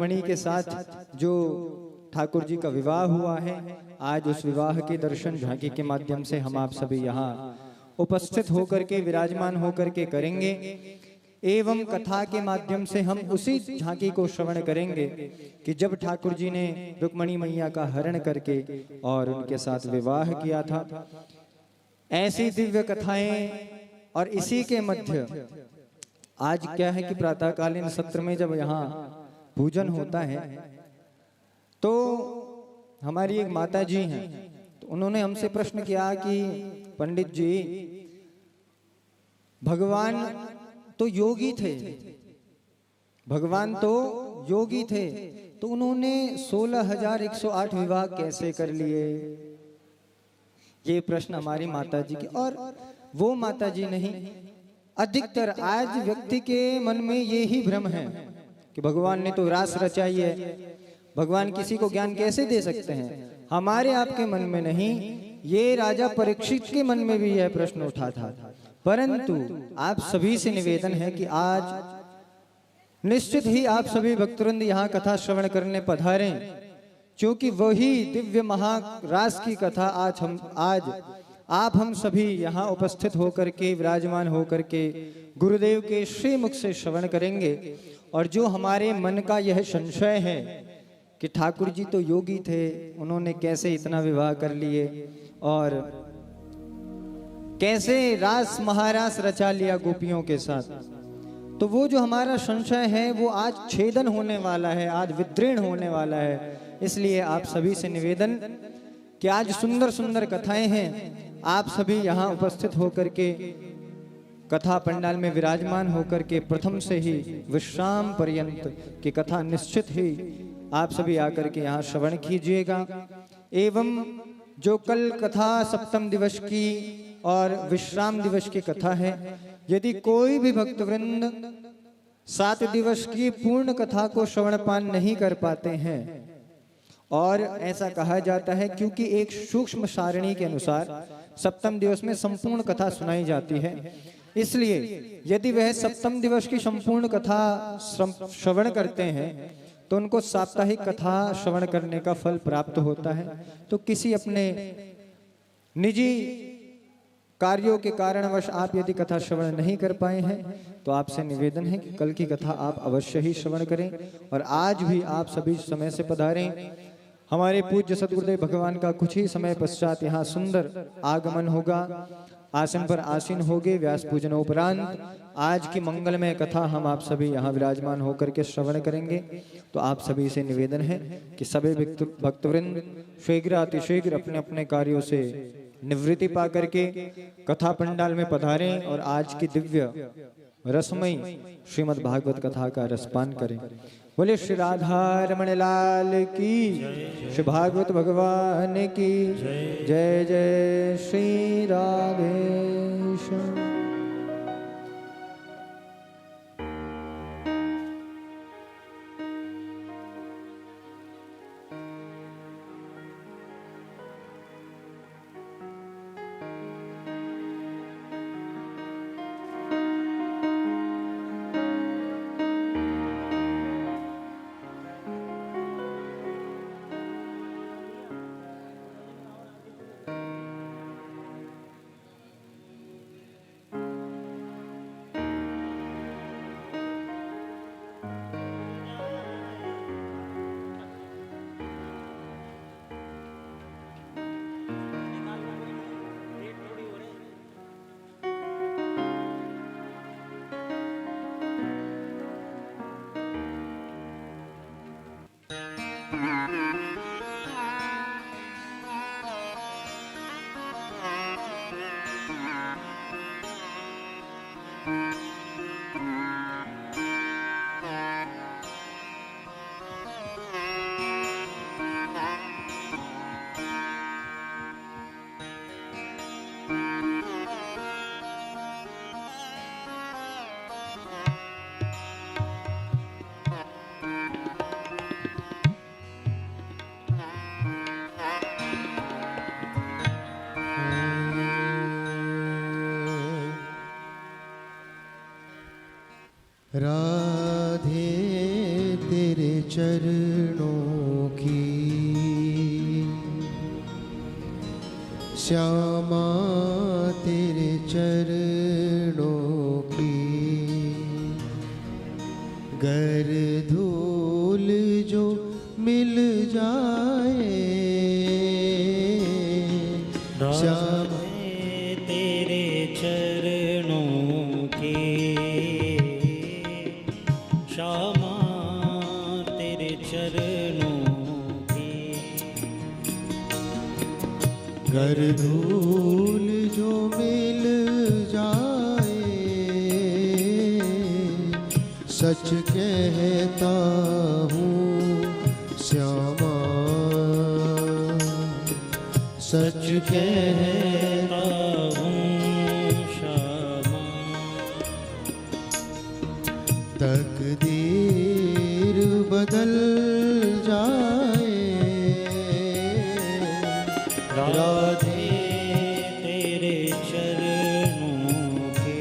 रुक्मणी के साथ जो ठाकुर जी का विवाह हुआ है, आज उस विवाह के दर्शन झांकी के माध्यम से हम आप सभी यहाँ उपस्थित होकर के, विराजमान होकर के करेंगे। एवं कथा के माध्यम से हम उसी झांकी को श्रवण करेंगे कि जब ठाकुर जी ने रुक्मणी मैया का हरण करके और उनके साथ विवाह किया था। ऐसी दिव्य कथाएं, और इसी के मध्य आज क्या है कि प्रातःकालीन सत्र में जब यहाँ पूजन होता है तो हमारी एक माता जी हैं, तो उन्होंने हमसे प्रश्न किया कि पंडित जी, भगवान तो योगी थे, भगवान तो योगी थे, तो उन्होंने 16,108 विवाह कैसे कर लिए? ये प्रश्न हमारी माता जी की, और वो माता जी नहीं, अधिकतर आज व्यक्ति के मन में ये ही भ्रम है कि भगवान ने तो रास रचाई है, भगवान किसी को ज्ञान कैसे दे सकते हैं? हमारे आपके मन में नहीं, ये राजा परीक्षित के मन में भी यह प्रश्न उठा था। परंतु आप सभी से निवेदन है कि आज निश्चित ही आप सभी भक्तवृंद यहाँ कथा श्रवण करने पधारें, क्योंकि वही दिव्य महारास की कथा आज आप हम सभी यहाँ उपस्थित होकर के, विराजमान होकर के गुरुदेव के श्रीमुख से श्रवण करेंगे। और जो हमारे मन का यह संशय है कि ठाकुर जी तो योगी थे, उन्होंने कैसे इतना विवाह कर लिए और कैसे रास महारास रचा लिया गोपियों के साथ, तो वो जो हमारा संशय है वो आज छेदन होने वाला है, आज विदृढ़ होने वाला है। इसलिए आप सभी से निवेदन कि आज सुंदर सुंदर कथाएं हैं, आप सभी यहाँ उपस्थित होकर के कथा पंडाल में विराजमान होकर के प्रथम से ही विश्राम पर्यंत की कथा निश्चित ही आप सभी आकर के यहाँ श्रवण कीजिएगा। एवं जो कल कथा सप्तम दिवस की और विश्राम दिवस की कथा है, यदि कोई भी भक्तवृंद 7 दिवस की पूर्ण कथा को श्रवणपान नहीं कर पाते हैं, और ऐसा कहा जाता है क्योंकि एक सूक्ष्म सारणी के अनुसार सप्तम दिवस में संपूर्ण कथा सुनाई जाती है, इसलिए यदि वह सप्तम दिवस की संपूर्ण कथा श्रवण करते हैं तो उनको साप्ताहिक कथा श्रवण करने का फल प्राप्त होता है। तो किसी अपने निजी कार्यों के कारणवश आप यदि कथा श्रवण नहीं कर पाए हैं तो आपसे निवेदन है कि कल की कथा आप अवश्य ही श्रवण करें, और आज भी आप सभी समय से पधारें। हमारे पूज्य सद्गुरुदेव भगवान का कुछ ही समय पश्चात यहाँ सुंदर आगमन होगा, आसन पर आसीन होगे व्यास पूजन उपरांत आज की मंगलमय कथा हम आप सभी यहाँ विराजमान होकर के श्रवण करेंगे। तो आप सभी से निवेदन है कि सभी भक्तवृंद शीघ्र अतिशीघ्र अपने अपने कार्यों से निवृत्ति पा करके कथा पंडाल में पधारें और आज की दिव्य रसमयी श्रीमद् भागवत कथा का रसपान करें। बोले श्री राधा रमण लाल की, श्री भागवत भगवान की जय। जय श्री राधेश। चरणों की, श्यामा तेरे चरणों की। गर धूल जो मिल जाए, श्यामा तेरे चरणों की, श्यामा तेरे चरणों की। गर धूल जो मिल जाए, सच कहता हूँ श्यामा, सच कहता हूँ श्यामा। तकदीर बदल जाए, राधे तेरे चरणों के।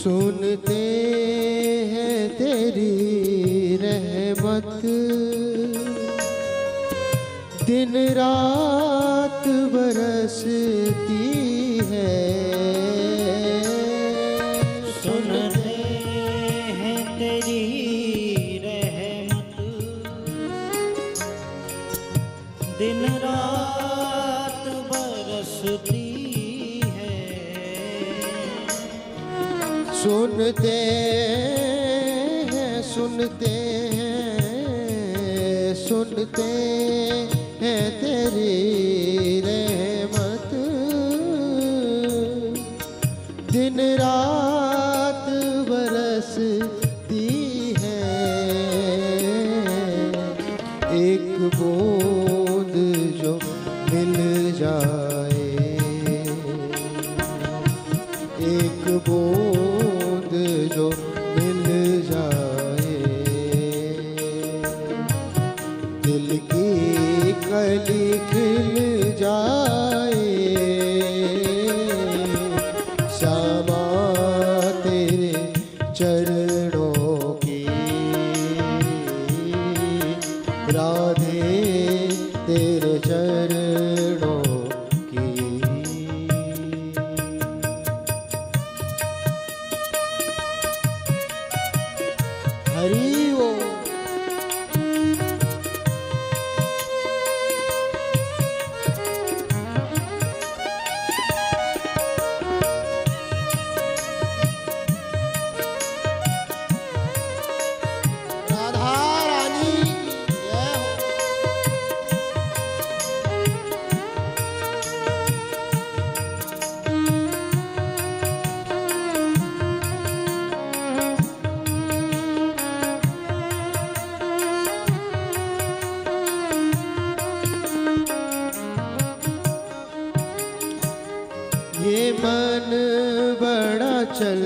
सुनते हैं तेरी रहमत, दिन रात बरसती है। सुनते हैं तेरी रहमत, दिन रात बरसती है। सुनते हैं, सुनते हैं, सुनते हैं तेरी रहमत, दिन रात बरसती है। एक बूंद जो मिल जाए, एक बूंद जो मिल जाए, दिल की कली खिल जाए। श्यामा तेरे चरणों की, राधे तेरे चरणों की। हरि ओम। राधा रानी जय हो। ये मन बड़ा चल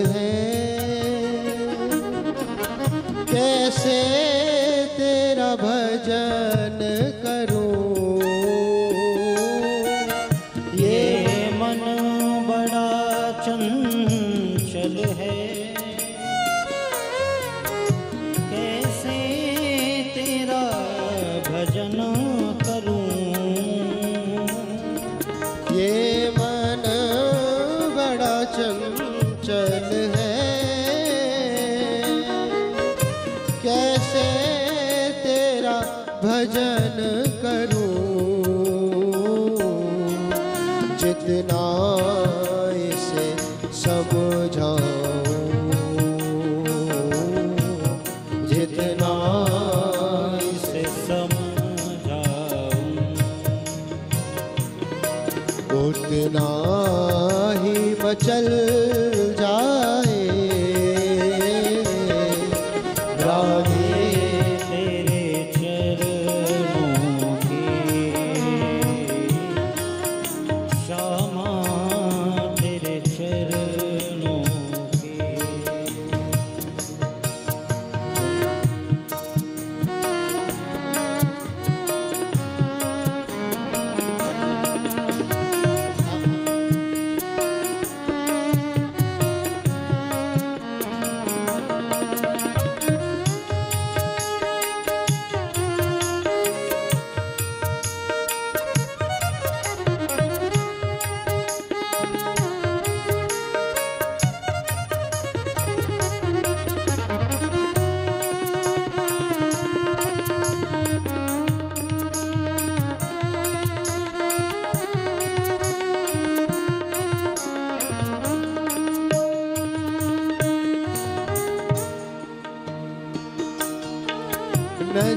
है, कैसे तेरा भजन करूं। ये मन बड़ा चंचल है, कैसे तेरा भजन करूं। ये मन बड़ा चंचल है, कैसे तेरा भजन करूं। जितना इसे समझा जाए राधे तेरे चरणों की श्यामा तेरे चरणों की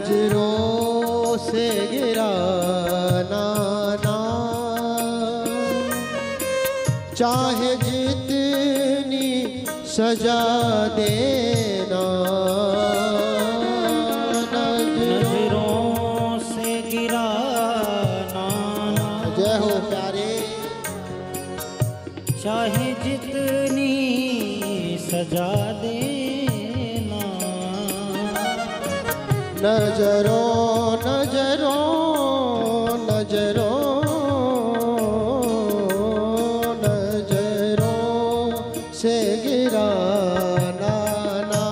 नजरों से गिराना ना चाहे जितनी सजा देना नजरों से गिराना ना जय हो प्यारे चाहे जितनी सजा देना नजरों नजरों नजरों नजरों से गिराना ना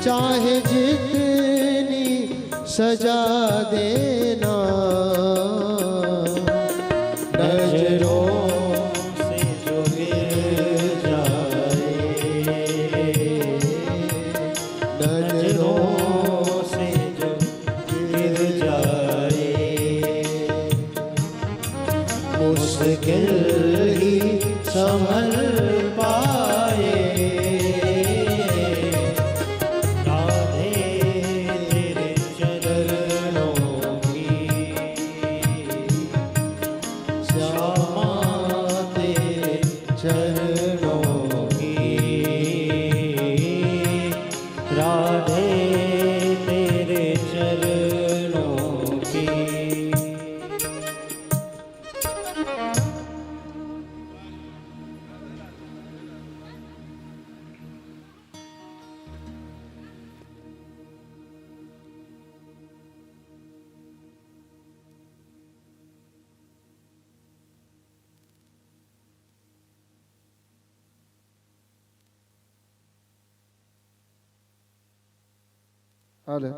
चाहे जितनी सजा देना नजरों से जो गिर जाए नजरों से जो गिर जाए मुश्किल ही संभल पाए राधे तेरे चरणों की श्यामा तेरे चरणों की राधे तेरे चरणों की हेलो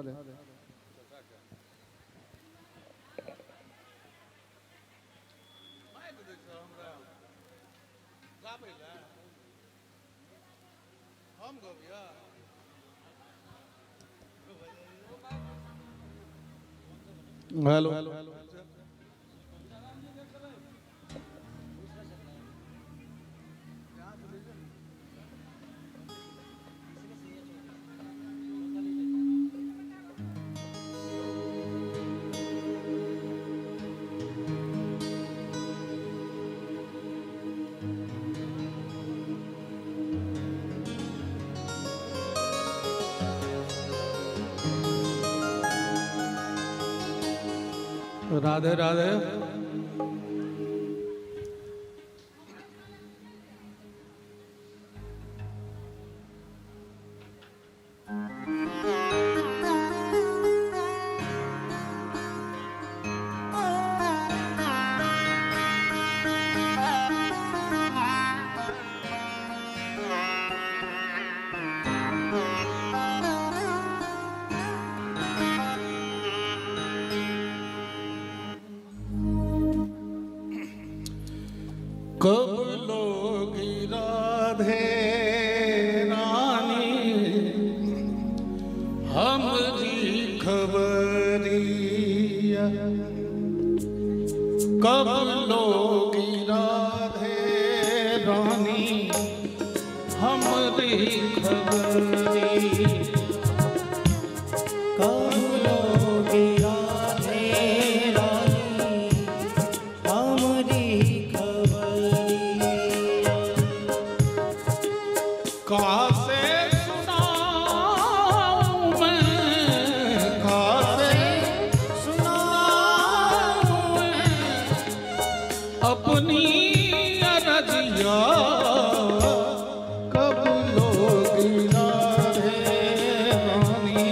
हेलो राधे राधे कब लोगी राधे रानी हमरी खबरिया कब लोगी राधे रानी हमरी खबरिया कब लोगी राधे रानी हमरी खबरिया अरजिया कब लोगी राधे रानी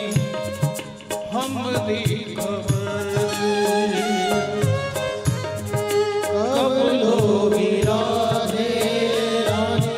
हमरी खबर कब लोगी राधे रानी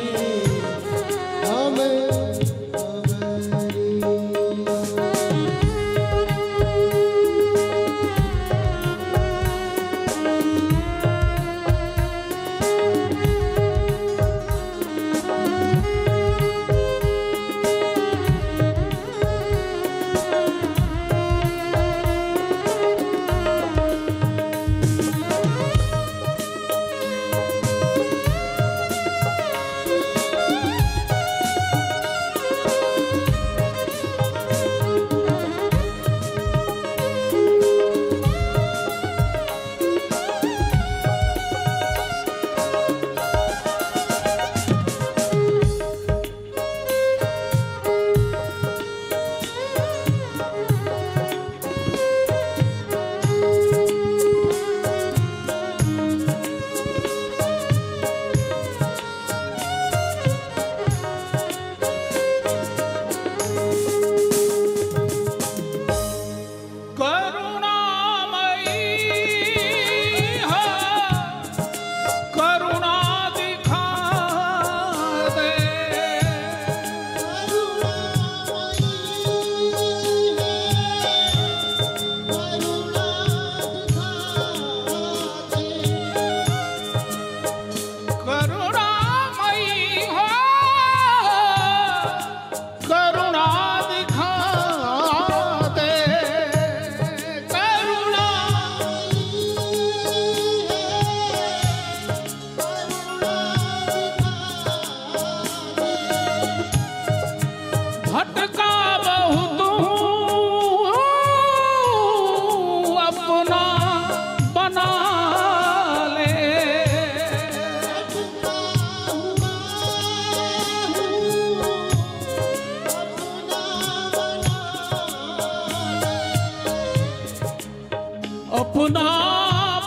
अपना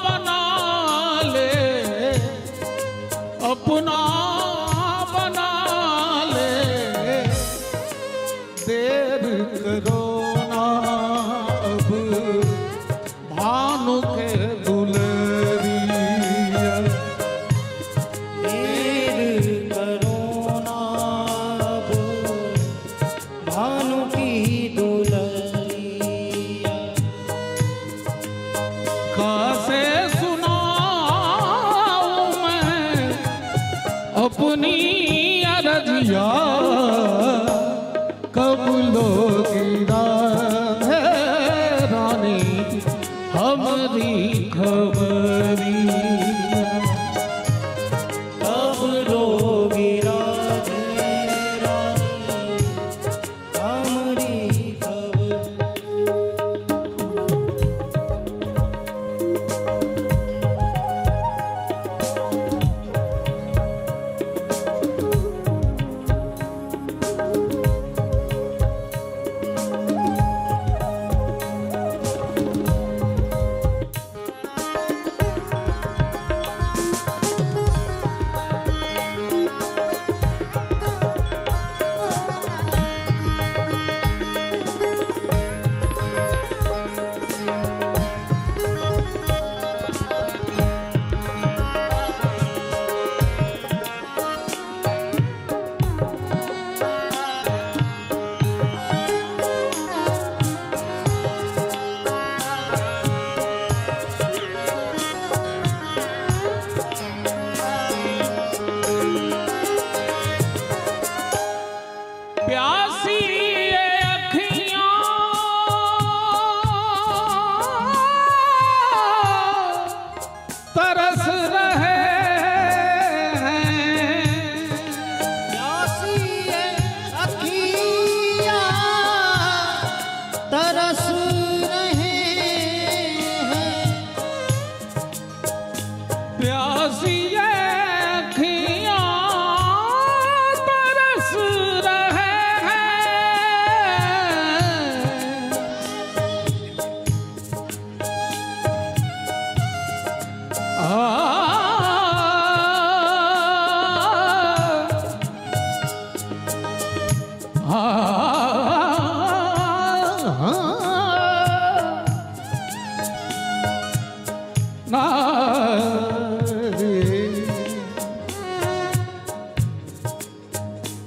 बना ले, अपना बना ले, देर करो ना अब भानु के दुलरिया, देर करो ना अब भानु की दुलरिया, कैसे सुनाऊं मैं अपनी अरजिया, कब लोगी राधे रानी हमारी खबरिया, कब लोगी राधे रानी हमारी खबर।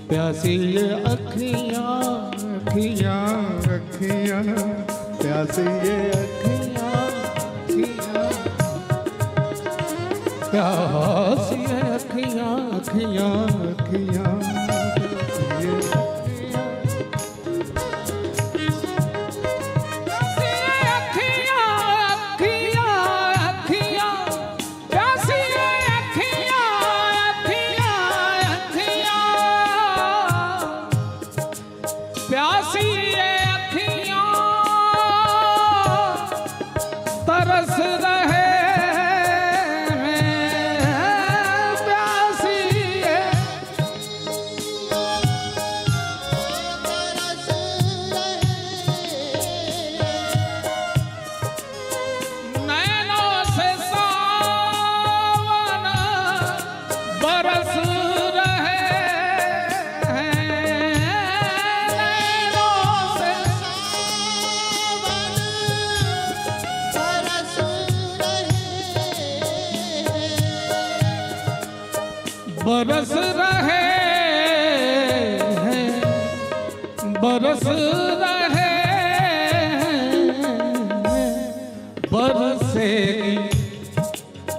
प्यासी ये अखियां अखियां अखियां प्यासी ये अखियां अखियां प्यासी ये अखियां अखियां अखियां बरस रहे हैं बरस रहे हैं बरसेगी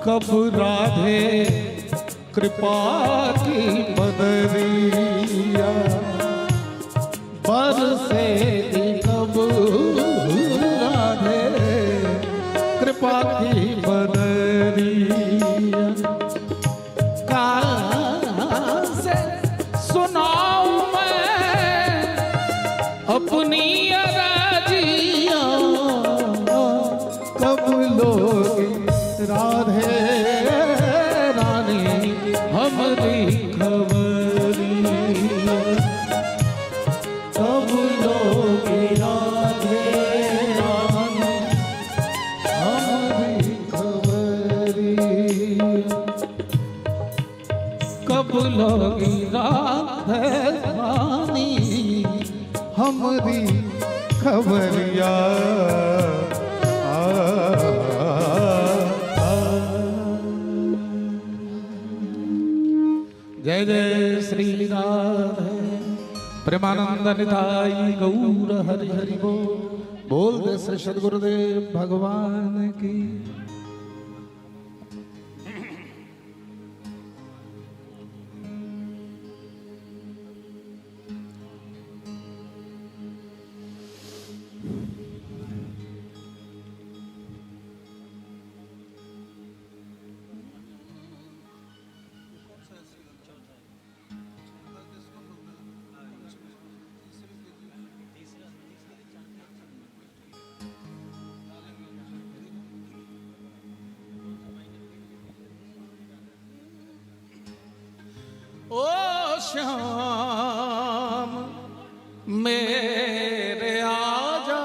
कब राधे कृपा की बदरिया बरसेगी कब राधे कृपा की बदरिया अपनी अरजिया कब लोगी राधे रानी हमारी खबरिया कब लोगी राधे रानी हमारी खबरिया कब लोगी राधे रानी हमारी खबरिया जय जय श्री राधे प्रेमानंद निताई गौर हरि हरि बोल दे श्री सद्गुरुदेव भगवान की। ओ श्याम मेरे आजा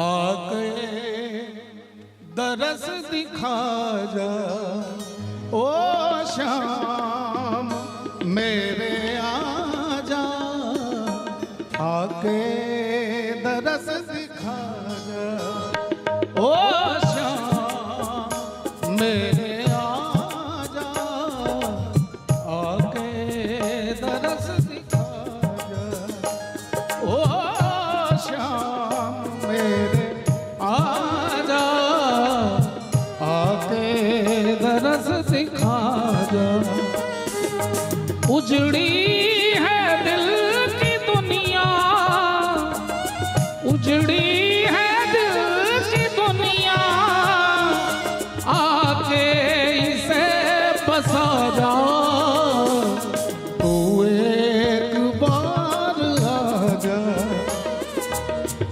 आके दरस दिखा जा ओ श्याम मेरे आजा आके दरस दिखा जा ओ श्याम मेरे उजड़ी है दिल की दुनिया उजड़ी है दिल की दुनिया आके इसे बसा जा तू एक बार आजा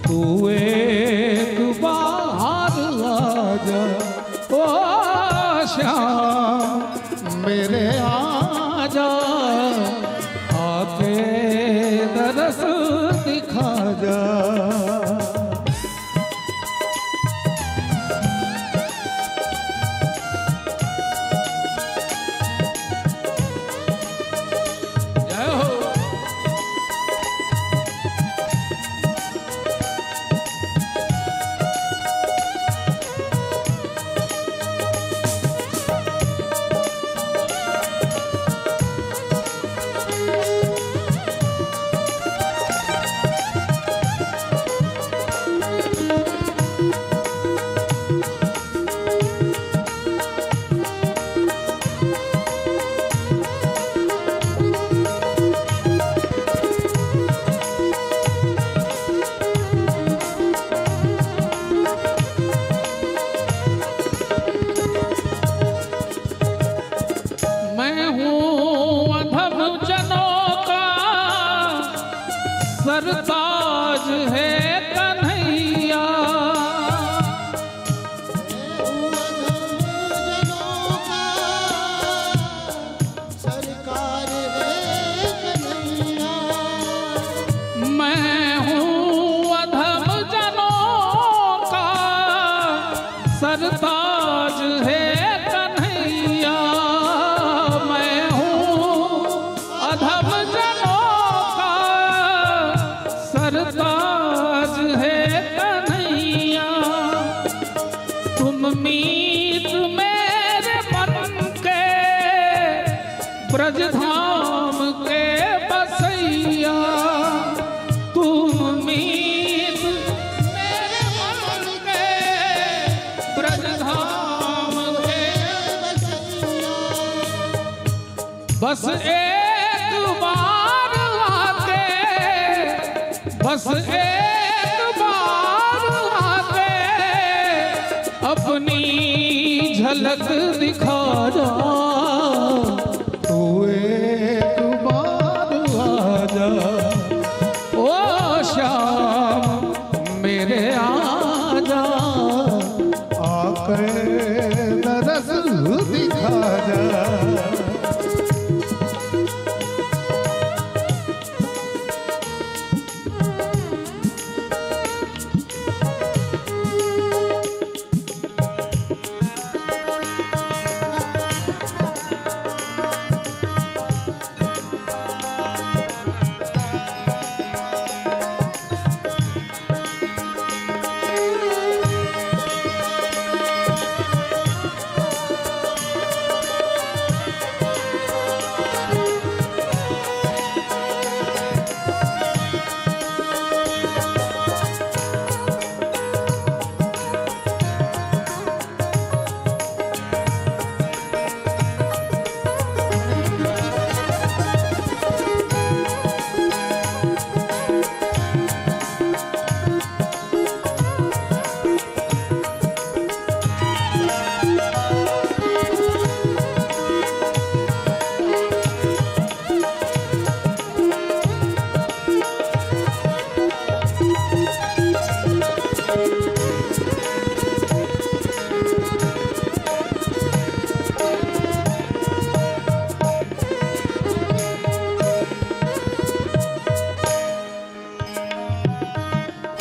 तू एक बार आजा ओ श्याम मेरे आजा आके दरस दिखा जा। जय हो सरताज है कन्हैया। मैं हूँ अधम जनों का सरताज है कन्हैया। मैं हूँ अधम जनों का सरताज है कन्हैया। तुम मीत मेरे मन के ब्रजधाम के बसैया। तुम मीत मेरे मन के ब्रजधाम के बस एक बार आके, बस एक बार आके अपनी झलक दिखा जा। तू एक बार आजा, ओ श्याम मेरे आजा। आकर दरस दिखा जा।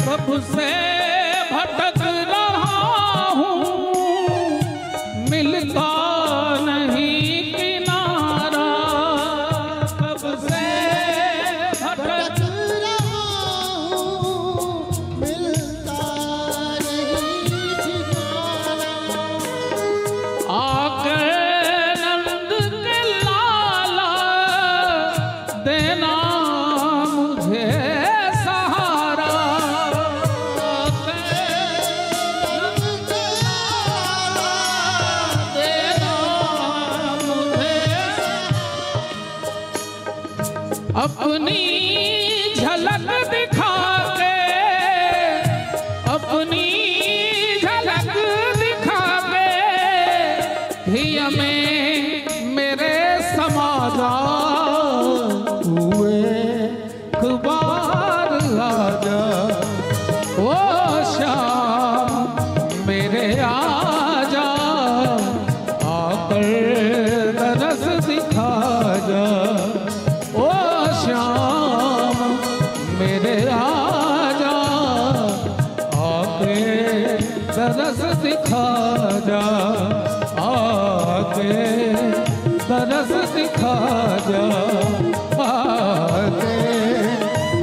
कब से भटक रहा हूँ, मिलता नहीं किनारा। कब से भटक रहा हूँ, मिलता नहीं ठिकाना। आके नंद के लाला देना मुझे सहारा। अपनी झलक दिखा के, अपनी झलक दिखा के हिया में मेरे समाजा। तू एक बार आजा, ओ श्याम मेरे आजा। आकर दरस दिखा जा। ओ श्याम मेरे आजा। आके दरस दिखा जा। आके दरस दिखा जा। आके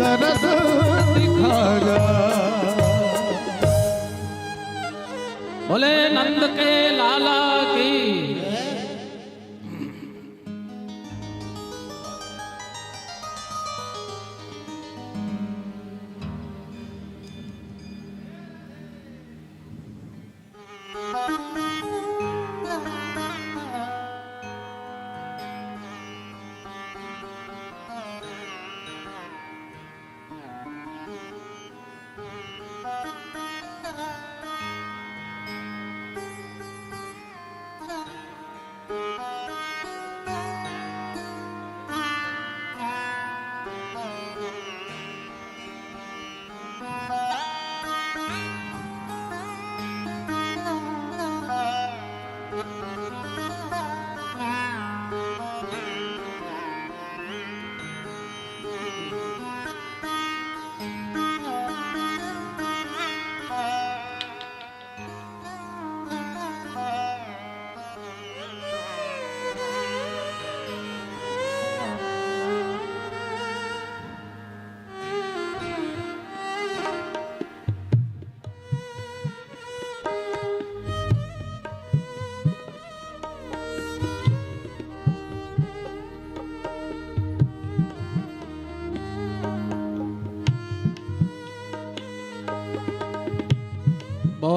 दरस दिखा जा। बोले नंद के लाला की।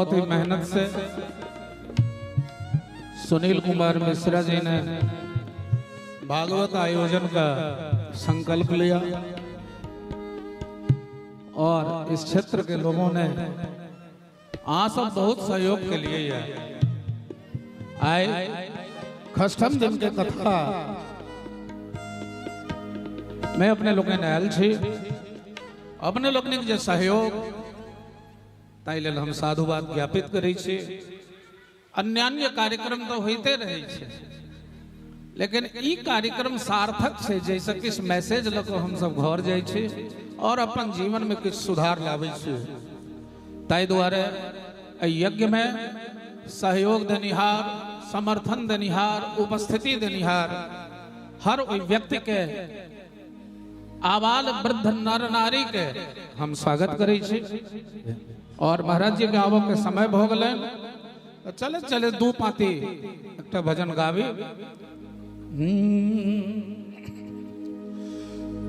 बहुत ही मेहनत से सुनील कुमार मिश्रा जी ने भागवत आयोजन का संकल्प लिया और इस क्षेत्र के लोगों ने सब बहुत सहयोग के लिए आए। खष्टम दिन के कथा मैं अपने लोग आयल छी, अपने लोग जे सहयोग ताहि लेल हम साधुवाद ज्ञापित करै छी। अन्यान्य कार्यक्रम तो होते रहे छे, लेकिन ई कार्यक्रम सार्थक से जैसे किस मैसेज लको हम सब घर जाय छी और अपन जीवन में कुछ सुधार लावे छी। ताहि द्वारे यज्ञ में सहयोग देनिहार, समर्थन देनिहार, उपस्थिति देनिहार हर ओइ व्यक्ति के आबाल वृद्ध नर नारी के हम स्वागत करै छी। और महाराज जी के आबो के समय भ गेलै, चले चले दू पाती एक भजन गावी।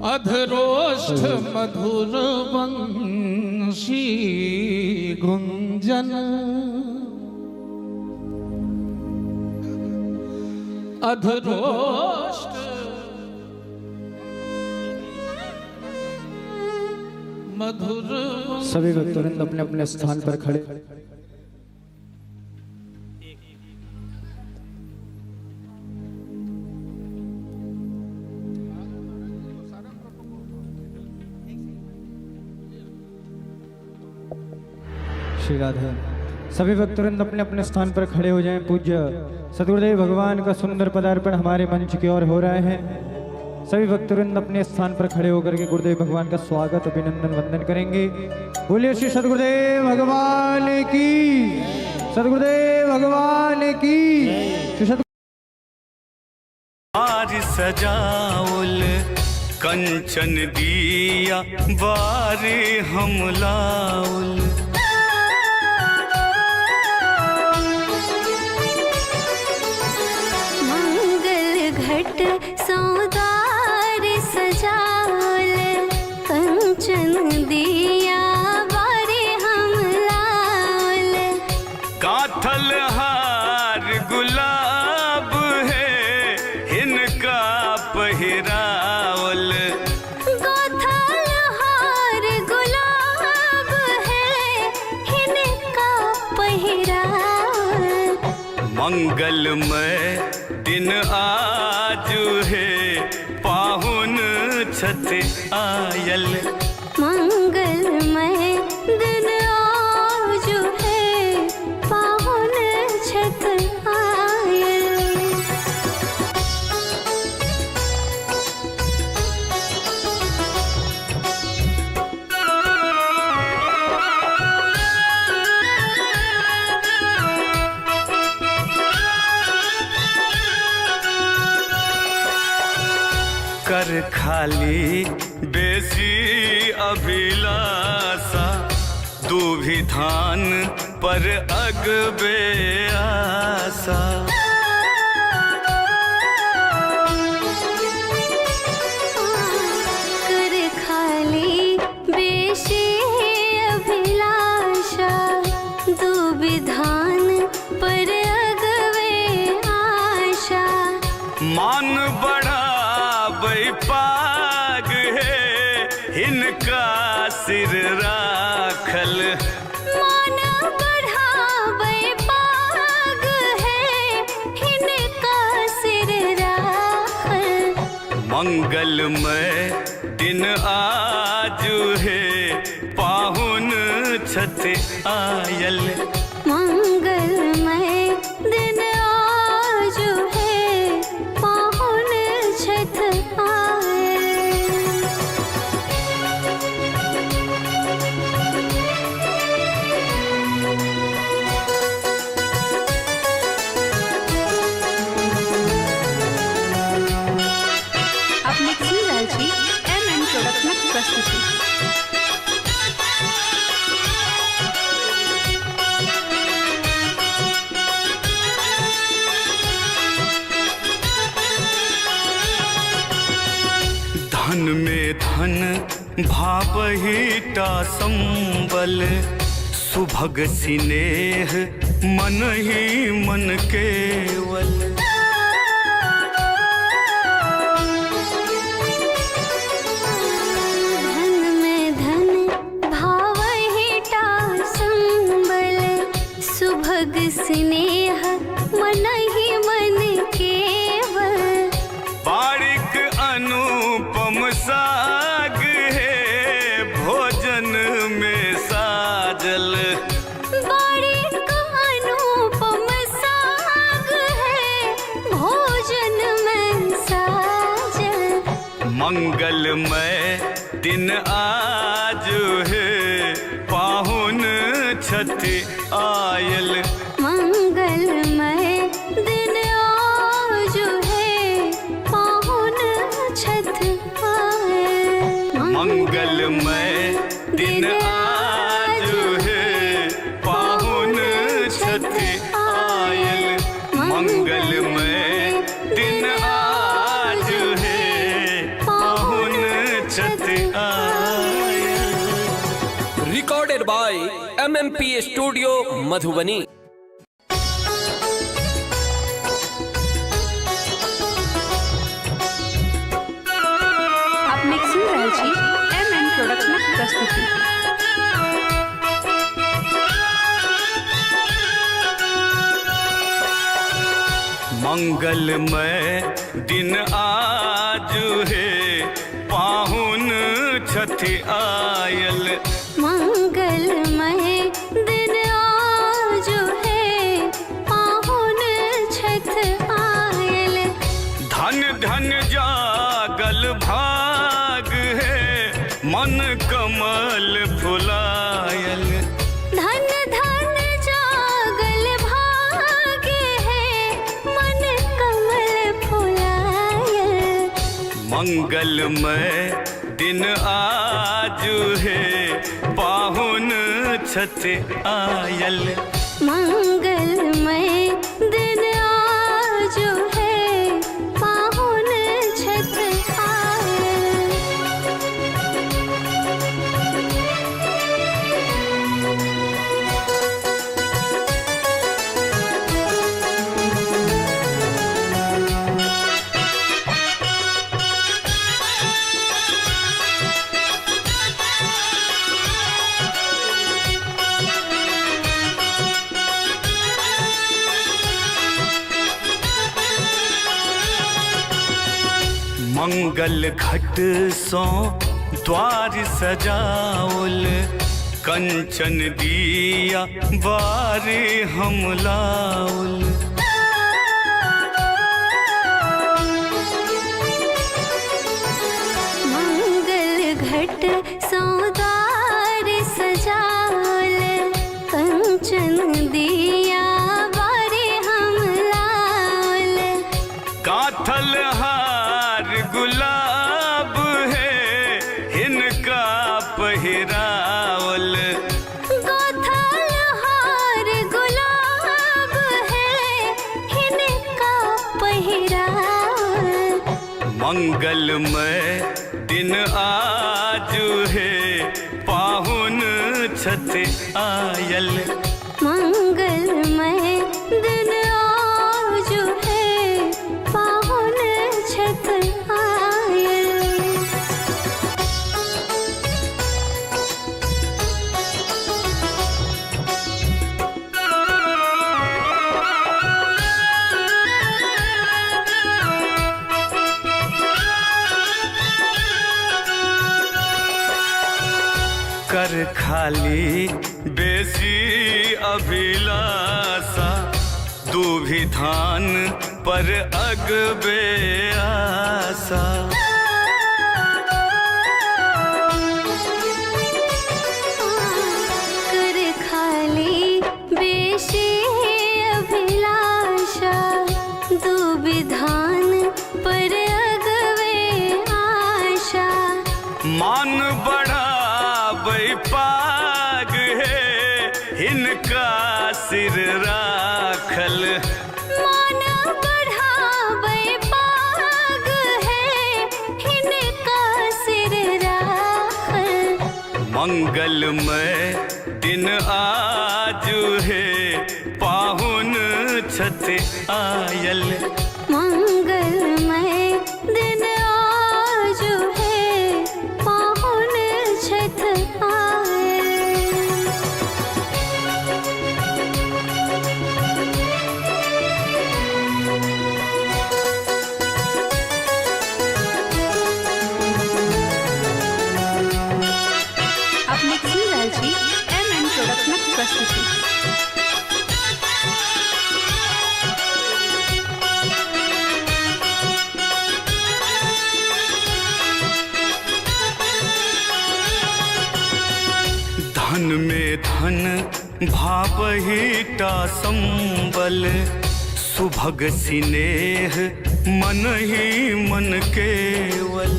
अधरोष्ठ मधुर वंशी गुंजन, अधरोष्ठ मधुर। सभी भक्तवृंद अपने अपने स्थान पर खड़े। श्री राधे। सभी भक्तवृंद अपने अपने स्थान पर खड़े हो जाएं। पूज्य सद्गुरुदेव भगवान का सुंदर पदार्पण हमारे मंच की ओर हो रहा है। सभी भक्तवृंद अपने स्थान पर खड़े होकर के गुरुदेव भगवान का स्वागत अभिनंदन वंदन करेंगे। बोलिए श्री सद्गुरुदेव भगवान की, सद्गुरुदेव भगवान की। श्री आज सजाउल कंचन दिया बारे हम लाउल, सौदार सजावल कंचन दिया बारे हम लाल, काथल हार गुलाब है इनका पहिरावल, काथल हार गुलाब है इनका पहिरावल। मंगलमय दिन आज है पाहुन छत आयल, मंगलमय दिन आज है पाहुन छत आयल। कर खाली बेसी अभिलाषा, दूभी धान पर अगबे आशा, कर खाली बेशी अभिलाषा, दुविधान पर अगवे आशा। मान बड़ा पाग है इनका सिर राखल, मान बढ़ावे पाग है इनका सिर राखल। मंगलमय दिन आज है पाहुन छत आयल, मंगलमय दिन आज है पाहुन छत आयल। अपने सुन छी MM प्रोडक्शनक प्रस्तुति। धन में धन भावहीटा संबल, सुभग सिनेह मन ही मन केवल। धन में धन भावहि संबल, सुभग स्नेह मन ही मन केवल। बारिक अनुपम साग है भोजन में साजल। बारिक अनुपम साग है भोजन में साजल। मंगलमय दिन आज है पाहुन छठि आयल। मंगलमय दिन आज है पाहुन छठ आयल। मंगलमय दिन आज है पाहुन छठि आयल। मंगलमय दिन आज है पाहुन Chhath oil. Recorded by MMP studio Madhubani. अपने सुन रहल छी MM प्रोडक्शनक प्रस्तुति। मंगलमय दिन आज है पाहुन छठि आयल। मंगलमय दिन आज है पाहुन छठ आयल। धन धन जागल भाग है मन कमल फुलायल। धन धन जागल भाग है मन कमल फुलायल। मंगलमय दिन आज है पाहुन छठि आयल। मंगलमय दिन आज है पाहुन छठ आयल। मंगल घट सो द्वार सजाओल। कंचन दिया बारे हम लाउल। मंगल घट सौदार सजावल। कंचन दिया बारे हम लावल। काथल हार गुलाब है इनका पहिरावल। गोथल हार गुलाब है इनका पहिरावल। मंगलमय दिन आज है पाहुन छठि आयल। मंगलमय दिन आज है पाहुन छठ आयल। कर खाली बेसी अभिलाषा। दुभिधान पर अगबे आशा। कर खाली बेशी अभिलाषा। दुविधान पर अगवे आशा। मान बढ़ाबै पाग है इनका सिर राखल। मान बढ़ाबै पाग है इनका सिर राखल। मंगलमय दिन आज है पाहुन छत आयल। मंगलमय दिन आज है पाहुन छत आयल। आप मिक्सिंग रहल छी MM प्रोडक्शनक प्रस्तुति। धन में धन भावहीटा संबल सुभग सिनेह मन ही मन केवल।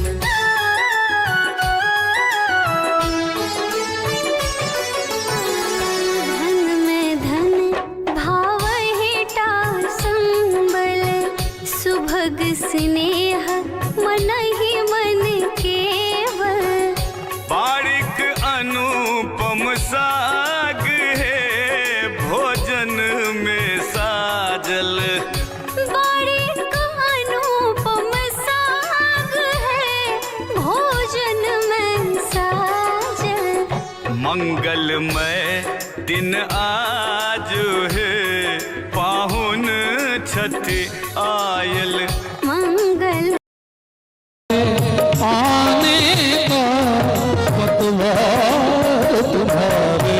धन में धन भावहीटा संबल सुभग स्नेह मन ही मन केवल। बारिक अनुपम साग है भोजन में साजल। बारिक अनुपम साग है भोजन में साजल। मंगलमय दिन आज है पाहुन छत आयल। मंगल आने का पतवार तुम्हारे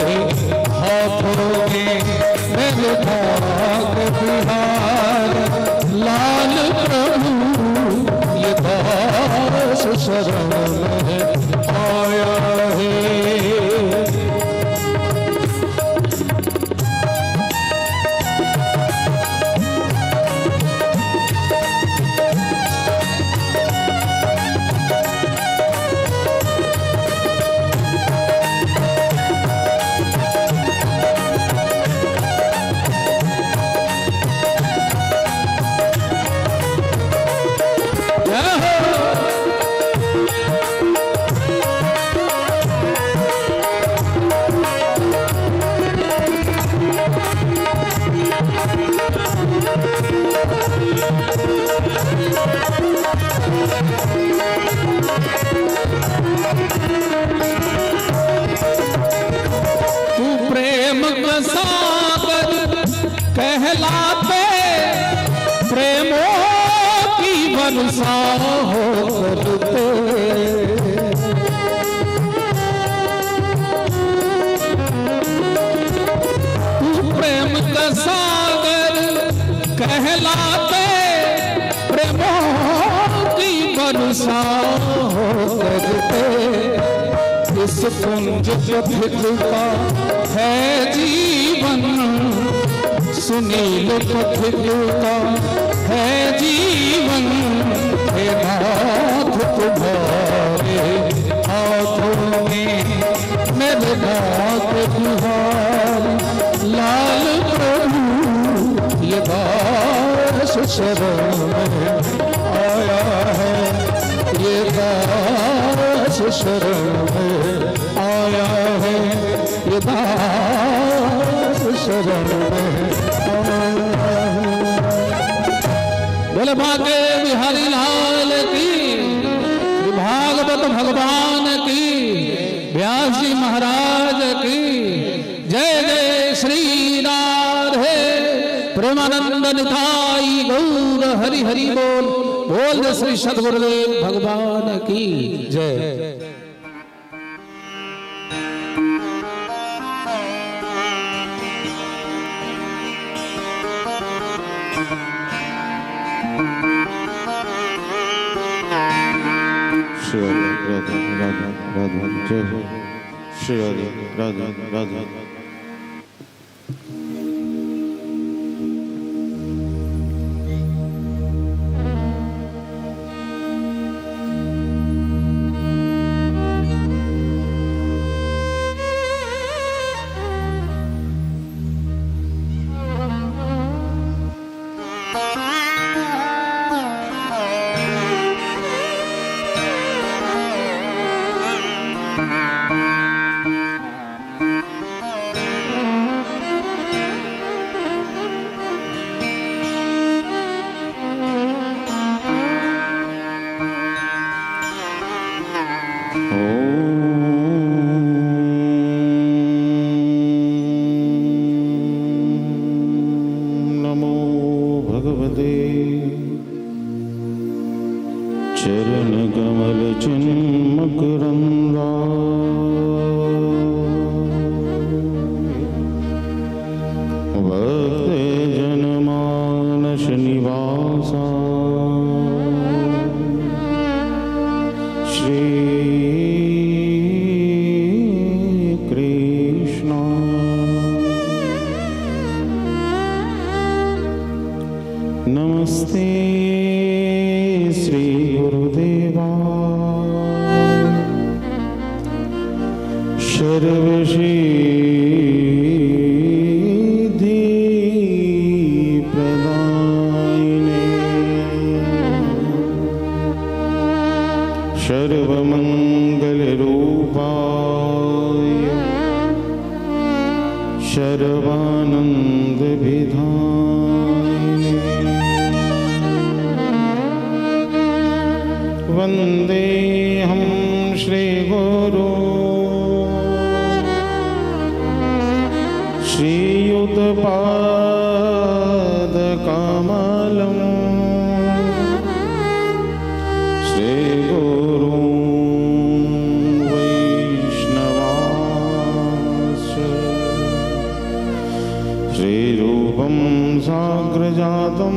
हाथों में मेरे भाग बिहार। लाल प्रभु ये दास शरण में आया है। तू प्रेम का सागर कहलाते प्रेमों की वर्षा हो करते। तू प्रेम का सागर कहलाते प्रेमों की वर्षा हो करते। इस कुंज पथिक का है जीवन सुनील पथिक का है जीवन। हे नाथ तुम्हारे हाथों में मेरे भाग बिहार। लाल प्रभु ये दास शरण में आया है। ये दास शरण में आया है। ये दास शरण में आया है। बोले भाग्य बिहारी लाल की, भागवत भगवान की, व्यास जी महाराज की जय। जय श्री राधे प्रेमानंद निताई गौर हरि हरि बोल। बोल श्री सद्गुरुदेव भगवान की जय। श्री राधे राधे राधे जय हो। श्री राधे राधे राधे। चरण कमल चिन्मकरंदा भक्त जनमानस निवासा श्री कृष्ण नमस्ते श्री गुरुदेवा सर्वसिद्धि प्रदायिने सर्वमंगल रूपाय सर्वानंद विधायिने वंदेहं श्री गुरु श्रीयुतपादकमलं श्रीगुरुं वैष्णवांश्च श्रीरूपं साग्रजातं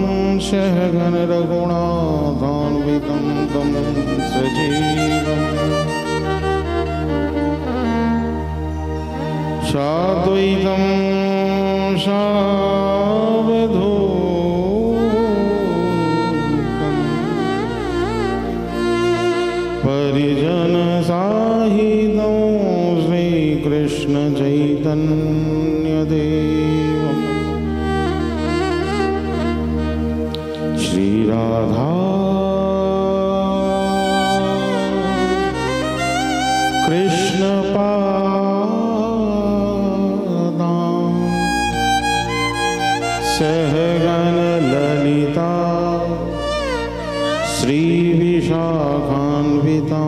सहगण रघुनाथान्वितं तं सजीवम् साद्वैतं सावधूतं परिजनसाहितं श्रीकृष्णचैतन्यदेवं श्रीराधा कृष्ण सहगण ललिता श्री विशाखान्विता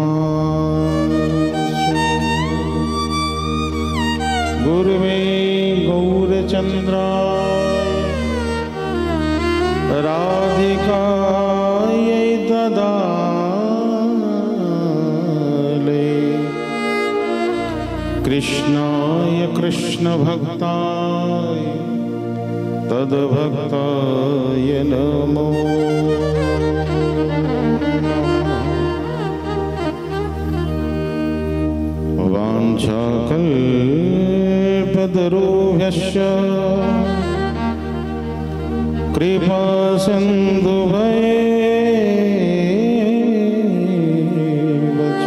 गुरुवे गौरचन्द्राय राधिकायै ददाले कृष्णाय कृष्णभक्ताय तद्भक्ताय नमो वाञ्छाकल्पतरुभ्यश्च कृपासिन्धुभ्यैव च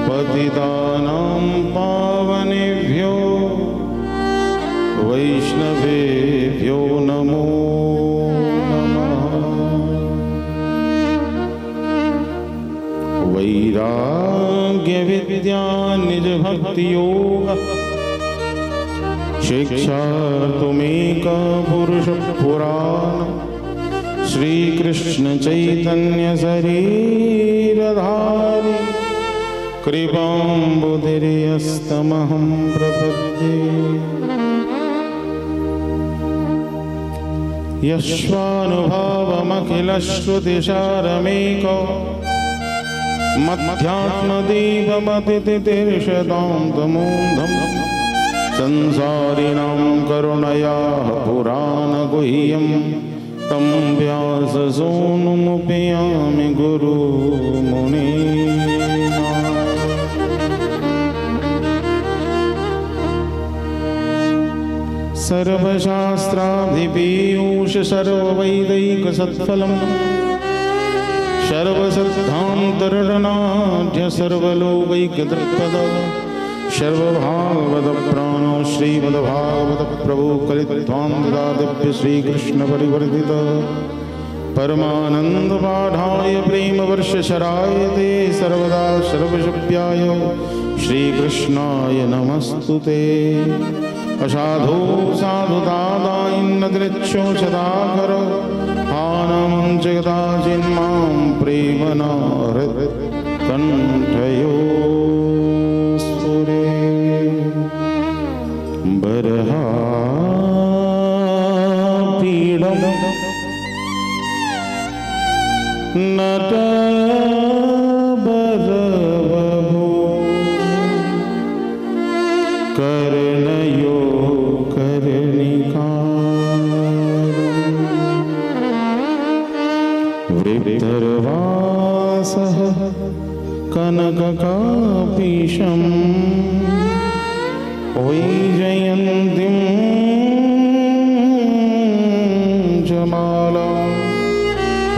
पतितानां पावनेभ्यो वैष्णवेभ्यो नमो नमः। वैराग्यविद्या निजभक्तियोग शिक्षार्तुमेक पुरुषपुराण श्रीकृष्ण चैतन्य शरीरधारी कृपाम्बुधिर्यस्तमहं प्रपद्ये यस्वानुभावमखिलश्रुतिसारमेको मध्यात्मदीपमतितिर्षदां तमोऽन्धं संसारिणां करुणयाः पुराणगुह्यं तं व्याससूनुमुपयामि गुरुमुनीना। सर्वशास्त्राधिपीयूष सर्ववैदैकसत्फलं सर्वसिद्धान्तरटनाढ्य सर्वलोकैकदृक्पद सर्वभागवतप्राणो श्रीमद्भागवत प्रभु कलित्वां ददादिभ्य श्रीकृष्णपरिवर्तित परमानन्दपाठाय प्रेमवर्षशराय ते सर्वदा सर्वशुभ्याय श्रीकृष्णाय नमस्तुते। असाधु साधु दादाइन्नदृच्छो सदाकर आनमं जगदाचिन्मां प्रेमनाहृत् कण्ठयो स्फुरे बर्हापीडम् नट बरबहु कर्णयो कर्णिकारु वृद्धर्वासः कनककापीशम् वैजयन्तीं जमाला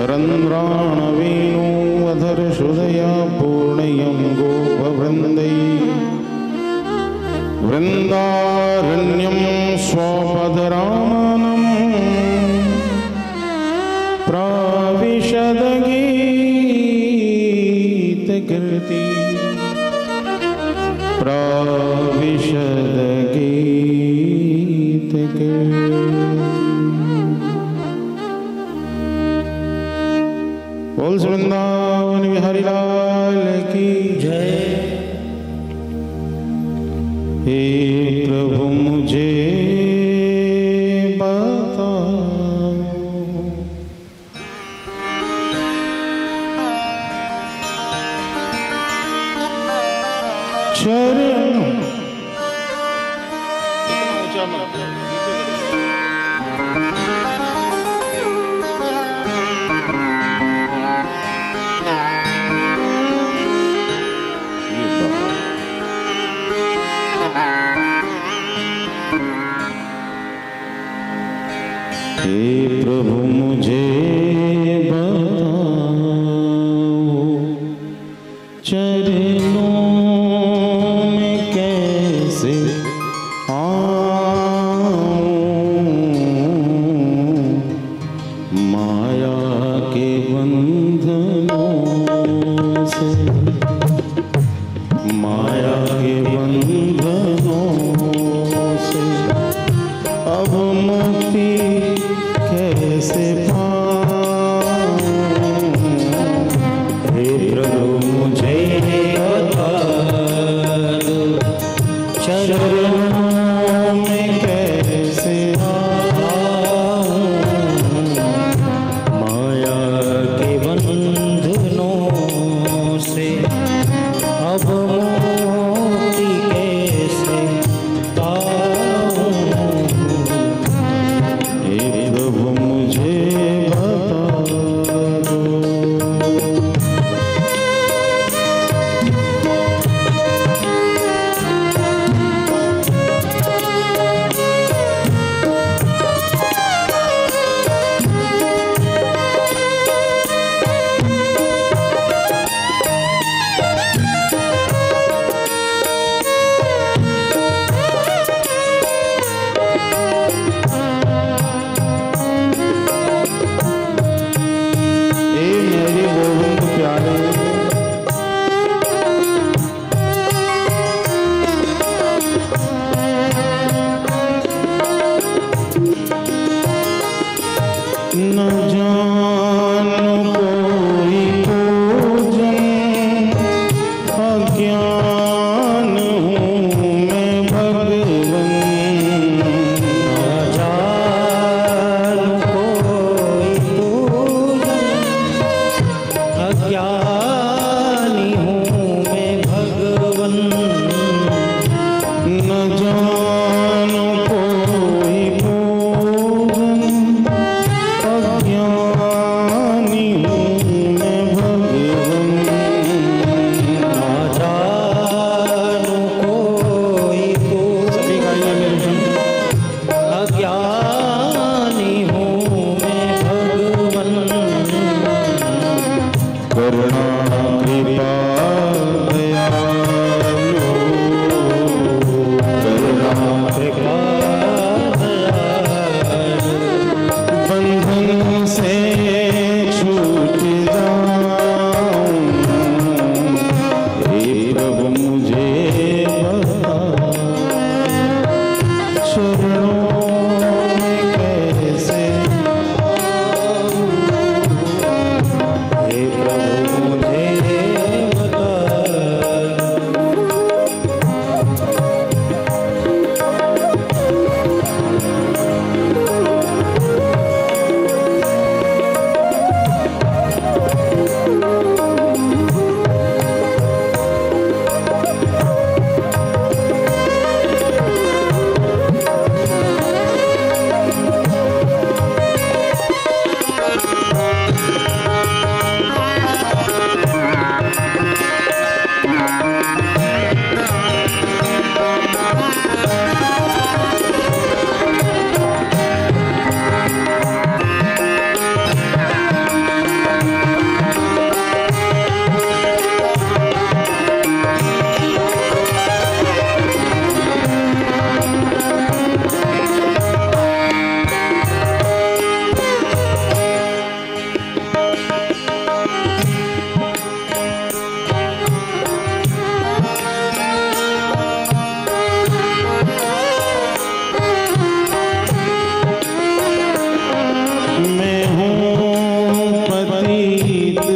रन्ध्राणवेणुवधरहृदया पूर्णयं गोपवृन्दै वृन्दारण्यं स्वपदरामानं प्राविशदगीतकृति बोल वृंदावन बिहारी लाल की जय। हे प्रभु मुझे बताओ चरण हे प्रभु मुझे बताओ चरणों में कैसे आऊं माया के बंधनों से माया के बंधनों से अब मुक्ति कैसे पाऊं। हे प्रभु मुझे बता दो चरणों में कैसे आऊं माया के बंधनों से अब मुक्ति कैसे पाऊं। हे प्रभु मुझे बता दो।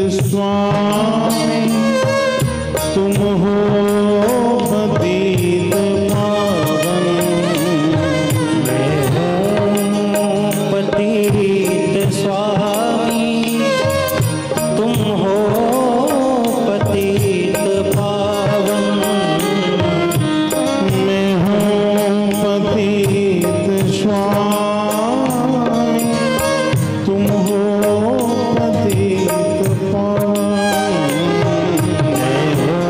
स्वामी तुम हो पतित पावन। मैं हूँ पतित स्वामी तुम हो पतित पावन। मैं हूँ पतित स्वामी तुम हो पतित पावन। मैं हूँ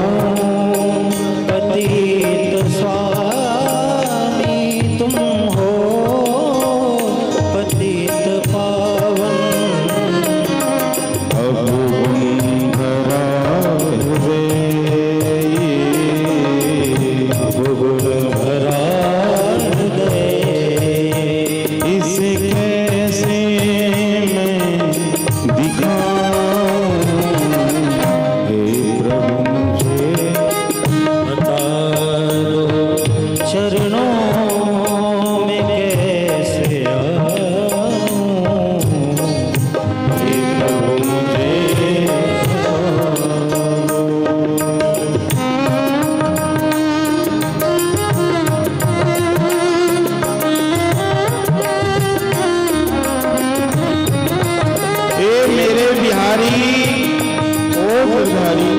पतित स्वामी तुम हो पतित पावन। अब भरा हुए भरा हृदय इसे कैसे मैं दिखाऊं। हे प्रभु मुझे बता दो चरणों में कैसे आऊं। हे प्रभु मुझे हे मेरे बिहारी ओ गिरधारी।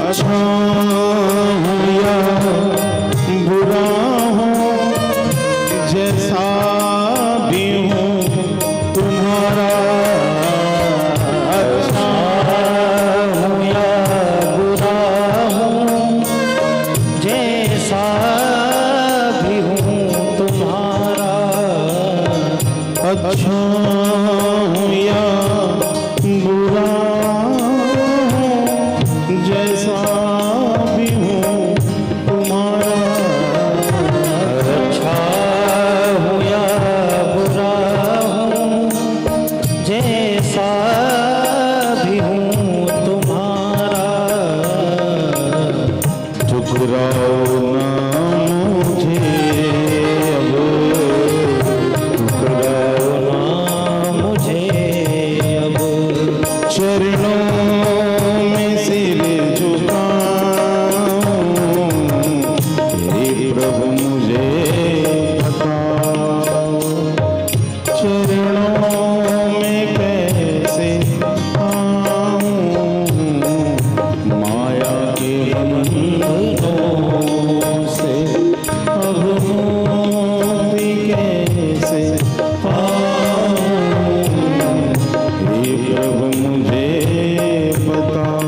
अच्छा हूँ या बुरा हूँ जैसा भी हूँ तुम्हारा। अच्छा हूँ या बुरा हूँ जैसा भी हूँ तुम्हारा। अच्छा हूँ या बुरा हूँ जैसा भी हूँ तुम्हारा। अच्छा हूँ या बुरा हूँ जैसा भी हूँ तुम्हारा। ठुकराओ ना मुझे अब, ठुकराओ ना मुझे अब। चरणों में सिर झुकाऊं। हे प्रभु मुझे बताओ चरणों में कैसे आऊं। माया के बंधनों से अब मुक्ति कैसे पाऊं। हे प्रभु मुझे बताओ।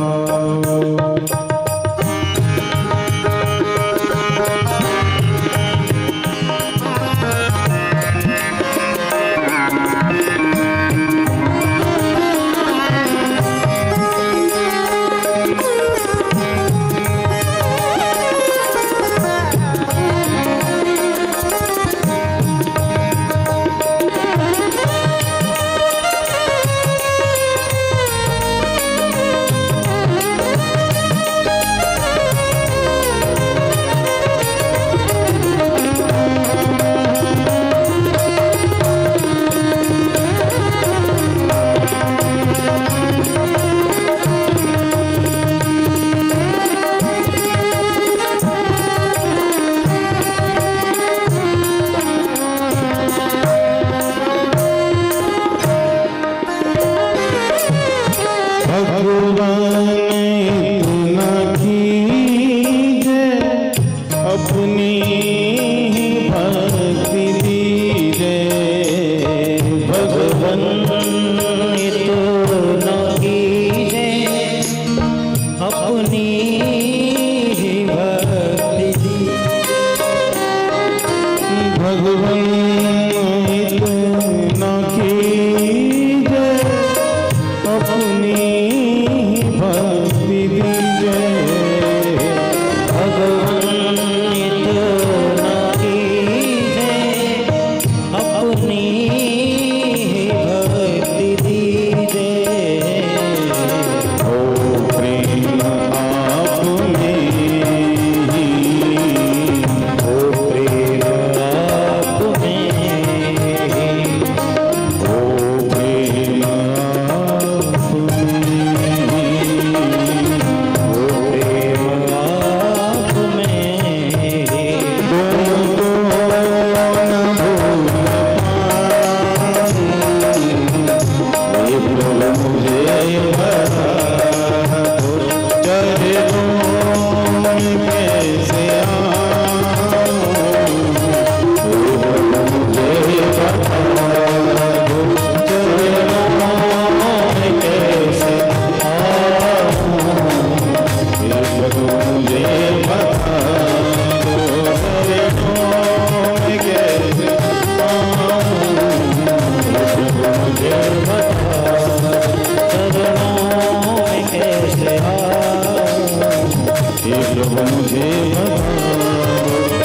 हे प्रभु मुझे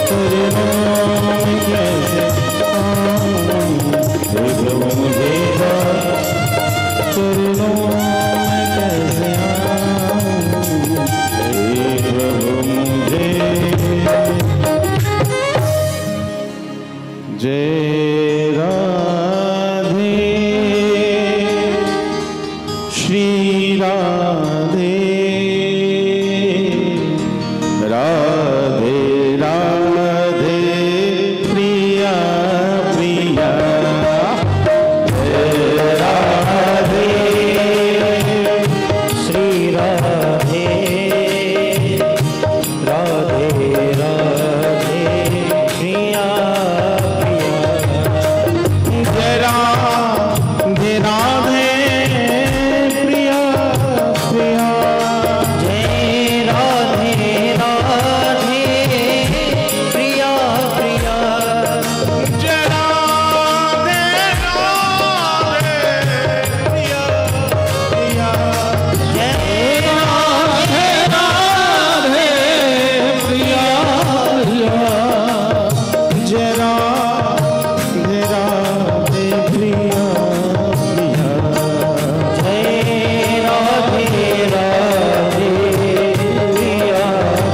चरणों में कैसे आऊं, हे प्रभु मुझे चरणों में कैसे आऊं, हे प्रभु मुझे। जय राधे श्री राधे राधे राधे प्रिया प्रिया। जय राधे श्री राधे राधे राधे प्रिया प्रिया। जय राधे प्रिया प्रिया। जय राधे राधे प्रिया प्रिया। जय राधे राधे प्रिया प्रिया। जय राधे राधे प्रिया प्रिया। जय राधे राधे प्रिया प्रिया। जय राधे राधे प्रिया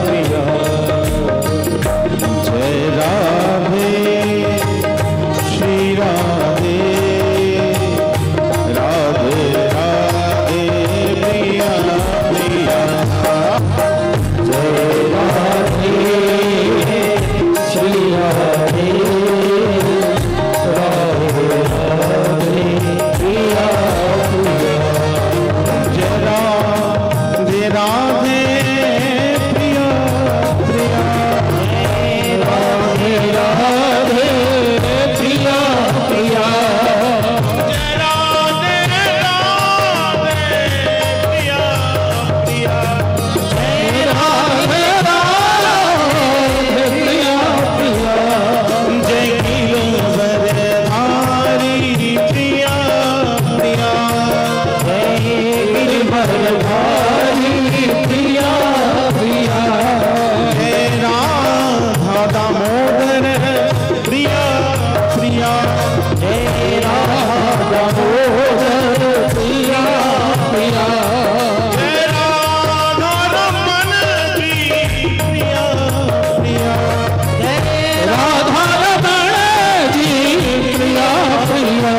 प्रिया। जय राधे श्री राधे राधे राधे प्रिया प्रिया। जय राधे श्री राधे राधे राधे प्रिया प्रिया। जय राधे राधे प्रिया प्रिया। जय राधे राधे प्रिया प्रिया। जय राधे राधे प्रिया प्रिया। जय राधे राधे प्रिया प्रिया। जय गिरधरधारी प्रिया प्रिया। जय गिरधरधारी प्रिया प्रिया। जय राधा दामोदर प्रिया प्रिया। जय राधा दामोदर प्रिया प्रिया। जय राधा रमन की प्रिया प्रिया। जय राधा रमन जी प्रिया प्रिया।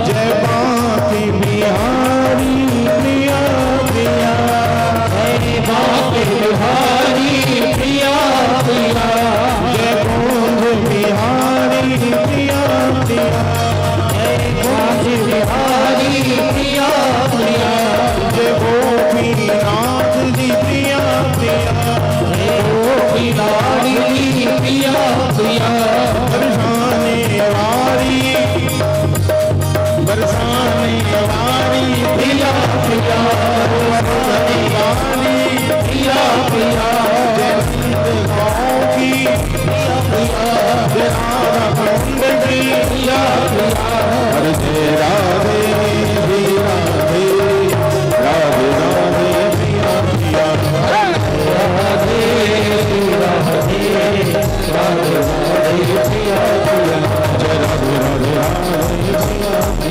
जय बांके बिहारी प्रिया प्रिया। जय बांके बिहारी प्रिया प्रिया। जय गोंद बिहारी प्रिया प्रिया। जय गोंद बिहारी प्रिया प्रिया। जय गोपीनाथ जी प्रिया प्रिया। जय गोपीनाथ जी प्रिया प्रिया। बरसाने वाली प्रिया प्रिया। बरसाने वाली प्रिया प्रिया। जय नंद गाँव की प्रिया प्रिया। जय राधा कुंड की प्रिया प्रिया। हर जय राधे श्री राधे राधे राधे प्रिया प्रिया। राधे श्री राधे राधे राधे प्रिया प्रिया। जय राधे राधे राधे प्रिया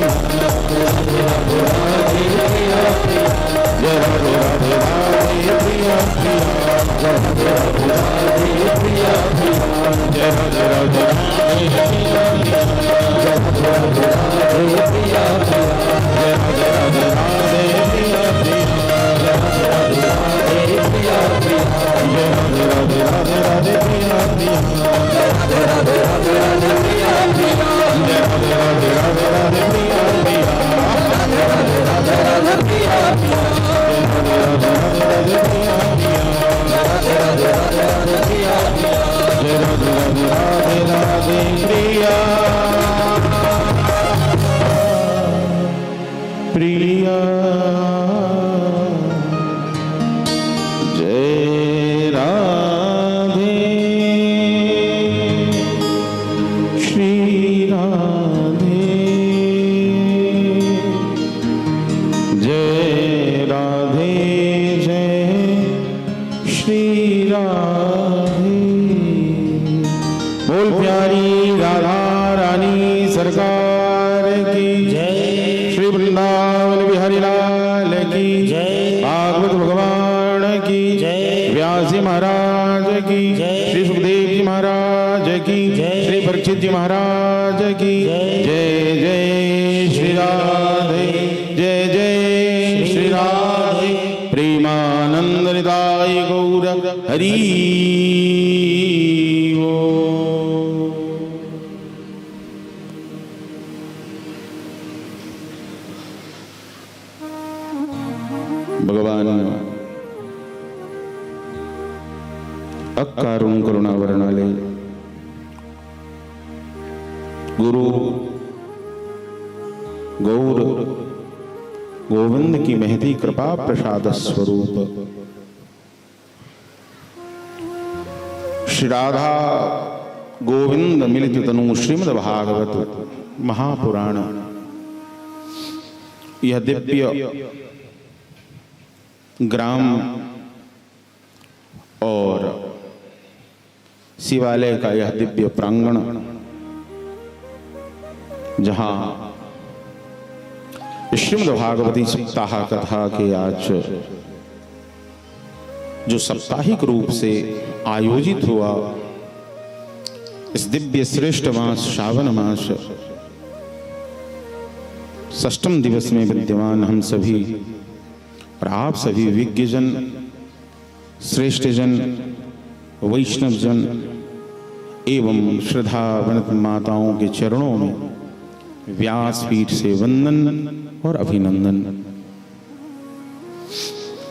प्रिया। राधे राधे राधे प्रिया प्रिया। जय राधे राधे राधे प्रिया प्रिया। राधे राधे राधे प्रिया प्रिया। जय राधे राधे राधे प्रिया प्रिया। जय राधे राधे राधे प्रिया प्रिया। जय राधे राधे राधे प्रिया प्रिया। जय राधे राधे राधे प्रिया प्रिया। जय राधे राधे राधे राधे प्रिया प्रिया। जय राधे राधे राधे राधे प्रिया प्रिया। जय राधे राधे राधे राधे प्रिया प्रिया। राधे राधे राधे राधे प्रिया प्रिया। जय राधे राधे राधे राधे प्रिया प्रिया। राधे राधे राधे राधे प्रिया प्रिया। जय राधे राधे राधे राधे प्रिया। राधे। बोल प्यारी राधा रानी सरकार की जय। श्री वृंदावन बिहारी लाल की जय। भागवत भगवान की जय। व्यास जी महाराज की जय। श्री सुखदेव जी महाराज की जय। श्री परीक्षित जी महाराज की जय। जय जय श्री राधे, जय जय श्री राधे। प्रेमानंद निताय गौर हरि ओम। भगवान अकारुण करुणा वर्णालय गुरु गौर गोविंद की महती कृपा प्रसाद स्वरूप श्री राधा गोविंद मिलित तनु श्रीमद् भागवत महापुराण, यह दिव्य ग्राम और शिवालय का यह दिव्य प्रांगण, जहां श्रीमद् भागवती सप्ताह कथा के आज जो साप्ताहिक रूप से आयोजित हुआ, इस दिव्य श्रेष्ठ मास श्रावण मास षष्ठम दिवस में विद्यमान हम सभी और आप सभी विज्ञजन, श्रेष्ठ जन, वैष्णव जन एवं श्रद्धावंत माताओं के चरणों में व्यासपीठ से वंदन और अभिनंदन।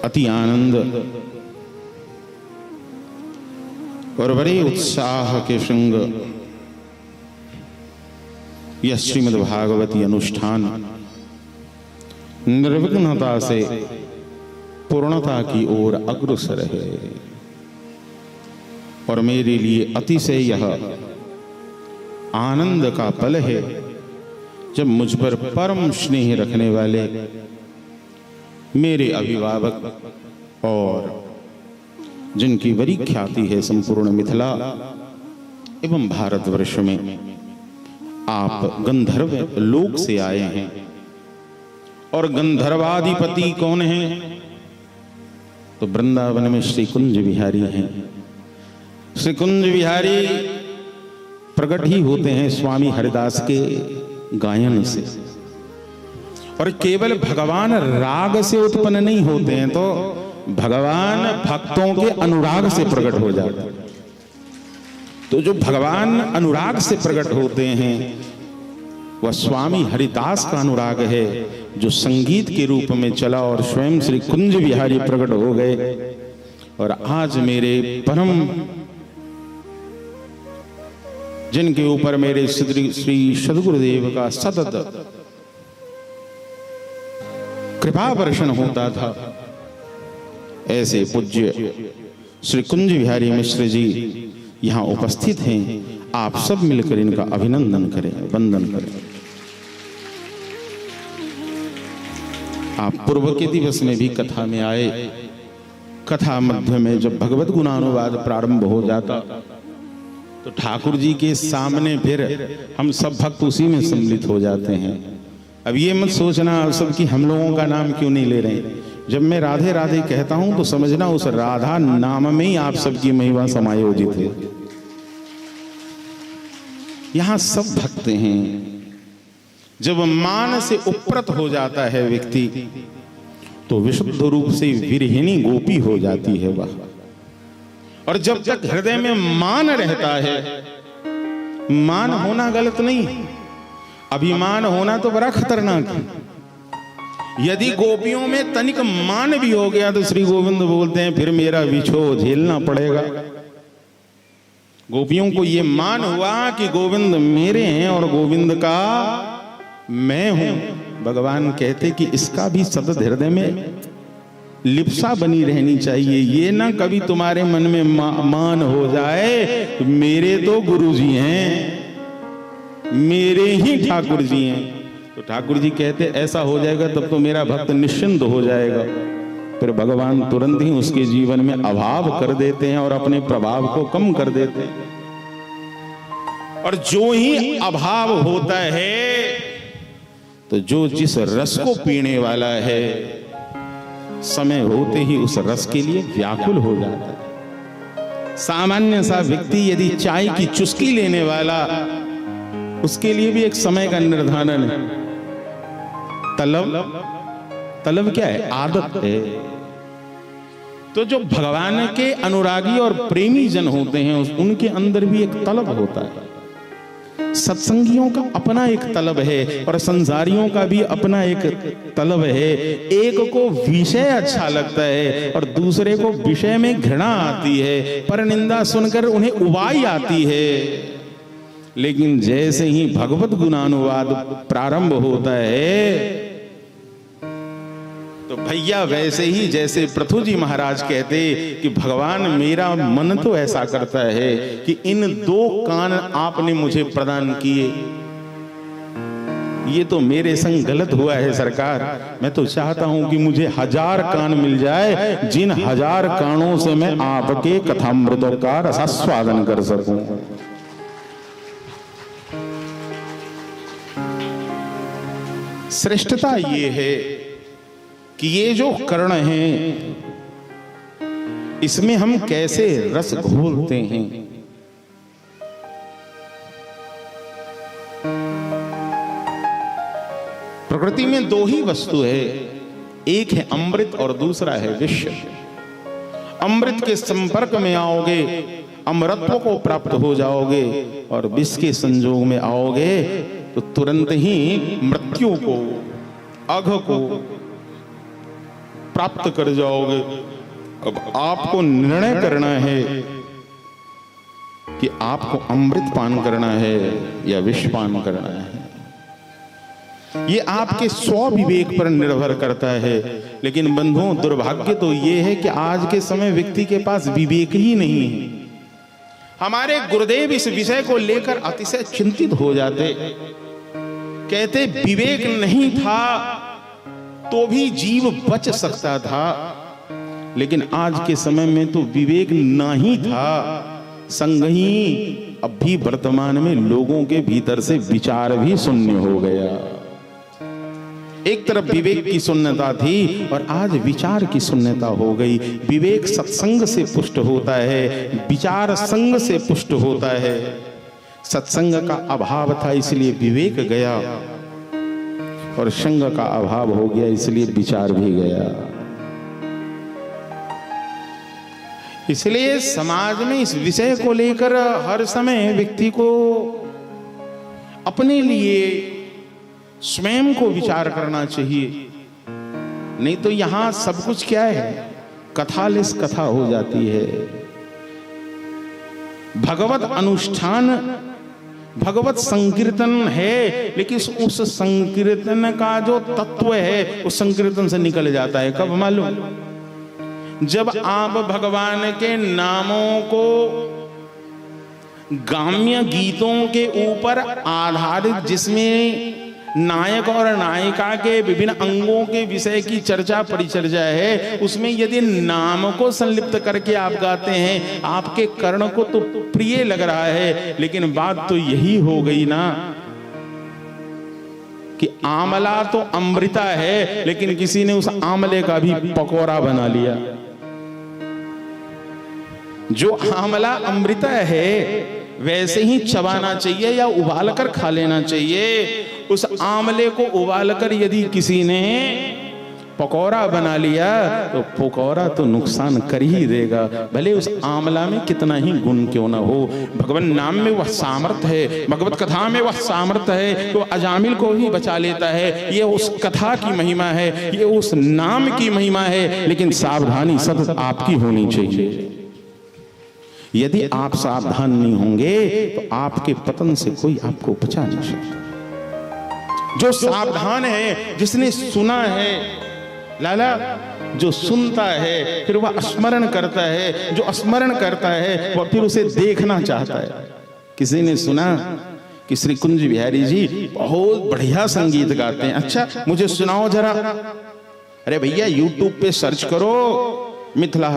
अति आनंद और बड़े उत्साह के संग यह श्रीमद् भागवती अनुष्ठान निर्विघ्नता से पूर्णता की ओर अग्रसर है और मेरे लिए अतिशय यह आनंद का पल है जब मुझ पर परम स्नेह रखने वाले मेरे अभिभावक और जिनकी बड़ी ख्याति है संपूर्ण मिथिला एवं भारतवर्ष में, आप गंधर्व लोक से आए हैं। और गंधर्वाधिपति कौन है? तो वृंदावन में श्री कुंज बिहारी हैं। श्री कुंज बिहारी प्रकट ही होते हैं स्वामी हरिदास के गायन से, और केवल भगवान राग से उत्पन्न नहीं होते हैं, तो भगवान भक्तों के अनुराग से प्रकट हो जाते हैं। तो जो भगवान अनुराग से प्रकट होते हैं वह स्वामी हरिदास का अनुराग है, जो संगीत के रूप में चला और स्वयं श्री कुंज बिहारी प्रकट हो गए। और आज मेरे परम, जिनके ऊपर मेरे श्री सद्गुरुदेव का सतत कृपा वर्षण होता था, ऐसे पूज्य श्री कुंज बिहारी मिश्र जी यहाँ उपस्थित हैं। आप सब मिलकर इनका अभिनंदन करें, वंदन करें। आप पूर्व के दिवस में भी कथा में आए। कथा मध्य में जब भगवत गुणानुवाद प्रारंभ हो जाता तो ठाकुर जी के सामने फिर हम सब भक्त उसी में सम्मिलित हो जाते हैं। अब ये मत सोचना आप सब कि हम लोगों का नाम क्यों नहीं ले रहे हैं। जब मैं राधे राधे कहता हूं तो समझना उस राधा नाम में ही आप सबकी महिमा समायोजित है। यहां सब भक्त हैं। जब मान से उपरत हो जाता है व्यक्ति तो विशुद्ध रूप से विरहिणी गोपी हो जाती है वह। और जब तक हृदय में मान रहता है, मान होना गलत नहीं, अभिमान होना तो बड़ा खतरनाक है। यदि गोपियों में तनिक मान भी हो गया तो श्री गोविंद बोलते हैं फिर मेरा विछोह झेलना पड़ेगा। गोपियों को ये मान हुआ कि गोविंद मेरे हैं और गोविंद का मैं हूं। भगवान कहते कि इसका भी सतत हृदय में लिप्सा बनी रहनी चाहिए। ये ना कभी तुम्हारे मन में मान हो जाए मेरे तो गुरु जी हैं, मेरे ही ठाकुर जी हैं। तो ठाकुर जी कहते ऐसा हो जाएगा तब तो मेरा भक्त निश्चिंत हो जाएगा। फिर भगवान तुरंत ही उसके जीवन में अभाव कर देते हैं और अपने प्रभाव को कम कर देते हैं। और जो ही अभाव होता है तो जो जिस रस को पीने वाला है समय होते ही उस रस के लिए व्याकुल हो जाता है। सामान्य सा व्यक्ति यदि चाय की चुस्की लेने वाला, उसके लिए भी एक समय का निर्धारण है। तलब क्या है? आदत है। तो जो भगवान के अनुरागी और प्रेमी जन होते हैं उनके अंदर भी एक तलब होता है। सत्संगियों का अपना एक तलब है और संसारियों का भी अपना एक तलब है। एक को विषय अच्छा लगता है और दूसरे को विषय में घृणा आती है, पर निंदा सुनकर उन्हें उबाई आती है। लेकिन जैसे ही भगवत गुणानुवाद प्रारंभ होता है तो भैया वैसे ही जैसे पृथु जी महाराज कहते कि भगवान मेरा मन तो ऐसा करता है कि इन 2 कान आपने मुझे प्रदान किए, ये तो मेरे संग गलत हुआ है सरकार। मैं तो चाहता हूं कि मुझे 1000 कान मिल जाए, जिन 1000 कानों से मैं आपके कथामृतों का रसास्वादन कर सकूं। श्रेष्ठता ये है कि ये जो कर्ण हैं इसमें हम कैसे रस घोलते हैं। प्रकृति में 2 ही वस्तु है, एक है अमृत और दूसरा है विष। अमृत के संपर्क में आओगे अमरत्व को प्राप्त हो जाओगे और विष के संजोग में आओगे तो तुरंत ही मृत्यु को, अघ को प्राप्त कर जाओगे। अब आपको निर्णय करना है कि आपको अमृत पान करना है या विष पान करना है। ये आपके स्व विवेक पर निर्भर करता है। लेकिन बंधुओं, दुर्भाग्य तो ये है कि आज के समय व्यक्ति के पास विवेक ही नहीं है। हमारे गुरुदेव इस विषय को लेकर अतिशय चिंतित हो जाते, कहते विवेक नहीं था तो भी जीव बच सकता था, लेकिन आज के समय में तो विवेक नहीं था, संग ही अब भी वर्तमान में लोगों के भीतर से विचार भी शून्य हो गया। एक तरफ विवेक की शून्यता थी और आज विचार की शून्यता हो गई। विवेक सत्संग से पुष्ट होता है, विचार संग से पुष्ट होता है। सत्संग का अभाव था इसलिए विवेक गया और संग का अभाव हो गया इसलिए विचार भी गया। इसलिए समाज में इस विषय को लेकर हर समय व्यक्ति को अपने लिए स्वयं को विचार करना चाहिए। नहीं तो यहां सब कुछ क्या है, कथालिस कथा हो जाती है। भगवत अनुष्ठान, भगवत संकीर्तन है, लेकिन उस संकीर्तन का जो तत्व है उस संकीर्तन से निकल जाता है। कब मालूम? जब आप भगवान के नामों को गाम्य गीतों के ऊपर आधारित, जिसमें नायक और नायिका के विभिन्न अंगों के विषय की चर्चा परिचर्चा है, उसमें यदि नाम को संलिप्त करके आप गाते हैं, आपके कर्ण को तो प्रिय लग रहा है, लेकिन बात तो यही हो गई ना कि आमला तो अमृता है, लेकिन किसी ने उस आमले का भी पकौड़ा बना लिया। जो आमला अमृता है वैसे ही चबाना चाहिए या उबाल कर खा लेना चाहिए। उस आमले को उबाल कर यदि किसी ने पकौड़ा बना लिया तो पकौड़ा तो नुकसान कर ही देगा, भले उस आमला में कितना ही गुण क्यों ना हो। भगवान नाम में वह सामर्थ्य है, भगवत कथा में वह सामर्थ्य है, तो अजामिल को ही बचा लेता है। ये उस कथा की महिमा है, ये उस नाम की महिमा है। लेकिन सावधानी सतत आपकी होनी चाहिए। यदि आप सावधान नहीं होंगे तो आपके पतन से कोई आपको बचा नहीं सकता। जो सावधान है, जिसने सुना है, लाला जो सुनता है फिर वह स्मरण करता है, जो स्मरण करता है वह फिर उसे देखना चाहता है। किसी ने सुना कि श्री कुंज बिहारी जी बहुत बढ़िया संगीत गाते हैं, अच्छा मुझे सुनाओ जरा। अरे भैया यूट्यूब पे सर्च करो मिथिला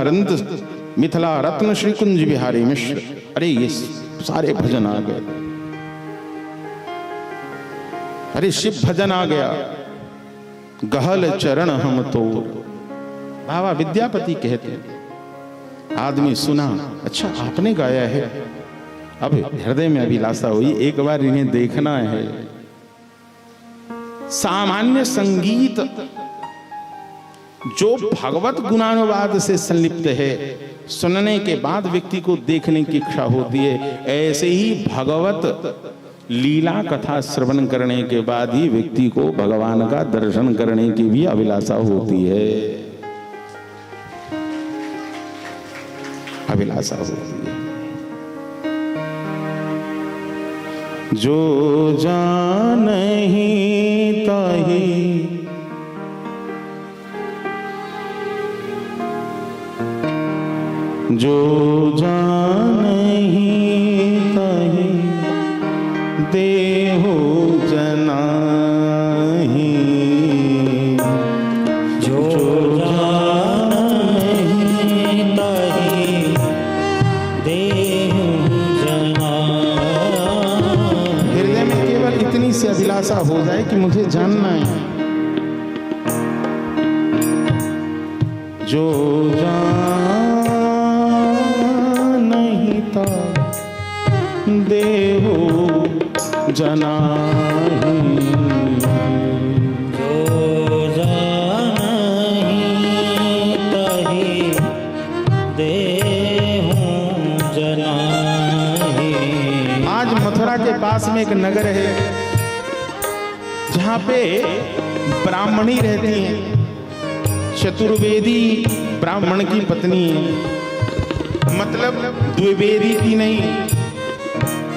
रत्न श्री कुंज बिहारी मिश्र, अरे ये सारे भजन आ गए। अरे शिव भजन आ गया, गहल चरण हम तो, बाबा विद्यापति कहते हैं। आदमी सुना, अच्छा आपने गाया है, अब हृदय में अभिलाषा हुई एक बार इन्हें देखना है। सामान्य संगीत जो भगवत गुणानुवाद से संलिप्त है, सुनने के बाद व्यक्ति को देखने की इच्छा होती है, ऐसे ही भगवत लीला कथा श्रवण करने के बाद ही व्यक्ति को भगवान का दर्शन करने की भी अभिलाषा होती है, अभिलाषा होती है। जो जानहि ताहि जो जानहि ताहि देहु जनाहि, जो जानहि ताहि देहु जनाहि। हृदय में केवल इतनी सी अभिलाषा हो जाए कि मुझे जानना है। जो जानहि ताहि देहु जनाहि, जो जानहि ताहि देहु जनाहि। आज मथुरा के पास में एक नगर है जहाँ पे ब्राह्मणी रहती है, चतुर्वेदी ब्राह्मण की पत्नी है, मतलब द्विवेदी की नहीं,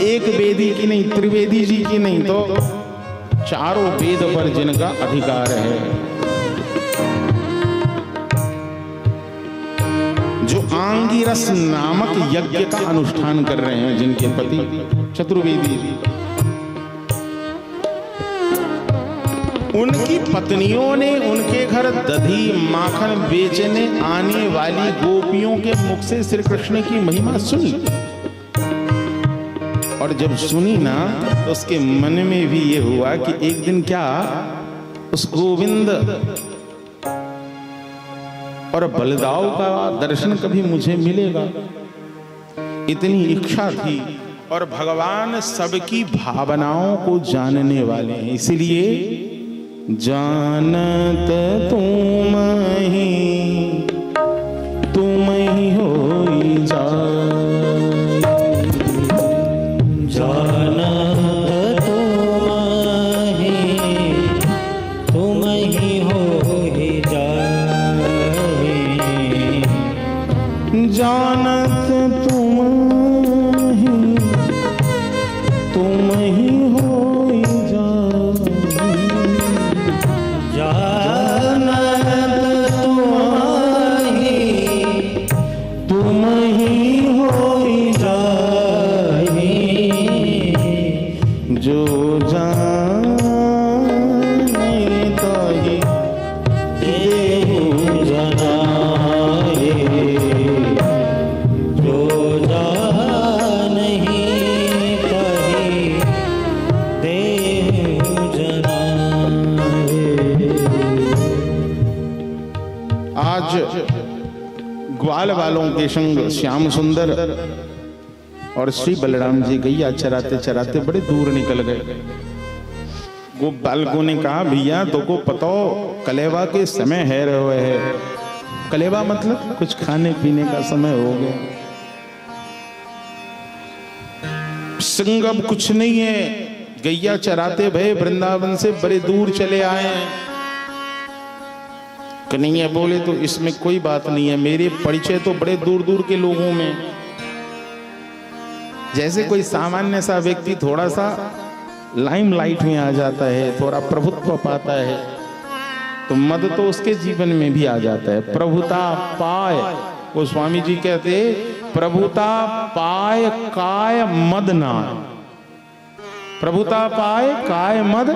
एक वेदी की नहीं, त्रिवेदी जी की नहीं, तो चारों वेद पर जिनका अधिकार है, जो आंगिरस नामक यज्ञ का अनुष्ठान कर रहे हैं, जिनके पति चतुर्वेदी जी, उनकी पत्नियों ने उनके घर दही माखन बेचने आने वाली गोपियों के मुख से श्री कृष्ण की महिमा सुनी, और जब सुनी ना तो उसके मन में भी ये हुआ कि एक दिन क्या उस गोविंद और बलदाव का दर्शन कभी मुझे मिलेगा, इतनी इच्छा थी। और भगवान सबकी भावनाओं को जानने वाले हैं, इसलिए जानत तुम ही होई जाए, जानत तुम ही होई जाए, जानत तुम ही होई जाए, तुम ही होई जाए, जो जाने ताहि देहु जनाहि, जो जानहि ताहि देहु जनाहि। आज ग्वाल वालों के संग श्याम सुंदर और श्री बलराम जी गैया चराते चराते बड़े दूर निकल गए। वो बालकों ने कहा, भैया तो को पता कलेवा के समय है रहे है, कलेवा मतलब कुछ खाने पीने का समय हो गया, संग अब कुछ नहीं है, गैया चराते भय वृंदावन से बड़े दूर चले आए हैं। कन्हैया बोले तो इसमें कोई बात नहीं है, मेरे परिचय तो बड़े दूर दूर के लोगों में, जैसे कोई सामान्य सा व्यक्ति थोड़ा सा लाइमलाइट में आ जाता है, थोड़ा प्रभुत्व पाता है, तो मद तो उसके जीवन में भी आ जाता है। प्रभुता पाए, वो स्वामी जी कहते प्रभुता पाए काय मद ना, प्रभुता पाए काय मद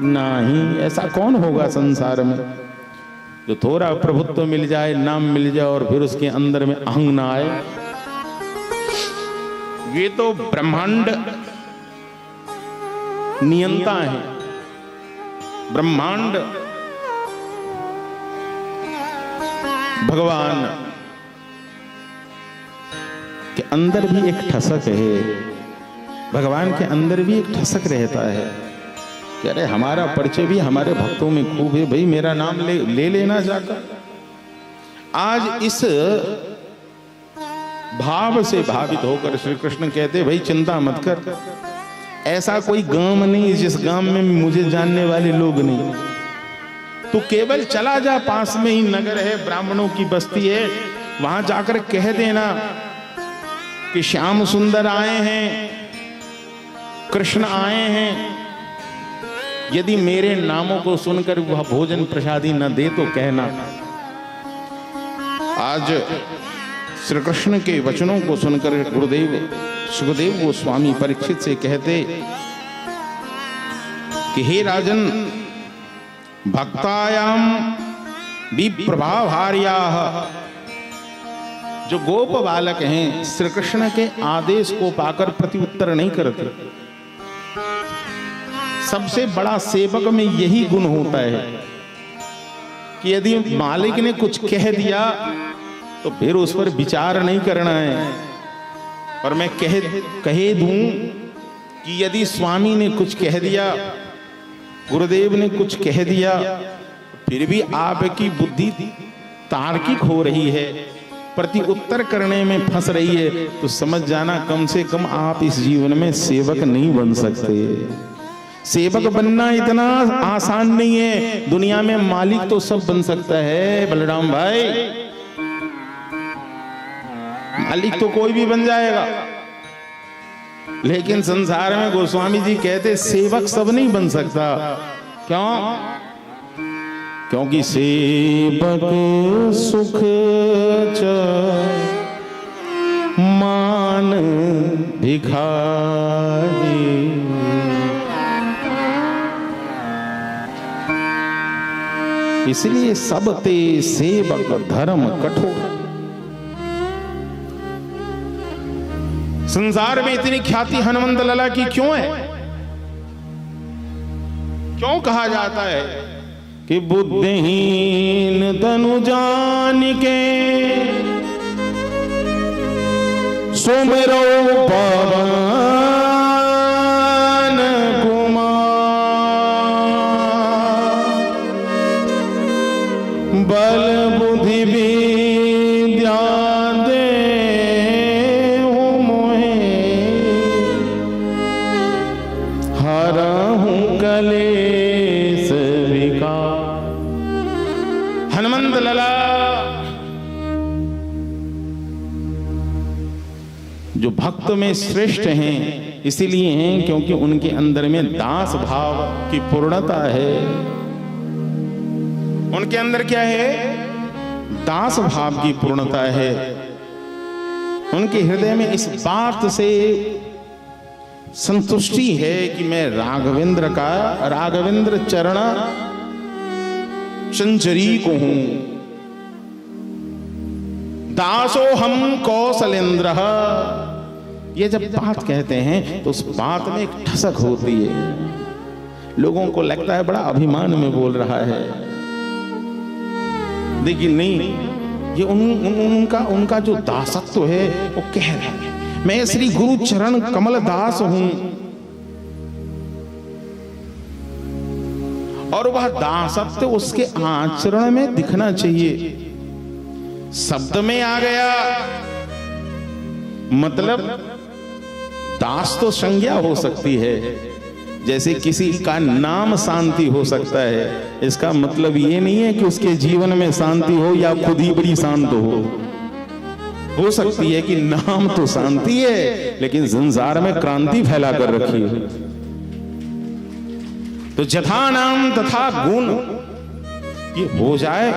नाही, ऐसा कौन होगा संसार में। जो थोड़ा प्रभुत्व मिल जाए, नाम मिल जाए और फिर उसके अंदर में अहंग ना आए, ये तो ब्रह्मांड नियंता है। ब्रह्मांड भगवान के अंदर भी एक ठसक है, भगवान के अंदर भी एक ठसक रहता है कि अरे हमारा परिचय भी हमारे भक्तों में खूब है, भाई मेरा नाम ले लेना जाकर। आज इस भाव से भावित होकर श्री कृष्ण कहते भाई चिंता मत कर, ऐसा कोई गांव नहीं जिस गांव में मुझे जानने वाले लोग नहीं, तू केवल चला जा, पास में ही नगर है, ब्राह्मणों की बस्ती है, वहां जाकर कह देना कि श्याम सुंदर आए हैं, कृष्ण आए हैं। यदि मेरे नामों को सुनकर वह भोजन प्रसादी न दे तो कहना। आज श्री कृष्ण के वचनों को सुनकर गुरुदेव सुखदेव गोस्वामी परीक्षित से कहते कि हे राजन, भक्तायाम विप्रभाभार्याः, जो गोप बालक हैं श्री कृष्ण के आदेश को पाकर प्रति उत्तर नहीं करते। सबसे बड़ा सेवक में यही गुण होता है कि यदि मालिक ने कुछ कह दिया तो फिर उस पर विचार नहीं करना है। और मैं कह दूं कि यदि स्वामी ने कुछ कह दिया, गुरुदेव ने कुछ कह दिया, फिर भी आपकी बुद्धि तार्किक हो रही है, प्रति उत्तर करने में फंस रही है, तो समझ जाना कम से कम आप इस जीवन में सेवक नहीं बन सकते। सेवक बनना इतना आसान नहीं है। दुनिया में मालिक तो सब बन सकता है बलराम भाई, मालिक तो कोई भी बन जाएगा, लेकिन संसार में गोस्वामी जी कहते सेवक सब नहीं बन सकता। क्यों? क्योंकि सेवक सुख च मान भिखारी, इसलिए सब ते सेवक धर्म कठोर। संसार में इतनी ख्याति हनुमंत लला की क्यों है? क्यों कहा जाता है कि बुद्धिहीन तनु जान के सुमिरो पवन बल बुद्धि विद्या दे मोहे, हरहूं कलेश विकार। हनुमंत लला जो भक्त में श्रेष्ठ हैं इसीलिए हैं क्योंकि उनके अंदर में दास भाव की पूर्णता है। उनके अंदर क्या है? दास भाव की पूर्णता है। उनके हृदय में इस बात से संतुष्टि है कि मैं राघवेंद्र चरण चंचरी को हूं, दासो हम कौशलेंद्र। ये जब बात कहते हैं तो उस बात में एक ठसक होती है, लोगों को लगता है बड़ा अभिमान में बोल रहा है, लेकिन नहीं, ये उनका जो दासत्व है वो कह रहे हैं मैं श्री गुरु चरण कमल दास हूं। और वह दासत्व उसके आचरण में दिखना चाहिए। शब्द में आ गया मतलब दास तो संज्ञा हो सकती है, जैसे किसी का नाम शांति हो सकता है, इसका मतलब ये नहीं है कि उसके जीवन में शांति हो या खुद ही बड़ी शांत हो सकती है कि नाम तो शांति है लेकिन संसार में क्रांति फैला कर रखी है। तो जथा नाम तथा गुण ये हो जाए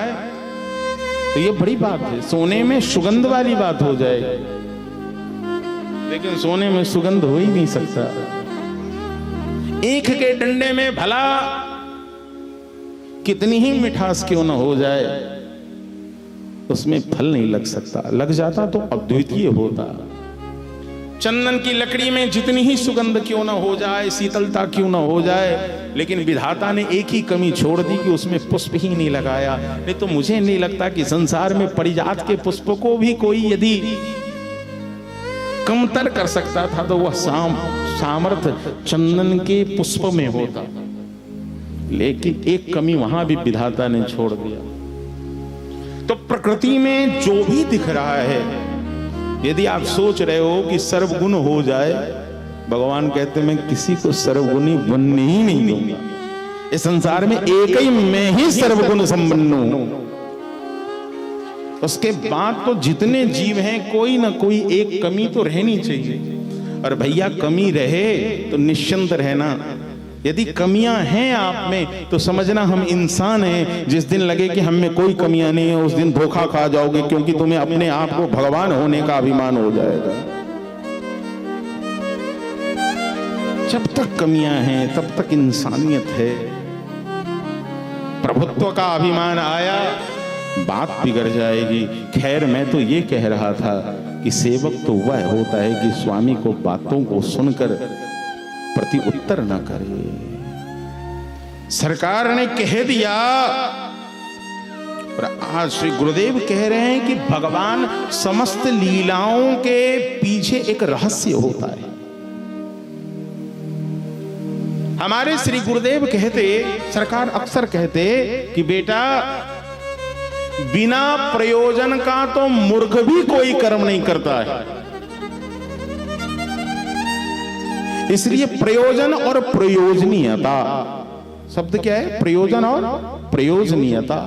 तो ये बड़ी बात है। सोने में सुगंध वाली बात हो जाए, लेकिन सोने में सुगंध हो ही नहीं सकता। ईख के डंडे में भला कितनी ही मिठास क्यों ना हो जाए, उसमें फल नहीं लग सकता, लग जाता तो अद्वितीय होता। चंदन की लकड़ी में जितनी ही सुगंध क्यों ना हो जाए, शीतलता क्यों ना हो जाए, लेकिन विधाता ने एक ही कमी छोड़ दी कि उसमें पुष्प ही नहीं लगाया। नहीं तो मुझे नहीं लगता कि संसार में परिजात के पुष्प को भी कोई यदि कमतर कर सकता था तो वह सामर्थ्य चंदन के पुष्प में होता। लेकिन एक कमी वहां भी विधाता ने छोड़ दिया। तो प्रकृति में जो भी दिख रहा है, यदि आप सोच रहे हो कि सर्वगुण हो जाए, भगवान कहते मैं किसी को सर्वगुणी बनने ही नहीं दूंगा। इस संसार में एक ही मैं ही सर्वगुण संपन्न हूं। उसके बाद तो जितने जीव हैं कोई ना कोई एक कमी तो रहनी चाहिए। और भैया कमी रहे तो निश्चिंत रहना। यदि कमियां हैं आप में तो समझना हम इंसान हैं। जिस दिन लगे कि हम में कोई कमियां नहीं है, उस दिन धोखा खा जाओगे, क्योंकि तुम्हें अपने आप को भगवान होने का अभिमान हो जाएगा। जब तक कमियां हैं तब तक इंसानियत है। प्रभुत्व का अभिमान आया, बात बिगड़ जाएगी। खैर, मैं तो ये कह रहा था कि सेवक तो वह होता है कि स्वामी को बातों को सुनकर प्रति उत्तर न करे। सरकार ने कह दिया, और आज श्री गुरुदेव कह रहे हैं कि भगवान समस्त लीलाओं के पीछे एक रहस्य होता है। हमारे श्री गुरुदेव कहते, सरकार अक्सर कहते कि बेटा बिना प्रयोजन का तो मूर्ख भी कोई कर्म नहीं करता है। इसलिए प्रयोजन और प्रयोजनीयता, शब्द क्या है? प्रयोजन और प्रयोजनीयता।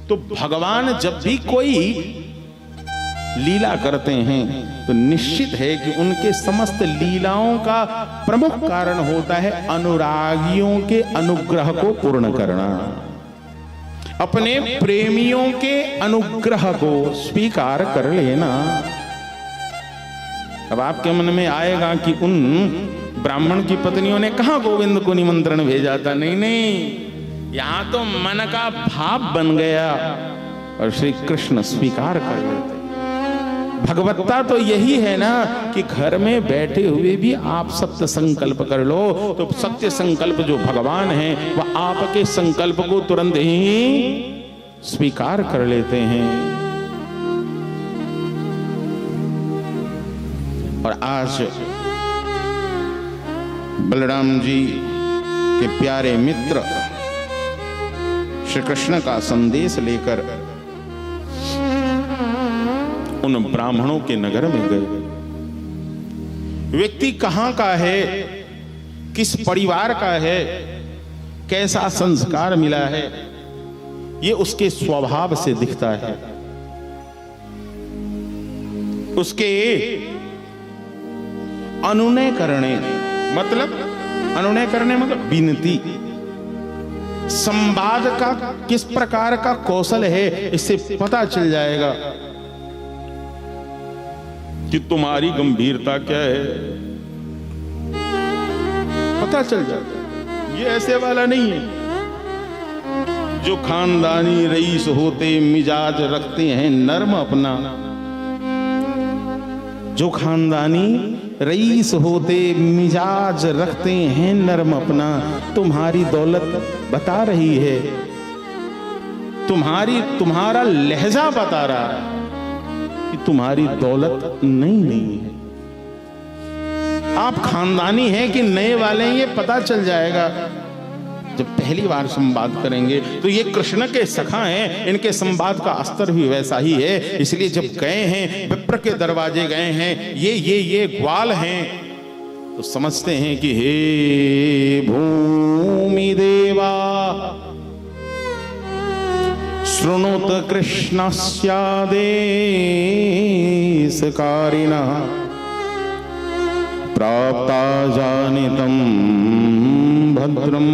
तो भगवान जब भी कोई लीला करते हैं तो निश्चित है कि उनके समस्त लीलाओं का प्रमुख कारण होता है अनुरागियों के अनुग्रह को पूर्ण करना, अपने प्रेमियों के अनुग्रह को स्वीकार कर लेना। अब आपके मन में आएगा कि उन ब्राह्मण की पत्नियों ने कहां गोविंद को निमंत्रण भेजा था। नहीं नहीं, यहां तो मन का भाव बन गया और श्री कृष्ण स्वीकार कर लेते। भगवत्ता तो यही है ना कि घर में बैठे हुए भी आप सत्य संकल्प कर लो, तो सत्य संकल्प जो भगवान है वह आपके संकल्प को तुरंत ही स्वीकार कर लेते हैं। और आज बलराम जी के प्यारे मित्र श्री कृष्ण का संदेश लेकर उन ब्राह्मणों के नगर में गए। व्यक्ति कहां का है, किस परिवार का है, कैसा संस्कार मिला है, ये उसके स्वभाव से दिखता है। उसके अनुनय करने मतलब विनती, संवाद का किस प्रकार का कौशल है, इससे पता चल जाएगा कि तुम्हारी गंभीरता क्या है, पता चल जाएगा। ये ऐसे वाला नहीं है जो खानदानी रईस होते मिजाज रखते हैं नर्म अपना। जो खानदानी रईस होते मिजाज रखते हैं नर्म अपना, तुम्हारी दौलत बता रही है, तुम्हारा लहजा बता रहा है कि तुम्हारी दौलत नहीं है। आप खानदानी हैं कि नए वाले हैं, ये पता चल जाएगा जब पहली बार संवाद करेंगे। तो ये कृष्ण के सखा हैं, इनके संवाद का स्तर भी वैसा ही है। इसलिए जब गए हैं, विप्र के दरवाजे गए हैं, ये ग्वाल हैं, तो समझते हैं कि हे भूमि देवा शृणुत कृष्णस्यादेशकारिणः प्राप्ता जानितं भद्रं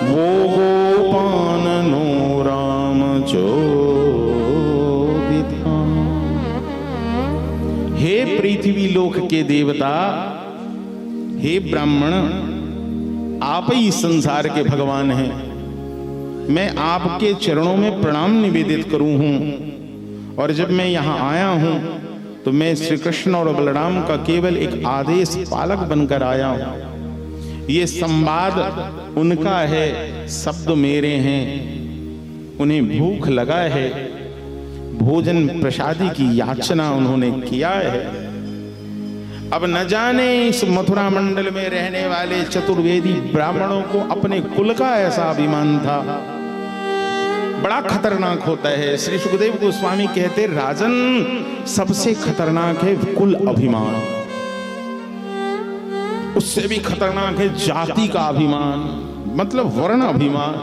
वो गोपाननो राम चोदिता। हे पृथ्वी लोक के देवता, हे ब्राह्मण, आप ही इस संसार के भगवान हैं। मैं आपके चरणों में प्रणाम निवेदित करूं हूं। और जब मैं यहां आया हूं तो मैं श्री कृष्ण और बलराम का केवल एक आदेश पालक बनकर आया हूं। ये संवाद उनका है, शब्द मेरे हैं। उन्हें भूख लगा है, भोजन प्रसादी की याचना उन्होंने किया है। अब न जाने इस मथुरा मंडल में रहने वाले चतुर्वेदी ब्राह्मणों को अपने कुल का ऐसा अभिमान था, बड़ा खतरनाक होता है। श्री सुखदेव गोस्वामी कहते, राजन सबसे खतरनाक है कुल अभिमान, उससे भी खतरनाक है जाति का अभिमान, मतलब वर्ण अभिमान।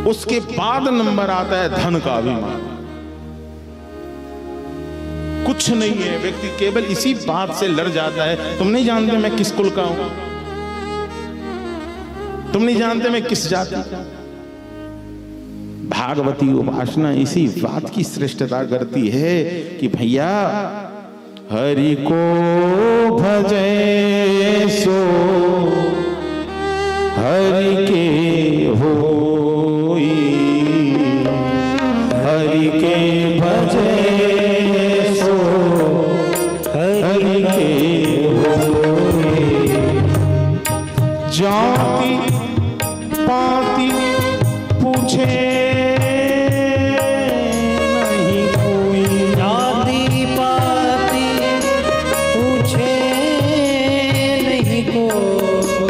उसके बाद नंबर आता है धन का अभिमान। कुछ नहीं है, व्यक्ति केवल इसी बात से लड़ जाता है, तुम नहीं जानते मैं किस कुल का हूं, तुम नहीं जानते मैं किस जाति का। भागवती उपासना इसी बात की श्रेष्ठता करती है कि भैया हरि को भजे सो हरि के होई, हरि के भजे सो हरि के होई। जाति पाति पूछे नहीं कोई, जाति पाति पूछे नहीं कोई,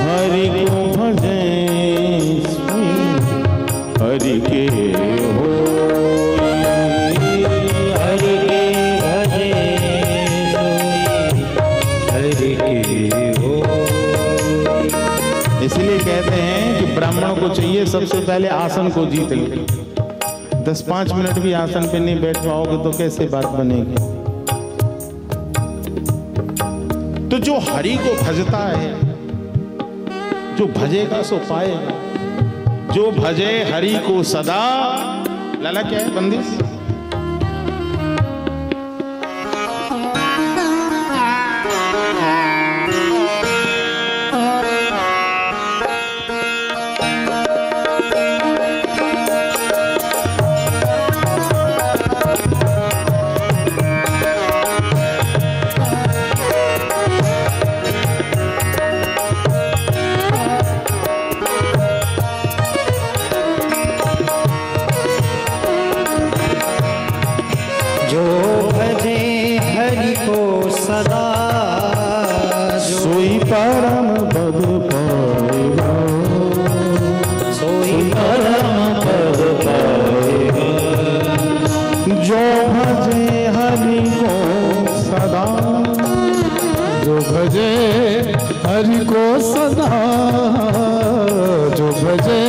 हरि को भजे हरि के होई, हरि के भजे हरि के होई। इसलिए कहते हैं कि ब्राह्मणों को चाहिए सबसे पहले आसन को जीत ले। 10-5 मिनट भी आसन पे नहीं बैठ पाओगे तो कैसे बात बनेगी। तो जो हरि को भजता है, जो भजेगा सो पाएगा। जो भजे हरि को सदा, लाला क्या है बंदिश? जो भजे हरि को सदा, सोई परम पद पाएगा, सोई परम पद पाएगा। जो भजे हरि को सदा, जो भजे हरि को सदा, जो भजे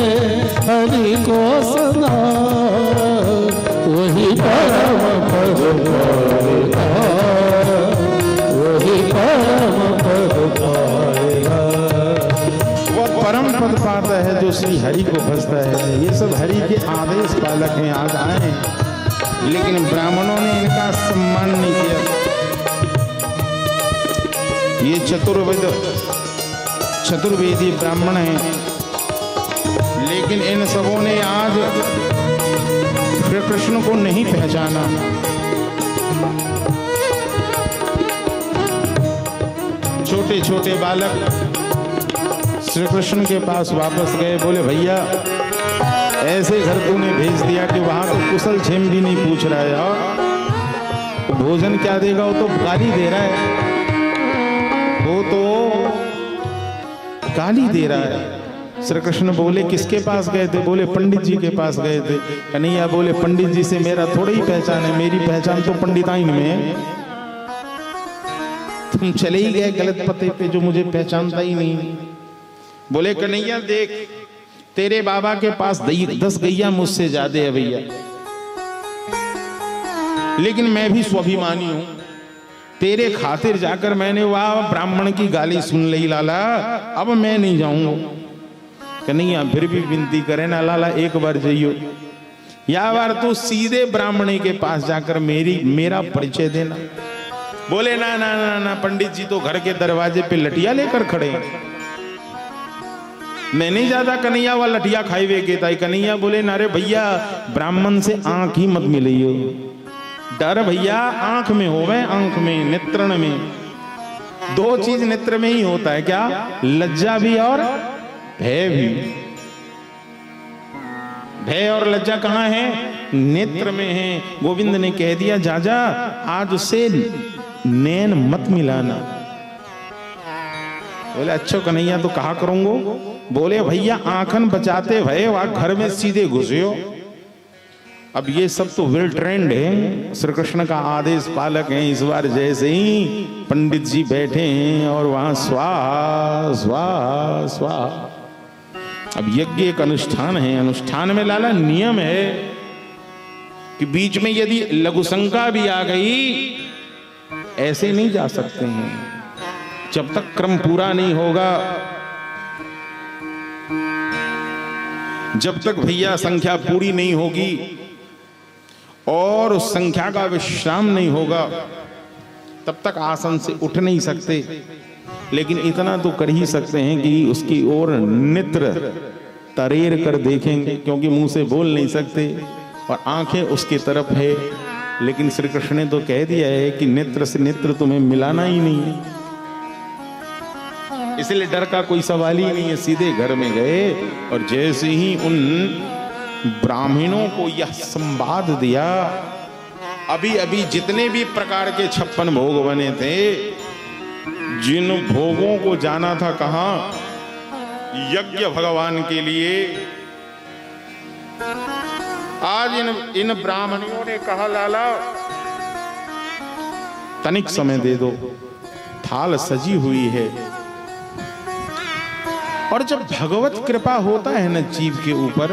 हरि को सदा, वही परम पद पाएगा, वही परम पद पाएगा। वह परम पद पाता है जो श्री हरि को भजता है। ये सब हरि के आदेश पालक हैं, आज आए, लेकिन ब्राह्मणों ने इनका सम्मान नहीं किया। ये चतुर्वेदी ब्राह्मण हैं, लेकिन इन सबों ने आज श्री कृष्ण को नहीं पहचाना। छोटे छोटे बालक श्री कृष्ण के पास वापस गए, बोले भैया ऐसे घर तूने भेज दिया कि वहां तो कुशल क्षेम भी नहीं पूछ रहा है, और तो भोजन क्या देगा, वो तो गाली दे रहा है, वो तो गाली दे रहा है। श्री कृष्ण बोले किसके पास गए थे? बोले पंडित जी के पास गए थे। कन्हैया बोले पंडित जी से मेरा थोड़ी ही पहचान है, मेरी पहचान तो पंडिताइन में है। तुम चले ही गए गलत पते पे, जो मुझे पहचानता ही नहीं। बोले कन्हैया देख, तेरे बाबा के पास 10 गैया मुझसे ज्यादा है भैया, लेकिन मैं भी स्वाभिमानी हूं। तेरे खातिर जाकर मैंने वह ब्राह्मण की गाली सुन ली लाला, अब मैं नहीं जाऊंगा। कन्हैया फिर भी विनती करे ना लाला, एक बार जाइयो, या बार तू सीधे ब्राह्मणी के पास जाकर मेरा परिचय देना। बोले ना ना ना ना, पंडित जी तो घर के दरवाजे पे लटिया लेकर खड़े हैं। मैं नहीं ज्यादा कन्हैया वाला लटिया खाईवे के ताई। कन्हैया बोले ना रे भैया, ब्राह्मण से आंख ही मत मिलियो। डर भैया आंख में होवे, आंख में, नेत्रण में। दो चीज नेत्र में ही होता है, क्या? लज्जा भी और भय भी। भय और लज्जा कहाँ है? नेत्र में है। गोविंद ने कह दिया, जाजा आज से नैन मत मिलाना। बोले अच्छा कन्हैया तो कहा करूंगो? बोले भैया आंखन बचाते भय वहां घर में सीधे घुसे हो। अब ये सब तो वेल ट्रेंड है, श्री कृष्ण का आदेश पालक है। इस बार जैसे ही पंडित जी बैठे हैं और वहां स्वाहा स्वाहा स्वाहा। अब यज्ञ एक अनुष्ठान है, अनुष्ठान में लाला नियम है कि बीच में यदि लघु शंका भी आ गई, ऐसे नहीं जा सकते हैं जब तक क्रम पूरा नहीं होगा। जब तक भैया संख्या पूरी नहीं होगी और उस संख्या का विश्राम नहीं होगा, तब तक आसन से उठ नहीं सकते। लेकिन इतना तो कर ही सकते हैं कि उसकी ओर नेत्र तरेर कर देखेंगे, क्योंकि मुंह से बोल नहीं सकते और आंखें उसकी तरफ है। लेकिन श्री कृष्ण ने तो कह दिया है कि नेत्र से नेत्र तुम्हें मिलाना ही नहीं है, इसलिए डर का कोई सवाल ही नहीं है। सीधे घर में गए और जैसे ही उन ब्राह्मणों को यह संवाद दिया, अभी अभी जितने भी प्रकार के 56 भोग बने थे, जिन भोगों को जाना था कहां? यज्ञ भगवान के लिए। आज इन ब्राह्मणों ने कहा, लाला तनिक समय दे दो, थाल सजी हुई है। और जब भगवत कृपा होता है न जीव के ऊपर,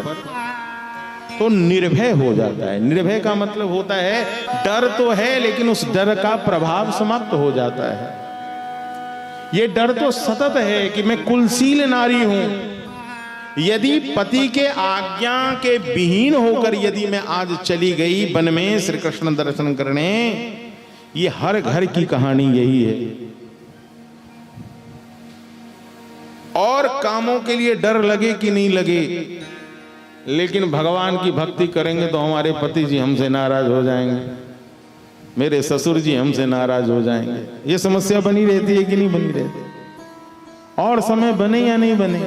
तो निर्भय हो जाता है। निर्भय का मतलब होता है डर तो है, लेकिन उस डर का प्रभाव समाप्त हो जाता है। ये डर तो सतत है कि मैं कुलशील नारी हूं, यदि पति के आज्ञा के विहीन होकर यदि मैं आज चली गई वन में श्री कृष्ण दर्शन करने, ये हर घर की कहानी यही है। और कामों के लिए डर लगे कि नहीं लगे, लेकिन भगवान की भक्ति करेंगे तो हमारे पति जी हमसे नाराज हो जाएंगे, मेरे ससुर जी हमसे नाराज हो जाएंगे। ये समस्या बनी रहती है कि नहीं बनी रहती? और समय बने या नहीं बने,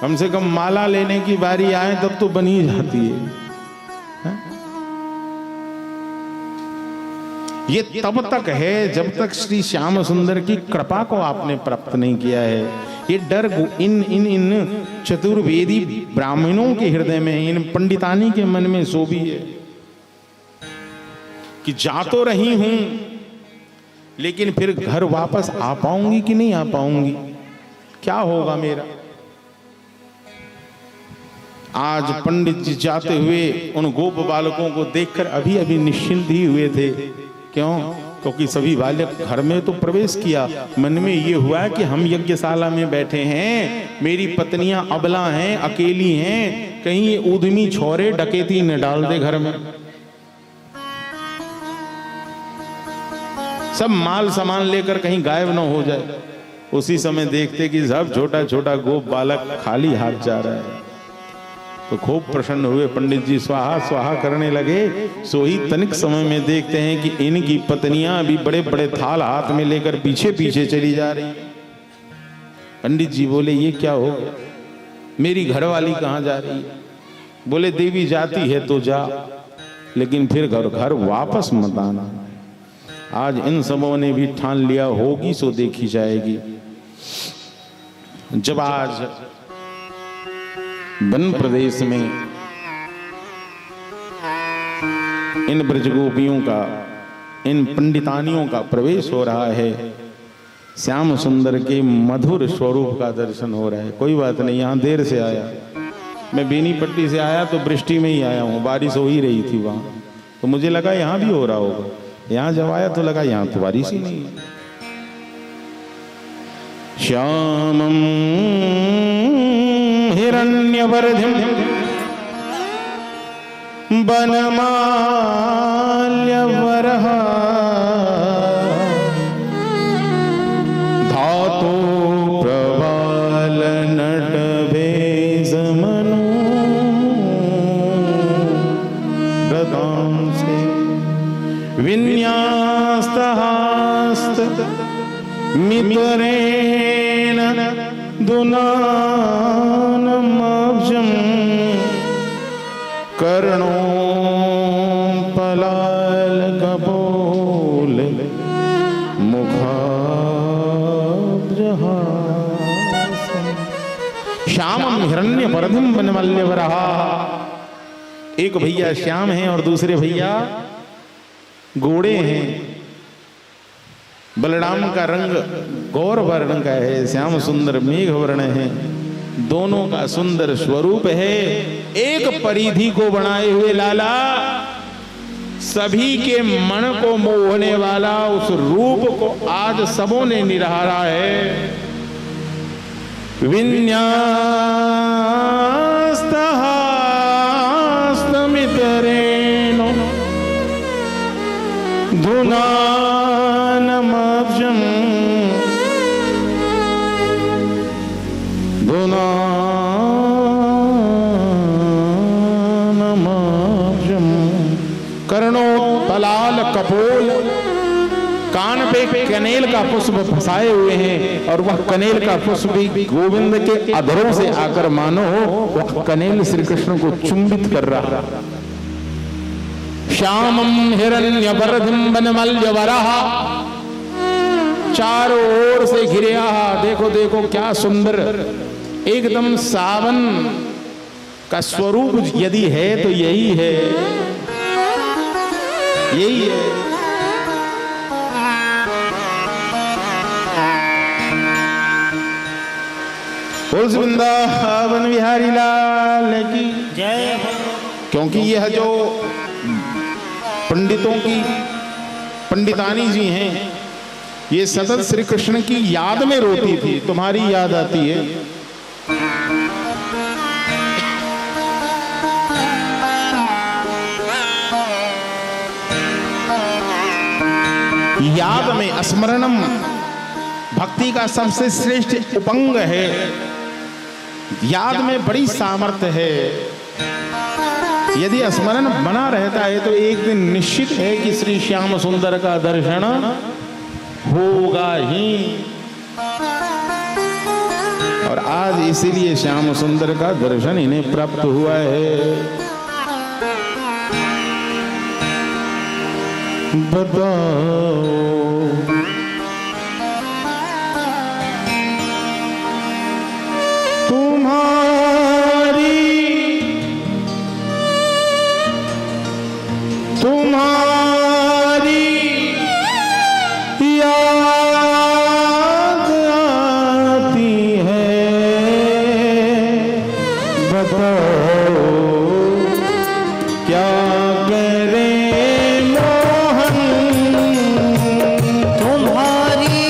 कम से कम माला लेने की बारी आए तब तो बनी जाती है। ये तब तक है जब तक श्री श्याम सुंदर की कृपा को आपने प्राप्त नहीं किया है। ये डर इन चतुर्वेदी ब्राह्मणों के हृदय में, इन पंडितानी के मन में सो भी है कि जा तो रही हूं, लेकिन फिर घर वापस आ पाऊंगी कि नहीं आ पाऊंगी, क्या होगा मेरा। आज पंडित जी जाते हुए उन गोप बालकों को देखकर अभी अभी निश्चिंत ही हुए थे। क्यों? क्योंकि सभी बालक घर में तो प्रवेश किया, मन में ये हुआ कि हम यज्ञशाला में बैठे हैं, मेरी पत्नियां अबला हैं, अकेली हैं, कहीं ये उद्यमी छोरे डकैती न डाल दे घर में। सब माल सामान लेकर कहीं गायब न हो जाए। उसी समय देखते कि सब छोटा छोटा गोप बालक खाली हाथ जा रहा है, तो खूब प्रसन्न हुए। पंडित जी स्वाहा स्वाहा करने लगे। सो ही तनिक समय में देखते हैं कि इनकी पत्नियां भी बड़े बड़े थाल हाथ में लेकर पीछे पीछे चली जा रही। पंडित जी बोले ये क्या हो गया, मेरी घरवाली कहाँ जा रही है? बोले देवी जाती है तो जा, लेकिन फिर घर वापस मत आना। आज इन सबों ने भी ठान लिया, होगी सो देखी जाएगी। जब आज वन प्रदेश में इन ब्रजगोपियों का, इन पंडितानियों का प्रवेश हो रहा है, श्याम सुंदर के मधुर स्वरूप का दर्शन हो रहा है। कोई बात नहीं, यहाँ देर से आया, मैं बेनीपट्टी से आया तो वृष्टि में ही आया हूँ, बारिश हो ही रही थी वहाँ, तो मुझे लगा यहाँ भी हो रहा होगा। यहाँ जब आया तो लगा यहाँ तो बारिश ही नहीं है। श्यामम हिरण्यवर्धिम वनमाल्यवरः से विन्यास्तहास्त मितरेण दुनानमब्जम् कर्णो पलालकपोल मुखाब्जहासम् श्यामं हिरण्य परधिम वनमल्यवरहा। एक भैया श्याम हैं और दूसरे भैया गोड़े हैं। बलराम का रंग गौर वर्ण का है, श्याम सुंदर मेघ वर्ण है। दोनों का सुंदर स्वरूप है। एक परिधि को बनाए हुए लाला सभी के मन को मोहने वाला उस रूप को आज सबों ने निराहा है। विन्यास्तहास्तमितरेण धुनानमब्जम् धुनानमब्जम् कर्णोत्पलाल कपोल। कान पे कनेल का पुष्प फंसाए हुए हैं और वह कनेल का पुष्प भी गोविंद के अधरों से आकर मानो वह कनेल श्री कृष्ण को चुंबित कर रहा। श्यामं हिरण्यवर्धिं वनमल्यवरहा। चारों ओर से घिरिया। देखो देखो क्या सुंदर, एकदम सावन का स्वरूप यदि है तो यही है, यही है। बोल वृंदावन बिहारी लाल की जय। क्योंकि यह जो पंडितों की पंडितानी जी हैं, ये सतत श्री कृष्ण की याद में रोती थी। तुम्हारी याद आती है। याद में स्मरणम भक्ति का सबसे श्रेष्ठ उपंग है। याद में बड़ी सामर्थ्य है। यदि स्मरण बना रहता है तो एक दिन निश्चित है कि श्री श्याम सुंदर का दर्शन होगा ही। और आज इसीलिए श्याम सुंदर का दर्शन इन्हें प्राप्त हुआ है। बताओ तुम्हारी याद आती है। बताओ क्या करें मोहन, तुम्हारी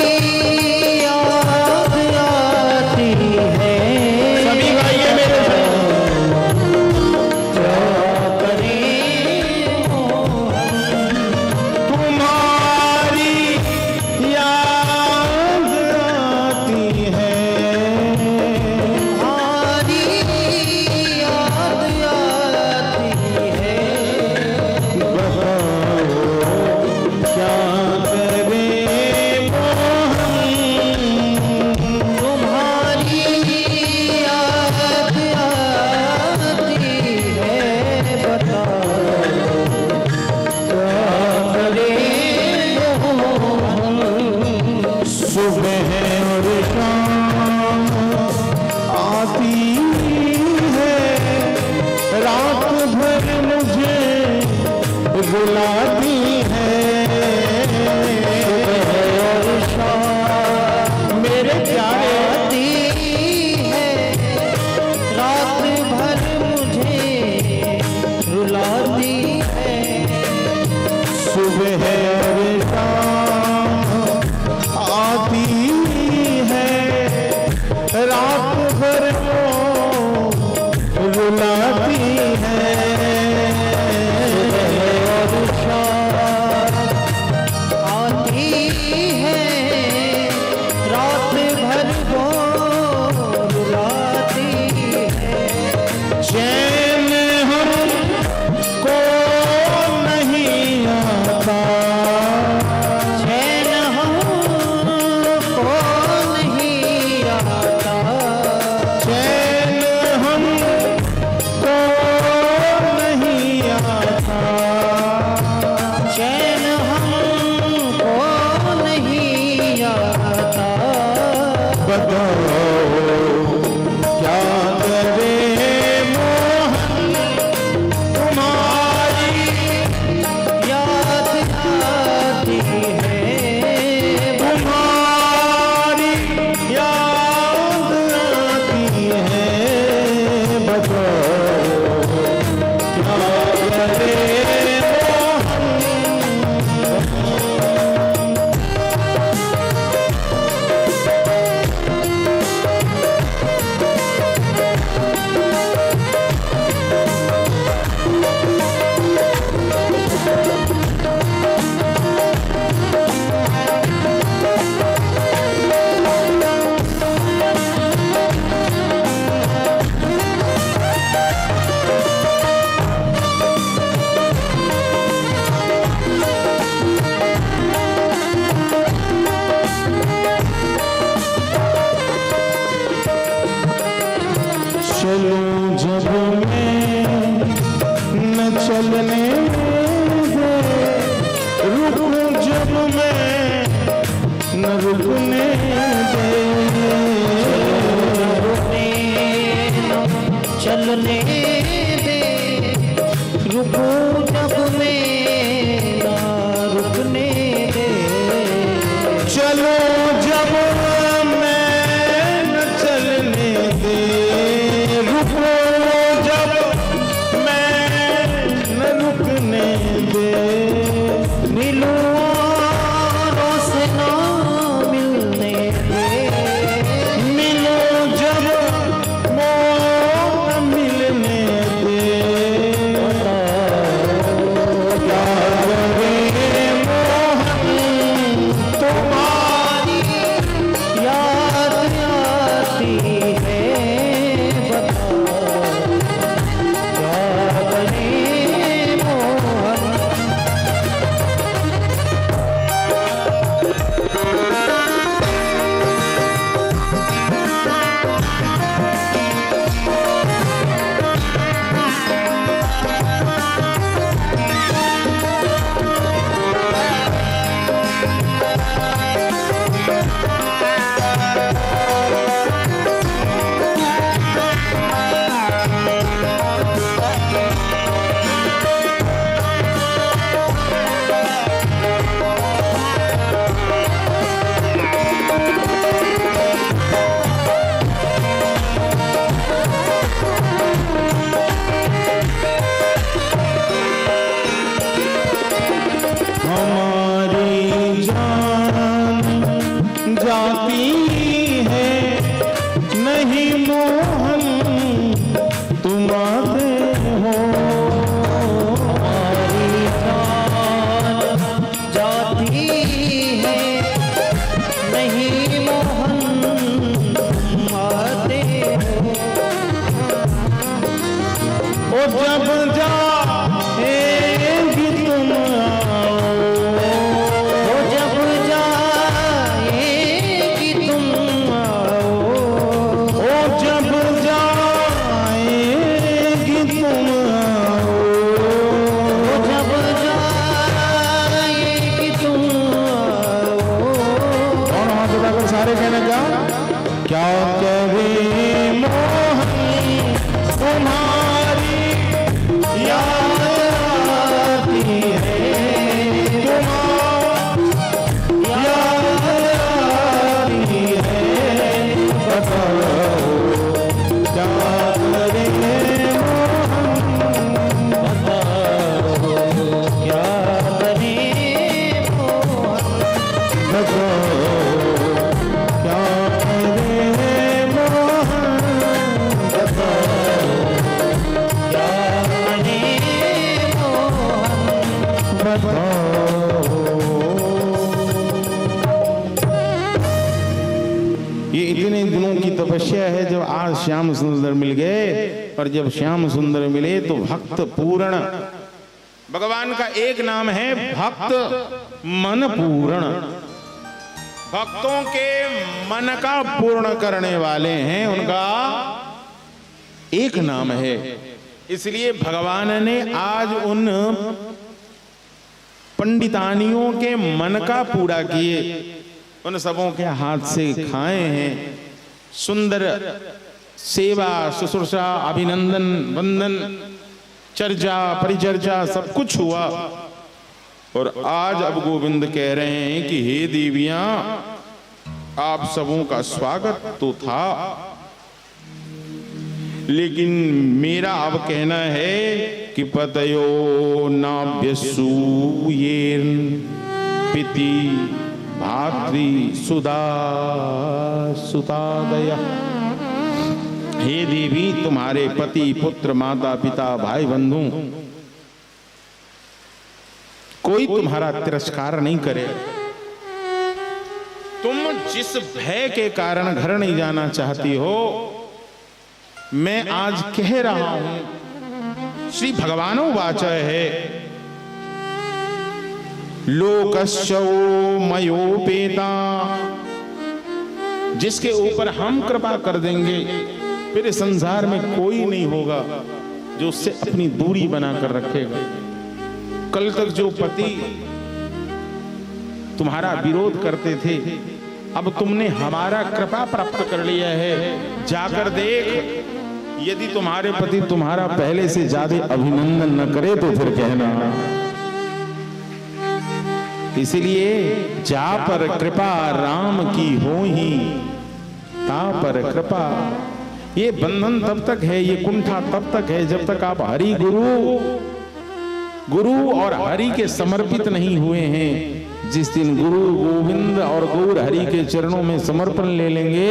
याद आती है। सभी गाइए मेरे साथ। रुलाती है। चलने दे, रुकूं जब मैं ना रुकने दे। चलो जब मैं न चलने दे, रुको जब मैं न रुकने दे। मिलूं औरों से ना मिलने दे, मिलूं जब मोह न मिलने दे। क्या करे मोहन तुम्हारी याद आती है, बता क्या करे मोहन। हमारी जान जाती है, नहीं मोहन तुम आते हो। हमारी जान जाती है, नहीं मोहन तुम आते हो। ओ जब जाएगी तुम आओ, ओ जब जाएगी तुम आओ, ओ जब जाएगी तुम आओ, ओ जब जाएगी तुम आओ। और हाथ उठाकर सारे कहने क्या करे मोहन तुम्हारी याद आती है, तुम्हारी याद आती है, बताओ क्या करे मोहन, बताओ क्या करे मोहन, बताओ क्या करे मोहन, बताओ क्या करे मोहन, ये इतने दिनों की तपस्या है। जब आज श्याम सुंदर मिल गए, और जब श्याम सुंदर मिले तो भक्त पूर्ण। भगवान का एक नाम है भक्त मन पूर्ण। भक्तों के मन का पूर्ण करने वाले हैं, उनका एक नाम है। इसलिए भगवान ने आज उन पंडितानियों के मन का पूरा किए, उन सबों के हाथ से खाए हैं। सुंदर सेवा शुश्रूषा अभिनंदन वंदन चर्चा परिचर्चा सब कुछ हुआ। और आज अब गोविंद कह रहे हैं कि हे देवियां, आप सबों का स्वागत तो था, लेकिन मेरा अब कहना है कि पतयो नाभ्यसूयेन पिति भातृ सुधा सुतादय। हे देवी, तुम्हारे पति पुत्र माता पिता भाई बंधु कोई तुम्हारा तिरस्कार नहीं करे। तुम जिस भय के कारण घर नहीं जाना चाहती हो, मैं आज कह रहा हूं। श्री भगवानो वाच है, लोकस्यो मयोपेता, जिसके ऊपर हम कृपा कर देंगे फिर संसार में कोई नहीं होगा जो उससे अपनी दूरी बनाकर रखेगा। कल तक जो पति तुम्हारा विरोध करते थे, अब तुमने हमारा कृपा प्राप्त कर लिया है, जाकर देख यदि तुम्हारे पति तुम्हारा पहले से ज्यादा अभिनंदन न करे तो फिर कहना। इसलिए जा पर कृपा राम की होही, ता पर कृपा। ये बंधन तब तक है, ये कुंठा तब तक है जब तक आप हरि गुरु और हरि के समर्पित नहीं हुए हैं। जिस दिन गुरु गोविंद और गौर हरि के चरणों में समर्पण ले लेंगे,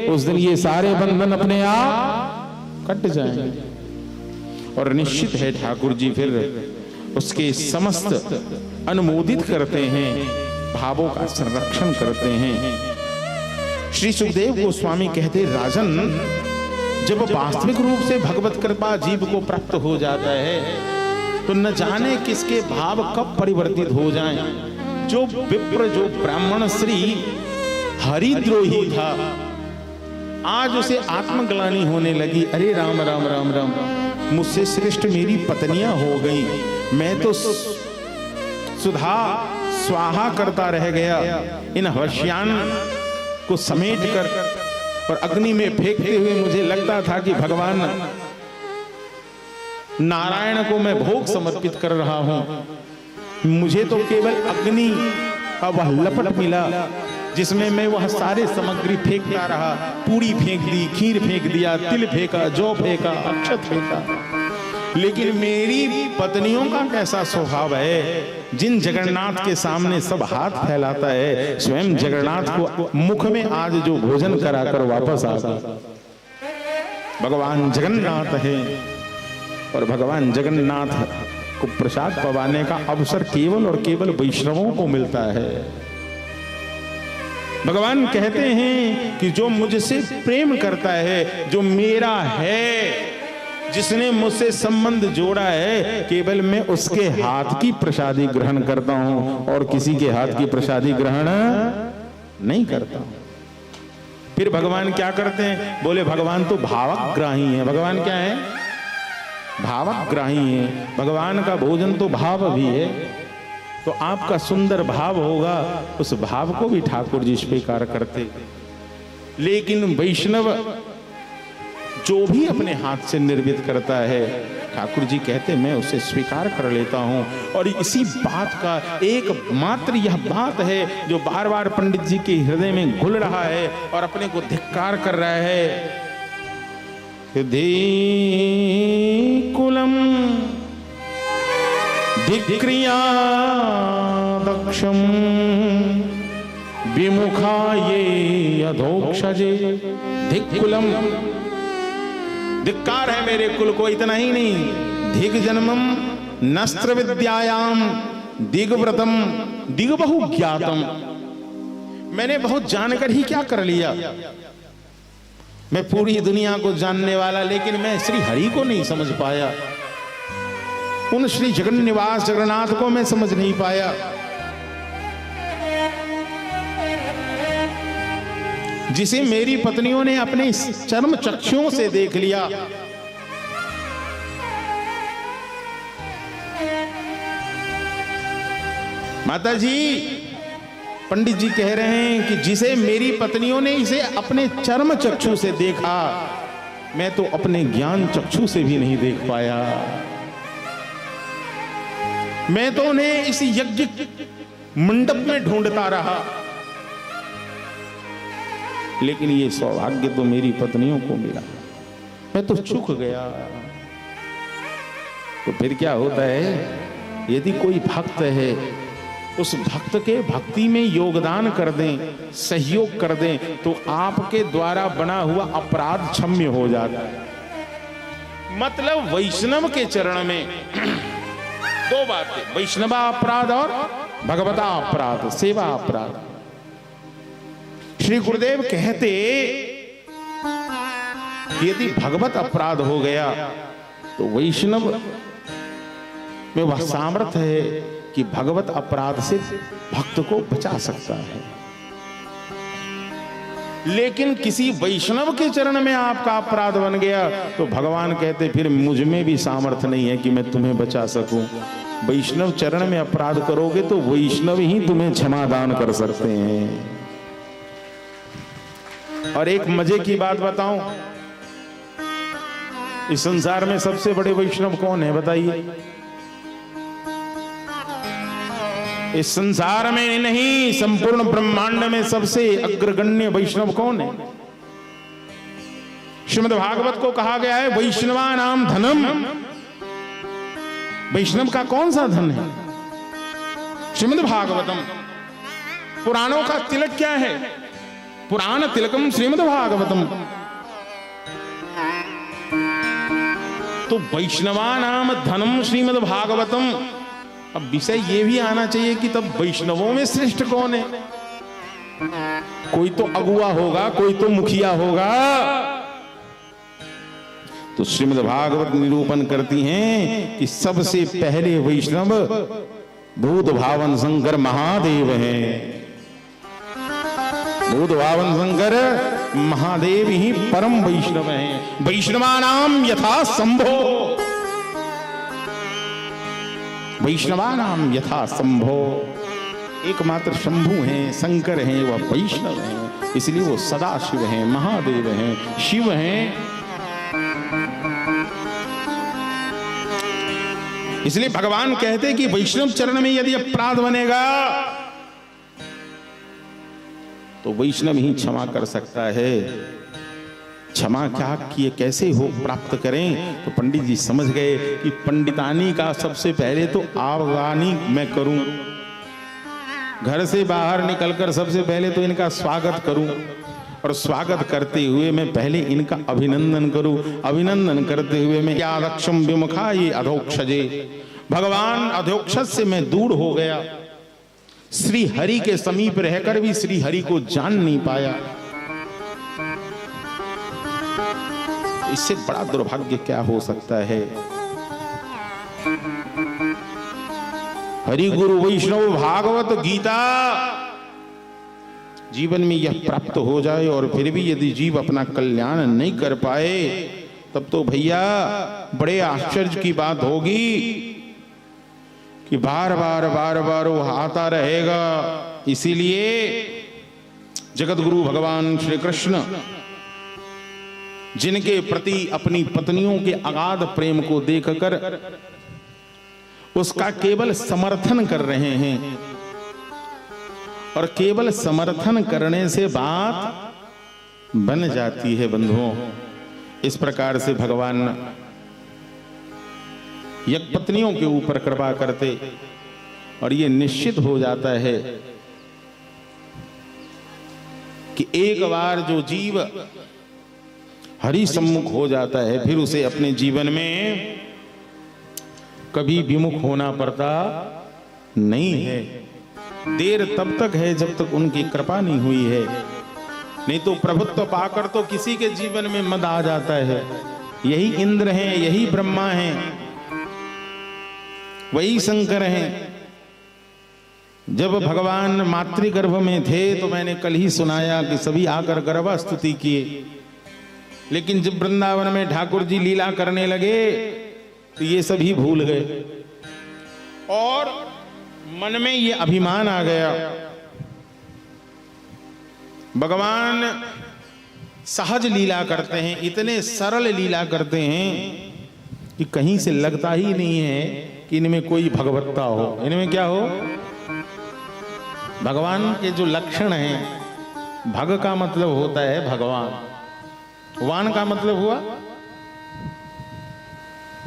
उस दिन ये सारे बंधन अपने आप कट जाएंगे। और निश्चित है ठाकुर जी फिर उसके समस्त अनुमोदित करते हैं, भावों का संरक्षण करते हैं। श्री सुखदेव गोस्वामी कहते, राजन, जब वास्तविक रूप से भगवत कृपा जीव को प्राप्त हो जाता है तो न जाने किसके भाव कब परिवर्तित हो जाएं। जो विप्र, जो ब्राह्मण श्री हरिद्रोही था, आज उसे आत्मग्लानि होने लगी। अरे राम राम राम राम, मुझसे श्रेष्ठ मेरी पत्नियां हो गई, मैं तो सुधा स्वाहा करता रह गया। इन हवश्यान को समेट कर और अग्नि में फेंकते हुए मुझे लगता था कि भगवान नारायण को मैं भोग समर्पित कर रहा हूं। मुझे तो केवल अग्नि का वह लपट मिला जिसमें मैं वह सारे सामग्री फेंकता रहा। पूरी फेंक दी, खीर फेंक दिया, तिल फेंका, जौ फेंका, अक्षत फेंका। लेकिन मेरी पत्नियों का कैसा स्वभाव है, जिन जगन्नाथ के सामने सब हाथ फैलाता है, स्वयं जगन्नाथ को मुख में आज जो भोजन कराकर वापस आता। भगवान जगन्नाथ है और भगवान जगन्नाथ को प्रसाद पवाने का अवसर केवल और केवल वैष्णवों को मिलता है। भगवान कहते हैं कि जो मुझसे प्रेम करता है, जो मेरा है, जिसने मुझसे संबंध जोड़ा है, केवल मैं उसके हाथ की प्रसादी ग्रहण करता हूं और किसी के हाथ की प्रसादी ग्रहण नहीं करता हूं। फिर भगवान क्या करते हैं? बोले भगवान तो भावग्राही है। भगवान क्या है? भावग्राही है। भगवान का भोजन तो भाव भी है। तो आपका सुंदर भाव होगा, उस भाव को भी ठाकुर जी स्वीकार करते। लेकिन वैष्णव जो भी अपने हाथ से निर्मित करता है, ठाकुर जी कहते मैं उसे स्वीकार कर लेता हूं। और इसी बात का एकमात्र यह बात है जो बार बार पंडित जी के हृदय में घुल रहा है और अपने को धिक्कार कर रहा है। कुलम धिक्रिया दक्षम विमुखा ये अधोक्षजे। धिक्कुलम, धिक्कार है मेरे कुल को। इतना ही नहीं, धिग जन्मम नस्त्र विद्यायाम दिग्व्रतम दिग्बहु ज्ञातम। मैंने बहुत जानकर ही क्या कर लिया, मैं पूरी दुनिया को जानने वाला, लेकिन मैं श्री हरि को नहीं समझ पाया। उन श्री जगन्निवास जगन्नाथ को मैं समझ नहीं पाया। जिसे मेरी पत्नियों ने अपने चर्म चक्षुओं से देख लिया। माता जी, पंडित जी कह रहे हैं कि जिसे मेरी पत्नियों ने इसे अपने चर्म चक्षु से देखा, मैं तो अपने ज्ञान चक्षु से भी नहीं देख पाया। मैं तो उन्हें इस यज्ञ मंडप में ढूंढता रहा, लेकिन ये सौभाग्य तो मेरी पत्नियों को मिला। मैं तो चूक गया। तो फिर क्या होता है, यदि कोई भक्त है, उस भक्त के भक्ति में योगदान कर दें, सहयोग कर दें, तो आपके द्वारा बना हुआ अपराध क्षम्य हो जाता है। मतलब वैष्णव के चरण में दो बातें, वैष्णवा अपराध और भगवता अपराध, सेवा अपराध। श्री गुरुदेव कहते यदि भगवत अपराध हो गया तो वैष्णव में वह सामर्थ्य है कि भगवत अपराध से भक्त को बचा सकता है। लेकिन किसी वैष्णव के चरण में आपका अपराध बन गया तो भगवान कहते फिर मुझ में भी सामर्थ्य नहीं है कि मैं तुम्हें बचा सकूं। वैष्णव चरण में अपराध करोगे तो वैष्णव ही तुम्हें क्षमादान कर सकते हैं। और एक मजे की बात बताऊं, इस संसार में सबसे बड़े वैष्णव कौन है बताइए? इस संसार में नहीं, संपूर्ण ब्रह्मांड में सबसे अग्रगण्य वैष्णव कौन है? श्रीमद् भागवत को कहा गया है वैष्णवा नाम धनम। वैष्णव का कौन सा धन है? श्रीमद् भागवतम। पुराणों का तिलक क्या है? पुराण तिलकम श्रीमद् भागवतम। तो वैष्णवा नाम धनम श्रीमद् भागवतम। अब विषय ये भी आना चाहिए कि तब वैष्णवों में श्रेष्ठ कौन है? कोई तो अगुआ होगा, कोई तो मुखिया होगा। तो श्रीमद् भागवत निरूपण करती हैं कि सबसे पहले वैष्णव भूत भावन शंकर महादेव हैं। भूत भावन शंकर महादेव ही परम वैष्णव हैं। वैष्णवानाम यथा शंभो, वैष्णवानाम यथा शंभो। एकमात्र शंभु हैं, शंकर हैं, वह वैष्णव हैं, इसलिए वो सदा शिव हैं, महादेव हैं, शिव हैं। इसलिए भगवान कहते कि वैष्णव चरण में यदि अपराध बनेगा तो वैष्णव ही क्षमा कर सकता है। क्षमा क्या किए कैसे हो प्राप्त करें? तो पंडित जी समझ गए कि पंडितानी का सबसे पहले तो आवानी मैं करूं, घर से बाहर निकलकर सबसे पहले तो इनका स्वागत करूं, और स्वागत करते हुए मैं पहले इनका अभिनंदन करूं। अभिनंदन करते हुए मैं या रक्षम विमुखा ये अधोक्षजे, भगवान अधोक्षज से मैं दूर हो गया। श्री हरि के समीप रहकर भी श्री हरि को जान नहीं पाया। इससे बड़ा दुर्भाग्य क्या हो सकता है? हरि गुरु वैष्णव भागवत गीता जीवन में यह प्राप्त हो जाए और फिर भी यदि जीव अपना कल्याण नहीं कर पाए तब तो भैया बड़े आश्चर्य की बात होगी कि बार बार वो आता रहेगा। इसीलिए जगत गुरु भगवान श्री कृष्ण जिनके प्रति अपनी पत्नियों के अगाध प्रेम को देखकर उसका केवल समर्थन कर रहे हैं, और केवल समर्थन करने से बात बन जाती है बंधुओं। इस प्रकार से भगवान यज्ञ पत्नियों के ऊपर कृपा करते और ये निश्चित हो जाता है कि एक बार जो जीव हरि सम्मुख हो जाता है फिर उसे अपने जीवन में कभी विमुख होना पड़ता नहीं है। देर तब तक है जब तक उनकी कृपा नहीं हुई है, नहीं तो प्रभुत्व पाकर तो किसी के जीवन में मद आ जाता है। यही इंद्र हैं, यही ब्रह्मा हैं, वही शंकर हैं। जब भगवान मातृगर्भ में थे तो मैंने कल ही सुनाया कि सभी आकर गर्भ स्तुति किए, लेकिन जब वृंदावन में ठाकुर जी लीला करने लगे तो ये सभी भूल गए और मन में ये अभिमान आ गया। भगवान सहज लीला करते हैं, इतने सरल लीला करते हैं कि कहीं से लगता ही नहीं है कि इनमें कोई भगवत्ता हो। इनमें क्या हो? भगवान के जो लक्षण हैं, भग का मतलब होता है भगवान, वान का मतलब हुआ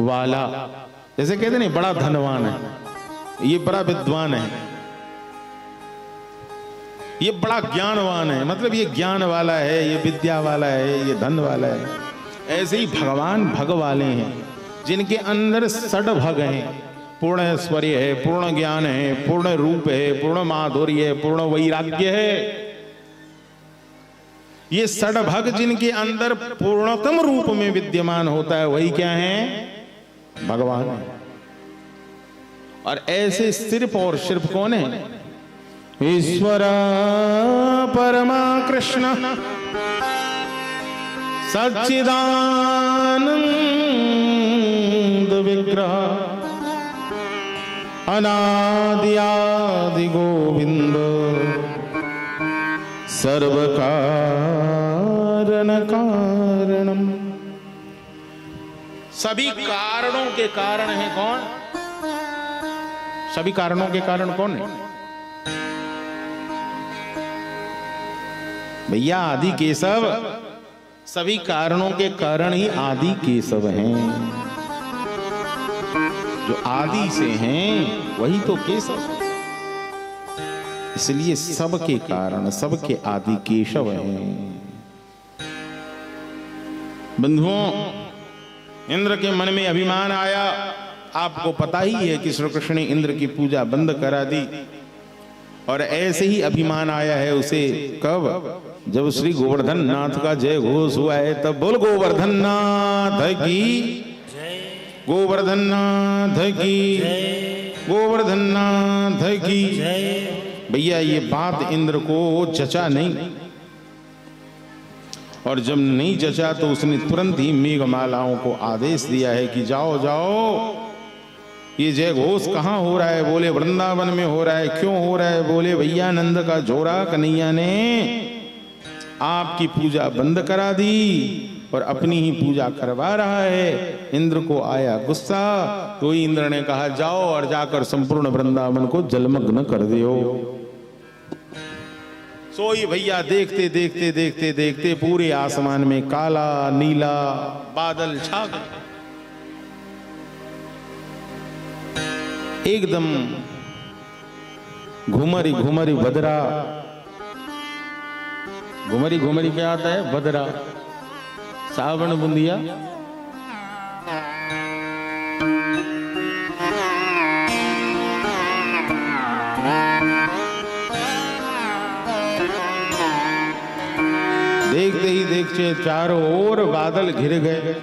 वाला। जैसे कहते नहीं बड़ा धनवान है, ये बड़ा विद्वान है, ये बड़ा ज्ञानवान है, मतलब ये ज्ञान वाला है, ये विद्या वाला है, ये धन वाला है। ऐसे ही भगवान भग वाले हैं जिनके अंदर षड भग हैं। पूर्ण ऐश्वर्य है, पूर्ण ज्ञान है, पूर्ण रूप है, पूर्ण माधुर्य है, पूर्ण वैराग्य है। ये षड भग जिनके अंदर पूर्णतम रूप में विद्यमान होता है वही क्या है? भगवान है। और ऐसे सिर्फ और सिर्फ कौन है? ईश्वर परमा कृष्ण सच्चिदानंद विग्रह अनादि आदि गोविंद सर्व कारण कारणम। सभी कारणों के कारण है कौन? सभी कारणों के कारण कौन है भैया? आदि केशव। सभी कारणों के कारण ही आदि केशव हैं। जो आदि से हैं वही तो केशव है। इसलिए सबके कारण, सबके आदि केशव हैं। बंधुओं, इंद्र के मन में अभिमान आया। आपको पता ही है कि श्री कृष्ण ने इंद्र की पूजा बंद करा दी। और ऐसे ही अभिमान आया है उसे कब? जब श्री गोवर्धन नाथ का जय घोष हुआ है, तब बोल गोवर्धन नाथ की, गोवर्धन नाथ की, गोवर्धन नाथ की। भैया ये बात इंद्र को जचा नहीं, और जब नहीं जचा तो उसने तुरंत ही मेघमालाओं को आदेश दिया है कि जाओ जाओ, ये जय घोष कहाँ हो रहा है? बोले वृंदावन में हो रहा है। क्यों हो रहा है? बोले भैया नंद का जोड़ा कन्हैया ने आपकी पूजा बंद करा दी और अपनी ही पूजा करवा रहा है। इंद्र को आया गुस्सा, तो इंद्र ने कहा जाओ और जाकर संपूर्ण वृंदावन को जलमग्न कर दियो। सोई भैया देखते देखते देखते देखते पूरे आसमान में काला नीला बादल छा गए। एकदम घुमरी घुमरी बदरा। घुमरी घुमरी क्या आता है? बदरा। सावन बुंदिया। देखते ही देखते चारों ओर बादल घिर गए।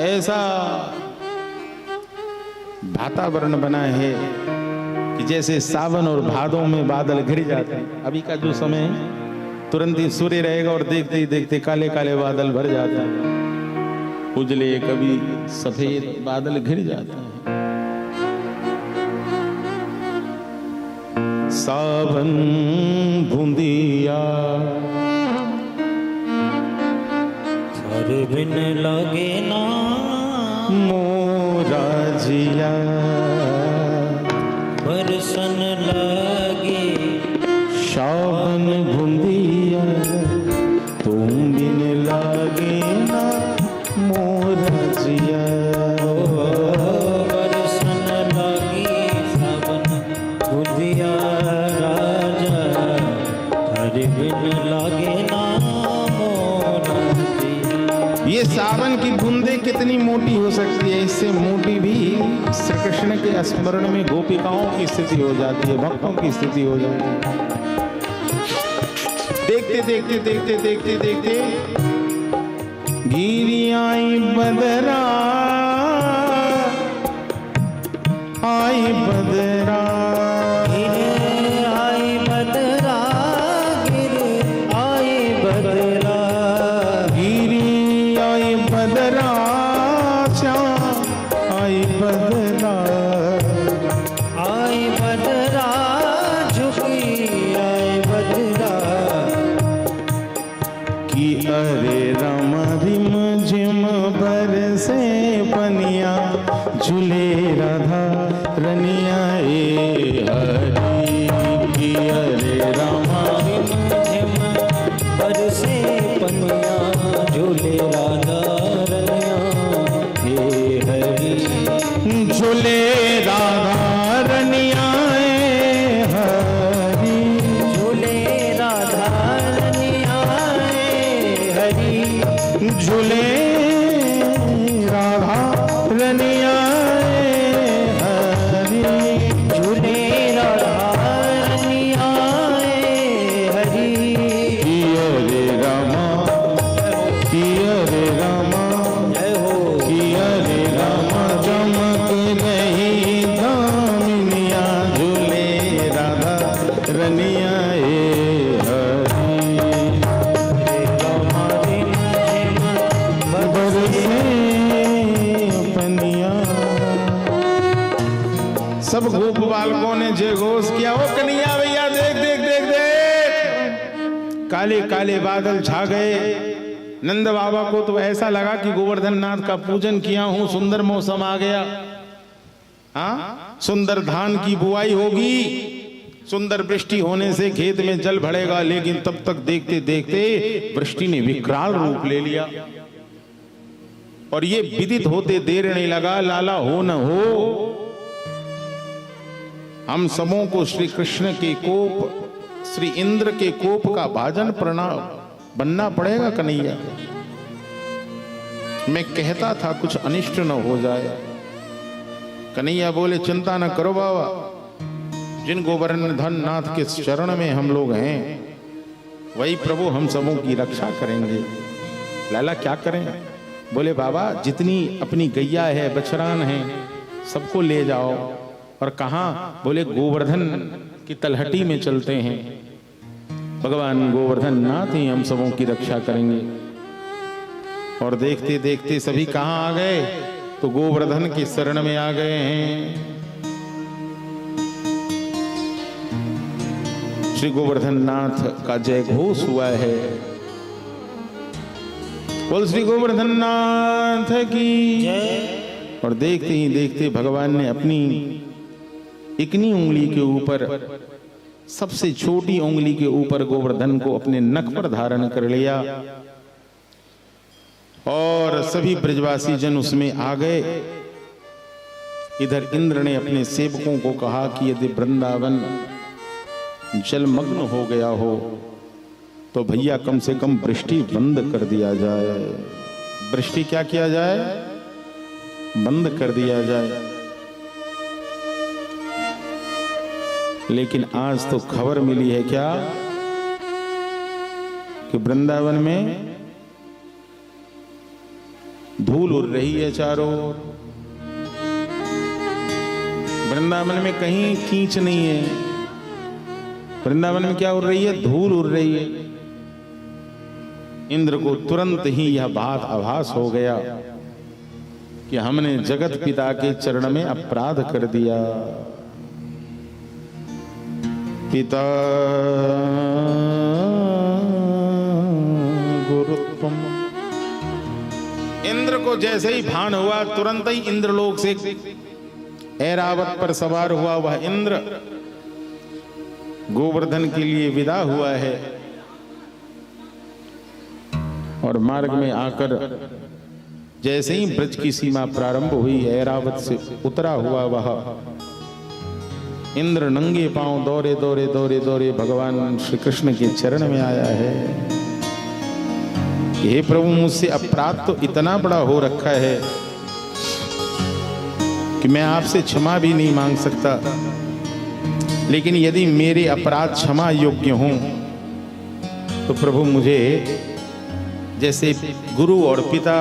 ऐसा वातावरण बना है कि जैसे सावन और भादों में बादल घिर जाते हैं। अभी का जो समय है, तुरंत ही सूर्य रहेगा और देखते ही देखते काले काले बादल भर जाता है। उजले कभी सफेद बादल घिर जाते हैं। सावन बूंदिया हर बिन लगे ना मोरा जिया, बरसन लगे सावन बूंदिया, तुम बिन लगे ना मोरा जिया। बरसन लगे सावन बूंदिया राजा, हर बिन लगे ना मोरा जिया। ये सावन की बूंदे कितनी मोटी हो सकती है? इससे मोटी भी श्री कृष्ण के स्मरण में गोपिकाओं की स्थिति हो जाती है, भक्तों की स्थिति हो जाती है। देखते देखते देखते देखते देखते गिरी आई बदरा, आई बदरा, आई बदरा, गिर आई बदरा, गिरी आई बदरा, आई बदरा, आई बदरा, झुकी आई बदरा, कि अरे राम रिम झिम बरसे पनिया, झूले राधा रनिया ए हरी। कि अरे राम झिम बरसे पनिया, झूले राधा रनिया हे हरी। झूले राधा रनिया ए हरी, झूले राधा रनिया ए हरी। झूले राधा रनिया ए हरी। झूले राधा रनिया ए हरी। किया रे रामा, किया रे रामा, जय हो किया रे रामा, चमक रही दामिनिया, झूले राधा रनिया ए हरी। बरसे पनिया। सब गोप बालकों ने जय घोष किया। ओ कन्हैया भैया देख देख देख देख, काले काले बादल छा गए। नंद बाबा को तो ऐसा लगा कि गोवर्धन नाथ का पूजन किया हूं, सुंदर मौसम आ गया, हाँ सुंदर धान की बुआई होगी, सुंदर वृष्टि होने से खेत में जल भरेगा। लेकिन तब तक देखते देखते वृष्टि ने विकराल रूप ले लिया और ये विदित होते देर नहीं लगा, लाला हो न हो हम सबों को श्री कृष्ण के कोप, श्री इंद्र के कोप का भाजन प्रणाम बनना पड़ेगा कन्हैया। मैं कहता था कुछ अनिष्ट न हो जाए। कन्हैया बोले चिंता न करो बाबा, जिन गोवर्धन नाथ के चरण में हम लोग हैं वही प्रभु हम सबों की रक्षा करेंगे। लाला क्या करें? बोले बाबा जितनी अपनी गैया है, बछरान है, सबको ले जाओ। और कहाँ? बोले गोवर्धन की तलहटी में चलते हैं, भगवान गोवर्धन नाथ ही हम सबों की रक्षा करेंगे। और देखते देखते सभी कहाँ आ गए? तो गोवर्धन की शरण में आ गए हैं। श्री गोवर्धन नाथ का जय घोष हुआ है। बोल श्री गोवर्धन नाथ की जय। और देखते ही देखते भगवान ने अपनी इकनी उंगली के ऊपर, सबसे छोटी उंगली के ऊपर गोवर्धन को अपने नख पर धारण कर लिया और सभी ब्रजवासी जन उसमें आ गए। इधर इंद्र ने अपने सेवकों को कहा कि यदि वृंदावन जलमग्न हो गया हो तो भैया कम से कम वृष्टि बंद कर दिया जाए। वृष्टि क्या किया जाए? बंद कर दिया जाए। लेकिन आज तो खबर मिली है क्या कि वृंदावन में धूल उड़ रही है चारों ओर। वृंदावन में कहीं कीच नहीं है। वृंदावन में क्या उड़ रही है? धूल उड़ रही है। इंद्र को तुरंत ही यह बात आभास हो गया कि हमने जगत पिता के चरण में अपराध कर दिया। पिता गुरुत्वम। इंद्र को जैसे ही भान हुआ तुरंत ही इंद्रलोक से ऐरावत पर सवार हुआ वह इंद्र गोवर्धन के लिए विदा हुआ है। और मार्ग में आकर जैसे ही ब्रज की सीमा प्रारंभ हुई, ऐरावत से उतरा हुआ वह इंद्र नंगे पांव दौड़े दौड़े दौड़े दौड़े भगवान श्री कृष्ण के चरण में आया है। हे प्रभु, मुझसे अपराध तो इतना बड़ा हो रखा है कि मैं आपसे क्षमा भी नहीं मांग सकता, लेकिन यदि मेरे अपराध क्षमा योग्य हों तो प्रभु मुझे, जैसे गुरु और पिता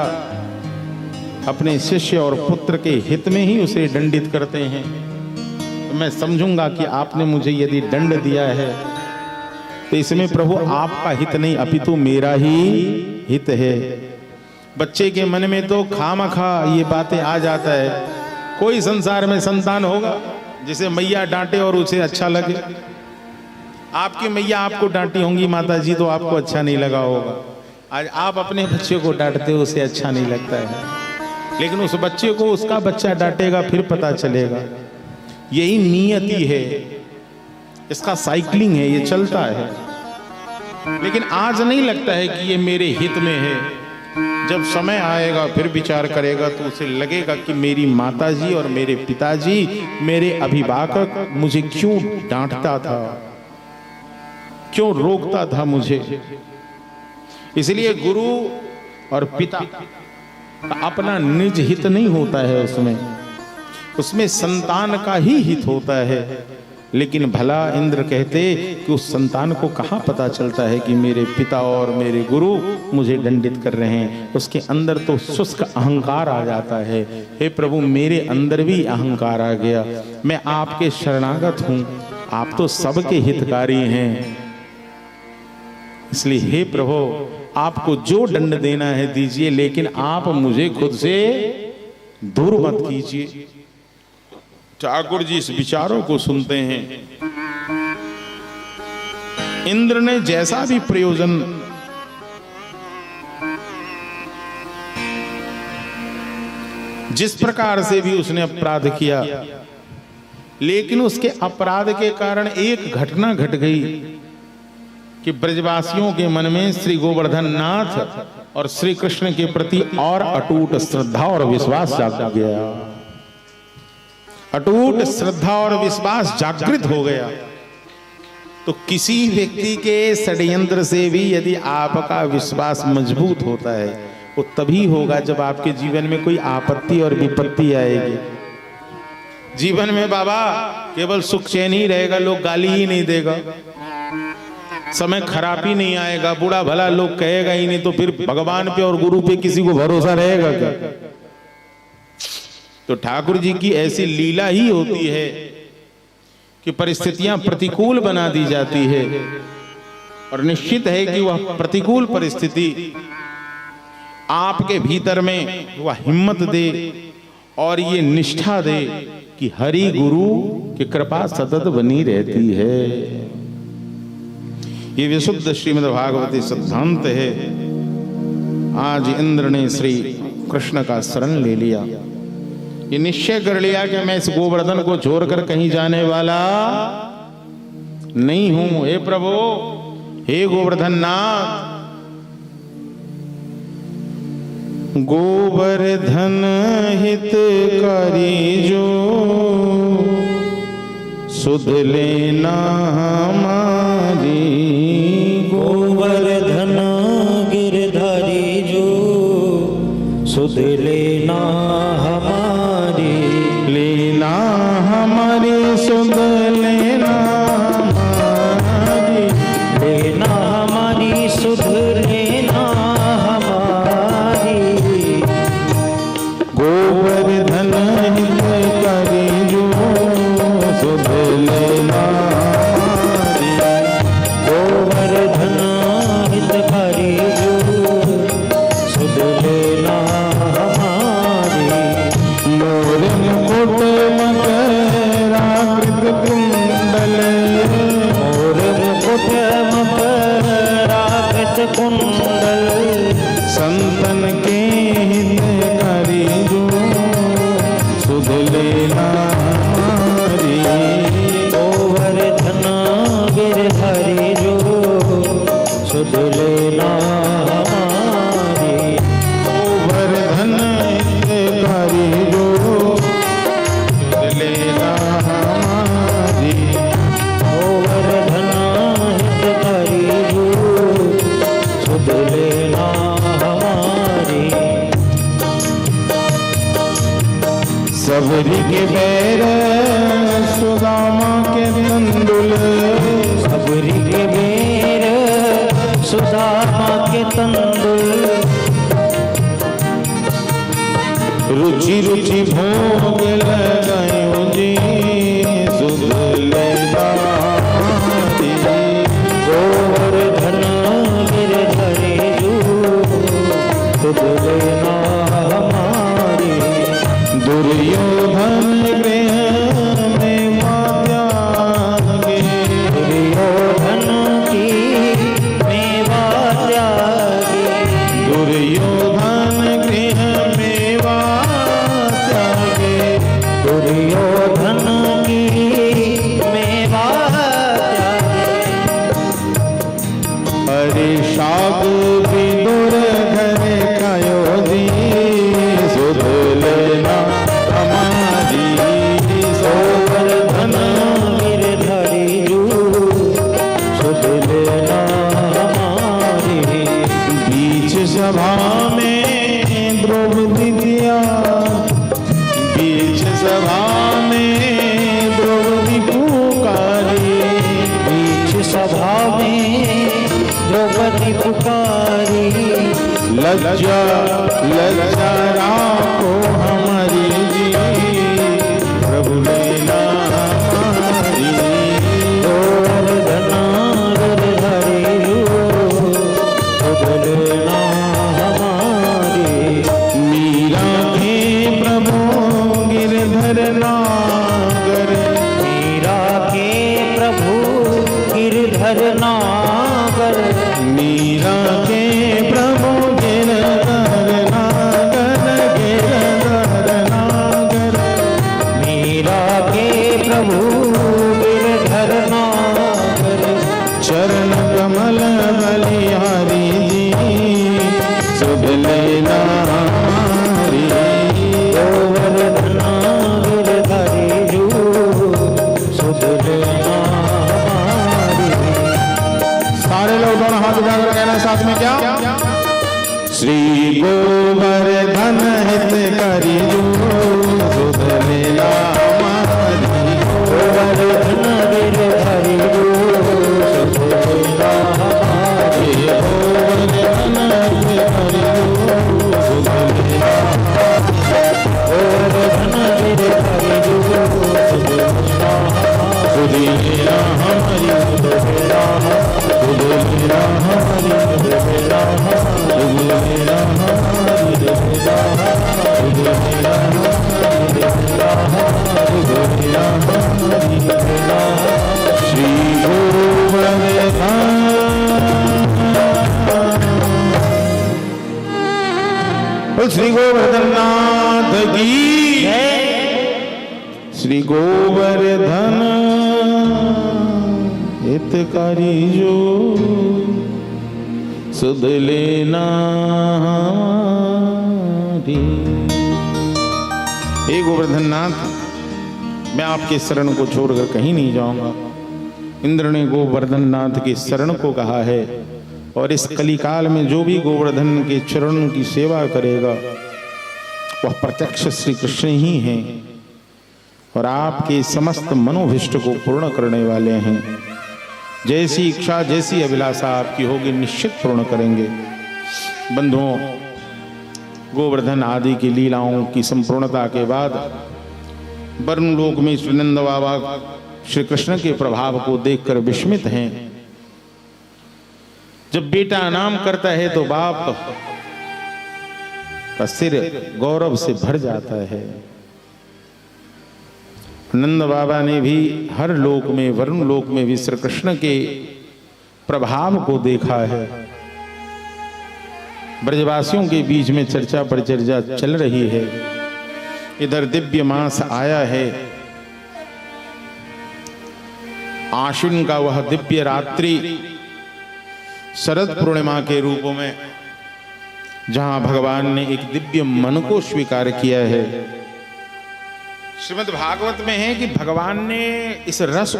अपने शिष्य और पुत्र के हित में ही उसे दंडित करते हैं, तो मैं समझूंगा कि आपने मुझे यदि दंड दिया है तो इसमें प्रभु आपका हित नहीं अपितु मेरा ही हित है। बच्चे के मन में तो खामखा ये बातें आ जाता है। कोई संसार में संतान होगा जिसे मैया डांटे और उसे अच्छा लगे? आपकी मैया आपको डांटी होंगी माता जी, तो आपको अच्छा नहीं लगा होगा। आज आप अपने बच्चे को डांटते हो, उसे अच्छा नहीं लगता है, लेकिन उस बच्चे को उसका बच्चा डांटेगा फिर पता चलेगा। यही नियति है, इसका साइकिलिंग है, ये चलता है। लेकिन आज नहीं लगता है कि ये मेरे हित में है। जब समय आएगा फिर विचार करेगा तो उसे लगेगा कि मेरी माताजी और मेरे पिताजी, मेरे अभिभावक मुझे क्यों डांटता था, क्यों रोकता था मुझे। इसलिए गुरु और पिता अपना निज हित नहीं होता है, उसमें संतान का ही हित होता है। लेकिन भला इंद्र कहते कि उस संतान को कहाँ पता चलता है कि मेरे पिता और मेरे गुरु मुझे दंडित कर रहे हैं। उसके अंदर तो शुष्क अहंकार आ जाता है। हे प्रभु, मेरे अंदर भी अहंकार आ गया। मैं आपके शरणागत हूँ, आप तो सबके हितकारी हैं। इसलिए हे प्रभु, आपको जो दंड देना है दीजिए, लेकिन आप मुझे खुद से दूर मत कीजिए। ठाकुर जी इस विचारों को सुनते हैं। इंद्र ने जैसा भी प्रयोजन जिस प्रकार से भी उसने अपराध किया, लेकिन उसके अपराध के कारण एक घटना घट गई कि ब्रजवासियों के मन में श्री गोवर्धन नाथ और श्री कृष्ण के प्रति और अटूट श्रद्धा और विश्वास जाग गया। अटूट श्रद्धा और विश्वास जागृत हो गया। तो किसी व्यक्ति के षड्यंत्र से भी यदि आपका विश्वास मजबूत होता है, वो तभी होगा जब आपके जीवन में कोई आपत्ति और विपत्ति आएगी। जीवन में बाबा केवल सुख चैन ही रहेगा, लोग गाली ही नहीं देगा, समय खराब ही नहीं आएगा, बुरा भला लोग कहेगा ही नहीं, तो फिर भगवान पे और गुरु पे किसी को भरोसा रहेगा क्या? तो ठाकुर जी की ऐसी लीला ही होती है कि परिस्थितियां प्रतिकूल बना दी जाती है, और निश्चित है कि वह प्रतिकूल परिस्थिति आपके भीतर में वह हिम्मत दे और ये निष्ठा दे कि हरि गुरु की कृपा सतत बनी रहती है। ये विशुद्ध श्रीमद् भागवती सिद्धांत है। आज इंद्र ने श्री कृष्ण का शरण ले लिया, ये निश्चय कर लिया कि मैं इस गोवर्धन को छोड़कर कहीं जाने वाला नहीं हूं। हे प्रभु, हे गोवर्धन नाथ, गोवर्धन हितकारी जो सुध लेना हमारी, गोवर्धन गिरधारी जो सुध लेना हमारी, लेना हमारी सुध लेना हमारी, लेना हमारी सुध लेना हमारी, गोवर्धन हितकारी जो सुध लेना हमारी, गोवर्धन हितकारी जो सुध लेना हमारी, मोर मुकुट मकराकृत कुंडल, मोर मुकुट मकराकृत कुंडल, संतन के हितकारी जो सुध लेना हमारी, गोवर्धन गिरधारी जो सुध लेना हमारी, गोवर्धन हितकारी जो सुध लेना हमारी, गोवर्धन हितकारी जो सुध लेना हमारी, सबरी के बैर सुदामा के तंदुल, सबरी के बेर सुदामा के तंदुल, रुचि रुचि भोग लगायो जी सुध लेना हमारी, गोवर्धन गिरधारी जो सुध लेना हमारी, दुर्योधन गृह में माया गे, दुर्योधन की मेवा त्यागी, दुर्योधन गृह में माया गे, दुर्योधन की मेवा त्यागी, हरि शाग विदुर घर खायो जी सुध लेना हमारी, गोवर्धन गिरधारी जो सुध लेना हमारी, बीच सभा में द्रौपदी दिया, बीच सभा में द्रौपदी पुकारी, बीच सभा में द्रौपदी पुकारी, लज्जा लज्जा राखो हमारी जी, प्रभु लेना हमारी, गोवर्धन गिरधारी जो सुध लेना हमारी, मीरा के प्रभु गिरधर नागर, मीरा के प्रभु गिरधर नागर, मीरा के प्रभु गिरधर नागर, गिरधर चरण कमल बलिहारी जी सुध लेना हमारी। गोवर्धना गिरधरी जो सुध लेना हमारी। सारे लोग दोनों हाथ उठाकर कहना साथ में क्या? श्री गोवर्धन हितकारी जो सुध लेना हमारी। गोवर्धन गिरधरी जो सुध लेना हमारी। गोवर्धन हितकारी जो सुध लेना। गोवर्धन गिरधरी जो सुध लेना सुधी लेना हमारी। सुध लेना सुध लेना हमारी। सुध लेना सुध लेना हमारी। सुध लेना श्री गोवर्धन श्री गोवर्धननाथ की श्री गोवर्धन हितकारी जो सुध लेना हमारी। हे गोवर्धननाथ, मैं आपके शरण को छोड़कर कहीं नहीं जाऊंगा। इंद्र ने गोवर्धननाथ के शरण को कहा है और इस कलिकाल में जो भी गोवर्धन के चरण की सेवा करेगा वह प्रत्यक्ष श्री कृष्ण ही हैं और आपके समस्त मनोभिष्ट को पूर्ण करने वाले हैं। जैसी इच्छा जैसी अभिलाषा आपकी होगी निश्चित पूर्ण करेंगे। बंधुओं, गोवर्धन आदि की लीलाओं की संपूर्णता के बाद वरुण लोक में श्री नंद बाबा श्री कृष्ण के प्रभाव को देखकर विस्मित हैं। जब बेटा नाम करता है तो बाप का सिर गौरव से भर जाता है। नंद बाबा ने भी हर लोक में, वरुण लोक में भी श्री कृष्ण के प्रभाव को देखा है। ब्रजवासियों के बीच में चर्चा पर चर्चा चल रही है। इधर दिव्य मास आया है, आश्विन का वह दिव्य रात्रि शरद पूर्णिमा के रूप में, जहां भगवान ने एक दिव्य मन को स्वीकार किया है। श्रीमद् भागवत में है कि भगवान ने इस रस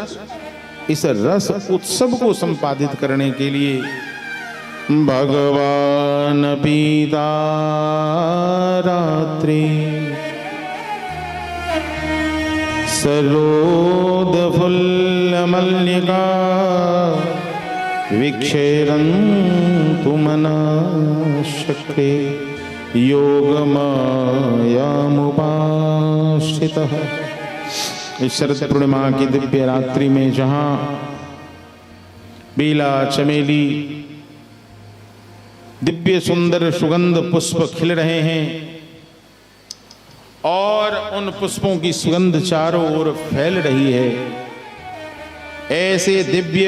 उत्सव को संपादित करने के लिए भगवान पीता रात्रि सरोद फुल्ल मल्लिका विक्षेरन्तु मनश्चक्रे योगमायामुपाश्रितः। इस शरद पूर्णिमा की दिव्य रात्रि में जहां बेला चमेली दिव्य सुंदर सुगंध पुष्प खिल रहे हैं और उन पुष्पों की सुगंध चारों ओर फैल रही है, ऐसे दिव्य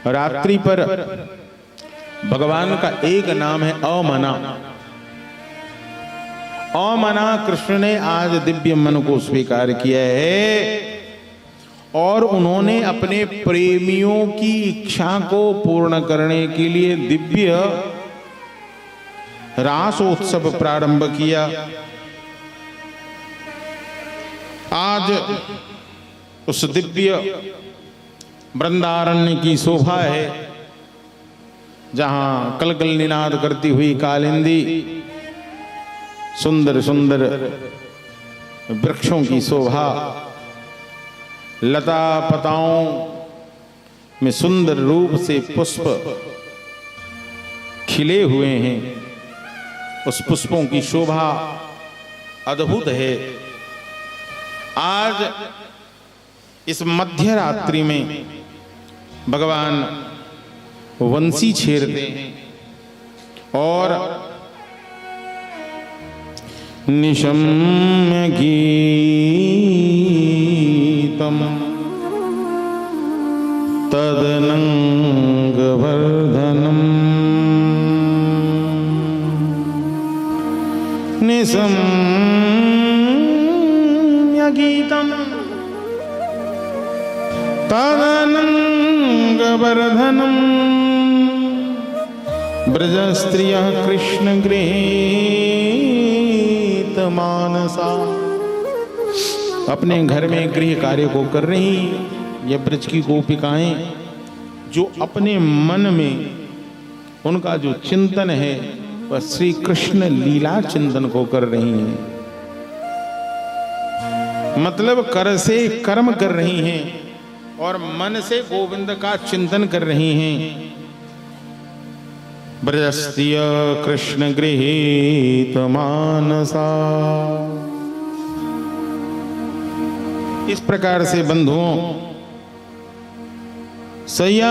रात्रि पर भगवान का एक नाम है अमना। अमना कृष्ण ने आज दिव्य मन को स्वीकार किया है और उन्होंने अपने प्रेमियों की इच्छा को पूर्ण करने के लिए दिव्य रास उत्सव प्रारंभ किया। आज उस दिव्य वृंदारण्य की शोभा है जहां कलकल निनाद करती हुई कालिंदी, सुंदर सुंदर वृक्षों की शोभा, लता पताओं में सुंदर रूप से पुष्प खिले हुए हैं। उस पुष्पों की शोभा अद्भुत है। आज इस मध्य रात्रि में भगवान वंशी छेड़ते हैं और निशम्य गीतम तदनंग वर्धनम निशम्य गीतम तदनंग वर्धनम ब्रज स्त्रियः कृष्ण गृहीत मानसा। अपने घर में गृह कार्य को कर रही ये ब्रज की गोपिकाएं जो अपने मन में उनका जो चिंतन है वह श्री कृष्ण लीला चिंतन को कर रही हैं। मतलब कर से कर्म कर रही हैं और मन से गोविंद का चिंतन कर रही हैं। ब्रजस्त्रिय कृष्ण गृहीत मानसा। इस प्रकार से बंधुओं सयात्र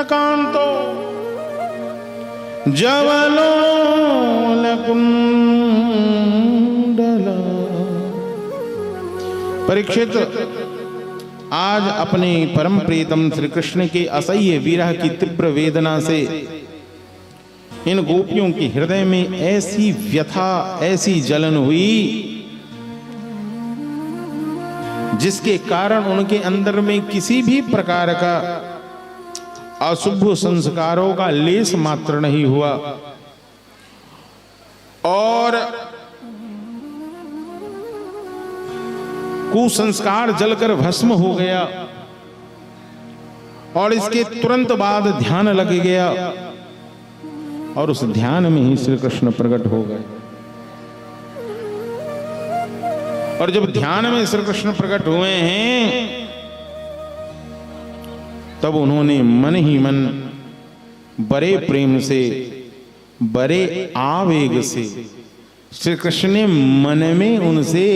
कांतो जवलोलकुंडला। परीक्षित आज अपने परम प्रीतम श्री कृष्ण के असह्य विरह की तीव्र वेदना से इन गोपियों के हृदय में ऐसी व्यथा ऐसी जलन हुई जिसके कारण उनके अंदर में किसी भी प्रकार का अशुभ संस्कारों का लेस मात्र नहीं हुआ और कुसंस्कार जलकर भस्म हो गया और इसके तुरंत बाद ध्यान लग गया और उस ध्यान में ही श्री कृष्ण प्रकट हो गए। और जब ध्यान में श्री कृष्ण प्रकट हुए हैं तब उन्होंने मन ही मन बड़े प्रेम से बड़े आवेग से श्री कृष्ण ने मन में उनसे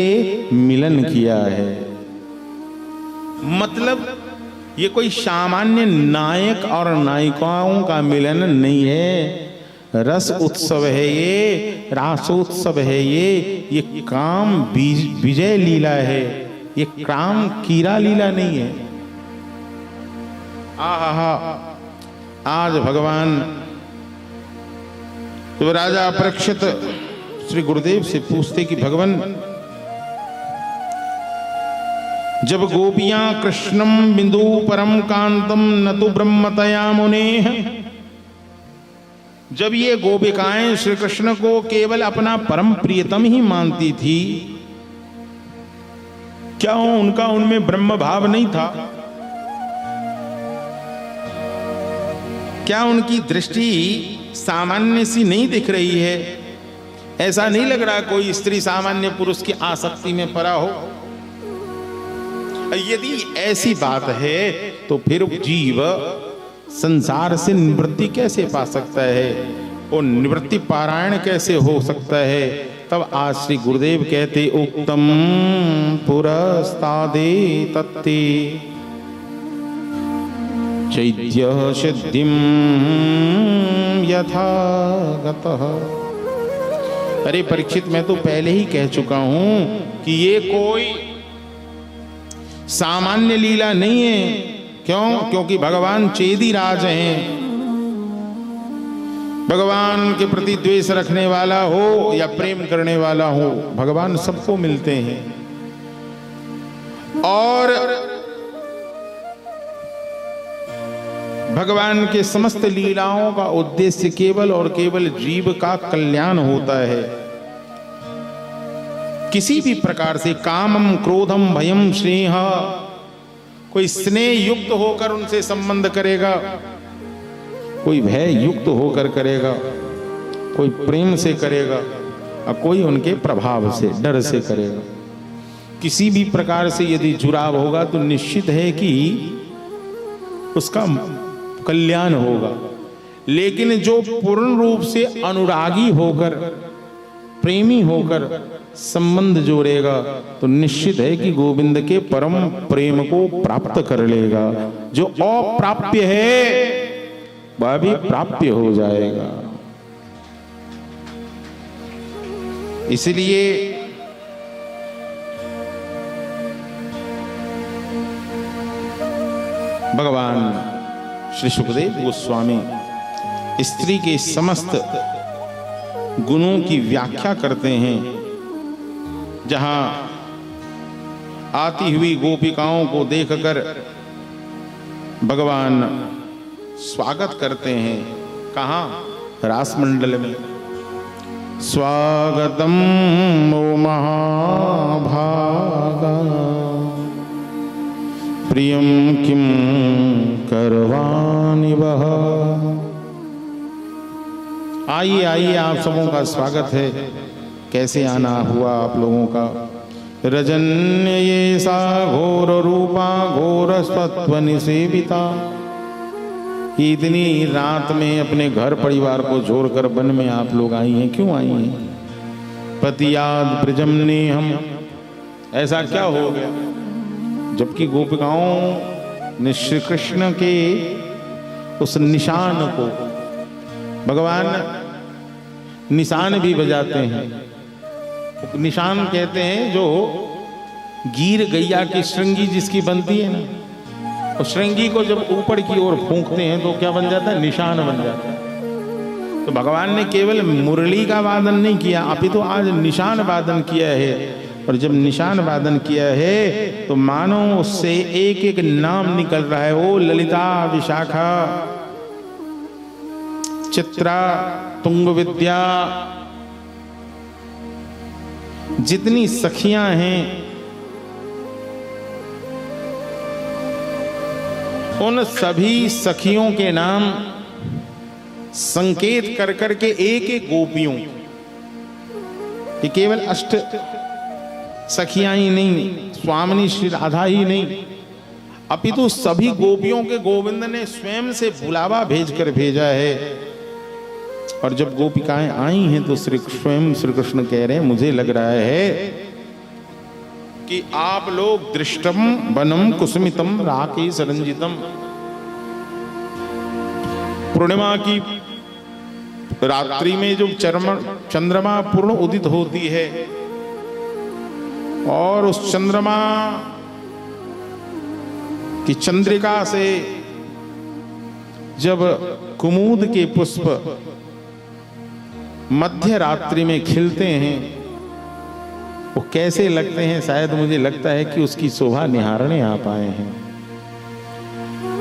मिलन किया है। मतलब ये कोई सामान्य नायक और नायिकाओं का मिलन नहीं है, रस उत्सव है, ये रासोत्सव है, ये काम विजय लीला है, ये काम कीरा लीला नहीं है। आहा आज भगवान तो राजा परीक्षित श्री गुरुदेव से पूछते कि भगवान जब गोपियां कृष्णम बिंदु परम कांतम न तो ब्रह्मतया मुने, जब ये गोपिकाएं श्री कृष्ण को केवल अपना परम प्रियतम ही मानती थी, क्या उनका उनमें ब्रह्म भाव नहीं था? क्या उनकी दृष्टि सामान्य सी नहीं दिख रही है? ऐसा नहीं लग रहा कोई स्त्री सामान्य पुरुष की आसक्ति में पड़ा हो? यदि ऐसी बात है तो फिर जीव संसार से निवृत्ति कैसे पा सकता है और निवृत्ति पारायण कैसे हो सकता है? तब आज श्री गुरुदेव कहते उक्तम पुरस्तादे तत्ते चैद्य सिद्धिम यथा गतः। अरे परीक्षित, मैं तो पहले ही कह चुका हूं कि ये कोई सामान्य लीला नहीं है। क्यों? क्योंकि भगवान चेदी राज हैं। भगवान के प्रति द्वेष रखने वाला हो या प्रेम करने वाला हो, भगवान सबको मिलते हैं। और भगवान के समस्त लीलाओं का उद्देश्य केवल और केवल जीव का कल्याण होता है। किसी भी प्रकार से कामम क्रोधम भयम स्नेह, कोई स्नेह युक्त होकर उनसे संबंध करेगा, कोई भय युक्त होकर करेगा, कोई प्रेम से करेगा और कोई उनके प्रभाव से डर से करेगा। किसी भी प्रकार से यदि जुड़ाव होगा तो निश्चित है कि उसका कल्याण होगा। लेकिन जो पूर्ण रूप से अनुरागी होकर प्रेमी होकर संबंध जोड़ेगा तो निश्चित है कि गोविंद के परम प्रेम को प्राप्त कर लेगा। जो अप्राप्य है वह भी प्राप्य हो जाएगा। इसलिए भगवान श्री सुखदेव गोस्वामी स्त्री के समस्त गुणों की व्याख्या करते हैं। जहां आती हुई गोपिकाओं को देखकर भगवान स्वागत करते हैं। कहाँ? रास मंडल में। स्वागतम ओ महाभागा प्रियम किम करवाणि वह। आइए आइए, आप सबों का स्वागत है। कैसे आना हुआ आप लोगों का? रजन्य ये सा घोर रूपा घोर स्वत्व निसेविता। इतनी रात में अपने घर परिवार को छोड़कर वन में आप लोग आई हैं, क्यों आई हैं? पतियाद ब्रजमने हम, ऐसा क्या हो गया? जबकि गोपिकाओं ने श्री कृष्ण के उस निशान को, भगवान निशान भी बजाते हैं। निशान कहते हैं जो गीर गैया की श्रृंगी जिसकी बनती है ना, और श्रृंगी को जब ऊपर की ओर फूंकते हैं तो क्या बन जाता है? निशान बन जाता है। तो भगवान ने केवल मुरली का वादन नहीं किया, अपितु आज निशान वादन किया है। और जब निशान वादन किया है तो मानो उससे एक एक नाम निकल रहा है। ओ ललिता, विशाखा, चित्रा, तुंग विद्या, जितनी सखियां हैं उन सभी सखियों के नाम संकेत कर करके एक एक गोपियों, ये केवल अष्ट सखियां ही नहीं, स्वामिनी श्री राधा ही नहीं, अपितु सभी गोपियों के गोविंद ने स्वयं से बुलावा भेजकर भेजा है। और जब गोपिकाएं आई हैं तो स्वयं श्री कृष्ण कह रहे हैं, मुझे लग रहा है कि आप लोग दृष्टम वनम कुसुमितम राकेश रंजितम, पूर्णिमा की रात्रि में जो चंद्रमा पूर्ण उदित होती है और उस चंद्रमा की चंद्रिका से जब कुमुद के पुष्प मध्य रात्रि में खिलते हैं वो कैसे लगते हैं? शायद मुझे लगता है कि उसकी शोभा निहारने आप आए हैं।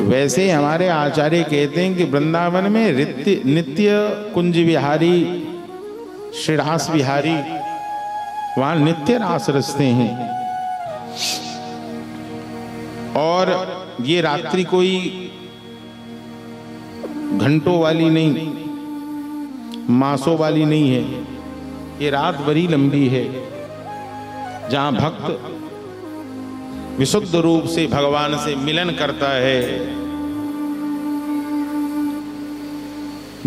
वैसे हमारे आचार्य कहते हैं कि वृंदावन में नित्य कुंज विहारी श्री रास विहारी वहां नित्य रास रचते हैं। और ये रात्रि कोई घंटों वाली नहीं, मासों वाली नहीं है, ये रात बड़ी लंबी है जहां भक्त विशुद्ध रूप से भगवान से मिलन करता है।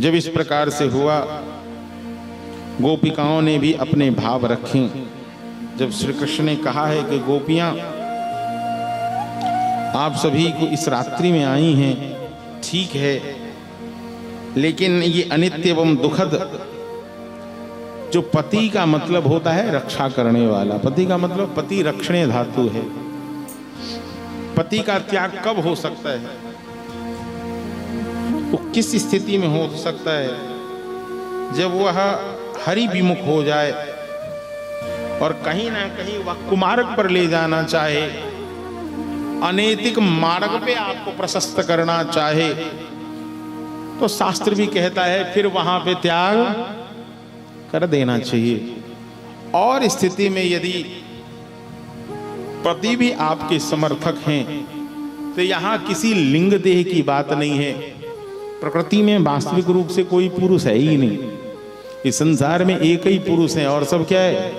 जब इस प्रकार से हुआ, गोपिकाओं ने भी अपने भाव रखे। जब श्री कृष्ण ने कहा है कि गोपियां आप सभी को इस रात्रि में आई हैं, ठीक है, लेकिन ये अनित्य एवं दुखद, जो पति का मतलब होता है रक्षा करने वाला, पति का मतलब पति रक्षणे धातु है। पति का त्याग कब हो सकता है? वो किस स्थिति में हो सकता है? जब वह हरि विमुख हो जाए और कहीं ना कहीं वह कुमार्ग पर ले जाना चाहे, अनैतिक मार्ग पे आपको प्रशस्त करना चाहे, तो शास्त्र भी कहता है फिर वहां पे त्याग कर देना चाहिए। और स्थिति में यदि पति भी आपके समर्थक हैं तो यहां किसी लिंग देह की बात नहीं है। प्रकृति में वास्तविक रूप से कोई पुरुष है ही नहीं, इस संसार में एक ही पुरुष है और सब क्या है?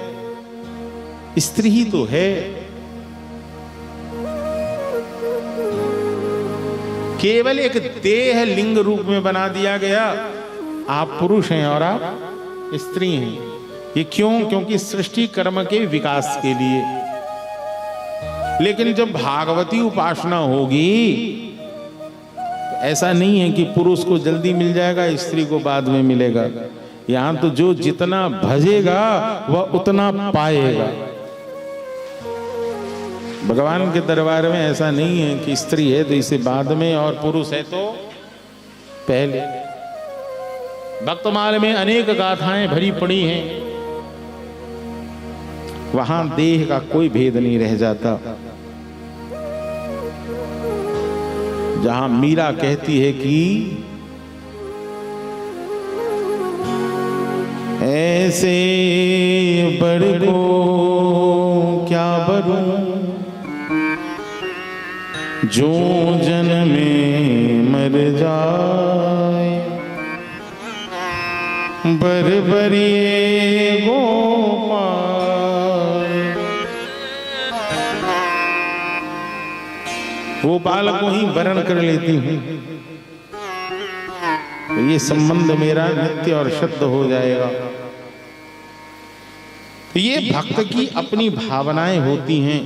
स्त्री ही तो है। केवल एक देह लिंग रूप में बना दिया गया, आप पुरुष हैं और आप स्त्री हैं। ये क्यों? क्योंकि सृष्टि कर्म के विकास के लिए। लेकिन जब भागवती उपासना होगी तो ऐसा नहीं है कि पुरुष को जल्दी मिल जाएगा, स्त्री को बाद में मिलेगा। यहां तो जो जितना भजेगा वह उतना पाएगा। भगवान के दरबार में ऐसा नहीं है कि स्त्री है तो इसे बाद में और पुरुष है तो पहले। भक्तमाल में अनेक गाथाएं भरी पड़ी हैं। वहां देह का कोई भेद नहीं रह जाता। जहां मीरा कहती है कि ऐसे बड़ को क्या बरूं जो जन्मे मर जाए, बरबरिए गोपाल। गोपाल को ही वरण कर लेती हूं तो ये संबंध मेरा नित्य और शुद्ध हो जाएगा। तो ये भक्त की अपनी भावनाएं होती हैं।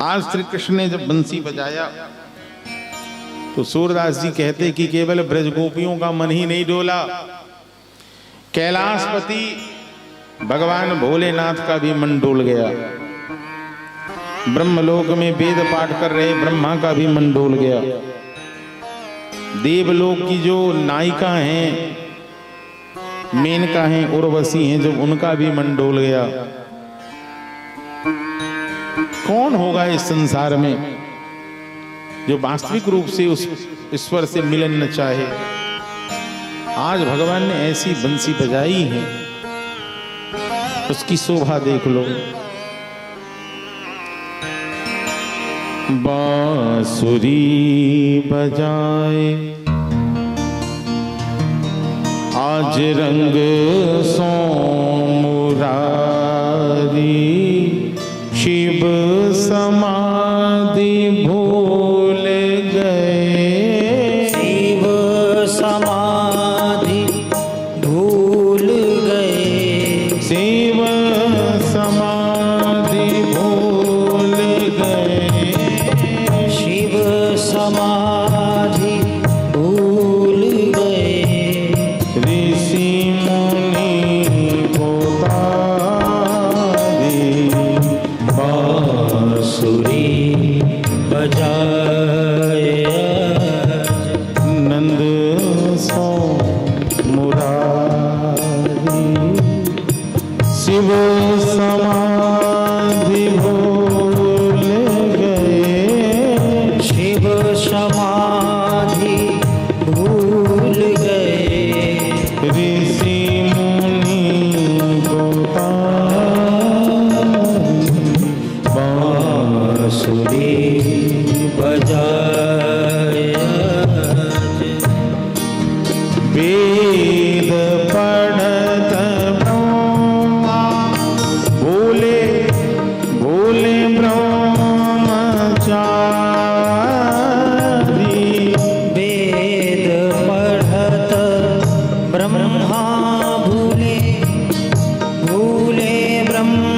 आज श्री कृष्ण ने जब बंसी बजाया तो सूरदास जी कहते कि केवल ब्रज गोपियों का मन ही नहीं डोला, कैलाशपति भगवान भोलेनाथ का भी मन डोल गया। ब्रह्मलोक में वेद पाठ कर रहे ब्रह्मा का भी मन डोल गया। देवलोक की जो नायिका हैं, मेनका हैं, उर्वशी हैं, जब उनका भी मन डोल गया। कौन होगा इस संसार में जो वास्तविक रूप से उस ईश्वर से मिलन न चाहे। आज भगवान ने ऐसी बंसी बजाई है, उसकी शोभा देख लो। बांसुरी बजाए आज रंग सो मुरारी, शिव समाधि भूल गए, शिव समाधि भूल गए, शिव समाधि भूल गए, शिव समाधि भूल गए, ऋषि मुनि को तारी बांसुरी बजाए नंद सो मुरारी, शिव समाधि भूल गए, शिव समाधि भूल गए, ऋषि मुनि को बांसुरी बजाए वेद पढ़त ब्रह्मा बोले बोले ब्रह्मचारी, वेद पढ़त ब्रह्मा भूले भूले ब्रह्मचारी,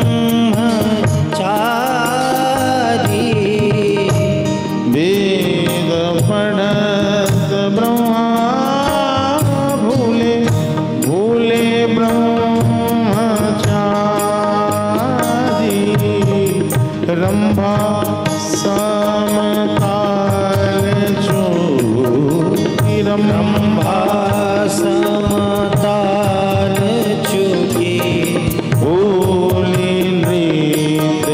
वेद पढ़त ब्रह्मा भूले भूले ब्रह्मचारी, रंभा समकाल चूकी, रंभा समताल चुकी, भूली नृत्यकारी,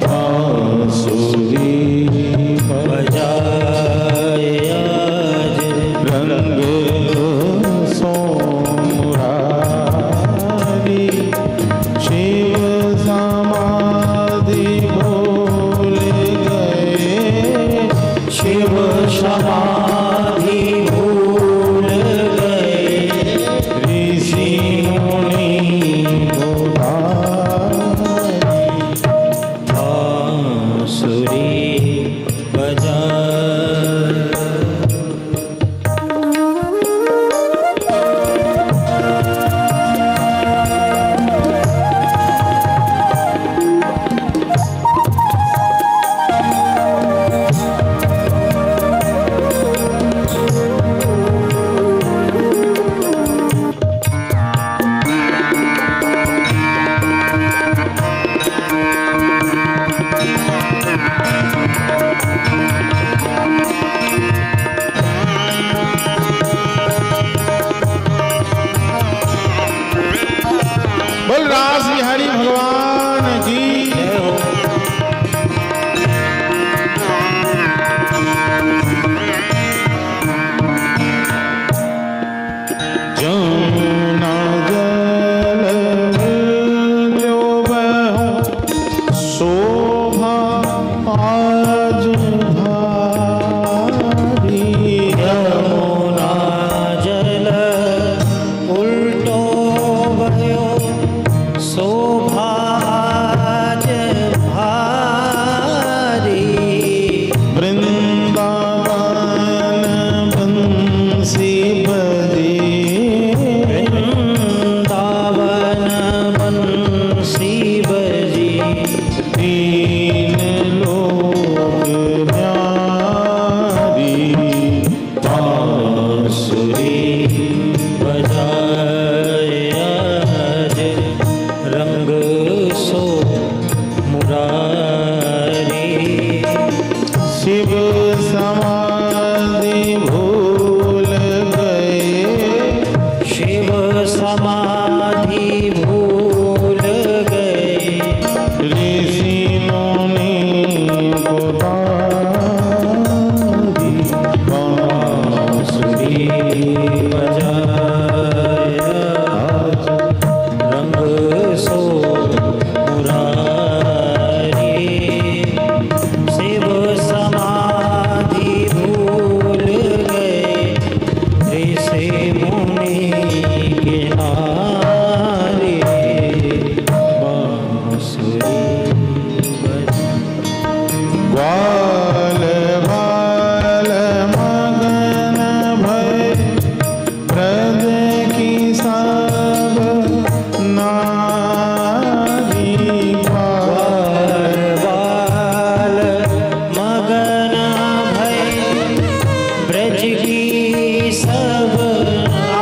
बांसुरी बजाए आज रंग सो मुरारी, शिव समाधि भूल गए, शिव बोल रास बिहारी भगवान की जय हो। जमुना जल जो बहो शोभा आज भारी। यमुना जल उल्टो भयो शोभा आज भारी। वृंदावन बंसी बजी वृंदावन बंसी बजी। तीन लोक न्यारी। बांसुरी बजाए आज रंग सो मुरारी। शिव समाधि भूल गए। शिव समाधि भूल गए। ऋषि मुनि को तारी। बांसुरी बजाए आज रंग सो मुरारी। शिव समाधि भूल गए ऋषि मुनि के नारे। बांसुरी ग्वाल बाल मगन भय ब्रज की सब नारी। बाल बाल मगन भय ब्रज की सब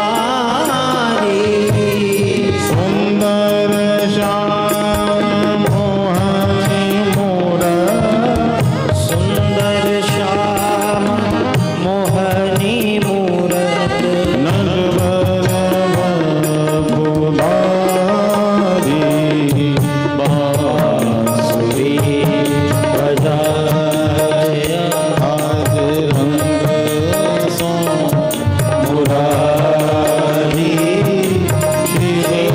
नारी। सुंदर श्याम मोहनी मूरत। सुंदर श्याम मोहनी मूरत। नगवर बुधारी। बांसुरी बजाए आज रंग सो मुरारी। शिव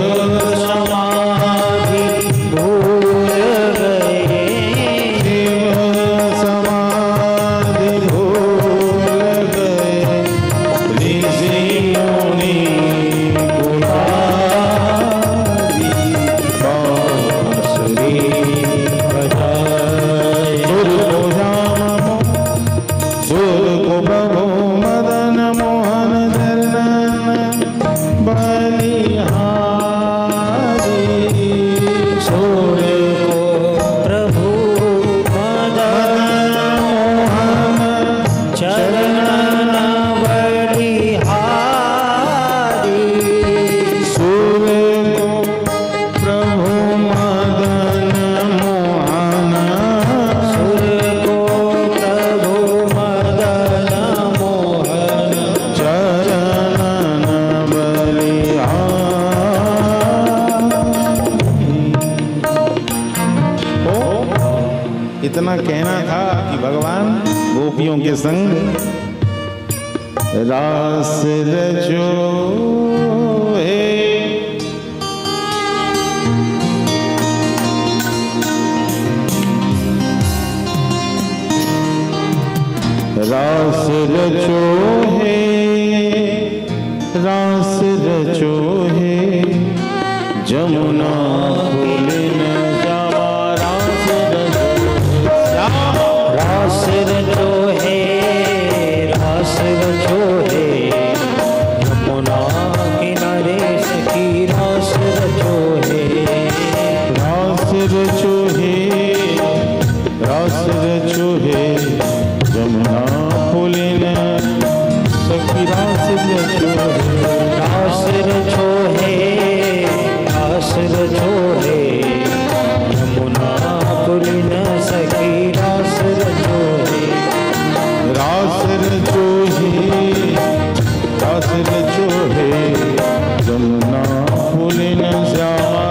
समाधि भूल गए। शिव समाधि भूल गए। ऋषि मुनि को तारी। बांसुरी बजाए सुर को जाम सुर को प्रभु मदन मोहन चरणन बलिहारी। सुर को प्रभु मदन मोहन चरण बलिहारी। सुर को प्रभु मदन मोहन सुर को प्रभु मदन मोहन चरणन बलिहारी। इतना कहना था कि भगवान गोपियों के संग रास रचो है। रास रचो है। रास रचो है। जमुना पुलिन जावा। रास रचो रास रचो है। रास रचो है। यमुना किनारे सखी रास रचो है। रास रचो है। रास रचो है। जमुना पुलिन सखी रास रचो है। रास रचो है। रास रचो है। यमुना पुलिन सखी रास रचो है। रास रचो है। रास रचो है। जमुना पुलिन श्यामा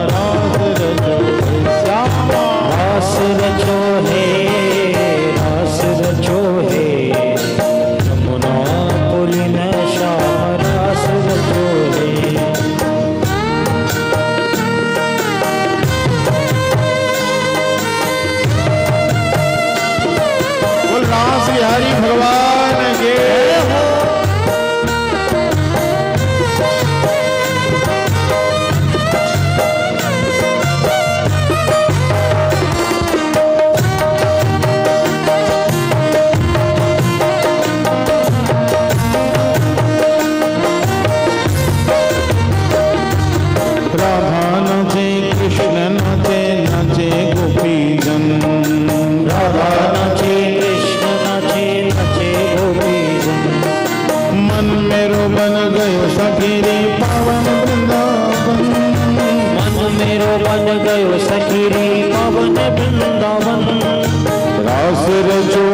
मेरो बन गयो सखी रे पावन वृंदावन। रास रजो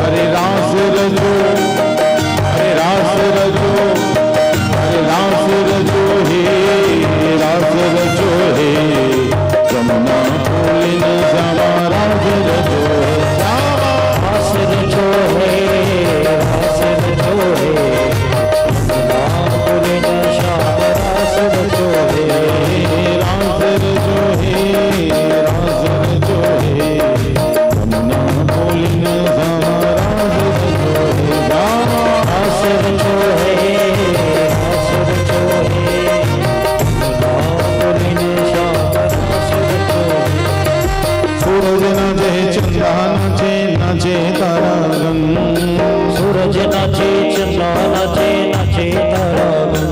अरे रास रजो, अरे रास रजो, अरे रास रजो हे, रास रजो हे, जमुना फूलिन श्यामा रास रजो हे, रास रजो है, रास रजो है, जमुना फूलिन श्याम रास रजो है, रास रजो हे, रास रजो हे, जमुना फूलिन श्यामा रास रजो हे, रास रजो है, रास रजो है, जमुना फूलिन श्याम रास रजो है। सूरज नाचे चंदा नाचे, नाचे तारागण, सूरज नाचे चंदा नाचे, नाचे तारागण।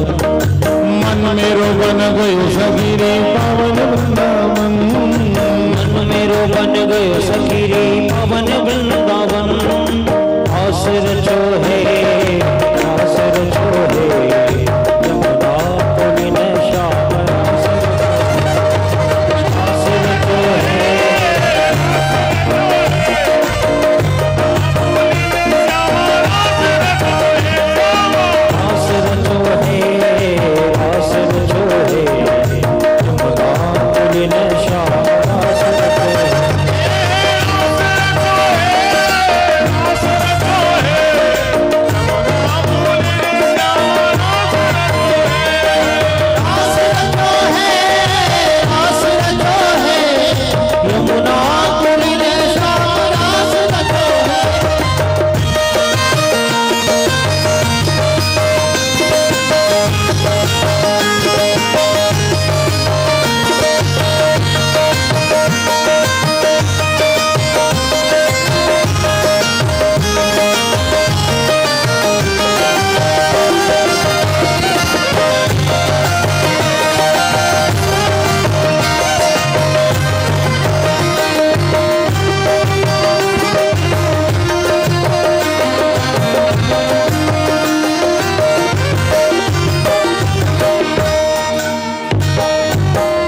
मन मेरो बन गयो सखी रे पावन वृंदावन। मन मेरो बन गयो सखी रे पावन वृंदावन। रास रचो है, रास रचो है, जमुना फूलिन श्याम रास रचो है। रास रचो है, रास रचो है, जमुना फूलिन श्याम रास रचो है। यमुना फूलिन श्याम रास रचो है।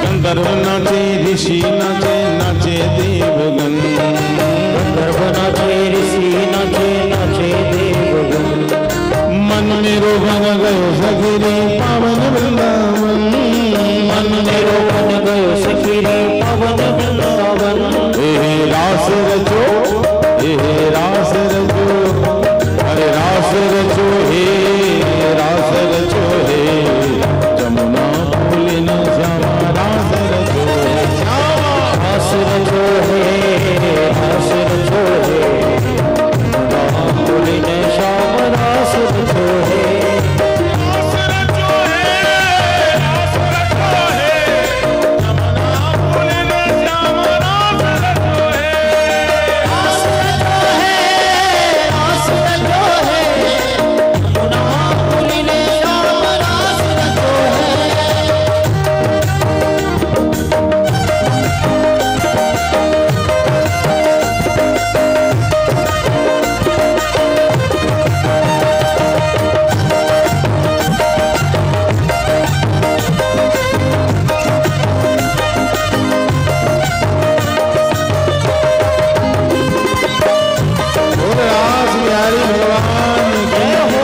गंधर्व नाचे ऋषि नाचे, नाचे देवगण। गंधर्व नाचे ऋषि नाचे, नाचे देवगण। मन मेरो बन गयो सखी रे पावन वृंदावन। मन मेरो बन गयो सखी रे पावन वृंदावन। हे रास रचो, हे रास रचो, अरे रास रचो हे, रास रचो हे, जमुना फूलिन श्यामा रास रचो हे, रास रचो है, रास रचो है, जमुना फूलिन श्याम रास रचो है। रास बिहारी भगवान जय हो।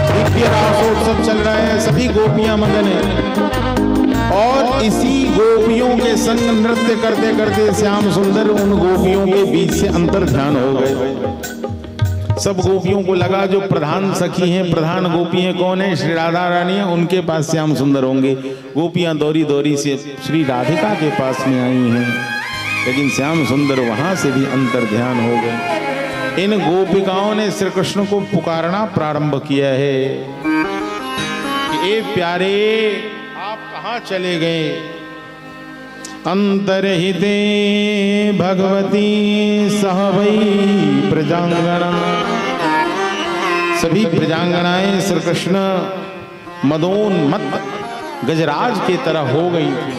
दिव्य रासोत्सव चल रहा है, सभी गोपियां मगन हैं और इसी गोपियों के संग नृत्य करते करते श्याम सुंदर उन गोपियों के बीच से अंतर ध्यान हो गए। सब गोपियों को लगा जो प्रधान सखी हैं, प्रधान गोपी हैं कौन है, श्री राधा रानी है, उनके पास श्याम सुंदर होंगे। गोपियां दौरी दौरी से श्री राधिका के पास में आई हैं, लेकिन श्याम सुंदर वहां से भी अंतर ध्यान हो गए। इन गोपिकाओं ने श्री कृष्ण को पुकारना प्रारंभ किया है कि ए प्यारे आप कहाँ चले गए। अंतरहिते भगवती सहवै प्रजांगना। सभी प्रजांगनाएं श्री कृष्ण मदोन्मत्त गजराज की तरह हो गई थी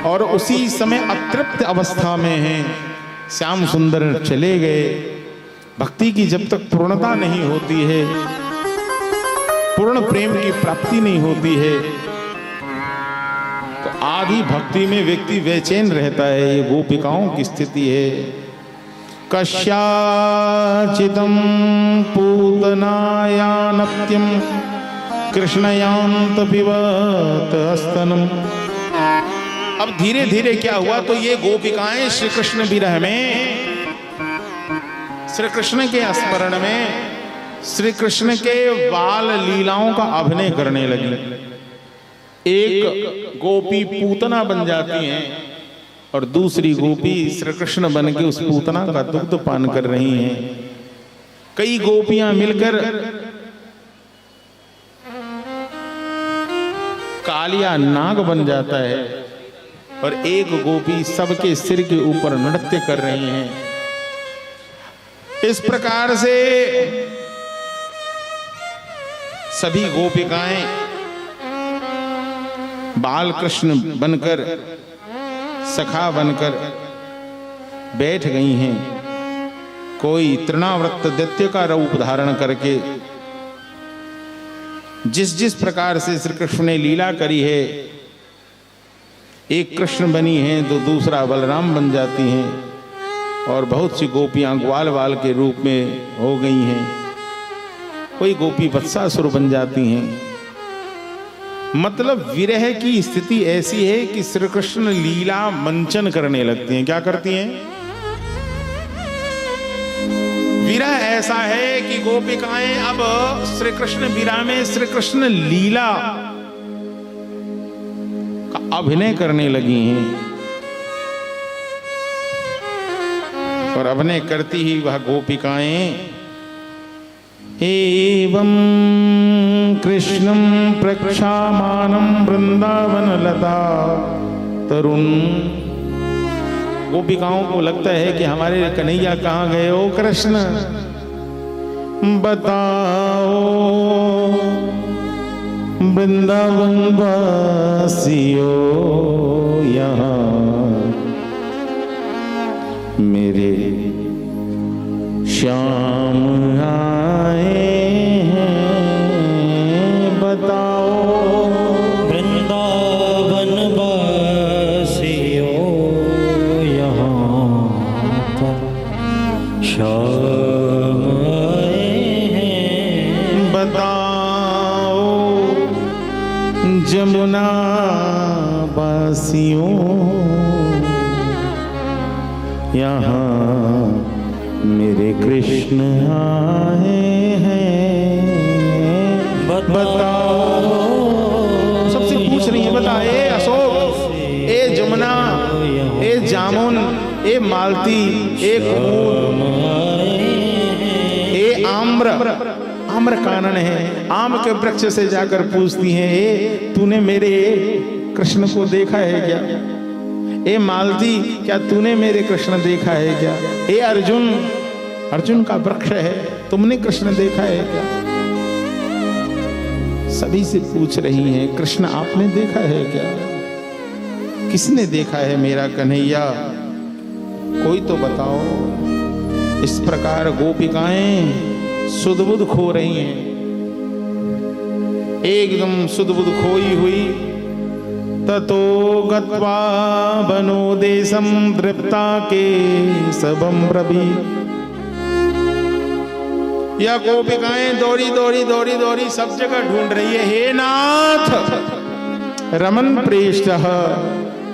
और उसी समय अतृप्त अवस्था में हैं। श्याम सुंदर चले गए। भक्ति की जब तक पूर्णता नहीं होती है पूर्ण प्रेम की प्राप्ति नहीं होती है तो आधी भक्ति में व्यक्ति बेचैन रहता है। ये गोपिकाओं की स्थिति है। कस्याचिदं पूतनायानत्यं कृष्णयान्त पिबत स्तनम। अब धीरे धीरे क्या हुआ, तो ये गोपिकाएं श्री कृष्ण विरह में, श्री कृष्ण के स्मरण में, श्री कृष्ण के बाल लीलाओं का अभिनय करने लगी। एक गोपी पूतना बन जाती हैं और दूसरी गोपी श्री कृष्ण बन के उस पूतना का दुग्ध पान कर रही हैं। कई गोपियां मिलकर कालिया नाग बन जाता है और एक गोपी सबके सिर के ऊपर नृत्य कर रही हैं। इस प्रकार से सभी गोपिकाएं बाल कृष्ण बनकर, सखा बनकर बैठ गई हैं। कोई तृणावृत्त दैत्य का रूप धारण करके, जिस जिस प्रकार से श्री कृष्ण ने लीला करी है, एक कृष्ण बनी हैं तो दूसरा बलराम बन जाती हैं और बहुत सी गोपियां ग्वाल बाल के रूप में हो गई हैं। कोई गोपी वत्सासुर बन जाती हैं। मतलब विरह की स्थिति ऐसी है कि श्री कृष्ण लीला मंचन करने लगती हैं। क्या करती हैं? विरह ऐसा है कि गोपिकाएं अब श्री कृष्ण विरह में श्री कृष्ण लीला का अभिनय करने लगी हैं और अभिनय करती ही वह गोपिकाएं एवं कृष्णं प्रक्षामानं वृंदावन लता तरुण। गोपिकाओं को लगता है कि हमारे कन्हैया कहाँ गए हो कृष्ण, बताओ वृंदावन वासियों यहाँ मेरे श्याम आए हैं। बताओ वृंदावन वासियों यहाँ पर श्याम आए हैं। बताओ जमुना वासियों यहाँ मेरे कृष्ण आए हैं। बताओ, सबसे पूछ रही है, बता ए अशोक, ए जमुना, ए जामुन, ए मालती, ए कुमुद, ए आम्र, आम्र कानन है, आम के वृक्ष से जाकर पूछती हैं, ए तूने मेरे कृष्ण को देखा है क्या? ए मालती, क्या तूने मेरे कृष्ण देखा है क्या? ए अर्जुन, अर्जुन का वृक्ष है, तुमने कृष्ण देखा है क्या? सभी से पूछ रही हैं, कृष्ण आपने देखा है क्या? किसने देखा है मेरा कन्हैया? कोई तो बताओ। इस प्रकार गोपिकाएं सुध-बुध खो रही हैं, एकदम सुध-बुध खोई हुई। ततो गत्वा बनो देशम दृप्ता के सबम रवि। यह गोपिकाएं दौड़ी दौड़ी दौड़ी दौड़ी सब जगह ढूंढ रही है। हे नाथ रमन प्रेष्टः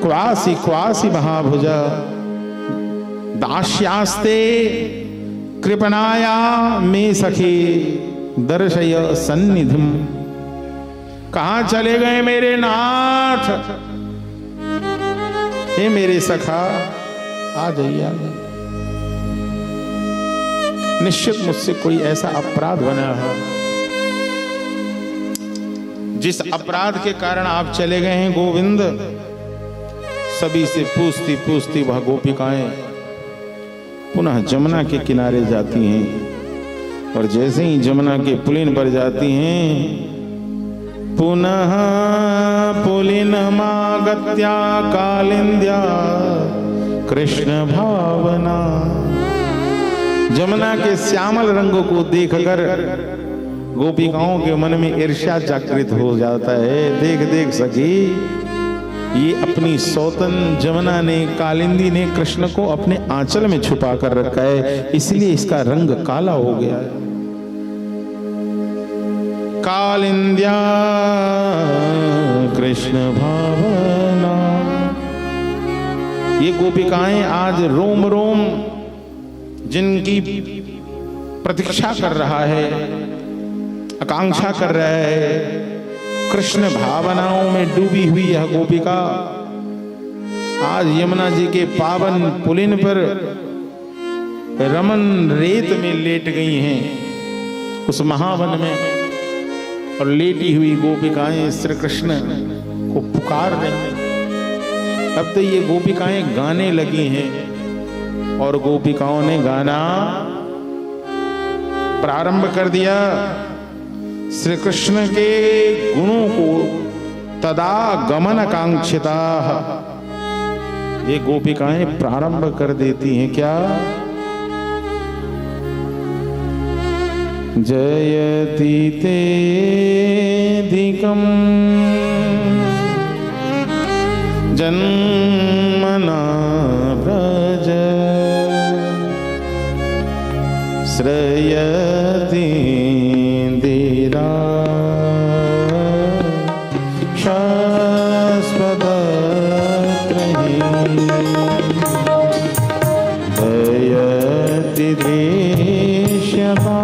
क्वासी क्वासी महाभुजा दास्यास्ते कृपणाया मे सखी दर्शय सन्निधिम। कहाँ चले गए मेरे नाथ? हे मेरे सखा आ जाइए। निश्चित मुझसे कोई ऐसा अपराध बना है जिस अपराध के कारण आप चले गए हैं गोविंद। सभी से पूछती पूछती वह गोपिकाएं पुनः जमुना के किनारे जाती हैं और जैसे ही जमुना के पुलिन पर जाती हैं, पुनः पुलिनमागत्या कालिंद्या कृष्ण भावना। जमुना के श्यामल रंग को देखकर गोपिकाओं के मन में ईर्ष्या जागृत हो जाता है। देख देख सखी, ये अपनी सौतन जमुना ने, कालिंदी ने कृष्ण को अपने आंचल में छुपा कर रखा है, इसलिए इसका रंग काला हो गया है। कालिंद्या कृष्ण भावना, ये गोपिकाएं आज रोम रोम जिनकी प्रतीक्षा कर रहा है, आकांक्षा कर रहा है, कृष्ण भावनाओं में डूबी हुई यह गोपिका आज यमुना जी के पावन पुलिन पर रमन रेत में लेट गई हैं उस महावन में, और लेटी हुई गोपिकाएं श्री कृष्ण को पुकार रही हैं। अब तो ये गोपिकाएं गाने लगी हैं और गोपिकाओं ने गाना प्रारंभ कर दिया। श्री कृष्ण के गुणों को तदा गमन कांक्षिता, ये गोपिकाएं प्रारंभ कर देती हैं क्या? जयति तेधिकं जन्मना व्रज श्रयति धीरा शाश्वतत्रयी जयति देश्यमा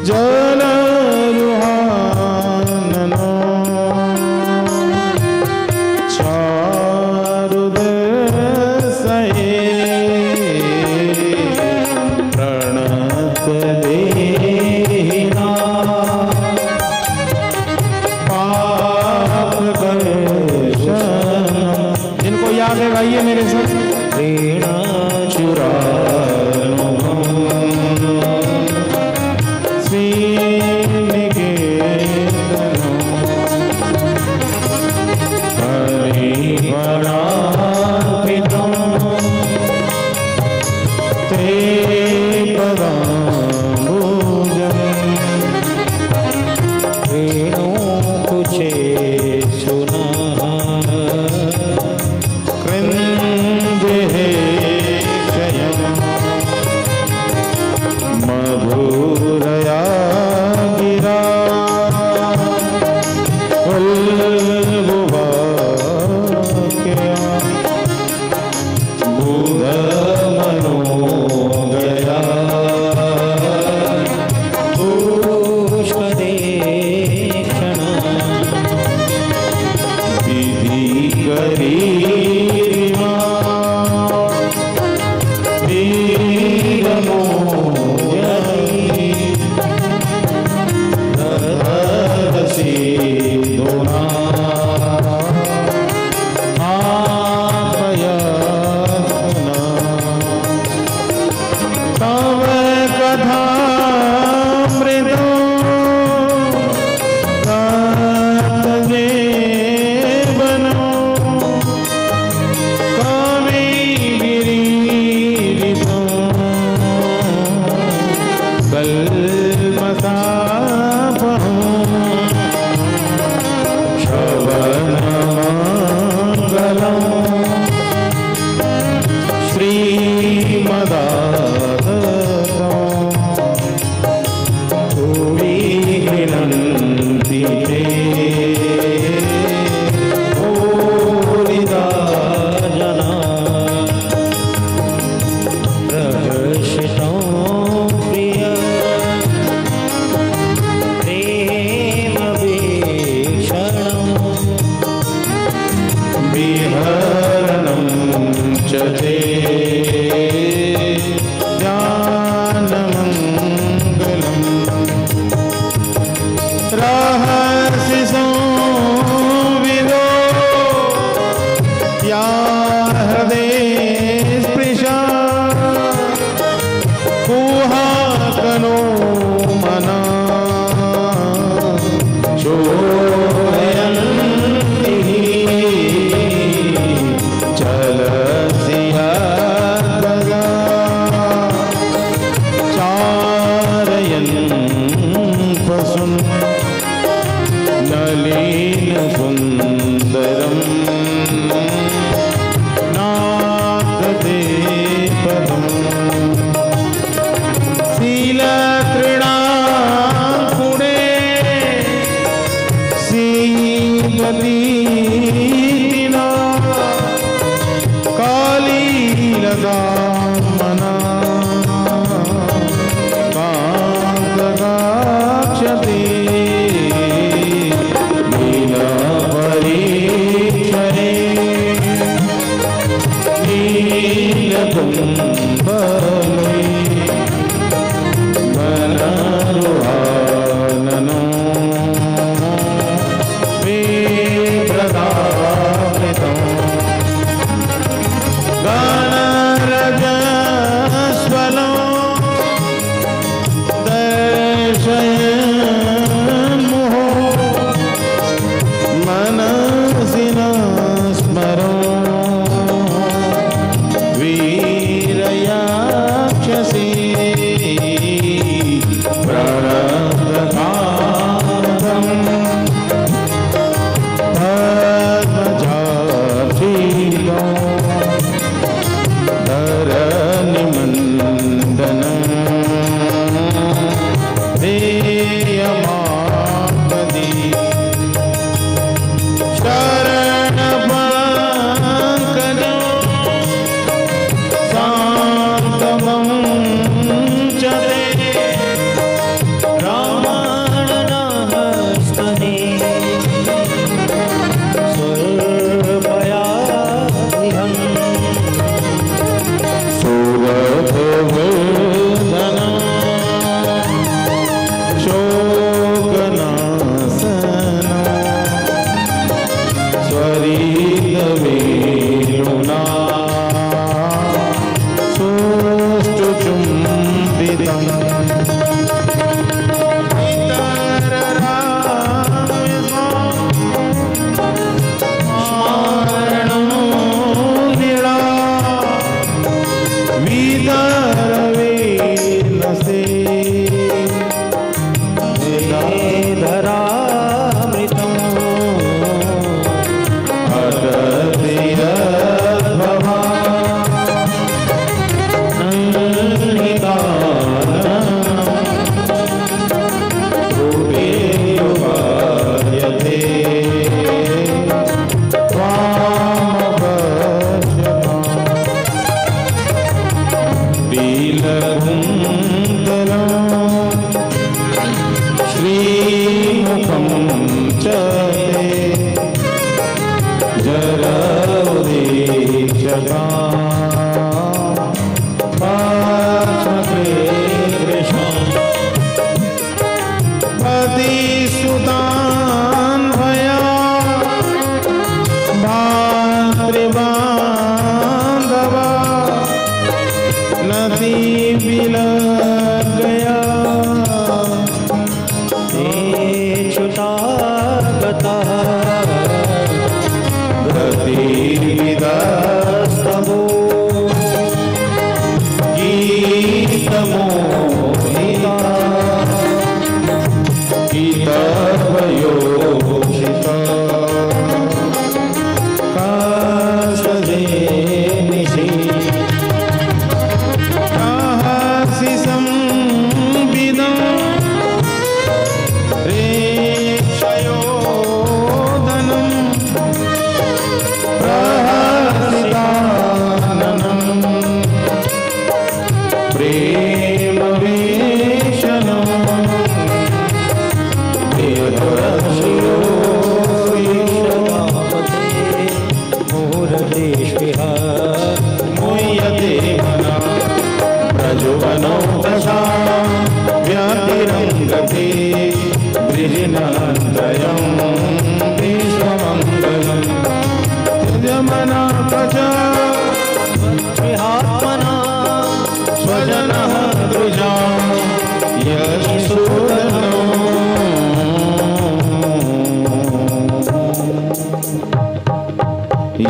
जलरुहाननो चारुदशये प्रणत देना पाप कर्षणम। जिनको याद है गाइए मेरे साथ। ऋण चुरानो मधुरया गिरा बुध मनो गया पुष्पदेक्षण विधि करी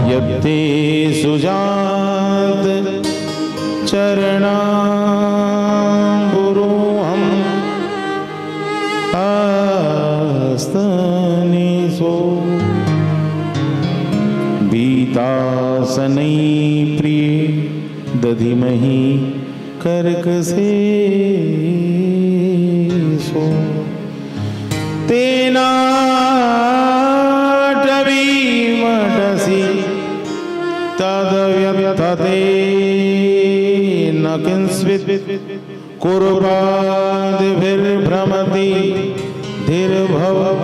यत्ते सुजात चरणाम्बुरुहं आस्तनिसो बीतासनै प्रिय दधिमहि कर्कसेसो तेनाटवीमटसि तदव्यथते न किंस्वित् कुर्वादिभिर्भ्रमति धीर्भवदायुषाम्ना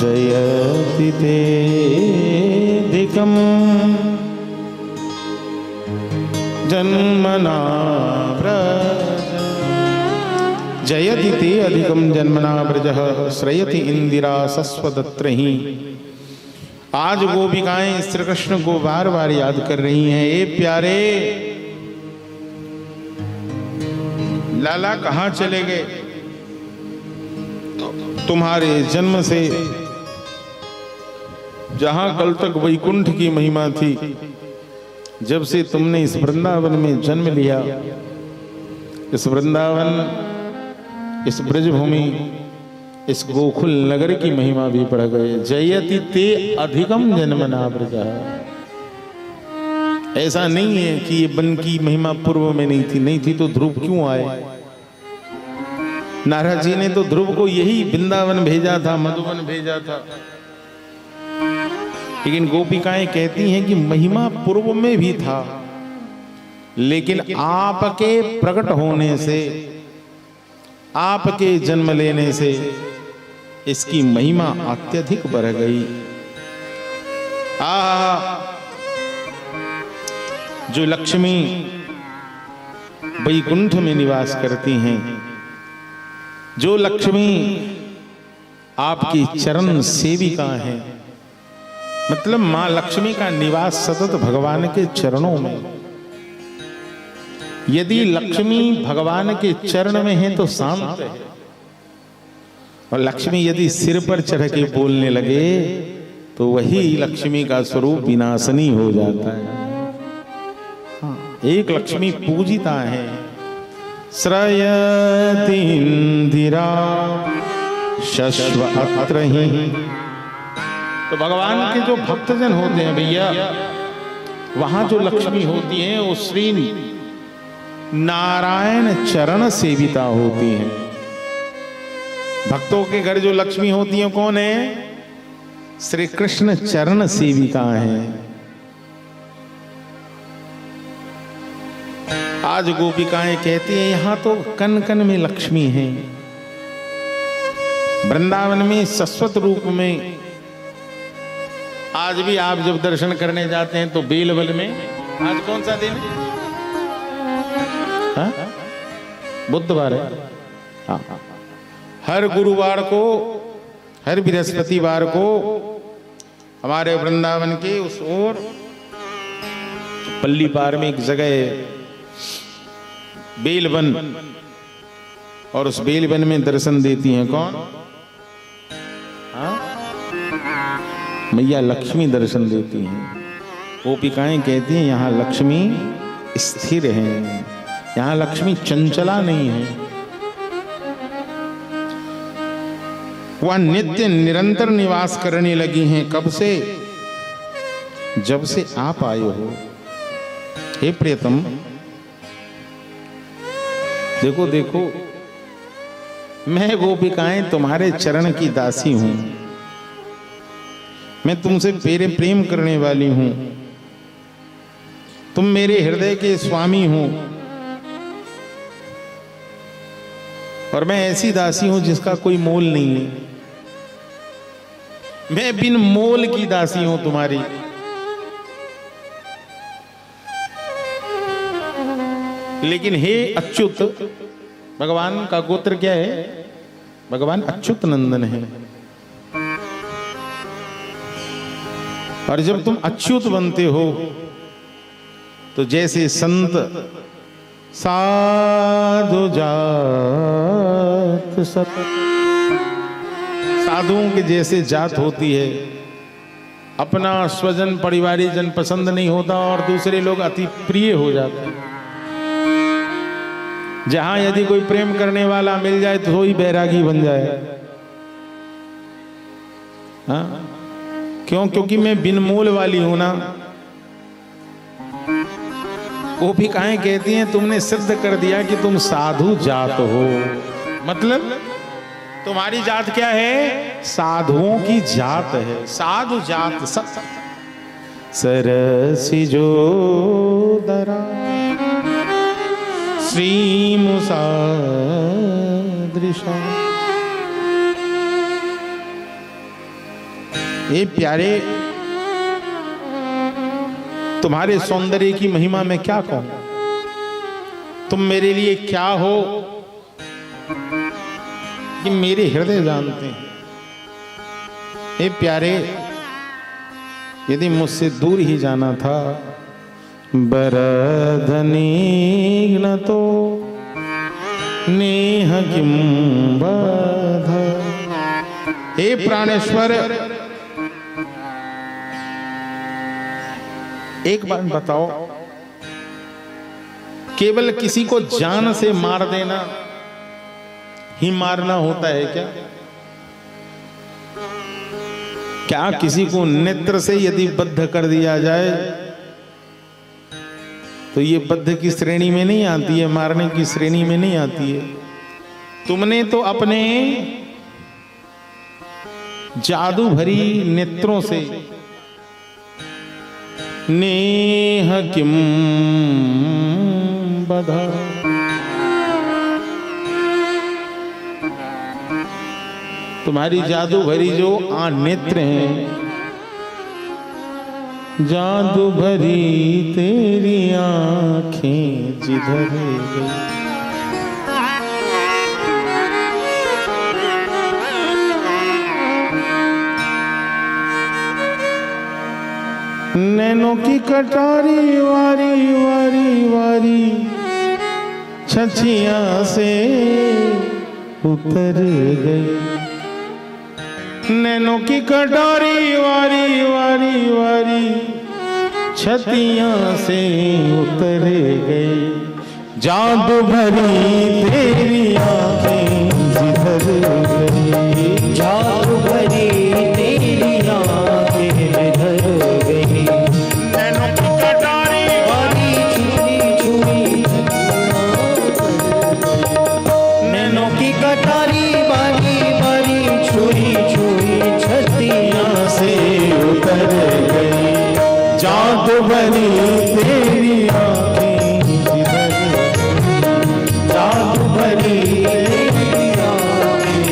जयति तेऽधिकं जन्मना जयति ते अधिकम जन्मना ब्रजः श्रयति इंदिरा सस्वदत्रहि। आज गोपिकाएं श्री कृष्ण को बार बार याद कर रही हैं, ए प्यारे लाला कहाँ चले गए? तुम्हारे जन्म से जहां कल तक वैकुंठ की महिमा थी, जब से तुमने इस वृंदावन में जन्म लिया, इस वृंदावन, इस ब्रजभूमि, इस गोकुल नगर की महिमा भी बढ़ गए। जयति ते अधिकम जन्मना ब्रजा। ऐसा नहीं है कि ये वन की महिमा पूर्व में नहीं थी, नहीं थी तो ध्रुव क्यों आए? नारद जी ने तो ध्रुव को यही वृंदावन भेजा था, मधुवन भेजा था। लेकिन गोपिकाएं कहती हैं कि महिमा पूर्व में भी था, लेकिन आपके प्रकट होने से, आपके जन्म लेने से इसकी महिमा अत्यधिक बढ़ गई। जो लक्ष्मी वैकुंठ में निवास करती हैं, जो लक्ष्मी आपकी चरण सेविका हैं, मतलब मां लक्ष्मी का निवास सतत भगवान के चरणों में। यदि लक्ष्मी भगवान के चरण में है तो शांत है, और लक्ष्मी यदि सिर पर चढ़ के बोलने लगे तो वही लक्ष्मी का स्वरूप विनाशनी हो जाता है। एक लक्ष्मी पूजिता है, श्रयति इंदिरा शश्व अत्र ही। तो भगवान के जो भक्तजन होते हैं भैया, वहां जो लक्ष्मी होती है वो श्री नारायण चरण सेविता होती है। भक्तों के घर जो लक्ष्मी होती है कौन है? श्री कृष्ण चरण सेविका है। आज गोपिकाएं कहती हैं यहां तो कन कन में लक्ष्मी है। वृंदावन में शाश्वत रूप में आज भी आप जब दर्शन करने जाते हैं तो बेलवल में, आज कौन सा दिन है? बुधवार है। हाँ, हर गुरुवार को, हर बृहस्पतिवार को हमारे वृंदावन के उस ओर पल्ली पार में एक जगह है बेलवन, और उस बेलवन में दर्शन देती हैं कौन? मैया लक्ष्मी दर्शन देती हैं। गोपिकाएं कहती हैं यहाँ लक्ष्मी स्थिर है, यहाँ लक्ष्मी चंचला नहीं है। वह नित्य निरंतर निवास करने लगी हैं। कब से? जब से आप आए हो। हे प्रियतम, देखो देखो, मैं गोपिकाएं तुम्हारे चरण की दासी हूं, मैं तुमसे प्रेम करने वाली हूं, तुम मेरे हृदय के स्वामी हो, और मैं ऐसी दासी हूं जिसका कोई मोल नहीं है। मैं बिन मोल की दासी हूं तुम्हारी। लेकिन हे अच्युत, भगवान का गोत्र क्या है? भगवान अच्युत नंदन है। और जब तुम अच्युत बनते हो तो जैसे संत साधु जात सत, साधुओं के जैसे जात होती है, अपना स्वजन परिवारी जन पसंद नहीं होता और दूसरे लोग अति प्रिय हो जाते हैं। जहां यदि कोई प्रेम करने वाला मिल जाए तो वही बैरागी बन जाए। हाँ? क्यों? क्योंकि मैं बिन मोल वाली हूं ना। गोपिकाएं कहती हैं तुमने सिद्ध कर दिया कि तुम साधु जात हो। मतलब तुम्हारी जात क्या है? साधुओं की जात है, साधु जात। सरसी जो दरा श्री मुसा दृशा। ये प्यारे, तुम्हारे सौंदर्य की महिमा मैं क्या कहूं? तुम मेरे लिए क्या हो कि मेरे हृदय जानते हैं। हे प्यारे, यदि मुझसे दूर ही जाना था, बरधनी न तो नेह किम बध। हे प्राणेश्वर, एक बात बताओ, केवल किसी को जान से मार देना ही मारना होता है क्या? क्या किसी को नेत्र से यदि बद्ध कर दिया जाए तो ये बद्ध की श्रेणी में नहीं आती है, मारने की श्रेणी में नहीं आती है। तुमने तो अपने जादू भरी नेत्रों से नेह किम बधा, तुम्हारी जादू भरी जो नेत्र हैं, जादू भरी तेरी आंखें जिधर गई। नैनों की कटारी वारी वारी वारी छछिया से उतर गई। नैनों की कटारी वारी वारी वारी छतियां से उतर गई। जादू भरी तेरी आंखें जिधर गई, जादू भरी तेरी आंखें जिधर गई। नैनों की कटारी वारी छुरी छुरी, नैनों की कटारी बारी बारी छुरी छुरी छतियां से उतर गई। जादू भरी तेरी आंखें जिधर गई, जादू भरी तेरी आंखें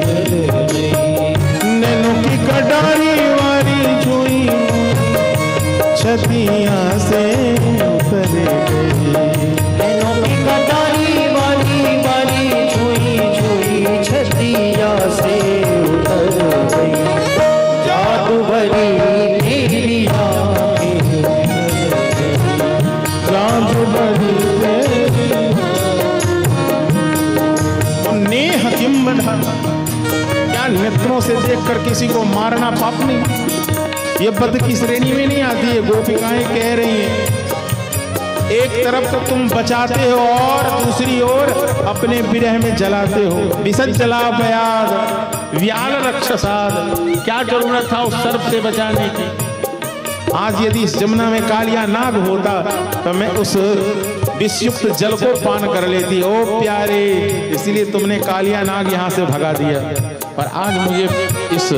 जिधर गई। नैनों की कटारी वारी छुई छतियां से उतर गई। नैनों की कटारी वाली वाली छुई छुई छतियां से उतर गई। जादू भरी तेरी आंखें जिधर गई, जादू भरी तेरी नेह किम बंधा। क्या नेत्रों से देखकर किसी को मारना पाप नहीं? ये बद की श्रेणी में नहीं आती है। गोपिकाएं कह रही हैं एक तरफ तो तुम बचाते हो और दूसरी ओर अपने विरह में जलाते हो। विसर्ज जला बयाद व्याल रक्षसाद। क्या जरूरत था उस सर्प से बचाने की? आज यदि इस जमुना में कालिया नाग होता तो मैं उस विषयुक्त जल को पान कर लेती। ओ प्यारे, इसलिए तुमने कालिया नाग यहाँ से भगा दिया, पर आज मुझे इस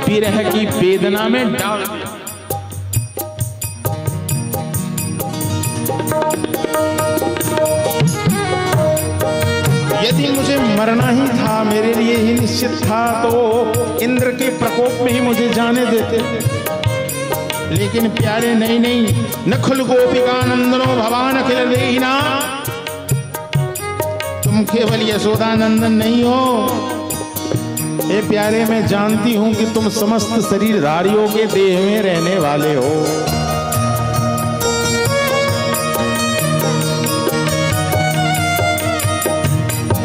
विरह की वेदना में डाल दिया। यदि मुझे मरना ही था, मेरे लिए ही निश्चित था, तो इंद्र के प्रकोप में ही मुझे जाने देते। लेकिन प्यारे नहीं नहीं, नखुल गोपिका नंदनो भवान अखिल देहिना। तुम केवल यशोदा नंदन नहीं हो। ए प्यारे, मैं जानती हूं कि तुम समस्त शरीरधारियों के देह में रहने वाले हो।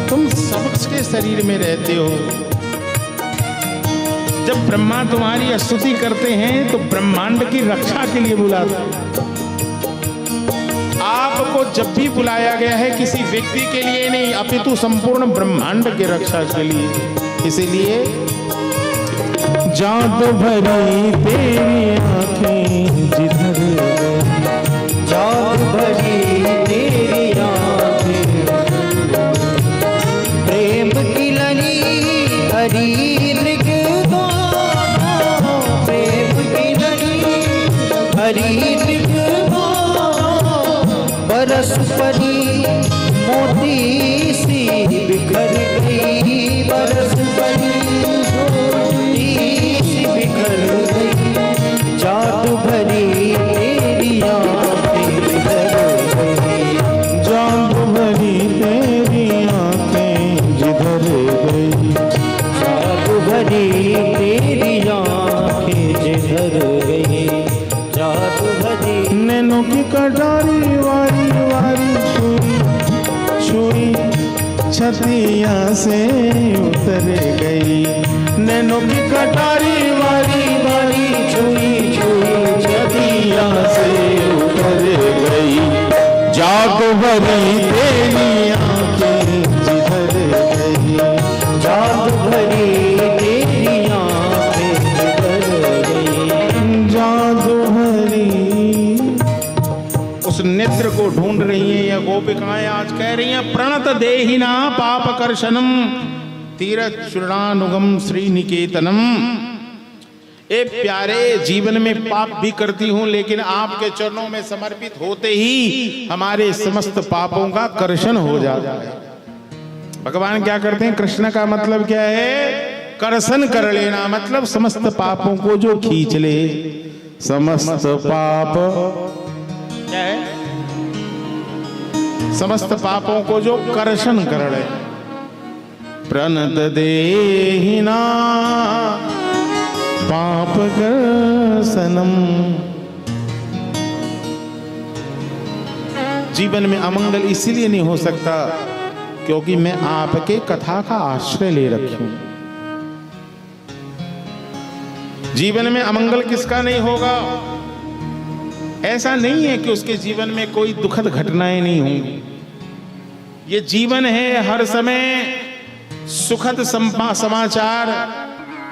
तुम सबके शरीर में रहते हो। जब ब्रह्मा तुम्हारी स्तुति करते हैं तो ब्रह्मांड की रक्षा के लिए बुलाते हैं। आपको जब भी बुलाया गया है किसी व्यक्ति के लिए नहीं, अपितु संपूर्ण ब्रह्मांड की रक्षा के लिए। इसीलिए जादू भरी तेरी आंखें जिधर गई, जादू भरी तेरी आंखें, प्रेम की लड़ी हरी मृगदा, प्रेम की लड़ी हरी मृगदा, बरस पड़ी मोती सी बिखर गई, बरस पड़ी मोती सी बिखर गई। जादू भरी तेरी आंखें जिधर गई, जादू भरी तेरी आंखें जिधर गई, जादू भरी तेरी आंखें जिधर गई, जादू भरी। नैनों की कटारी वारी वारी छुई छुई छतियां से उतर गई। नैनों की कटारी वारी वारी छुई छुई छतियां से उतर गई। जादू भरी तेरी आंखें जिधर गई, जादू भरी तेरी आंखें जिधर गई, जादू भरी। उस नेत्र को ढूंढ रही हैं या गोपिकाएं आज कह रही हैं प्रणत देहिना पाप कर्षणम तीरथ चूर्णानुगम श्री निकेतनम। ए प्यारे, जीवन में पाप भी करती हूं, लेकिन आपके चरणों में समर्पित होते ही हमारे समस्त पापों का कर्षण हो जाता है। भगवान क्या करते हैं? कृष्ण का मतलब क्या है? कर्षण कर लेना, मतलब समस्त पापों को जो खींच ले। समस्त पाप क्या है? समस्त पापों को जो कर्षण कर ले। प्रणत देहिना पाप कर्षणम जीवन में अमंगल इसलिए नहीं हो सकता क्योंकि मैं आपके कथा का आश्रय ले रखी हूं। जीवन में अमंगल किसका नहीं होगा? ऐसा नहीं है कि उसके जीवन में कोई दुखद घटनाएं नहीं होंगी। ये जीवन है, हर समय सुखद समाचार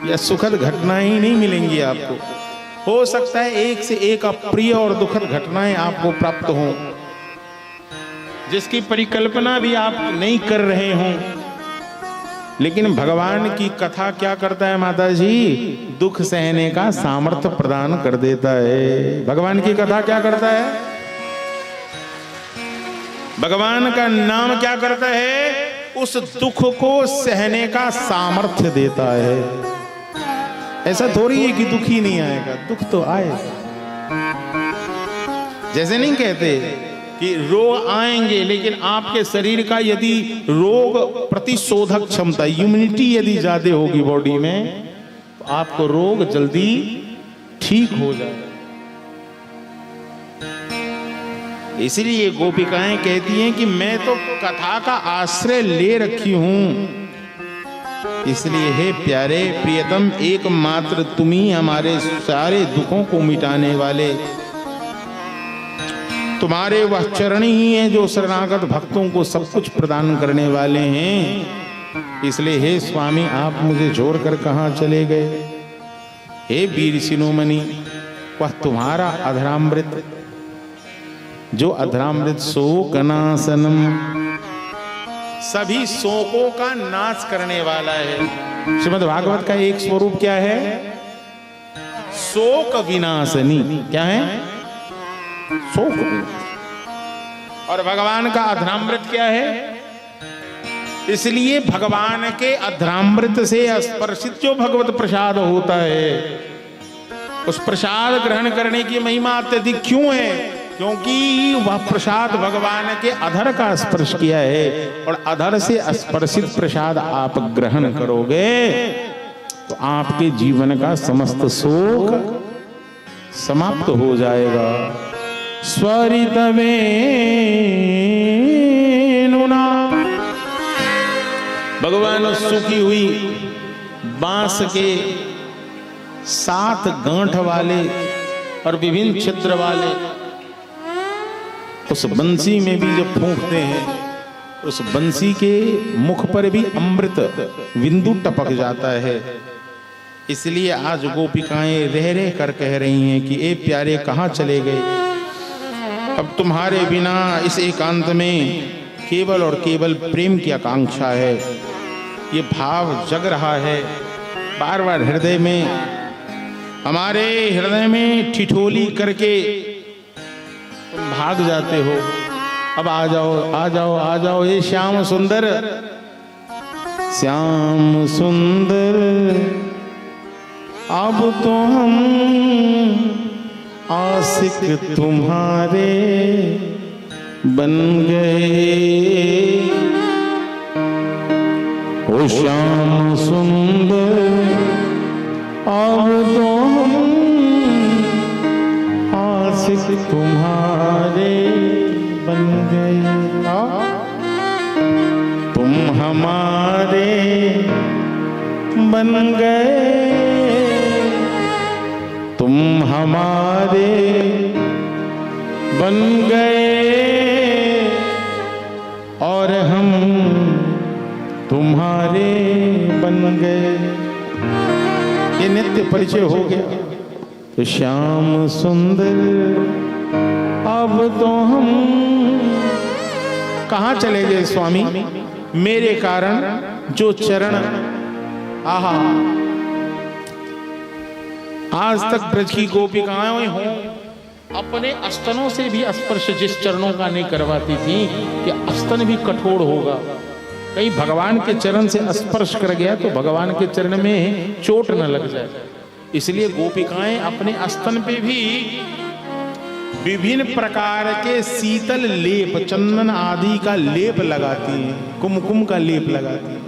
या सुखद घटनाएं ही नहीं मिलेंगी आपको। हो सकता है एक से एक अप्रिय और दुखद घटनाएं आपको प्राप्त हों, जिसकी परिकल्पना भी आप नहीं कर रहे हों। लेकिन भगवान की कथा क्या करता है माता जी? दुख सहने का सामर्थ्य प्रदान कर देता है। भगवान की कथा क्या करता है? भगवान का नाम क्या करता है? उस दुख को सहने का सामर्थ्य देता है। ऐसा थोड़ी है कि दुख ही नहीं आएगा, दुख तो आएगा। जैसे नहीं कहते कि रोग आएंगे, लेकिन आपके शरीर का यदि रोग प्रतिशोधक क्षमता, इम्यूनिटी यदि ज्यादा होगी बॉडी में, तो आपको रोग जल्दी ठीक हो जाएगा। इसलिए गोपिकाएं कहती हैं कि मैं तो कथा का आश्रय ले रखी हूं, इसलिए हे प्यारे प्रियतम, एकमात्र तुम ही हमारे सारे दुखों को मिटाने वाले, तुम्हारे वह चरण ही हैं जो शरणागत भक्तों को सब कुछ प्रदान करने वाले हैं। इसलिए हे स्वामी, आप मुझे छोड़कर कहाँ चले गए? हे वीर शिरोमणि, वह तुम्हारा अधरामृत, जो अधरामृत शोकनाशनम, सभी शोकों का नाश करने वाला है। श्रीमद् भागवत का एक स्वरूप क्या है? शोक विनाशनी। क्या है? शोक। और भगवान का अधरामृत क्या है? इसलिए भगवान के अधरामृत से स्पर्शित जो भगवत प्रसाद होता है, उस प्रसाद ग्रहण करने की महिमा अत्यधिक क्यों है? क्योंकि वह प्रसाद भगवान के अधर का स्पर्श किया है, और अधर से स्पर्शित प्रसाद आप ग्रहण करोगे तो आपके जीवन का समस्त शोक समाप्त हो जाएगा। स्वरितवेणुना, भगवान सूखी हुई बांस के 7 गांठ वाले और विभिन्न छिद्र वाले उस बंसी में भी जब फूंकते हैं, उस बंसी के मुख पर भी अमृत बिंदु टपक जाता है। इसलिए आज गोपिकाएं रह रह कर कह रही हैं कि ए प्यारे, कहाँ चले गए? अब तुम्हारे बिना इस एकांत में केवल और केवल प्रेम की आकांक्षा है। ये भाव जग रहा है बार बार हृदय में, हमारे हृदय में ठिठोली करके तुम भाग जाते हो। अब आ जाओ, आ जाओ, आ जाओ, ये श्याम सुंदर, श्याम सुंदर, अब तो हम आशिक तुम्हारे बन गए। ओ श्याम सुंदर, अब तो हम आशिक तुम्हारे बन गए। तुम हमारे बन गए, तुम हमारे बन गए, और हम तुम्हारे बन गए। ये नित्य परिचय हो गया। तो श्याम सुंदर, अब तो हम कहाँ चले गए स्वामी? मेरे कारण जो चरण, आहा, आज तक ब्रज की गोपिकाएं हों अपने स्तनों से भी स्पर्श जिस चरणों का नहीं करवाती थी, कि स्तन भी कठोर होगा। कहीं भगवान के चरण से स्पर्श कर गया तो भगवान के चरण में चोट न लग जाए, इसलिए गोपिकाएं अपने स्तन पे भी विभिन्न प्रकार के शीतल लेप, चंदन आदि का लेप लगाती हैं, कुमकुम का लेप लगाती हैं।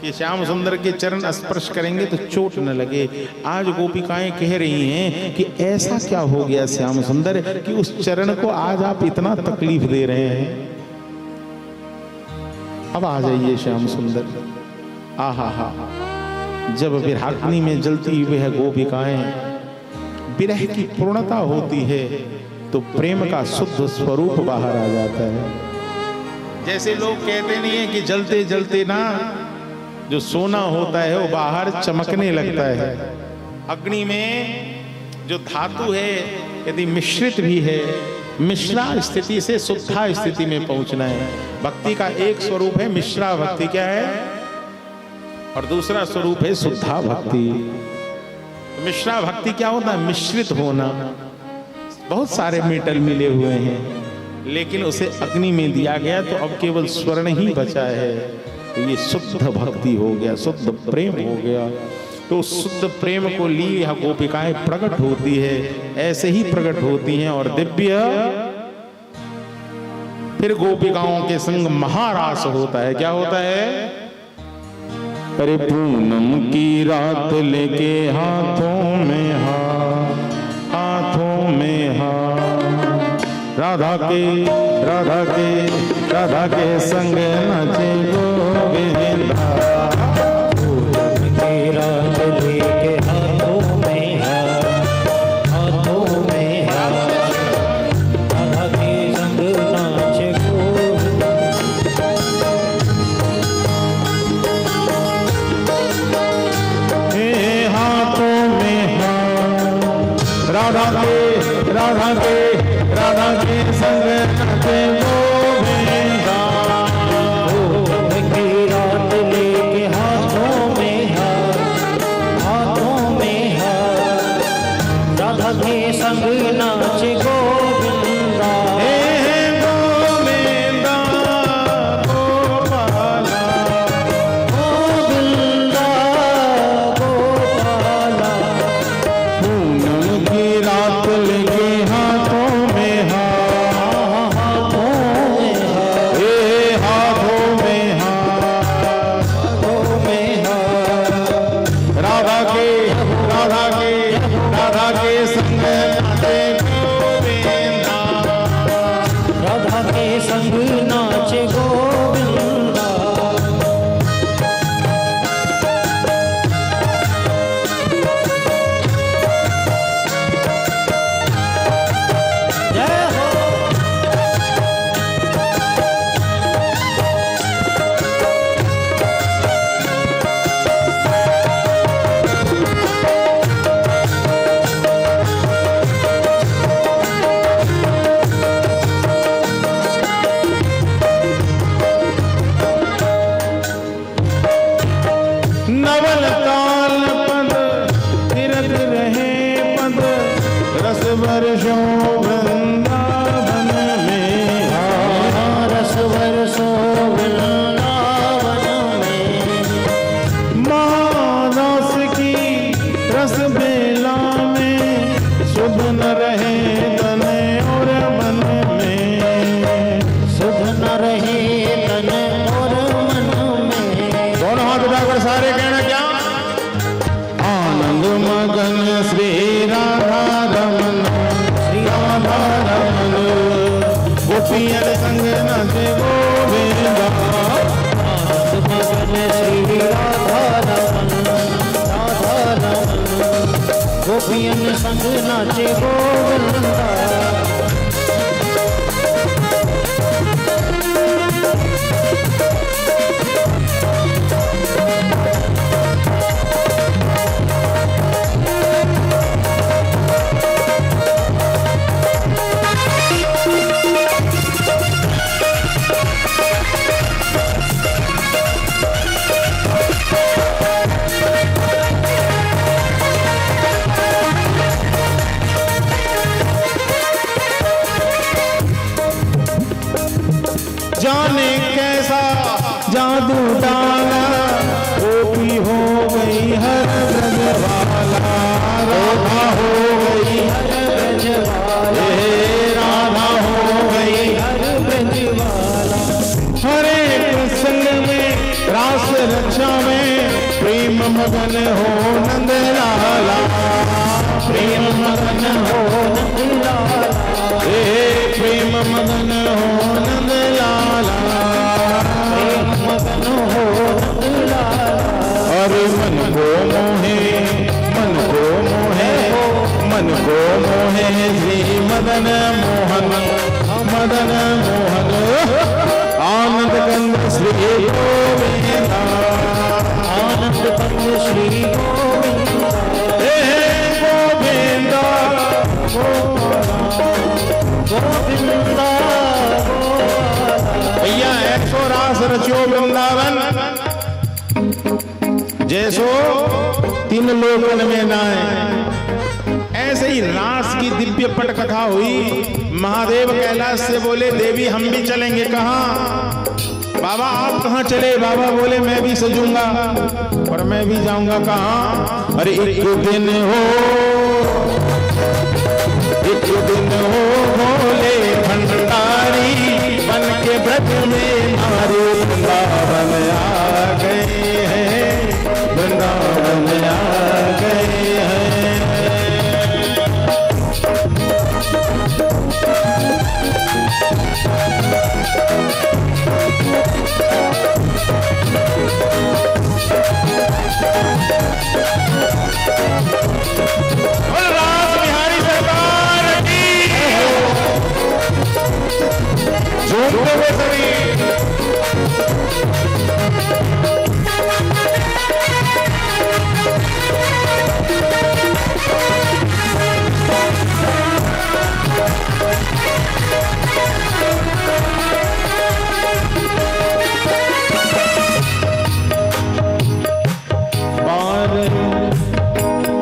कि श्याम सुंदर के चरण स्पर्श करेंगे तो चोट न लगे। आज गोपिकाएं कह रही हैं कि ऐसा क्या हो गया श्याम सुंदर कि उस चरण को आज आप इतना तकलीफ दे रहे हैं। अब आ जाइए श्याम सुंदर। आहा हा, जब विराग्नि में जलती हुई गोपिकाएं विरह की पूर्णता होती है तो प्रेम का शुद्ध स्वरूप बाहर आ जाता है। जैसे लोग कहते नहीं है कि जलते जलते ना जो सोना होता है वो बाहर चमकने लगता है। अग्नि में जो धातु है यदि मिश्रित भी है, मिश्रा स्थिति से शुद्धा स्थिति में पहुंचना है। भक्ति का एक स्वरूप है मिश्रा भक्ति, क्या है, और दूसरा स्वरूप है शुद्धा भक्ति। मिश्रा भक्ति क्या होता है, मिश्रित होना। बहुत सारे मेटल मिले हुए हैं लेकिन उसे अग्नि में दिया गया तो अब केवल स्वर्ण ही बचा है। तो ये शुद्ध भक्ति हो गया, शुद्ध प्रेम हो गया। तो शुद्ध प्रेम को लिए यह गोपिकाएं प्रकट होती है, ऐसे ही प्रकट होती हैं और दिव्य। फिर गोपिकाओं के संग महारास होता है। क्या होता है, अरे पूनम की रात लेके हाथों में हाथों में राधा के संग नचे गोविंदा। पूनम की रात लेके हाथों में हाथों में राधा के संग नाचे गोविंदा। हाथों में राधा के संग नचे गोविंदा। पूनम की रात लेके हाथों में राधा के संग नाचे गोविंदा। गोविंदा गोपाला, गोविंदा गोपाला। पूनम की रात लेके हाथों में हाथों में राधा के संग नाचे गोविंदा। राधा के संग नाचे गोविंदा। जय हो। नवल ताल पद तीरथ रहे पद रस वर्षों वृंदावन में। रस वर्षों वृंदावन में। महारस की रस बेला में शुभ न रहे तन और मन में। सुध न रहे तन और मन में। दोनों हाथ उठाकर सारे कहना क्या, आनंद मगन श्री राधा रमन, श्री राधा रमन। गोपियन संग नचे गोविंदा। आनंद मगन श्री राधा रमन, राधा रमन। गोपियन संग नाचे गोविंदा। जाने कैसा जादू डाला, गोपी हो गई हर ब्रजवाला। राधा हो गई हर ब्रजवाला, राधा हो गई हर ब्रजवाला। हरे प्रसंग में रास रक्षा में प्रेम मगन हो नंद लाला, प्रेम मगन हो नंद लाला, प्रेम मगन हो नंद लाला, प्रेम मगन हो नंद लाला। अरे मन को मोहे, मन को मोहे, मन को मोहे श्री मदन मोहन, मदन मोहन आनंद कंद श्री गोविंदा, आनंद कंद श्री गोविंदा, हे गोविंदा गोविंदा। भैया 100 रास रचो वृंदावन, जैसो 3 लोकन में नाए। ऐसे ही रास की दिव्य पट कथा हुई। महादेव कैलाश से बोले देवी हम भी चलेंगे। कहाँ? बाबा आप कहाँ चले? बाबा बोले मैं भी सजूंगा और मैं भी जाऊंगा। कहाँ? अरे एक दिन हो, एक दिन हो भोले भंडारी बन के ब्रज में हमारे वृंदावन आ गए हैं, वृंदावन आ गए हैं। झूमते हुए सभी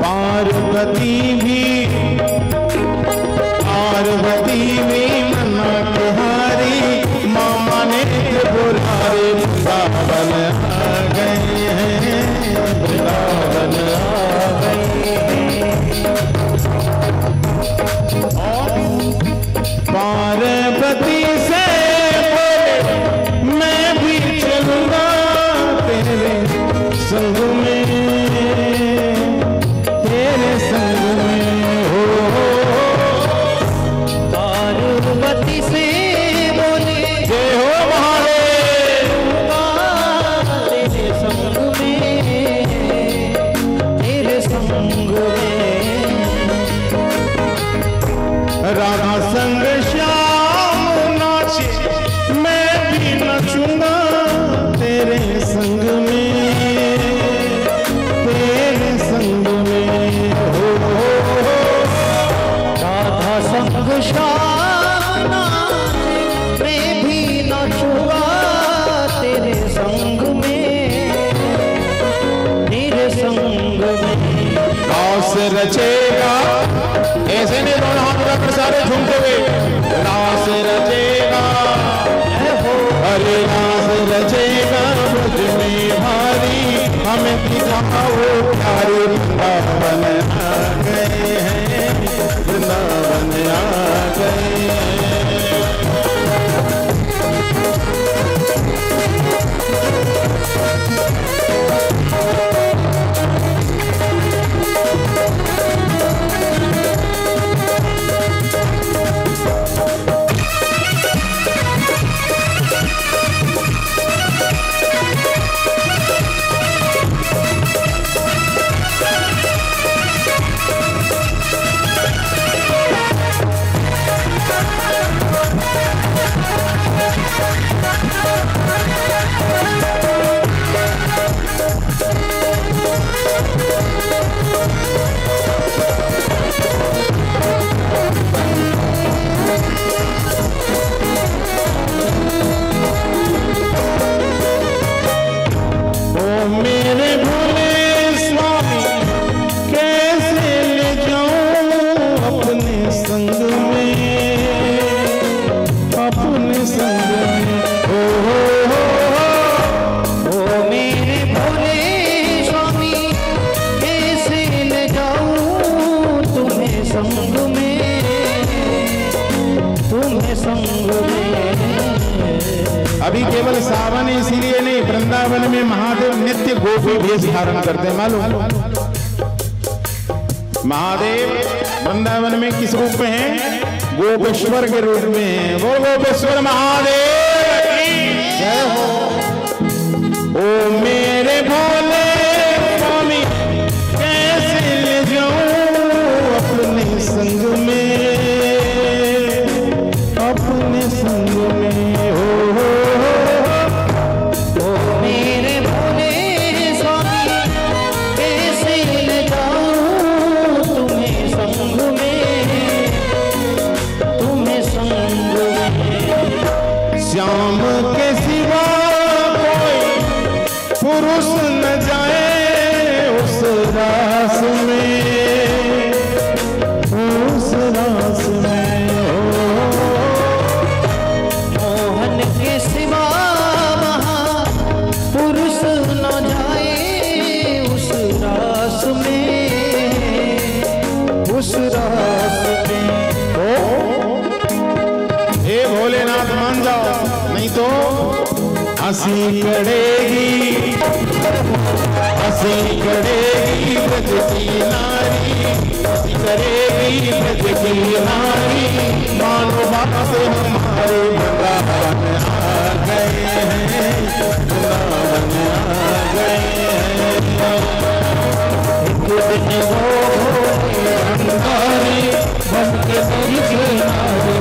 पार्वती भी, पार्वती भी मना के हारी, मामा ने बुलारे वृंदावन आ गए हैं, वृंदावन आ गए हैं। पार्वती से बोले मैं भी चलूंगा तेरे संग में, तेरे संग में हो। पार्वती से बोले जय हो महादेव, तेरे संग में, तेरे संग में। राधा संग श्याम नाचे मैं भी नचूंगा तेरे संग में, तेरे संग में हो। राधा संग श्याम नाचे मैं भी नचूंगा तेरे संग में, तेरे संग में। रास रचेगा, ऐसे नहीं दोनों हाथ रखकर सारे झूमते हुए रास रचेगा, अरे रास रचेगा ब्रज में भारी, हमें दिखाओ प्यारे वृंदावन आ गए हैं, वृंदावन आ गए हैं। संग संग में। अभी केवल सावन इसीलिए नहीं, वृंदावन में महादेव नित्य गोपी भेष धारण करते हैं, मालूम? महादेव वृंदावन में किस रूप में है? गोपेश्वर के रूप में है। वो गोपेश्वर महादेव की जय हो। ओ मेरे भोले स्वामी कैसे ले जाऊं अपने संग में, अपने संग में हो। ओ मेरे भोले स्वामी कैसे ले जाऊं तुम्हें संग में, तुम्हें संग में। श्याम के सिवा कोई पुरुष न जाए उस रास में, उस रास में हो। मोहन के सिवा पुरुष न जाए उस रास में, उस रास में ओ हे भोलेनाथ मान जाओ, नहीं तो हंसी करेगी, हंसी करेगी ब्रज की नारी, हंसी करेगी ब्रज की नारी। मानो बाप से हमारे वृंदावन आ गए हैं, वृंदावन आ गए हैं। एक दिन वो भंडारी बन के मेरी किनारे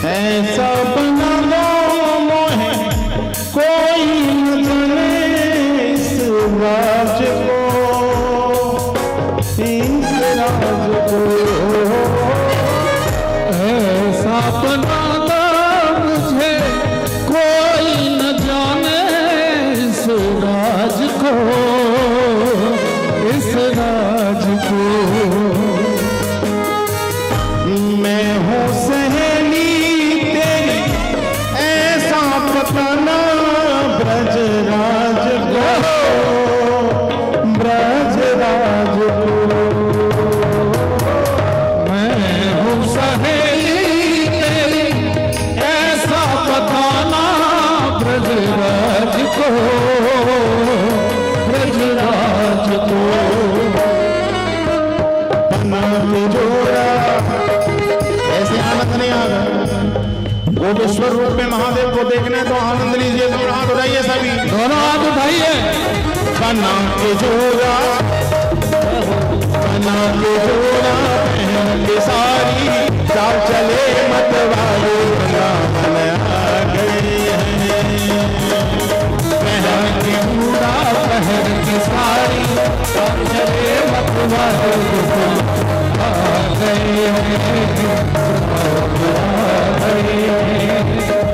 ऐसा बना लो मोहे कोई न जाने इस राज को, इस राज को। ऐसा बना दो मुझे कोई न जाने इस राज को, इस राज को। मैं हूँ सहेली तेरी ऐसा पता ना ब्रज राज को, ब्रज राज को। मैं हूँ सहेली तेरी ऐसा बताना ब्रजराज को, ब्रजराज को। पन्ना के जोड़ा ऐसे आनंद नहीं आ गया। गोपेश्वर रूप में महादेव को देखना है तो आनंद लीजिए, तो हाथ उठाइए सभी, दोनों हाथ उठाइए। पन्ना के जोड़ा, पन्ना के जोड़ा पहन के सारी, चाल चले मत वाले वृंदावन आ गए हैं। पहन के पूरा पहन के सारी, सब चले मत वाले आ गए हैं,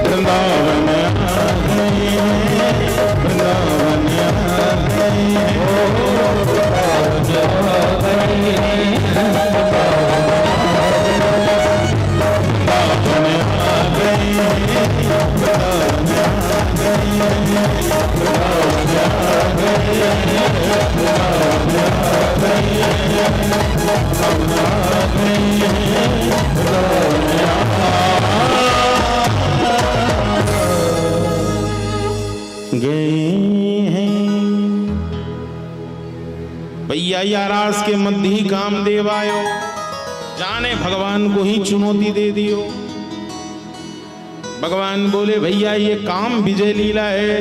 वृंदावन आ गए हैं, वृंदावन आ गए हैं। भैया रास के मध्य ही कामदेव आयो, जाने भगवान को ही चुनौती दे दियो। भगवान बोले भैया ये काम विजय लीला है,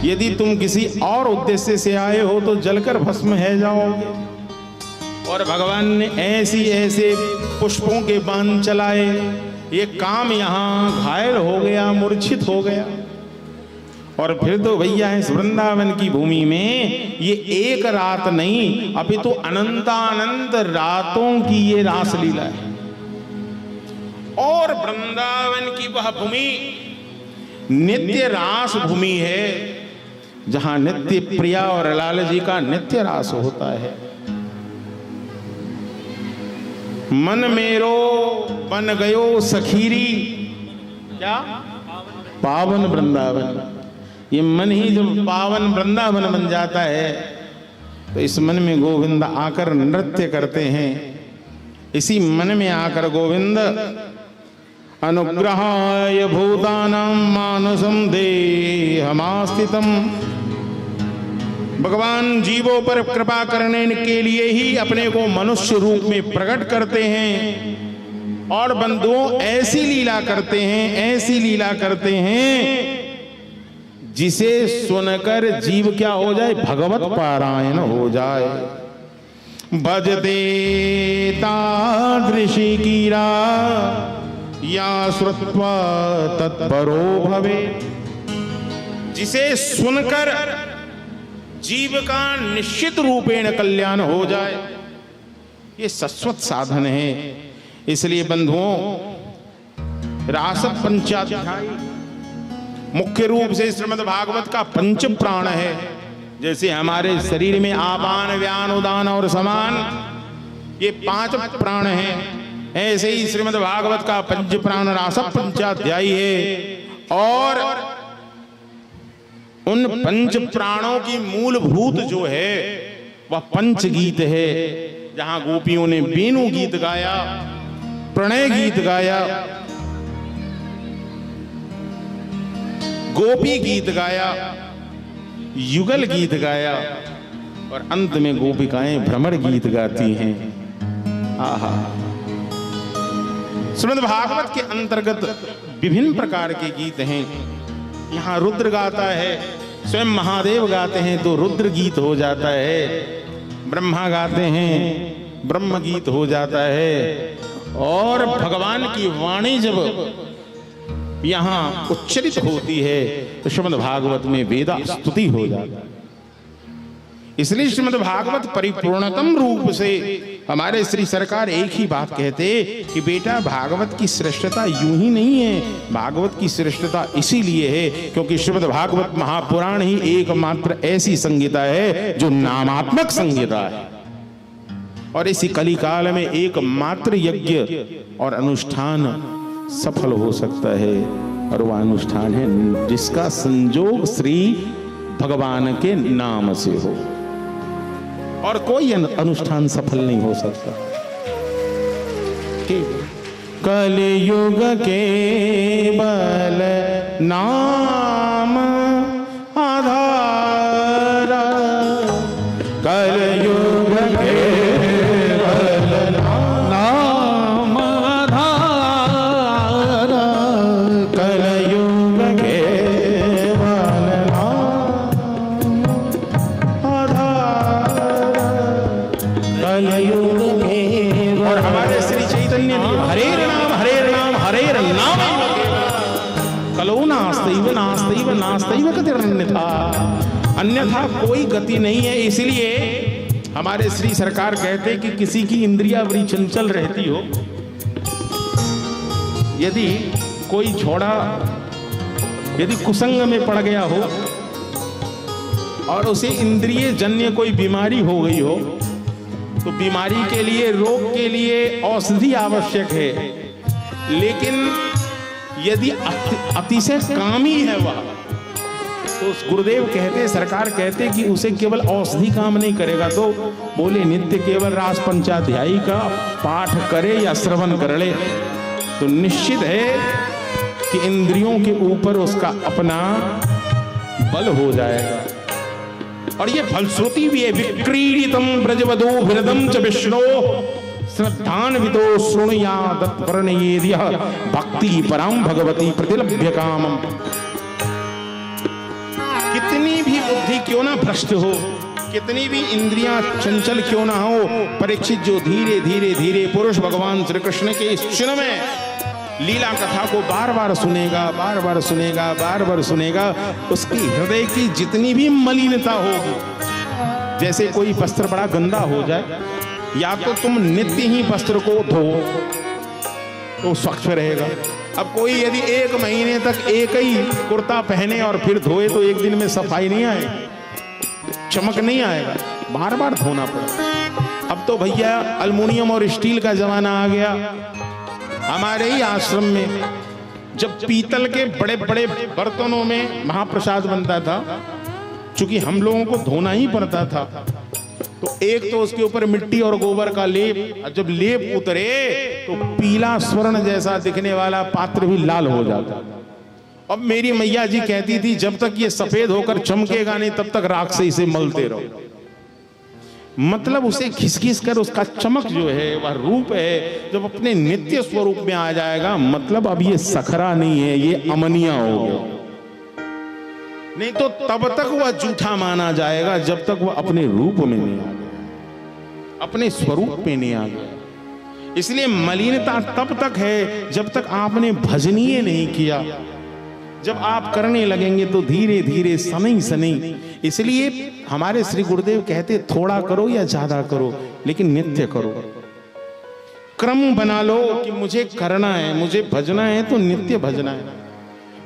यदि तुम किसी और उद्देश्य से आए हो तो जलकर भस्म है जाओगे। और भगवान ने ऐसे पुष्पों के बाण चलाए, ये काम यहाँ घायल हो गया, मूर्छित हो गया। और फिर तो भैया इस वृंदावन की भूमि में ये एक रात नहीं, अभी तो अनंतानंत रातों की ये रासलीला है। और वृंदावन की वह भूमि नित्य रास भूमि है, जहां नित्य प्रिया और लाल जी का नित्य रास होता है। मन मेरो बन गयो सखीरी, क्या पावन वृंदावन। ये मन ही जब पावन वृंदावन बन जाता है तो इस मन में गोविंद आकर नृत्य करते हैं। इसी मन में आकर गोविंद अनुग्रहाय भूतानां मानसं देहमास्थितम्, भगवान जीवों पर कृपा करने के लिए ही अपने को मनुष्य रूप में प्रकट करते हैं। और बंधुओं ऐसी लीला करते हैं, ऐसी लीला करते हैं जिसे सुनकर जीव क्या हो जाए, भगवत पारायण हो जाए। भजते तादृशी कीरा या श्रुत्वा तत्परो भवे, जिसे सुनकर जीव का निश्चित रूपेण कल्याण हो जाए, ये शाश्वत साधन है। इसलिए बंधुओं, रास पंचाध्याय मुख्य रूप से श्रीमद् भागवत का पंच प्राण है। जैसे हमारे शरीर में आपान व्यान उदान और समान ये 5 प्राण हैं, ऐसे ही श्रीमद् भागवत का पंच प्राण रास पंचाध्यायी है। और उन पंच प्राणों की मूलभूत जो है वह पंच गीत है, जहां गोपियों ने वेणु गीत गाया, प्रणय गीत गाया, गोपी गीत गाया, युगल गीत गाया, और अंत में गोपिकाएं भ्रमर गीत गाती हैं। आहा, श्रीमद् भागवत के अंतर्गत विभिन्न प्रकार के गीत हैं। यहाँ रुद्र गाता है, स्वयं महादेव गाते हैं तो रुद्र गीत हो जाता है, ब्रह्मा गाते हैं ब्रह्म गीत हो जाता है। और भगवान की वाणी जब यहाँ उच्चरित होती है तो श्रीमद् भागवत में वेदा स्तुति हो जाता है। इसलिए श्रीमद् भागवत परिपूर्णतम रूप से हमारे श्री सरकार एक ही बात कहते कि बेटा भागवत की श्रेष्ठता यूं ही नहीं है, भागवत की श्रेष्ठता इसीलिए है क्योंकि श्रीमद् भागवत महापुराण ही एकमात्र ऐसी संहिता है जो नामात्मक संहिता है। और इसी कलिकाल में एकमात्र यज्ञ और अनुष्ठान सफल हो सकता है, और वह अनुष्ठान है जिसका संजोग श्री भगवान के नाम से हो, और कोई अनुष्ठान सफल नहीं हो सकता। कलयुग केवल नाम आधार, कलयुग केवल नाम आधार, कलयुग केवल नाम आधार, कलयुग केवल। और हमारे श्री चैतन्य ने हरेर नाम हरेर नाम हरेर नाम कलो नास्तैव नास्तैव नास्तैव गतिरन्यथा, अन्यथा कोई गति नहीं है। इसलिए हमारे श्री सरकार कहते कि किसी की इंद्रिया बड़ी चंचल रहती हो, यदि कोई छोड़ा यदि कुसंग में पड़ गया हो और उसे इंद्रिय जन्य कोई बीमारी हो गई हो, तो बीमारी के लिए, रोग के लिए औषधि आवश्यक है। लेकिन यदि अतिशय कामी है वह, तो गुरुदेव कहते, सरकार कहते कि उसे केवल औषधि काम नहीं करेगा, तो बोले नित्य केवल रास पंचाध्यायी का पाठ करे या श्रवण कर ले, तो निश्चित है कि इंद्रियों के ऊपर उसका अपना बल हो जाएगा। और ये फलश्रुति भी है, विक्रीडितम ब्रजवधो विरदम च विष्णो श्रद्धान्वितो शृणुयात् तत्परणयेद्यः भक्ति परां भगवती प्रतिलभ्य कामम्। कितनी बुद्धि क्यों ना भ्रष्ट हो, कितनी भी इंद्रियां चंचल क्यों ना हो, परीक्षित जो धीरे धीरे धीरे पुरुष भगवान श्री कृष्ण के इस क्षण में लीला कथा को बार बार सुनेगा, बार बार सुनेगा, बार बार सुनेगा, उसकी हृदय की जितनी भी मलिनता होगी, जैसे कोई वस्त्र बड़ा गंदा हो जाए, या तो तुम नित्य ही वस्त्र को धो तो स्वच्छ रहेगा। अब कोई यदि 1 महीने तक एक ही कुर्ता पहने और फिर धोए तो एक दिन में सफाई नहीं आएगी, चमक नहीं आएगा, बार बार धोना पड़ेगा। अब तो भैया अल्मुनियम और स्टील का जमाना आ गया। हमारे ही आश्रम में जब पीतल के बड़े बड़े बर्तनों में महाप्रसाद बनता था, चूंकि हम लोगों को धोना ही पड़ता था, तो एक तो उसके ऊपर मिट्टी और गोबर का लेप, जब लेप उतरे तो पीला स्वर्ण जैसा दिखने वाला पात्र भी लाल हो जाता। अब मेरी मैया जी कहती थी जब तक ये सफेद होकर चमकेगा नहीं तब तक राख से इसे मलते रहो। मतलब उसे घिस घिस कर उसका चमक जो है, वह रूप है, जब अपने नित्य स्वरूप में आ जाएगा, मतलब अब ये सखरा नहीं है, ये अमनिया हो गया। नहीं तो तब तक वह झूठा माना जाएगा जब तक वह अपने रूप में नहीं आ गया, अपने स्वरूप में नहीं आ गया। इसलिए मलिनता तब तक है जब तक आपने भजनीय नहीं किया। जब आप करने लगेंगे तो धीरे धीरे सनई सनई। इसलिए हमारे श्री गुरुदेव कहते थोड़ा करो या ज्यादा करो, लेकिन नित्य करो। क्रम बना लो कि मुझे करना है, मुझे भजना है तो नित्य भजना है।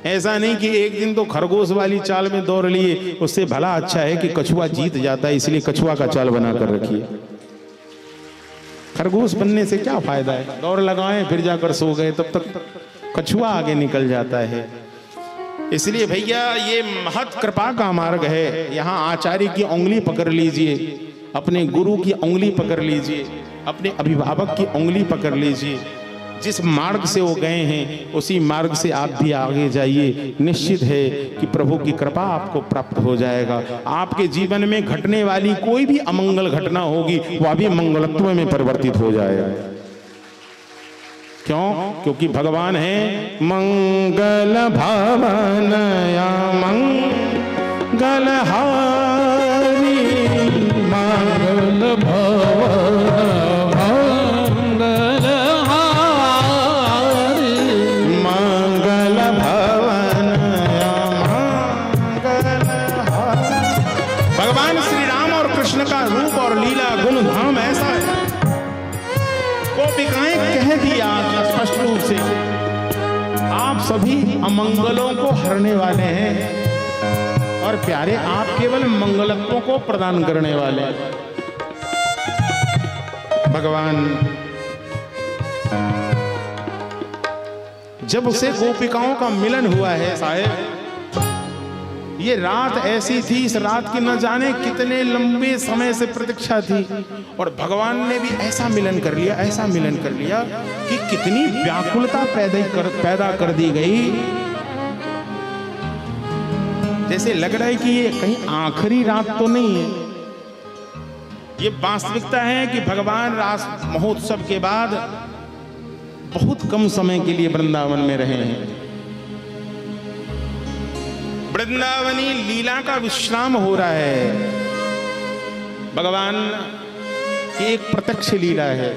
ऐसा नहीं कि एक दिन तो खरगोश वाली चाल में दौड़ लिए, उससे भला अच्छा है कि कछुआ जीत जाता है, इसलिए कछुआ का चाल बना कर रखिए। खरगोश बनने से क्या फायदा है, दौड़ लगाएं फिर जाकर सो गए, तब तक कछुआ आगे निकल जाता है। इसलिए भैया ये महत कृपा का मार्ग है। यहाँ आचार्य की उंगली पकड़ लीजिए, अपने गुरु की उंगली पकड़ लीजिए, अपने अभिभावक की उंगली पकड़ लीजिए। जिस मार्ग से वो गए हैं उसी मार्ग से आप भी आगे जाइए। निश्चित है कि प्रभु की कृपा आपको प्राप्त हो जाएगा। आपके जीवन में घटने वाली कोई भी अमंगल घटना होगी वह भी मंगलत्व में परिवर्तित हो जाएगा। क्यों? क्योंकि भगवान है मंगल भवन या मंगल हारी, मंगल भवन मंगल हारी, मंगल भवन या मंगल हारी। भगवान श्री राम और कृष्ण का रूप और लीला गुण धाम ऐसा है, गोपिकाएं कह दिया स्पष्ट रूप से, आप सभी अमंगलों को हरने वाले हैं और प्यारे आप केवल मंगलत्वों को प्रदान करने वाले हैं। भगवान जब उसे गोपिकाओं का मिलन हुआ है साहेब, ये रात ऐसी थी, इस रात की न जाने कितने लंबे समय से प्रतीक्षा थी, और भगवान ने भी ऐसा मिलन कर लिया, ऐसा मिलन कर लिया कि कितनी व्याकुलता पैदा कर दी गई। जैसे लग रहा है कि ये कहीं आखिरी रात तो नहीं है। ये वास्तविकता है कि भगवान रास महोत्सव के बाद बहुत कम समय के लिए वृंदावन में रहे हैं। वृंदावनी लीला का विश्राम हो रहा है। भगवान की एक प्रत्यक्ष लीला है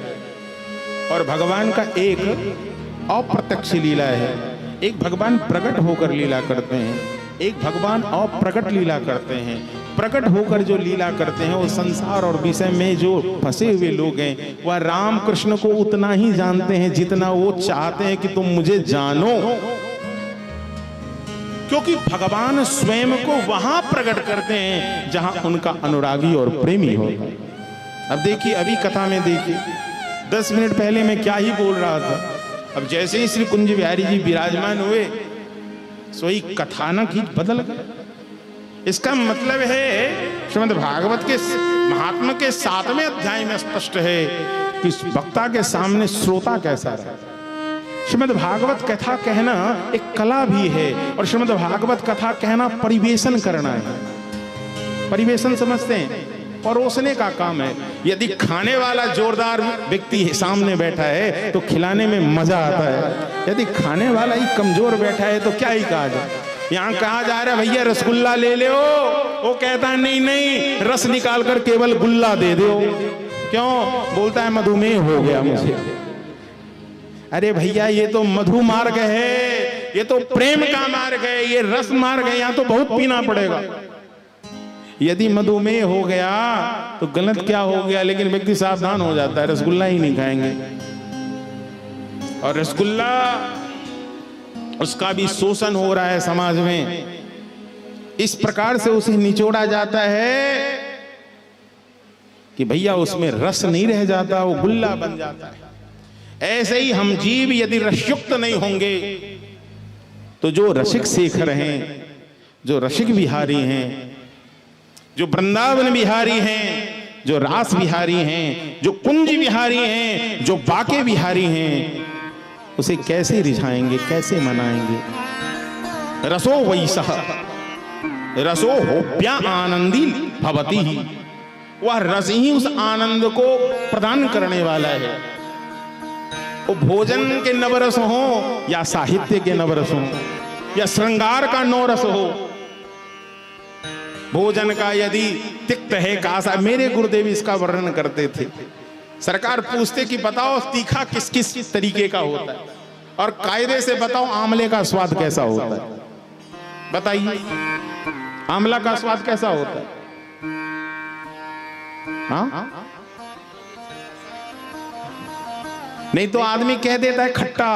और भगवान का एक अप्रत्यक्ष लीला है। एक भगवान प्रकट होकर लीला करते हैं, एक भगवान अप्रकट लीला करते हैं। प्रकट होकर जो लीला करते हैं वो संसार और विषय में जो फंसे हुए लोग हैं वह राम कृष्ण को उतना ही जानते हैं जितना वो चाहते हैं कि तुम मुझे जानो, क्योंकि भगवान स्वयं को वहां प्रकट करते हैं जहां उनका अनुरागी और प्रेमी होता है। अब देखिए, अभी कथा में देखिए, 10 मिनट पहले मैं क्या ही बोल रहा था, अब जैसे ही श्री कुंज बिहारी जी विराजमान हुए सोई कथानक ही बदल गया। इसका मतलब है श्रीमद् भागवत के महात्मा के 7वें अध्याय में स्पष्ट है कि वक्ता के सामने श्रोता कैसा रहे। श्रीमद् भागवत कथा कहना एक कला भी है और श्रीमद् भागवत कथा कहना परिवेशन करना है। परिवेशन समझते हैं, परोसने का काम है। यदि खाने वाला जोरदार व्यक्ति सामने बैठा है तो खिलाने में मजा आता है, यदि खाने वाला ही कमजोर बैठा है तो क्या ही कहा जाए। यहाँ कहा जा रहा है भैया रसगुल्ला ले लो, वो कहता है नहीं नहीं, रस निकाल कर केवल गुल्ला दे दो। क्यों? बोलता है मधुमेह हो गया मुझे। अरे भैया ये तो मधु मार्ग है, ये तो प्रेम का मार्ग है, ये रस मार्ग है, यहाँ तो बहुत पीना पड़ेगा। यदि मधुमेह हो गया तो गलत क्या हो गया, लेकिन व्यक्ति सावधान हो जाता है, रसगुल्ला ही नहीं खाएंगे। और रसगुल्ला उसका भी शोषण हो रहा है समाज में, इस प्रकार से उसे निचोड़ा जाता है कि भैया उसमें रस नहीं रह जाता, वो गुल्ला बन जाता है। ऐसे ही हम जीव यदि रसयुक्त नहीं होंगे तो जो रसिक शेखर हैं, जो रसिक बिहारी हैं, जो वृंदावन बिहारी हैं, जो रास बिहारी हैं, जो कुंज बिहारी हैं, जो बाके बिहारी हैं, उसे कैसे रिझाएंगे, कैसे मनाएंगे? रसो वैसह रसो होप्या आनंदी भवती ही, वह रस ही उस आनंद को प्रदान करने वाला है। वो भोजन के नवरस हो या साहित्य के नवरस हो या श्रृंगार का नवरस हो, भोजन का यदि तिक्त है कासा, मेरे गुरुदेव इसका वर्णन करते थे। सरकार पूछते कि बताओ तीखा किस किस तरीके का होता है, और कायदे से बताओ आंवले का स्वाद कैसा होता है। बताइए आंवला का स्वाद कैसा होता है? हाँ? नहीं तो आदमी कह देता है खट्टा,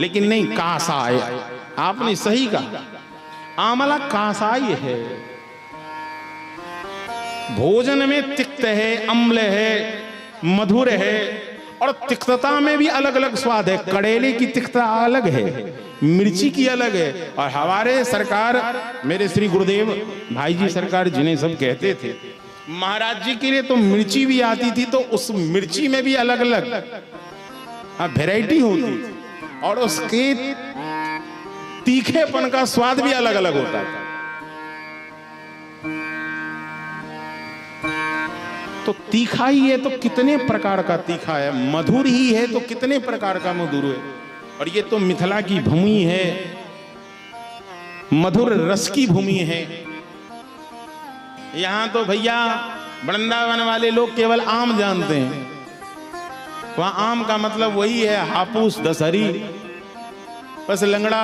लेकिन नहीं कासा है। आपने सही कहा, आंवला कासाई है। भोजन में तिक्त है, अम्ल है, मधुर है, और तिक्तता में भी अलग अलग स्वाद है। कड़ेले की तिक्तता अलग है, मिर्ची की अलग है। और हमारे सरकार, मेरे श्री गुरुदेव भाई जी सरकार जिन्हें सब कहते थे, महाराज जी के लिए तो मिर्ची भी आती थी, तो उस मिर्ची में भी अलग अलग वैरायटी होती, और उसके तीखेपन का स्वाद भी अलग अलग होता है। तो तीखा ही है तो कितने प्रकार का तीखा है, मधुर ही है तो कितने प्रकार का मधुर है। और ये तो मिथिला की भूमि है, मधुर रस की भूमि है। यहां तो भैया वृंदावन वाले लोग केवल आम जानते हैं। वहां आम का मतलब वही है हापूस दशहरी, बस लंगड़ा,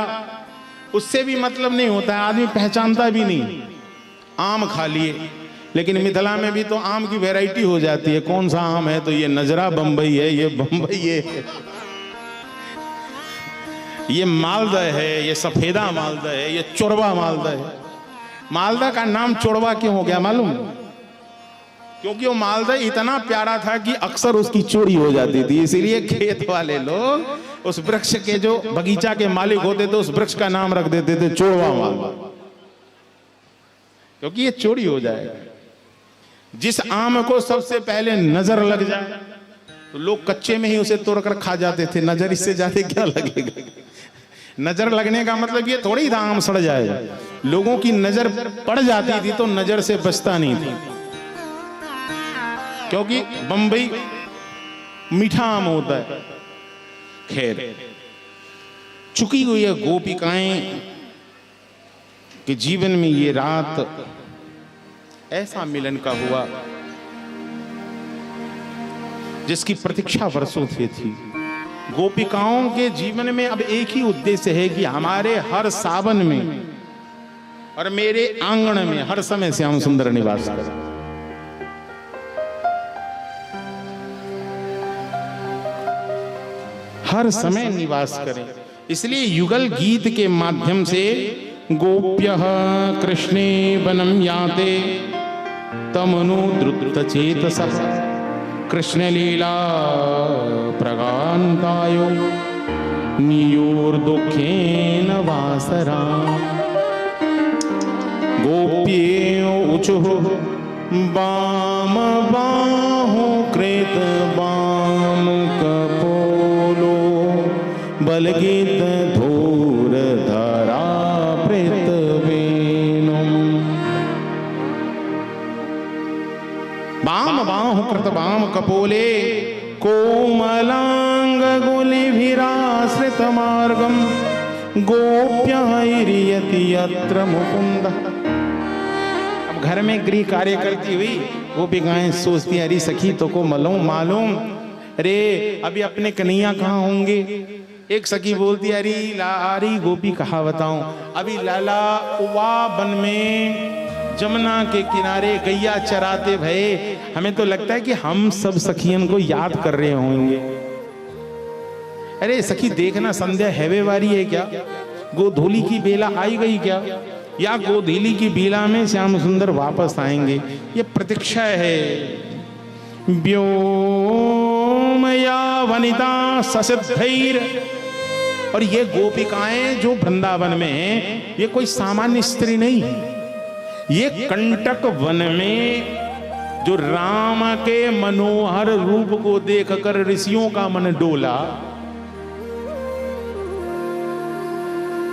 उससे भी मतलब नहीं होता है, आदमी पहचानता भी नहीं, आम खा लिए। लेकिन मिथिला में भी तो आम की वैरायटी हो जाती है, कौन सा आम है, तो ये नजरा बंबई है, ये बंबई है, ये मालदा है, ये सफेदा मालदा है, ये चोरवा मालदा है। मालदा का नाम चोरवा क्यों हो गया मालूम? क्योंकि वो मालदा इतना प्यारा था कि अक्सर उसकी चोरी हो जाती थी, इसीलिए खेत वाले लोग उस वृक्ष के जो बगीचा के मालिक होते थे उस वृक्ष का नाम रख देते थे चोरवा मालदा, क्योंकि ये चोरी हो जाएगा। जिस आम को सबसे पहले नजर लग जाए तो लोग कच्चे में ही उसे तोड़कर खा जाते थे। नजर इससे ज्यादा क्या लगेगा? नजर लगने का मतलब ये थोड़ी था आम सड़ जाएगा। लोगों की नजर पड़ जाती थी तो नजर से बचता नहीं था, क्योंकि बंबई मीठा आम होता है। खैर, चुकी हुई है गोपिकाएं कि जीवन में ये रात ऐसा मिलन का हुआ जिसकी प्रतीक्षा वर्षों से थी। गोपिकाओं के जीवन में अब एक ही उद्देश्य है कि हमारे हर सावन में और मेरे आंगन में हर समय श्याम सुंदर निवास करें। हर समय निवास करें। इसलिए युगल गीत के माध्यम से गोप्यः कृष्णे वनम याते तमनु द्रुत चेतसः कृष्ण लीला प्रगान्तायो नियोर्दुःखेन वासरा गोप्ये उचुः वाम बाहु कृत वाम कपोलो बलगीत धूर धरा वाम बाहु कृत वाम कपोले कोमलांग गुलिभिराश्रित मार्गम गोप्यायति यत्र मुकुंद। अब घर में गृह कार्य करती हुई गोपिकाएं सोचती, अरे सखी तो को मालूम, अरे अभी अपने कन्हैया कहाँ होंगे। एक सखी बोलती, अरे लारी गोपी कहा बताऊं, अभी लाला उवा वन में जमुना के किनारे गैया चराते भये। हमें तो लगता है कि हम सब सखियन को याद कर रहे होंगे। अरे सखी देखना, संध्या हैवे वारी है क्या? गोधूली की बेला आई गई क्या? या गोधूली की बेला में श्याम सुंदर वापस आएंगे? ये प्रतीक्षा है। व्योमया वनिता ससिद्धैर। और ये गोपिकाएं जो वृंदावन में हैं, ये कोई सामान्य स्त्री नहीं। ये कंटक वन में जो राम के मनोहर रूप को देखकर ऋषियों का मन डोला,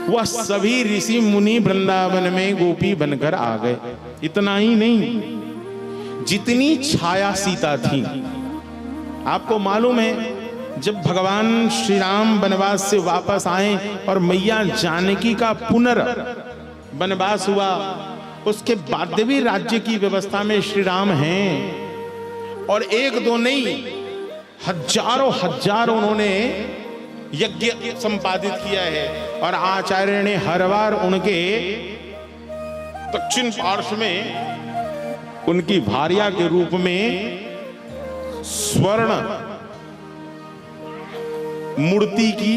वह सभी ऋषि मुनि वृंदावन में गोपी बनकर आ गए। इतना ही नहीं, जितनी छाया सीता थी, आपको मालूम है जब भगवान श्री राम वनवास से वापस आए और मैया जानकी का पुनर वनवास हुआ, उसके बाद भी राज्य की व्यवस्था में श्री राम हैं। और एक दो नहीं, हजारों उन्होंने यज्ञ संपादित किया है। और आचार्य ने हर बार उनके दक्षिण पार्श्व में उनकी भार्या के रूप में स्वर्ण मूर्ति की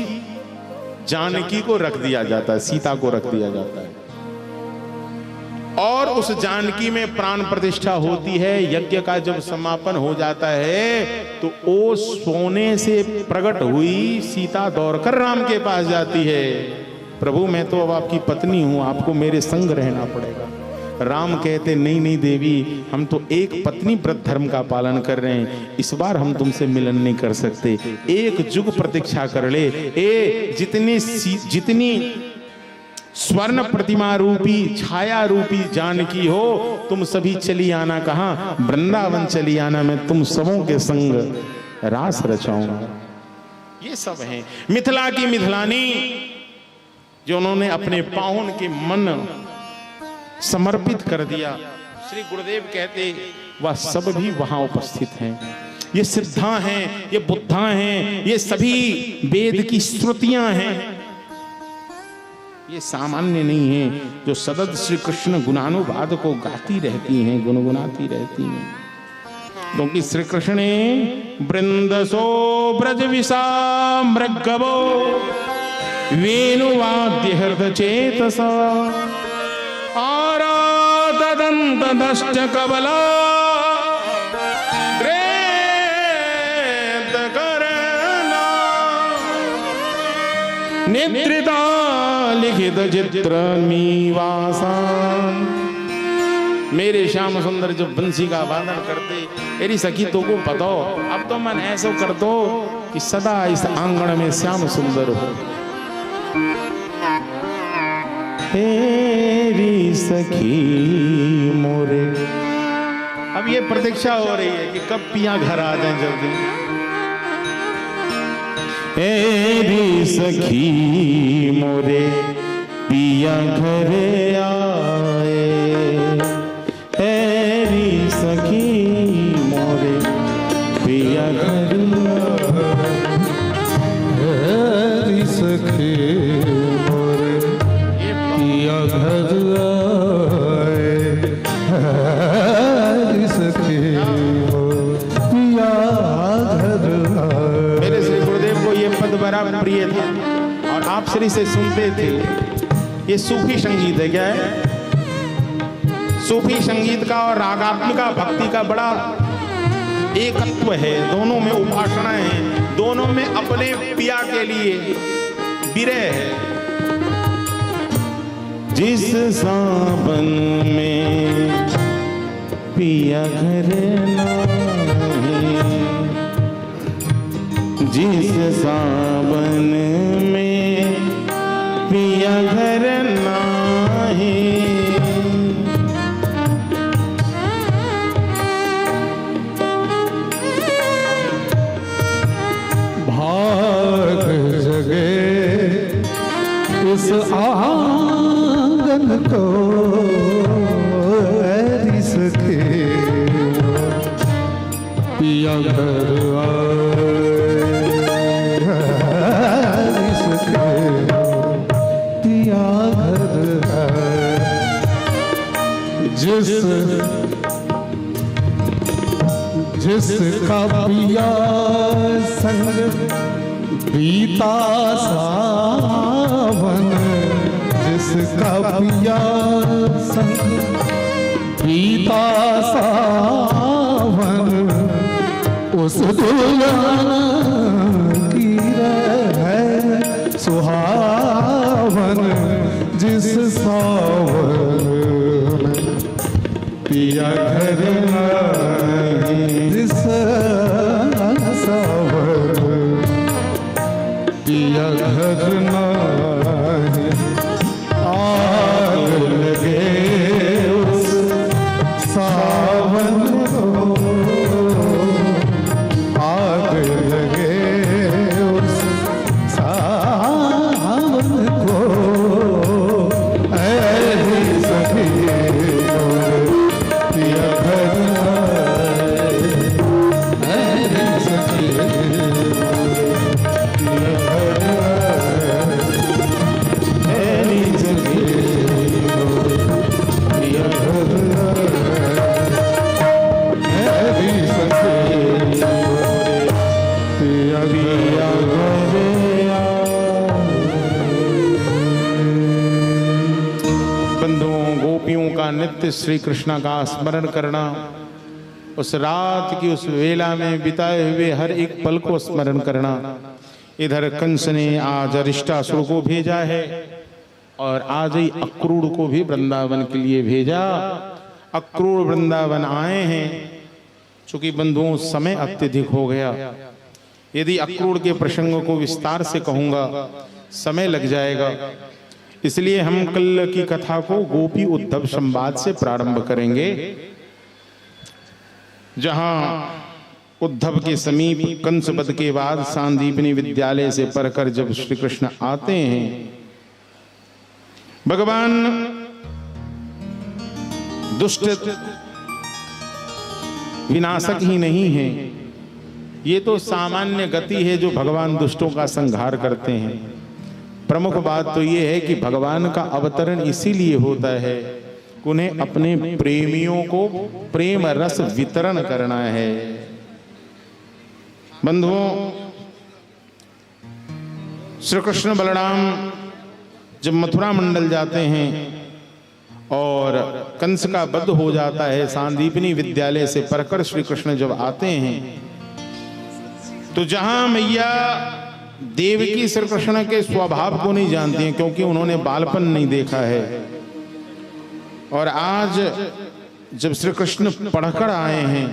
जानकी को रख दिया जाता है, सीता को रख दिया जाता है। और उस जानकी में प्राण प्रतिष्ठा होती है। यज्ञ का जब समापन हो जाता है तो वो सोने से प्रकट हुई सीता दौड़कर राम के पास जाती है, प्रभु मैं तो अब आपकी पत्नी हूं, आपको मेरे संग रहना पड़ेगा। राम कहते, नहीं देवी, हम तो एक पत्नी व्रत धर्म का पालन कर रहे हैं, इस बार हम तुमसे मिलन नहीं कर सकते, एक जुग प्रतीक्षा कर ले। जितनी स्वर्ण प्रतिमा रूपी छाया रूपी जानकी हो, तुम सभी चली आना। कहाँ? वृंदावन चली आना, मैं तुम सबों के संग रास रचाऊंगा। ये सब हैं मिथिला की मिथिलानी, जो उन्होंने अपने पाहुन के मन समर्पित कर दिया। श्री गुरुदेव कहते, वह सब भी वहां उपस्थित हैं। ये सिद्धा हैं, ये बुद्धा हैं, ये सभी वेद की श्रुतियां हैं। ये सामान्य नहीं है, जो सतत श्री कृष्ण गुणानुवाद को गाती रहती हैं, गुनगुनाती रहती हैं। क्योंकि श्री कृष्ण ने वृंदसो ब्रज विषा मृगवो वेणुवाद्य हृदय चेतसा आराधदंत दश्च कबला रेत करना नेत्रिता लिखित चित्र मीवासान। मेरे श्याम सुंदर जब बंसी का वादन करते, मेरी सखी तो को बताओ, अब तो मन ऐसा कर दो कि सदा इस आंगन में श्याम सुंदर हो। तेरी सखी मोरे। अब ये प्रतीक्षा हो रही है कि कब पिया घर आ जाए जल्दी। तेरी सखी मोरे पिया घर आए, तेरी सखी मोरे पिया घर आए, तेरी सखी मोरे पिया घर आए, तेरी सखी पिया घर आए। मेरे श्री गुरुदेव को ये पद बड़ा प्रिय था और आप श्री से सुनते थे। ये सूफी संगीत है, क्या है? सूफी संगीत का और रागात्मिका भक्ति का बड़ा एकत्व है। दोनों में उपासना है, दोनों में अपने पिया के लिए विरह है। जिस सावन में पिया घर नहीं, जिस सावन में पिया घर नहीं, भाग जगे पिया घर आए इसके पिया घर आए। जिसका पिया संग बीता सावन, जिसका पिया संग बीता सावन, उस दुल्हन की है सुहावन। जिस सावन पिया घर नहीं, जिस सावन पिया घर नहीं, आग लगे उस सावन को, आग लगे उस सावन को। ऐसी सखी पिया घर आए, ऐसी सखी पिया घर आए, ऐसी सखी पिया घर आए, ऐसी सखी पिया पिया घर बंधुओं गोपियों का नित्य श्री कृष्ण का स्मरण करना, उस रात की उस वेला में बिताए हुए हर एक पल को स्मरण करना। इधर कंस ने आज अरिष्टासुर को भेजा है और आज ही अक्रूर को भी वृंदावन के लिए भेजा। अक्रूर वृंदावन आए हैं, चूंकि बंधुओं समय अत्यधिक हो गया। यदि अक्रूर के प्रसंग को विस्तार से कहूंगा समय लग जाएगा, इसलिए हम कल की कथा को गोपी उद्धव संवाद से प्रारंभ करेंगे, जहां उद्धव के समीप कंस वध के बाद सांदीपनी विद्यालय से पढ़कर जब श्री कृष्ण आते हैं, भगवान दुष्ट विनाशक ही नहीं है, ये तो सामान्य गति है जो भगवान दुष्टों का संहार करते हैं। प्रमुख बात तो ये है कि भगवान का अवतरण इसीलिए होता है कि उन्हें अपने प्रेमियों को प्रेम रस वितरण करना है। बंधुओं, श्री कृष्ण बलराम जब मथुरा मंडल जाते हैं और कंस का वध हो जाता है, सांदीपनी विद्यालय से पढ़कर श्री कृष्ण जब आते हैं, तो जहां मैया देवकी श्री कृष्ण के स्वभाव को नहीं जानती हैं, क्योंकि उन्होंने बालपन नहीं देखा है, और आज जब श्री कृष्ण पढ़कर आए हैं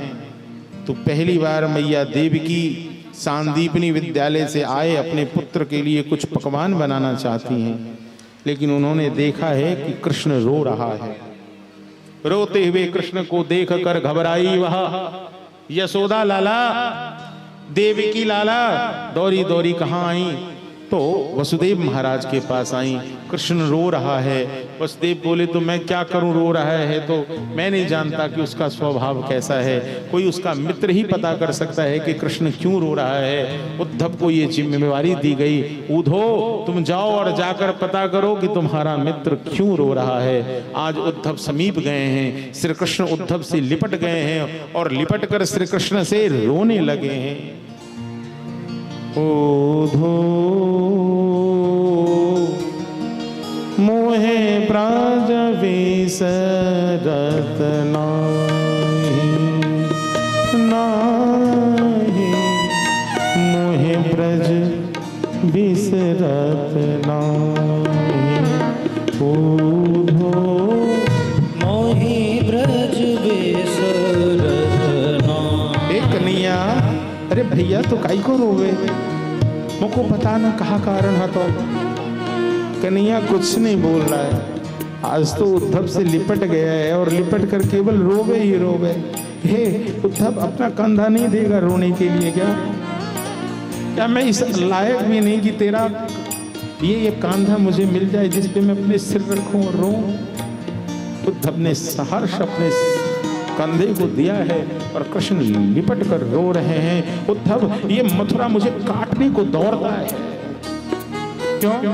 तो पहली बार मैया देवकी सांदीपनी विद्यालय से आए अपने पुत्र के लिए कुछ पकवान बनाना चाहती हैं, लेकिन उन्होंने देखा है कि कृष्ण रो रहा है। रोते हुए कृष्ण को देखकर घबराई वह यशोदा लाला, देवकी लाला दौड़ी दौड़ी कहाँ आई, तो वसुदेव महाराज के पास आई। कृष्ण रो रहा है। वसुदेव बोले तो मैं क्या करूं, रो रहा है तो मैं नहीं जानता कि उसका स्वभाव कैसा है, कोई उसका मित्र ही पता कर सकता है कि कृष्ण क्यों रो रहा है। उद्धव को ये जिम्मेवारी दी गई, उद्धव तुम जाओ और जाकर पता करो कि तुम्हारा मित्र क्यों रो रहा है। आज उद्धव समीप गए हैं, श्री कृष्ण उद्धव से लिपट गए हैं और लिपट कर श्री कृष्ण से रोने लगे हैं। ओधो मोहे ब्रज विसरत नाही, नाही मोहे ब्रज विसरत नाही। ओधो मोहि ब्रज विसरत नाही। एक कन्हैया, अरे भैया तो काई को रोवे, मुझको पता ना कहा कारण है। तो कन्हैया कुछ नहीं बोल रहा है, आज तो उद्धव से लिपट गया है और लिपट कर केवल रोवे ही रोवे। हे उद्धव, अपना कंधा नहीं देगा रोने के लिए क्या? क्या मैं इस लायक भी नहीं कि तेरा ये कांधा मुझे मिल जाए जिस पे मैं अपने सिर रखूं और रो? उद्धव ने सहर्ष अपने कंधे को दिया है और कृष्ण लिपट कर रो रहे हैं। उद्धव, ये मथुरा मुझे काटने को दौड़ता है। क्यों?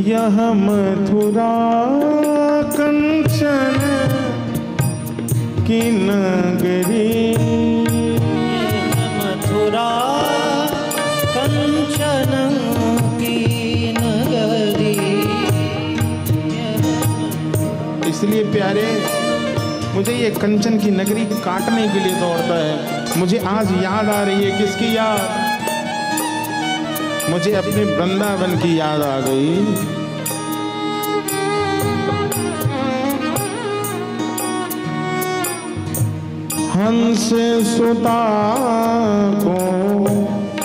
यह मथुरा कंचन की नगरी, मथुरा कंचन की नगरी। इसलिए प्यारे, मुझे ये कंचन की नगरी काटने के लिए दौड़ता है। मुझे आज याद आ रही है, किसकी याद? मुझे अपने वृंदावन की याद आ गई। हंस सुता को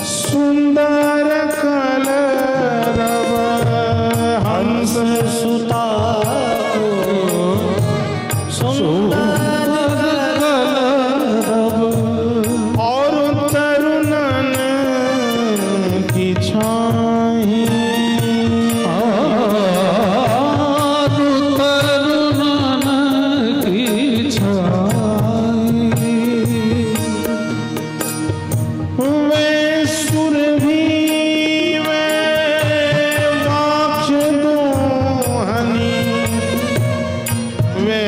सुंदर कलरव, हंस सुता को सुंदर कलरव, और तरुणन की छाई, तरुणन की छाई। वे सुरभि वे वाक्ष दोहनी, वे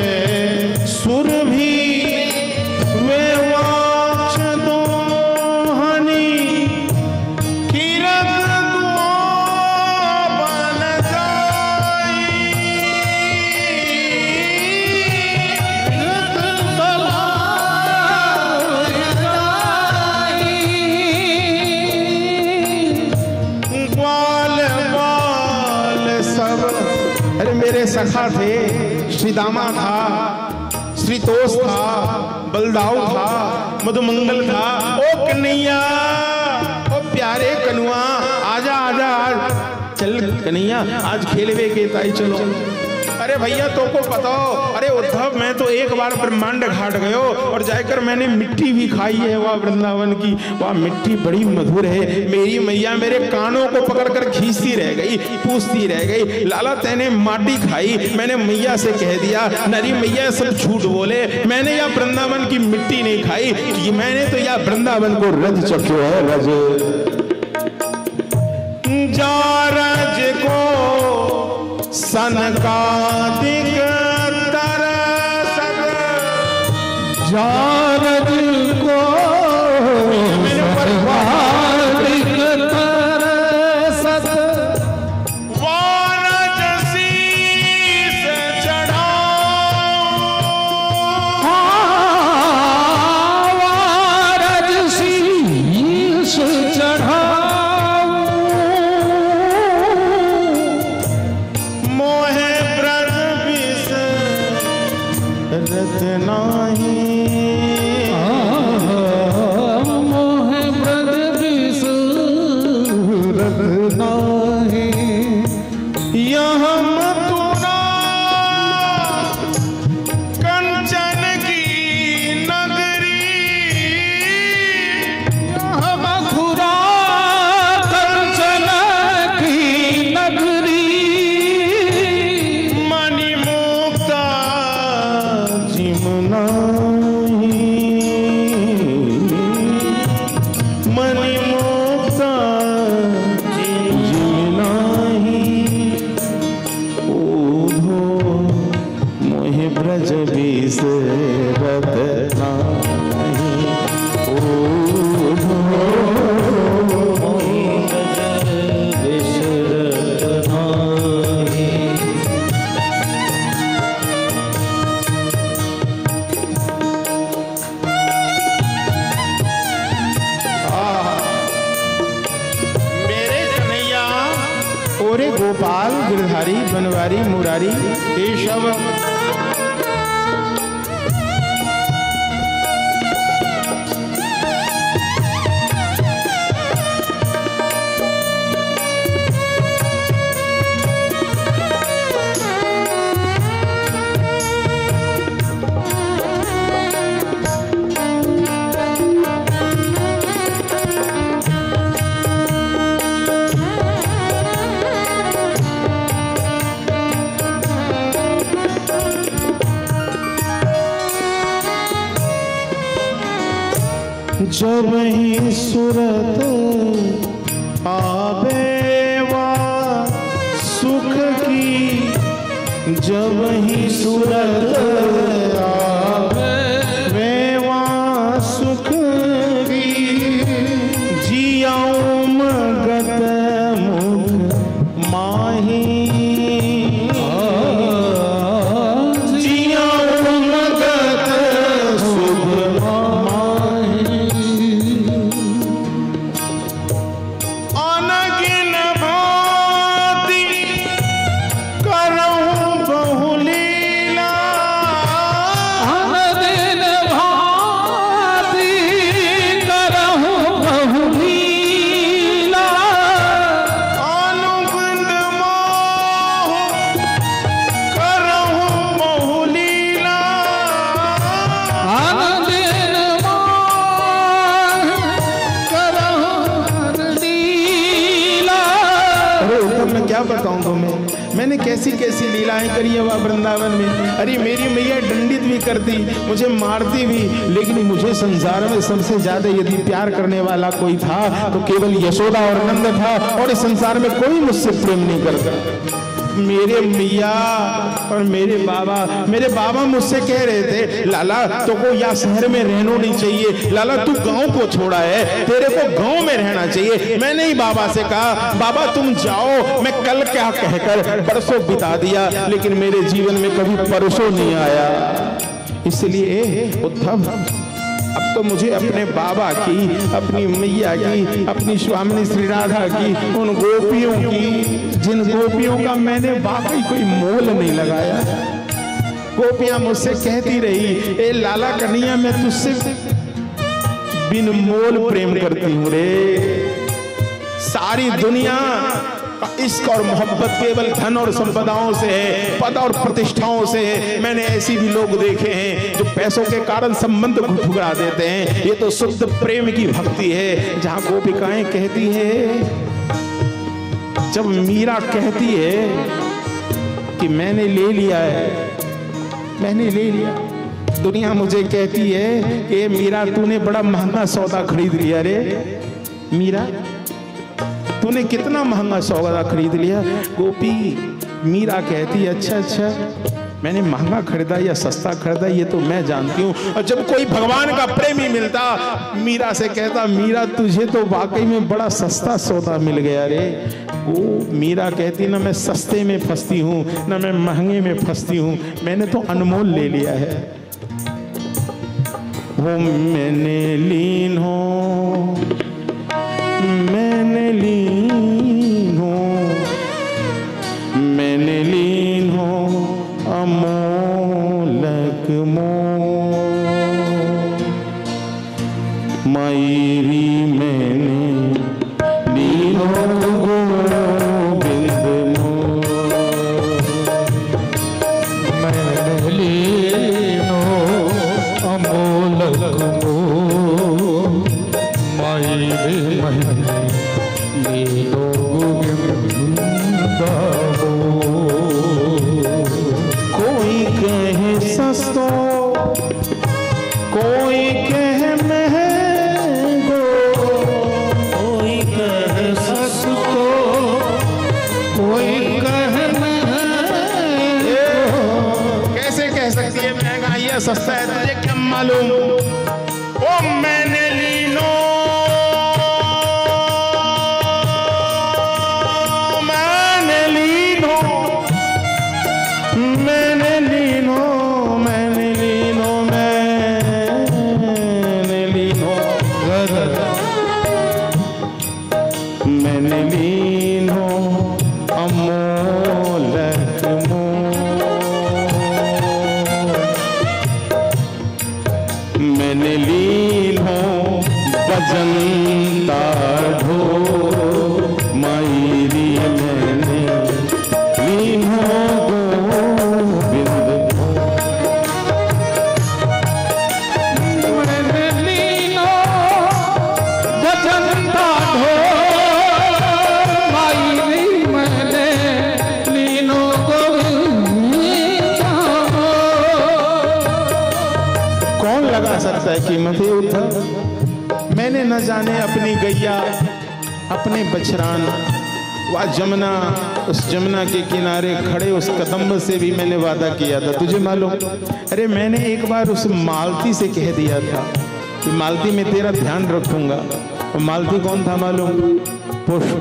सुरभि वे वाक्ष दोहनी, किरत दुआ बन जाई, ग्वाल बाल सब। अरे मेरे सखा थे, श्रीदामा था, श्रीतोष था, बलदाऊ था, मधुमंगल था। ओ कन्हैया, ओ प्यारे कनुआ, आजा आजा आज चल कन्हैया, आज खेलवे के ताई चलो। अरे भैया तो को बताओ। अरे उद्धव, मैं तो एक बार ब्रह्मांड घाट गयो और जाकर मैंने मिट्टी भी खाई है वह वृंदावन की। वह मिट्टी बड़ी मधुर है। मेरी मैया मेरे कानों को पकड़कर खींचती रह गई, पूछती रह गई, लाला तैने माटी खाई? मैंने मैया से कह दिया, नरी मैया सब झूठ बोले, मैंने यह वृंदावन की मिट्टी नहीं खाई, कि मैंने तो यह वृंदावन को रज चखो है। रज जा रज को सनकादिक तरसत, जारद को सनकादिक तरसत, वानज शीस चढ़ाओ, वारज शीस चढ़ाओ, मोहे ब्रज विष रत नाही, मोहे ब्रज विष रत नाही। यह मथुरा कंचन की नगरी, मथुरा कंचन की नगरी, मणिमुक्ता जिमनाही, मणिमुक्ता जिमनाही। ओधो मोहि ब्रज विष रत नाही, ओधो मोहि ब्रज विष रत नाही। मेरे कन्हैया, ओरे गोपाल, गिरधारी, बनवारी, मुरारी, केशव। जब ही सूरत आवे वा सुख की, जब ही सूरत आवे वा सुख की, जियाऊं मगत मुख माही, जियाऊं मगत सुख माही। अनगिन भांति करहूं बहुलीला, अनगिन भांति करहूं बहुलीला, अनुबंध मोह करहूं बहुलीला, अनगिन करहूं लीला। अरे ऊपर मैं क्या बताऊं तुम्हें, मैंने कैसी कैसी लीलाएं करी है वहाँ वृंदावन में। अरे मेरी मैया दंडित भी करती, मुझे मारती भी, लेकिन मुझे संसार में सबसे ज्यादा यदि प्यार करने वाला कोई था तो केवल यशोदा और नंद था, और इस संसार में कोई मुझसे प्रेम नहीं करता। मेरे मैया और मेरे बाबा मुझसे कह रहे थे, लाला तो को या शहर में रहना नहीं चाहिए, लाला तू गांव को छोड़ा है, तेरे को गांव में रहना चाहिए। मैंने ही बाबा से कहा, बाबा तुम जाओ, मैं कल क्या कहकर परसों बिता दिया, लेकिन मेरे जीवन में कभी परसों नहीं आया। इसलिए उद्धव, अब तो मुझे अपने बाबा की, अपनी मैया की, अपनी स्वामिनी श्री राधा की, उन गोपियों की, जिन गोपियों का मैंने वाकई कोई मोल नहीं लगाया। गोपियां मुझसे कहती रही, ए लाला कन्हैया मैं तुझसे बिन मोल प्रेम करती हूँ रे। सारी दुनिया का इश्क और मोहब्बत केवल धन और संपदाओं से है, पद और प्रतिष्ठाओं से है। मैंने ऐसी भी लोग देखे हैं जो पैसों के कारण संबंध ठुकरा देते हैं। ये तो शुद्ध प्रेम की भक्ति है। जहां गोपिकाएं कहती है, जब मीरा कहती है कि मैंने ले लिया है, मैंने ले लिया, दुनिया मुझे कहती है कि मीरा तूने बड़ा महंगा सौदा खरीद लिया रे। मीरा तूने कितना महंगा सौदा खरीद लिया। गोपी मीरा कहती है, अच्छा मैंने महंगा खरीदा या सस्ता खरीदा ये तो मैं जानती हूँ। और जब कोई भगवान का प्रेमी मिलता, मीरा से कहता, मीरा तुझे तो वाकई में बड़ा सस्ता सौदा मिल गया रे। वो मीरा कहती, ना मैं सस्ते में फंसती हूँ ना मैं महंगे में फंसती हूँ, मैंने तो अनमोल ले लिया है। वो मैंने लीन हो, मैंने लीन हो, मैंने लीन हो अमोलक मोह, मायरी मैंने लीन हो गोविंद मोह, मैंने लीन हो अमोलक मोह, मायरे मैंने लीन हो गोविंद मोह। कोई कहे सस्तो, कोई कहे महंगो, कोई कहे सस्तो, कोई कहे महंगो। कैसे कह सकती है महंगा या सस्ता है, तुझे क्या मालूम। ओ मैंने लीनो, मैंने लीनो, मैंने लीनो, मैंने लीनो, मैंने लीनो, मैंने लीनो अमोलक मोह, मैंने लीन हो बजंता ढो, मायरी मैंने लीन हो गोविंद मोह। मैंने लीनो बजंता ढो, मायरी मैंने लीनो गोविंद। कौन लगा सकता है कीमत है उद्धव। मैंने न जाने अपनी गैया अपने बछरान वह जमुना, उस जमुना के किनारे खड़े उस कदम्ब से भी मैंने वादा किया था, तुझे मालूम? अरे मैंने एक बार उस मालती से कह दिया था कि मालती मैं तेरा ध्यान रखूंगा। और मालती कौन था मालूम? पुष्प।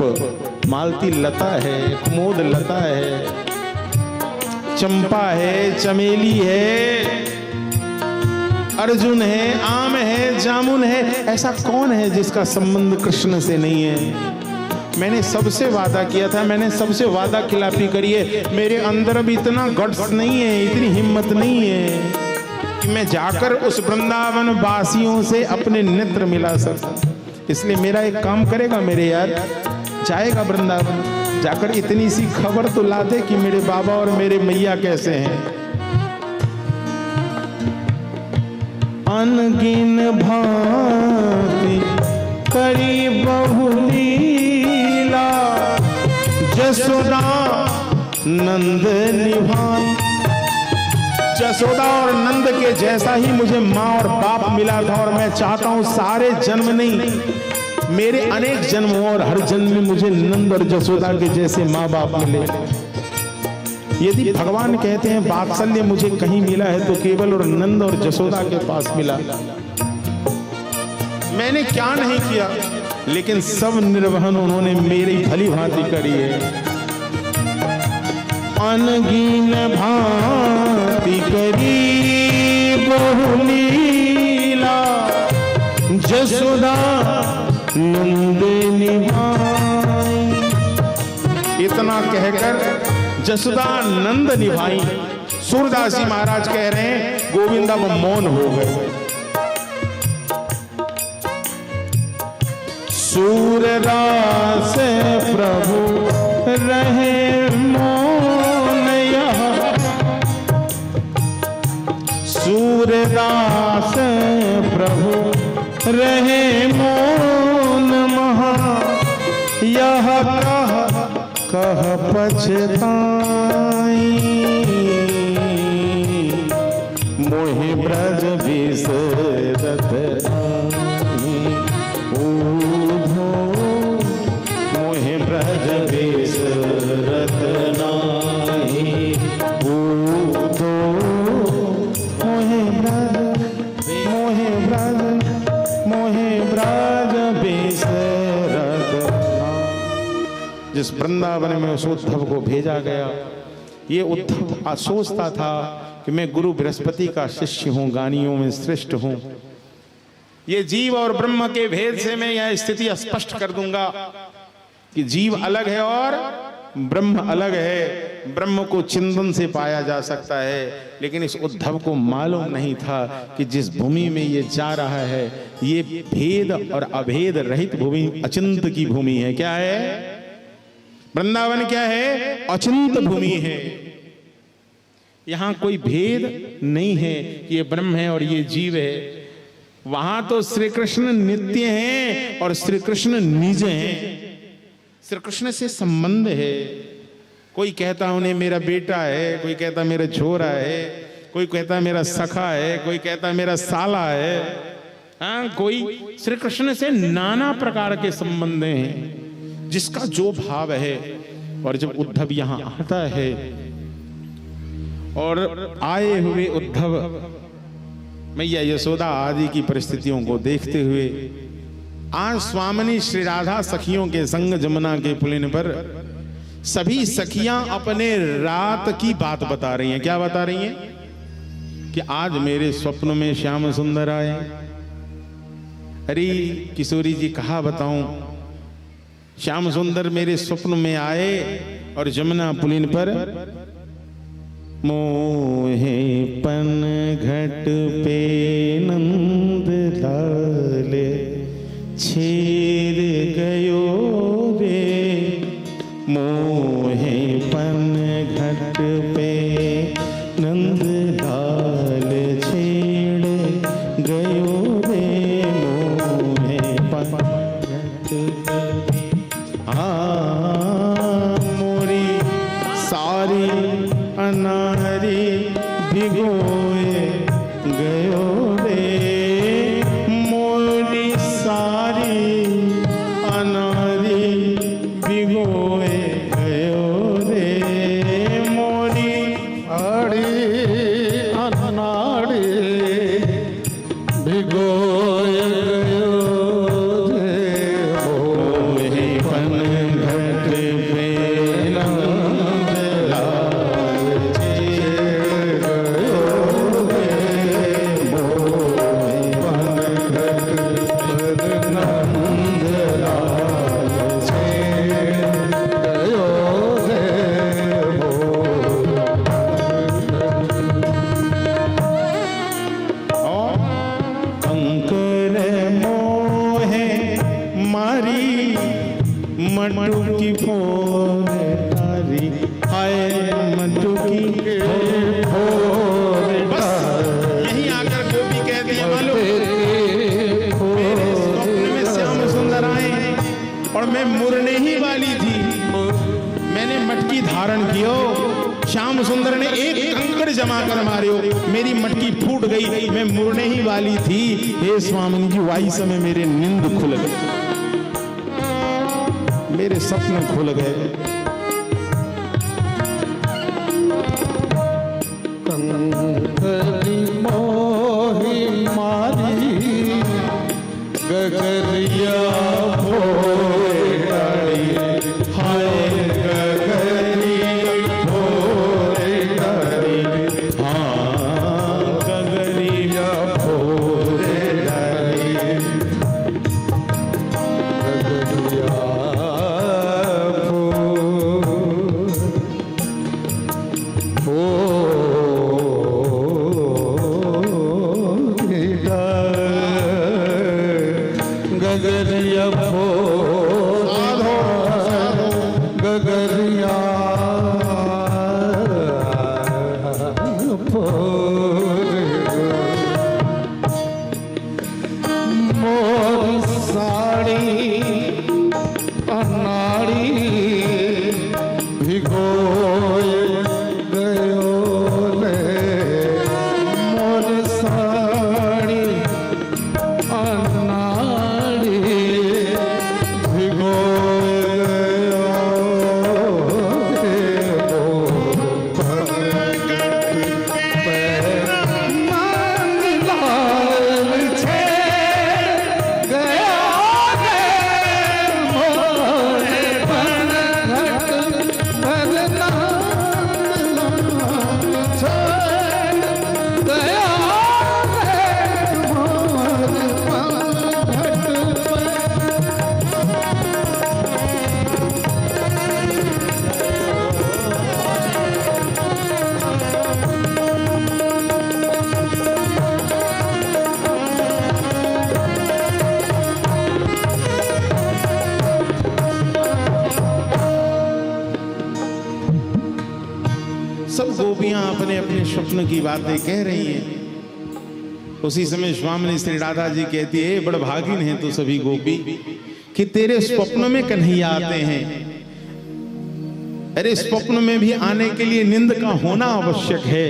मालती लता है, कुमुद लता है, चंपा है, चमेली है, अर्जुन है, आम है, जामुन है। ऐसा कौन है जिसका संबंध कृष्ण से नहीं है? मैंने सबसे वादा किया था, मैंने सबसे वादा खिलाफी करी है। मेरे अंदर अब इतना गट्स नहीं है, इतनी हिम्मत नहीं है कि मैं जाकर उस वृंदावन वासियों से अपने नेत्र मिला सकूं। इसलिए मेरा एक काम करेगा मेरे यार, जाएगा वृंदावन, जाकर इतनी सी खबर तो ला दे कि मेरे बाबा और मेरे मैया कैसे हैं। अनगिन भांति करी बहुलीला, जसोदा नंद निभाई। जसोदा और नंद के जैसा ही मुझे माँ और बाप मिला था, और मैं चाहता हूं सारे जन्म नहीं, मेरे अनेक जन्म हो और हर जन्म में मुझे नंद और जसोदा के जैसे माँ बाप मिले। यदि भगवान कहते हैं वात्सल्य मुझे कहीं मिला है तो केवल और नंद और जसोदा के पास मिला। मैंने क्या नहीं किया, लेकिन सब निर्वहन उन्होंने मेरी भली भांति करी है। अनगिन भांति करी बहुलीला, जसोदा नंद निभाई। इतना कहकर जसोदा नंद निभाई। सूरदास जी महाराज कह रहे हैं गोविंदा वो मौन हो गए। सूरदास प्रभु रहे मौन यहाँ, सूरदास प्रभु रहे मौन महा, यह कह पछताई। मोहि ब्रज बिसरत नाही, ऊधो मोहि ब्रज बिसरत नाही, ऊधो मोहि ब्रज बिसरत। जिस वृंदावन में उस उद्धव को भेजा गया, ये उद्धव सोचता था कि मैं गुरु बृहस्पति का शिष्य हूं, गानियों में श्रेष्ठ हूं। ये जीव और ब्रह्म के भेद से मैं यह स्थिति स्पष्ट कर दूंगा कि जीव अलग है और ब्रह्म अलग है। ब्रह्म को चिंतन से पाया जा सकता है, लेकिन इस उद्धव को मालूम नहीं था कि जिस भूमि में ये जा रहा है ये भेद और अभेद रहित भूमि, अचिंत की भूमि है। क्या है? वृंदावन क्या है? अचिंत भूमि है। यहां कोई भेद नहीं है कि ये ब्रह्म है और ये जीव है। वहां तो श्री कृष्ण नित्य हैं और श्री कृष्ण निज हैं। श्री कृष्ण से संबंध है। कोई कहता उन्हें मेरा बेटा है, कोई कहता मेरा छोरा है, कोई कहता मेरा सखा है, कोई कहता मेरा साला है। हाँ, कोई श्री कृष्ण से नाना प्रकार के संबंध हैं, जिसका जो भाव है। और जब उद्धव यहां आता है और आए हुए उद्धव मैया यशोदा आदि की परिस्थितियों को देखते हुए आज स्वामिनी श्री राधा सखियों के संग जमुना के पुलिन पर सभी सखियां अपने रात की बात बता रही हैं। क्या बता रही हैं? कि आज मेरे स्वप्न में श्याम सुंदर आए। अरे किशोरी जी कहा बताऊं, श्याम सुंदर मेरे स्वप्न में आए और जमुना पुलिन पर मोहे पन घट पे नंद लाले छेद गयो रे, मोहे पन घट पे नंद लाल छेड़ गयो रे, मोहे पन घट मोरी सारी अनारी भिगोए गयो रे, मोरी सारी बस यहीं आकर गोपी कहती है मालूम, मेरे स्वप्न में श्याम सुंदर आए और मैं मुरने ही वाली थी। मैंने मटकी धारण कियो, श्याम सुंदर ने एक कंकड़ जमा कर मारियो, मेरी मटकी फूट गई, मैं मुरने ही वाली थी। हे स्वामी जी, वाई समय मेरे नींद खुल गए, मेरे सपने खुल गए। कंकड़ी मोही मारी गगरिया भोरे डाली, हाय गगरिया भोरे डाली, हाँ गगरिया भोरे डाली, गगरिया गगरिया गगरिया मोर साड़ी अनाड़ी भिगोए गयो ले, मोर साड़ी अनाड़ी सब गोपियां अपने अपने स्वप्न की बातें कह रही हैं। उसी समय स्वामी श्री राधा जी कहती है, बड़ भागिन है तो सभी गोपी कि तेरे स्वप्न में कन्हैया आते हैं। अरे स्वप्न में भी आने के लिए नींद का होना आवश्यक है।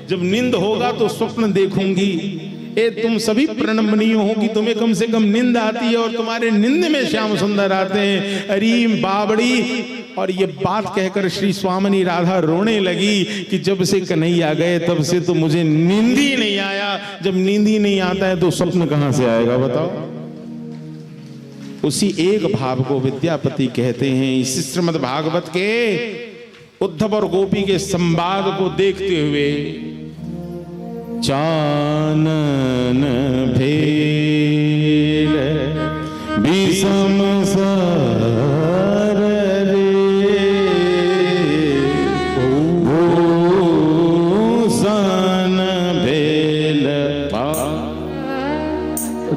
जब नींद होगा तो स्वप्न देखूंगी। ए तुम सभी प्रणमनीय हो कि तुम्हें कम से कम नींद आती है और तुम्हारे नींद में श्याम सुंदर आते हैं। अरे बाबड़ी, और ये बात कहकर श्री स्वामिनी राधा रोने लगी कि जब से कन्हैया गए तब से तो मुझे नींद ही नहीं आया। जब नींद ही नहीं आता है तो स्वप्न कहां से आएगा बताओ। उसी एक भाव को विद्यापति कहते हैं। इस श्रीमद् भागवत के उद्धव और गोपी के संवाद को देखते हुए, चानन भेल विषम सार रे, भूषण भेल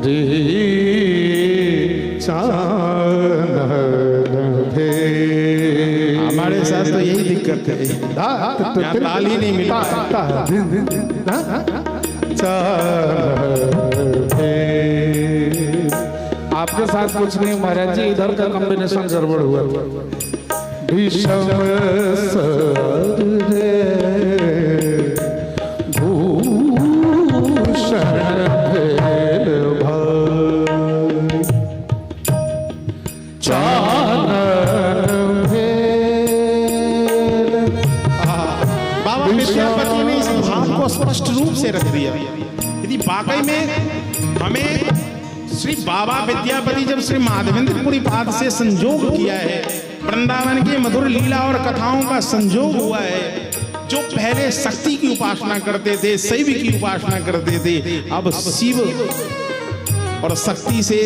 रे, चानन भेल। हमारे साथ तो यही दिक्कत है, ताल ही नहीं मिलता। आपके साथ कुछ नहीं महाराज जी, इधर का कॉम्बिनेशन गड़बड़ हुआ। विषम सर रे, भूषण भेल भाई, चानन भेल। बाबा विद्यापति ने इस भाव को स्पष्ट रूप से रख दिया। यदि वाकई में हमें श्री बाबा विद्यापति जब श्री माधवेंद्रपुरी पाद से संजोग किया है, वृंदावन के मधुर लीला और कथाओं का संजोग हुआ है, जो पहले शक्ति की उपासना करते थे, शैव की उपासना करते थे, अब शिव और शक्ति से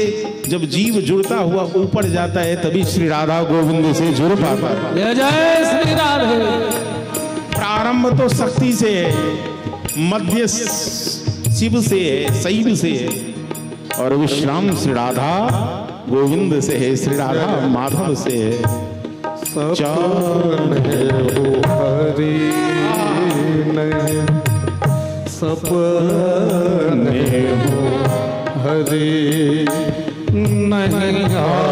जब जीव जुड़ता हुआ ऊपर जाता है तभी श्री राधा गोविंद से जुड़ पाता है। जय जय श्री राधे। प्रारंभ तो शक्ति से है, मध्य शिव से है, शैव से है, और विश्राम श्री राधा गोविंद से है, श्री राधा माधव से है। सपन है वो हरि सपने हो हरे नहीं आए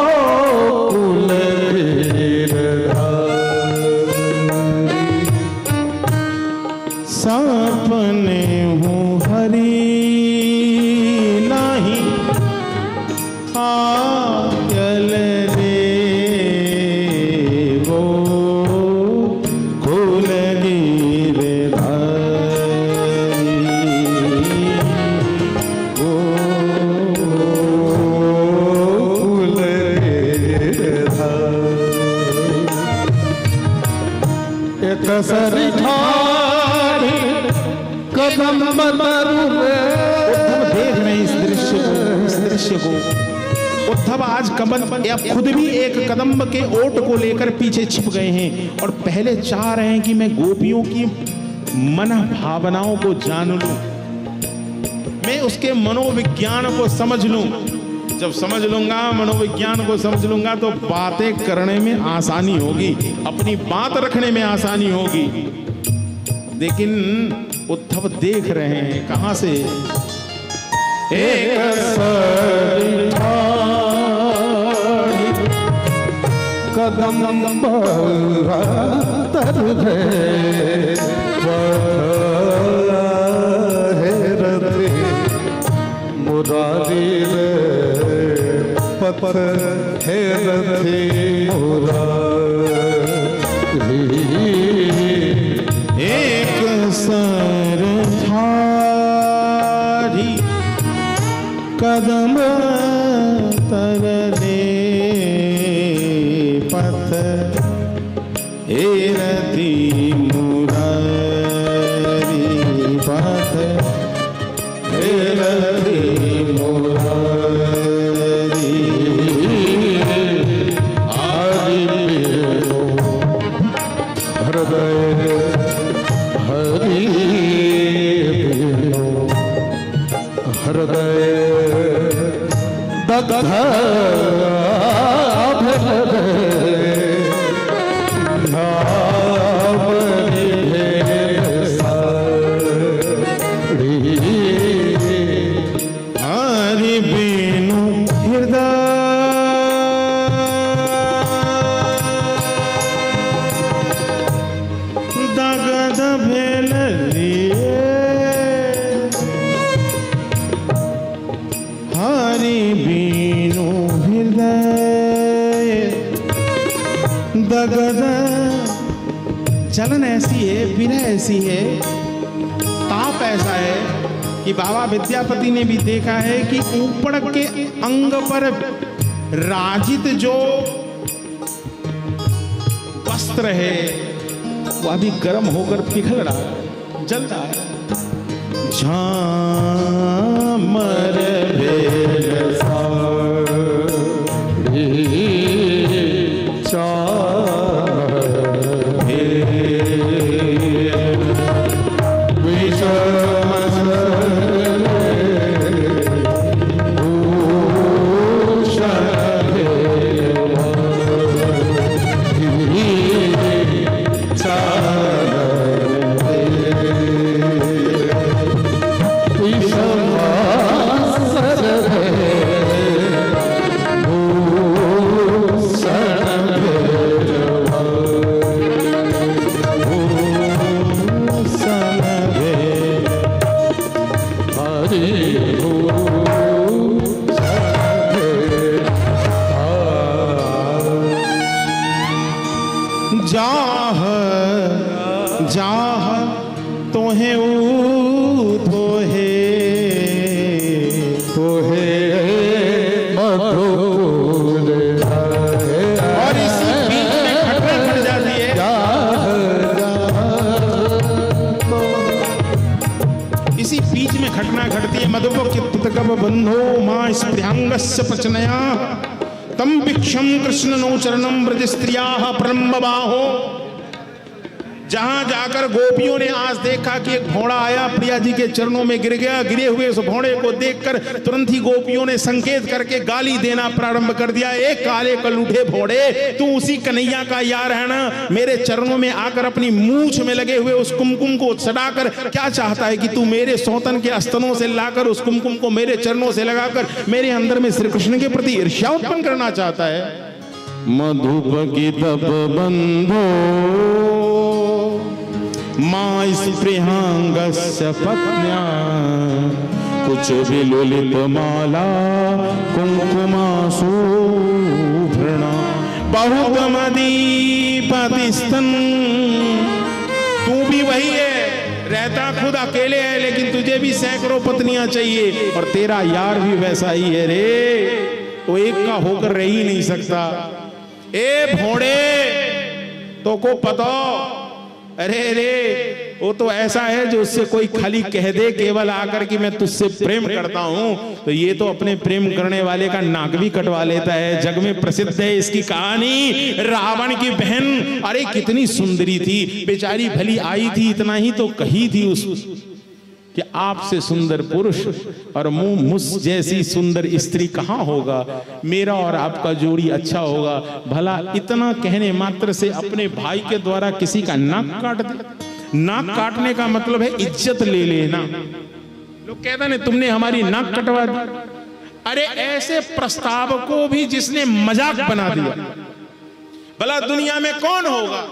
गोकुल गिरधारी सपने हो हरि नहीं आयल रे वो कुल गिरधारी गोकुल गिरधारी एक सरी ठाड़ कदम बदरू उद्धव देख रहे हैं इस दृश्य को। उद्धव आज कमल या खुद भी एक कदम्ब के ओट को लेकर पीछे छिप गए हैं और पहले चाह रहे हैं कि मैं गोपियों की मन भावनाओं को जान लूं, मैं उसके मनोविज्ञान को समझ लूं। जब समझ लूंगा, मनोविज्ञान को समझ लूंगा तो बातें करने में आसानी होगी, अपनी बात रखने में आसानी होगी। लेकिन उद्धव देख रहे हैं कहां से एक कदम तर रथे मुरारी रे पथ है रथे मुरारी एक सर धारी कदम तरले पथ एरती मुरारी पथ एरती मुरारी हरि हृदय हरि हृदय दग्ध हरि बिनु हृदय दग्ध भेल हरि बीनु हृदय दगद। चलन ऐसी है, विरह ऐसी है, ताप ऐसा है कि बाबा विद्यापति ने भी देखा है कि ऊपर के अंग पर राजित जो वस्त्र है वह भी गर्म होकर पिघल रहा है, जल रहा है। झामर भेल साड़ी चाहे विषम जाह जाह तोहे तोहे मधुर और इसी बीच में खटना खट जाती है। इसी बीच में घटना घटती है। मधुपकितकब बंधो मां स्प्रियांगस्य प्रचनया तम भिक्षम कृष्ण नो चरणम ब्रज स्त्रियाः प्रलम्बबाहो। जहां जाकर गोपियों ने आज देखा कि एक घोड़ा आया, प्रिया जी के चरणों में गिर गया। गिरे हुए उस घोड़े को देखकर तुरंत ही गोपियों ने संकेत करके गाली देना प्रारंभ कर दिया। एक काले कलूठे घोड़े, तू उसी कन्हैया का यार है ना? मेरे चरणों में आकर अपनी मूंछ में लगे हुए उस कुमकुम को सड़ाकर क्या चाहता है कि तू मेरे सौतन के स्तनों से लाकर उस कुमकुम को मेरे चरणों से लगाकर मेरे अंदर में श्री कृष्ण के प्रति ईर्ष्या उत्पन्न करना चाहता है। मधुप की तप बंधो मां स्पृहांगस्य पत्न्या कुछ विलुलित माला कुंकुमासु भृणा बहुत मदीपति स्तन। तू भी वही है, रहता खुद अकेले है लेकिन तुझे भी सैकड़ों पत्नियां चाहिए और तेरा यार भी वैसा ही है रे, वो एक का होकर रह ही नहीं सकता। ए भोड़े तो को पता, अरे रे वो तो ऐसा है जो उससे कोई खाली कह दे केवल आकर कि मैं तुझसे प्रेम करता हूं तो ये तो अपने प्रेम करने वाले का नाक भी कटवा लेता है। जग में प्रसिद्ध है इसकी कहानी। रावण की बहन अरे कितनी सुंदरी थी, बेचारी भली आई थी, इतना ही तो कही थी उस कि आपसे सुंदर पुरुष और मुझ जैसी सुंदर स्त्री कहां होगा, मेरा और आपका जोड़ी अच्छा होगा। भला इतना कहने मात्र से अपने भाई के द्वारा किसी का नाक काट दे। नाक काटने का मतलब है इज्जत ले लेना। लोग कहते हैं तुमने हमारी नाक कटवा दी। अरे ऐसे प्रस्ताव को भी जिसने मजाक बना दिया, भला दुनिया में कौन होगा?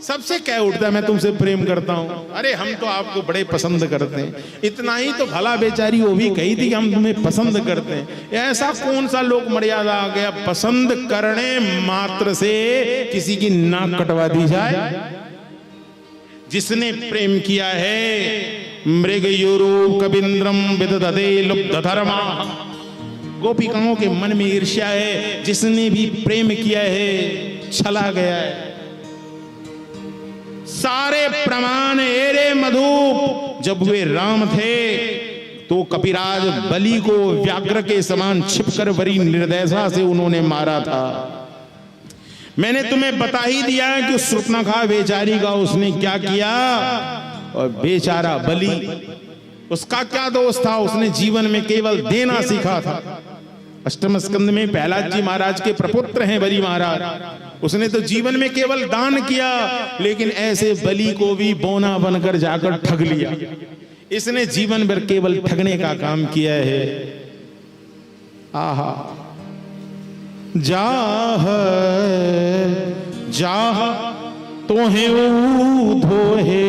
सबसे कह उठता है मैं तुमसे प्रेम करता हूं, अरे हम तो आपको बड़े पसंद करते हैं। इतना ही तो भला बेचारी वो भी कही थी कि हम तुम्हें पसंद करते हैं। ऐसा कौन सा लोक मर्यादा आ गया पसंद करने मात्र से किसी की नाक कटवा दी जाए? जिसने प्रेम किया है मृग यूरूप कविंद्रम विदधते लुप्त धर्मा। गोपिकाओं के मन में ईर्ष्या है, जिसने भी प्रेम किया है छला गया है। सारे प्रमाण एरे मधुप, जब वे राम थे तो कपिराज बलि को व्याघ्र के समान छिपकर बड़ी निर्दयता से उन्होंने मारा था। मैंने तुम्हें बता ही दिया है कि शूर्पणखा बेचारी का उसने क्या किया। और बेचारा बलि, उसका क्या दोष था? उसने जीवन में केवल देना सीखा था। अष्टम स्कंद में प्रहलाद जी महाराज के प्रपुत्र हैं बलि महाराज। उसने तो जीवन में केवल दान किया, लेकिन ऐसे बलि को भी बौना बनकर जाकर ठग लिया। इसने जीवन भर केवल ठगने का काम किया है। आहा, जाह जाह तोहे धोहे।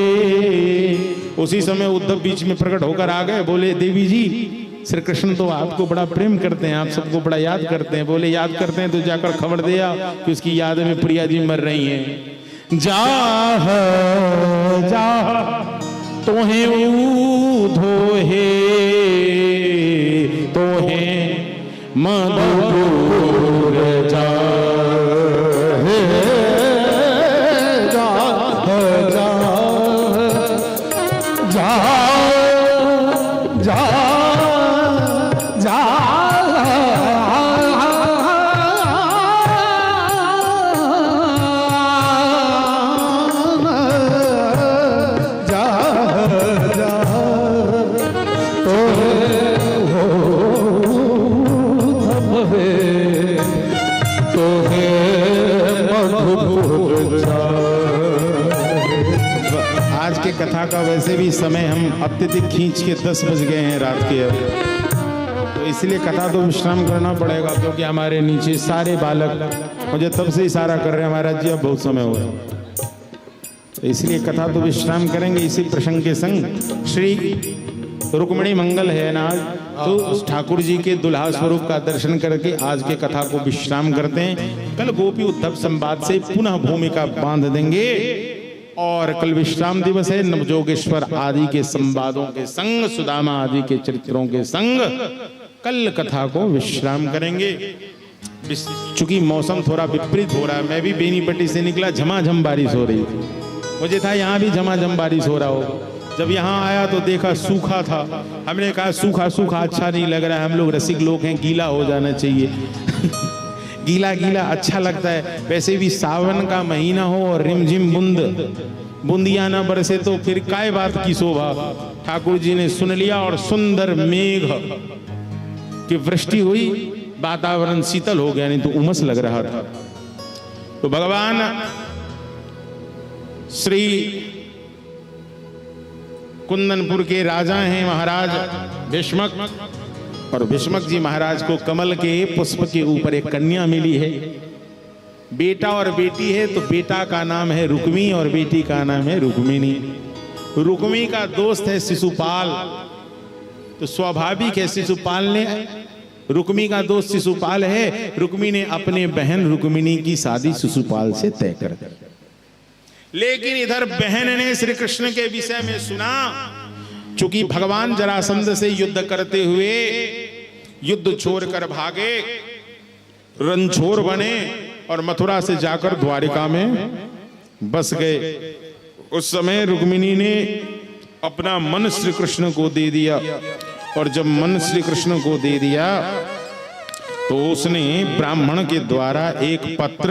उसी समय उद्धव बीच में प्रकट होकर आ गए, बोले देवी जी श्री कृष्ण तो आपको बड़ा प्रेम करते हैं, आप सबको बड़ा याद करते हैं। बोले याद करते हैं तो जाकर खबर दिया कि उसकी याद में प्रिया जी मर रही हैं। जाह जाह तोहे धोहे तोहे मधुपुर जा कथा का वैसे भी समय हम अत्यधिक खींच के 10 बज गए हैं रात के। अब तो इसलिए कथा तो विश्राम करना पड़ेगा, क्योंकि हमारे नीचे सारे बालक मुझे तब से इशारा कर रहे हैं महाराज जी अब बहुत समय हुआ है। तो इसलिए कथा तो विश्राम करेंगे। इसी प्रसंग के संग श्री रुक्मिणी मंगल है ना, तो उस ठाकुर जी के दुल्हा स्वरूप का दर्शन करके आज के कथा को विश्राम करते हैं। कल गोपी उद्धव संवाद से पुनः भूमिका बांध देंगे और कल विश्राम दिवस है। नवजोगेश्वर आदि के संवादों के संग, सुदामा आदि के चरित्रों के संग कल कथा को विश्राम करेंगे। चूंकि मौसम थोड़ा विपरीत हो रहा है, मैं भी बेनीपट्टी से निकला, झमाझम बारिश हो रही थी। मुझे था यहाँ भी झमाझम बारिश हो रहा हो। जब यहाँ आया तो देखा सूखा था। हमने कहा सूखा सूखा अच्छा नहीं लग रहा है, हम लोग रसिक लोग हैं, गीला हो जाना चाहिए। गीला गीला अच्छा लगता है। वैसे भी सावन का महीना हो और रिमझिम बूंद बूंदिया न बरसे तो फिर काय बात की शोभा। ठाकुर जी ने सुन लिया और सुंदर मेघ की वृष्टि हुई, वातावरण शीतल हो गया, नहीं तो उमस लग रहा था। तो भगवान श्री कुंदनपुर के राजा हैं महाराज भीष्मक, और भीष्मक जी महाराज को कमल के पुष्प के ऊपर एक कन्या मिली है। बेटा और बेटी है, तो बेटा का नाम है रुक्मी और बेटी का नाम है रुक्मिणी। रुक्मी का दोस्त है शिशुपाल, तो स्वाभाविक है शिशुपाल ने, रुक्मी का दोस्त शिशुपाल है, रुक्मी ने अपने बहन रुक्मिणी की शादी शिशुपाल से तय कर दी। लेकिन इधर बहन ने श्री कृष्ण के विषय में सुना, चूंकि भगवान जरासंध से युद्ध करते हुए युद्ध छोड़कर भागे, रणछोड़ बने और मथुरा से जाकर द्वारिका में बस गए। उस समय रुक्मिणी ने अपना मन श्री कृष्ण को दे दिया, और जब मन श्री कृष्ण को दे दिया तो उसने ब्राह्मण के द्वारा एक पत्र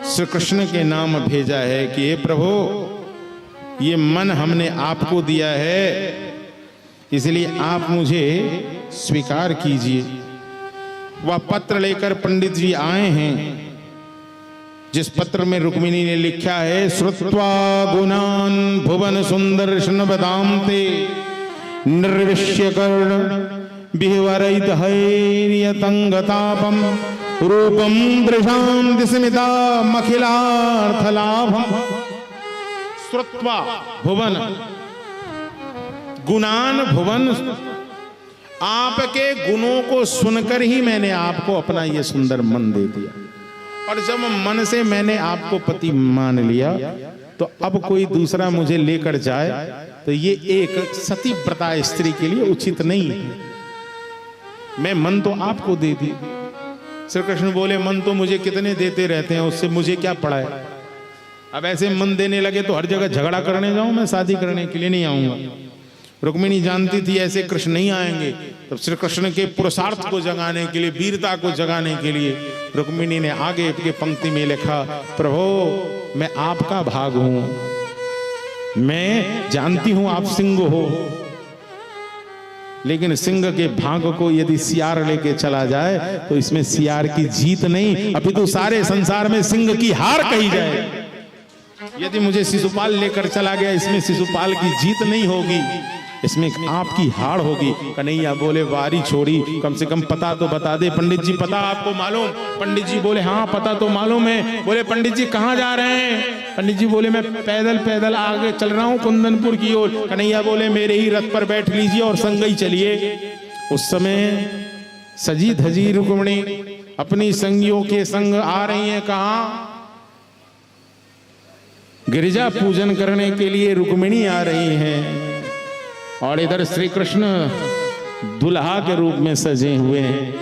श्री कृष्ण के नाम भेजा है कि हे प्रभु, ये मन हमने आपको दिया है, इसलिए आप मुझे स्वीकार कीजिए। वह पत्र लेकर पंडित जी आए हैं, जिस पत्र में रुक्मिणी ने लिखा है, श्रुत्वा गुणान भुवन सुंदर्शन बदामते निर्विश्य कर्ण बिहवरैत हैर्यतंगतापम रूपम दृशाम दिस्मिता मखिलार्थलाभम। श्रुत्वा भुवन, गुणान भुवन, आपके गुणों को सुनकर ही मैंने आपको अपना ये सुंदर मन दे दिया, और जब मन से मैंने आपको पति मान लिया तो अब कोई दूसरा मुझे लेकर जाए तो ये एक सती व्रता स्त्री के लिए उचित नहीं है। मैं मन तो आपको दे दी। श्री कृष्ण बोले, मन तो मुझे कितने देते रहते हैं, उससे मुझे क्या पड़ा है। अब ऐसे मन देने लगे तो हर जगह झगड़ा करने जाऊं, मैं शादी करने के लिए नहीं आऊंगा। रुक्मिणी जानती थी ऐसे कृष्ण नहीं आएंगे, तब श्री कृष्ण के पुरुषार्थ को जगाने के लिए, वीरता को जगाने के लिए रुक्मिणी ने आगे के पंक्ति में लिखा, प्रभु मैं आपका भाग हूं, मैं जानती हूं आप सिंह हो, लेकिन सिंह के भाग को यदि सियार लेके चला जाए तो इसमें सियार की जीत नहीं, अपितु सारे संसार में सिंह की हार कही जाए। यदि मुझे शिशुपाल लेकर चला गया, इसमें शिशुपाल की जीत नहीं होगी, इसमें आपकी हार होगी। कन्हैया बोले, वारी छोड़ी, कम से कम पता तो बता दे। पंडित जी पता आपको मालूम? पंडित जी बोले, हाँ पता तो मालूम है। बोले, पंडित जी कहाँ जा रहे हैं? पंडित जी बोले, मैं पैदल पैदल आगे चल रहा हूँ कुंदनपुर की ओर। कन्हैया बोले, मेरे ही रथ पर बैठ लीजिए और संग ही चलिए। उस समय सजी धजी रुक्मिणी अपनी संगियों के संग आ रही है। कहाँ? गिरिजा पूजन करने के लिए रुक्मिणी आ रही हैं, और इधर श्री कृष्ण दुल्हा के रूप में सजे हुए हैं।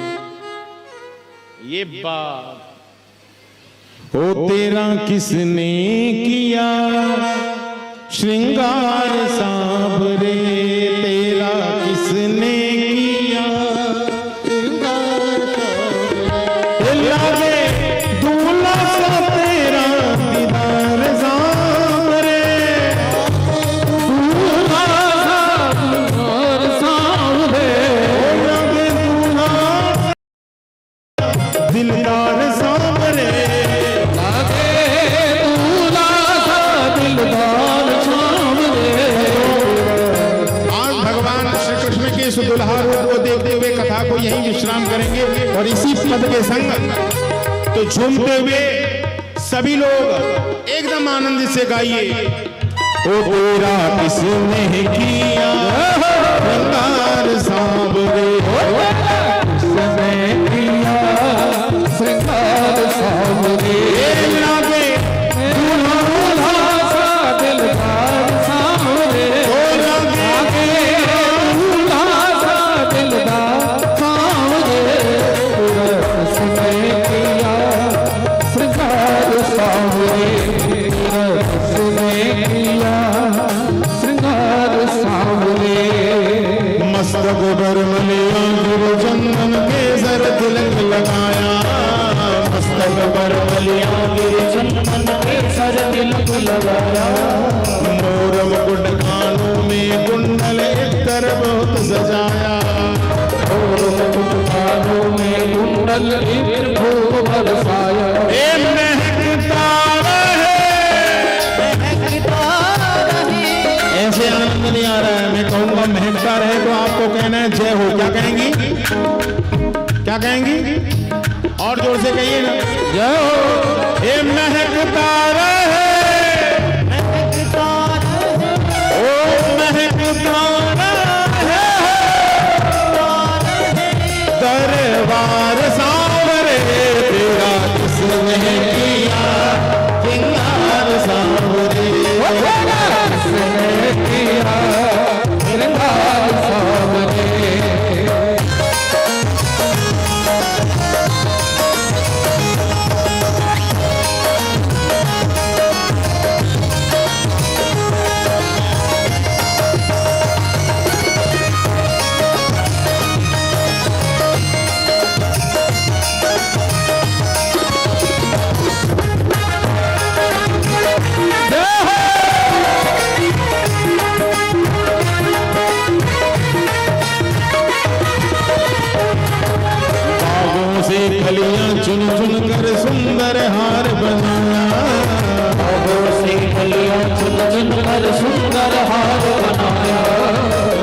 ये बात ओ तेरा किसने किया श्रृंगार सांवरे, तेरा किसने किया श्रृंगार सांवरे, लागे दूल्हा सा तेरा दीदार सांवरे, दूल्हा सा दीदार सांवरे, लागे दूल्हा दिलदार सांवरे, लागे दूल्हा सा दिलदार सांवरे। आज भगवान श्री कृष्ण के इस दुल्हा रूप को देखते हुए कथा को यहीं विश्राम करेंगे, और इसी पद के संग तो झूमते हुए सभी लोग एकदम आनंद से गाइए। ओ तेरा किसने किया श्रृंगार सांवरे, किसने किया श्रृंगार सांवरे, लागे दूल्हा सा दिलदार सांवरे, लागे दूल्हा सा दिलदार सांवरे, किसने किया श्रृंगार सांवरे, किसने किया श्रृंगार सांवरे। मस्तक पर मलिया गुरु चंदन केसर तिलक लगाया, मस्तक पर मलिया गुरु चंदन केसर पर तिलक लगाया, मोर मुकुट कानों में कुंडल इत्र बहुत सजाया, मोर मुकुट कानों में कुंडल इत्र खूब बरसाया। ए महकता रहे, ऐसे आनंद नहीं आ रहा है। मैं कहूंगा महकता रहे तो आपको कहना है जय हो। क्या कहेंगी? क्या कहेंगी? और जोर से कहिए ना, जय हो। ए महकता रहे, ओ महकता रहे, दरबार सांवरे तेरा किसने किया, सिंगार सांवरे किसने किया, सिंगार सांवरे। कलियां चुन चुन कर सुंदर हार बनाया, बागों से कलियां चुन चुन कर सुंदर हार बनाया।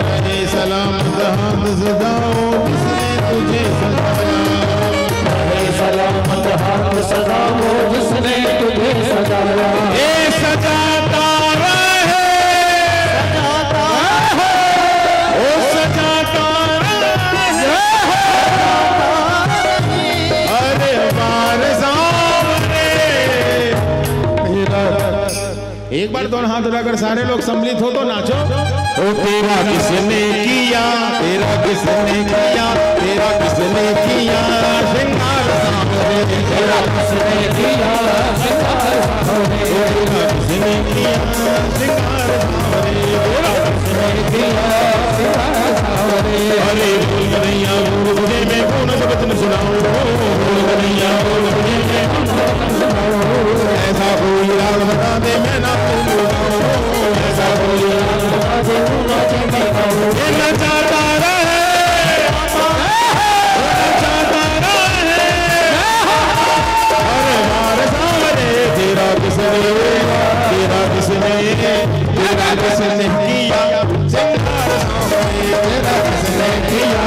रहे सलामत हाथ सजाओ जिसने तुझे सजाया, रहे सलामत हाथ सजाओ जिसने तुझे सजाया। ए सजाता रहे, सजाता रहे, ओ सजाता रहे, अरे बार सामने एक बार दोनों हाथ उठाकर सारे लोग सम्मिलित हो तो नाचो। ओ तेरा किसने किया, तेरा किसने किया, तेरा किसने किया श्रृंगार सांवरे, तेरा किसने किया सिंगार सांवरे, तेरा किसने किया श्रृंगार सांवरे, तेरा किसने किया सिंगार सांवरे। अरे बोल कन्हैया बोल मुझे मैं कौन सा वचन सुनाऊं, बोल कन्हैया बोल मुझे मैं कौन सा वचन सुनाऊं, ऐसा कोई राग बता दे मैं ना बोलूं, ऐसा कोई राग बता दे मैं ना बोलूं। ये नचाता रहे, नचाता रहे, अरे बार सांवरे तेरा किसने, तेरा किसने, तेरा किसने किया सिंगार सांवरे, तेरा किसने किया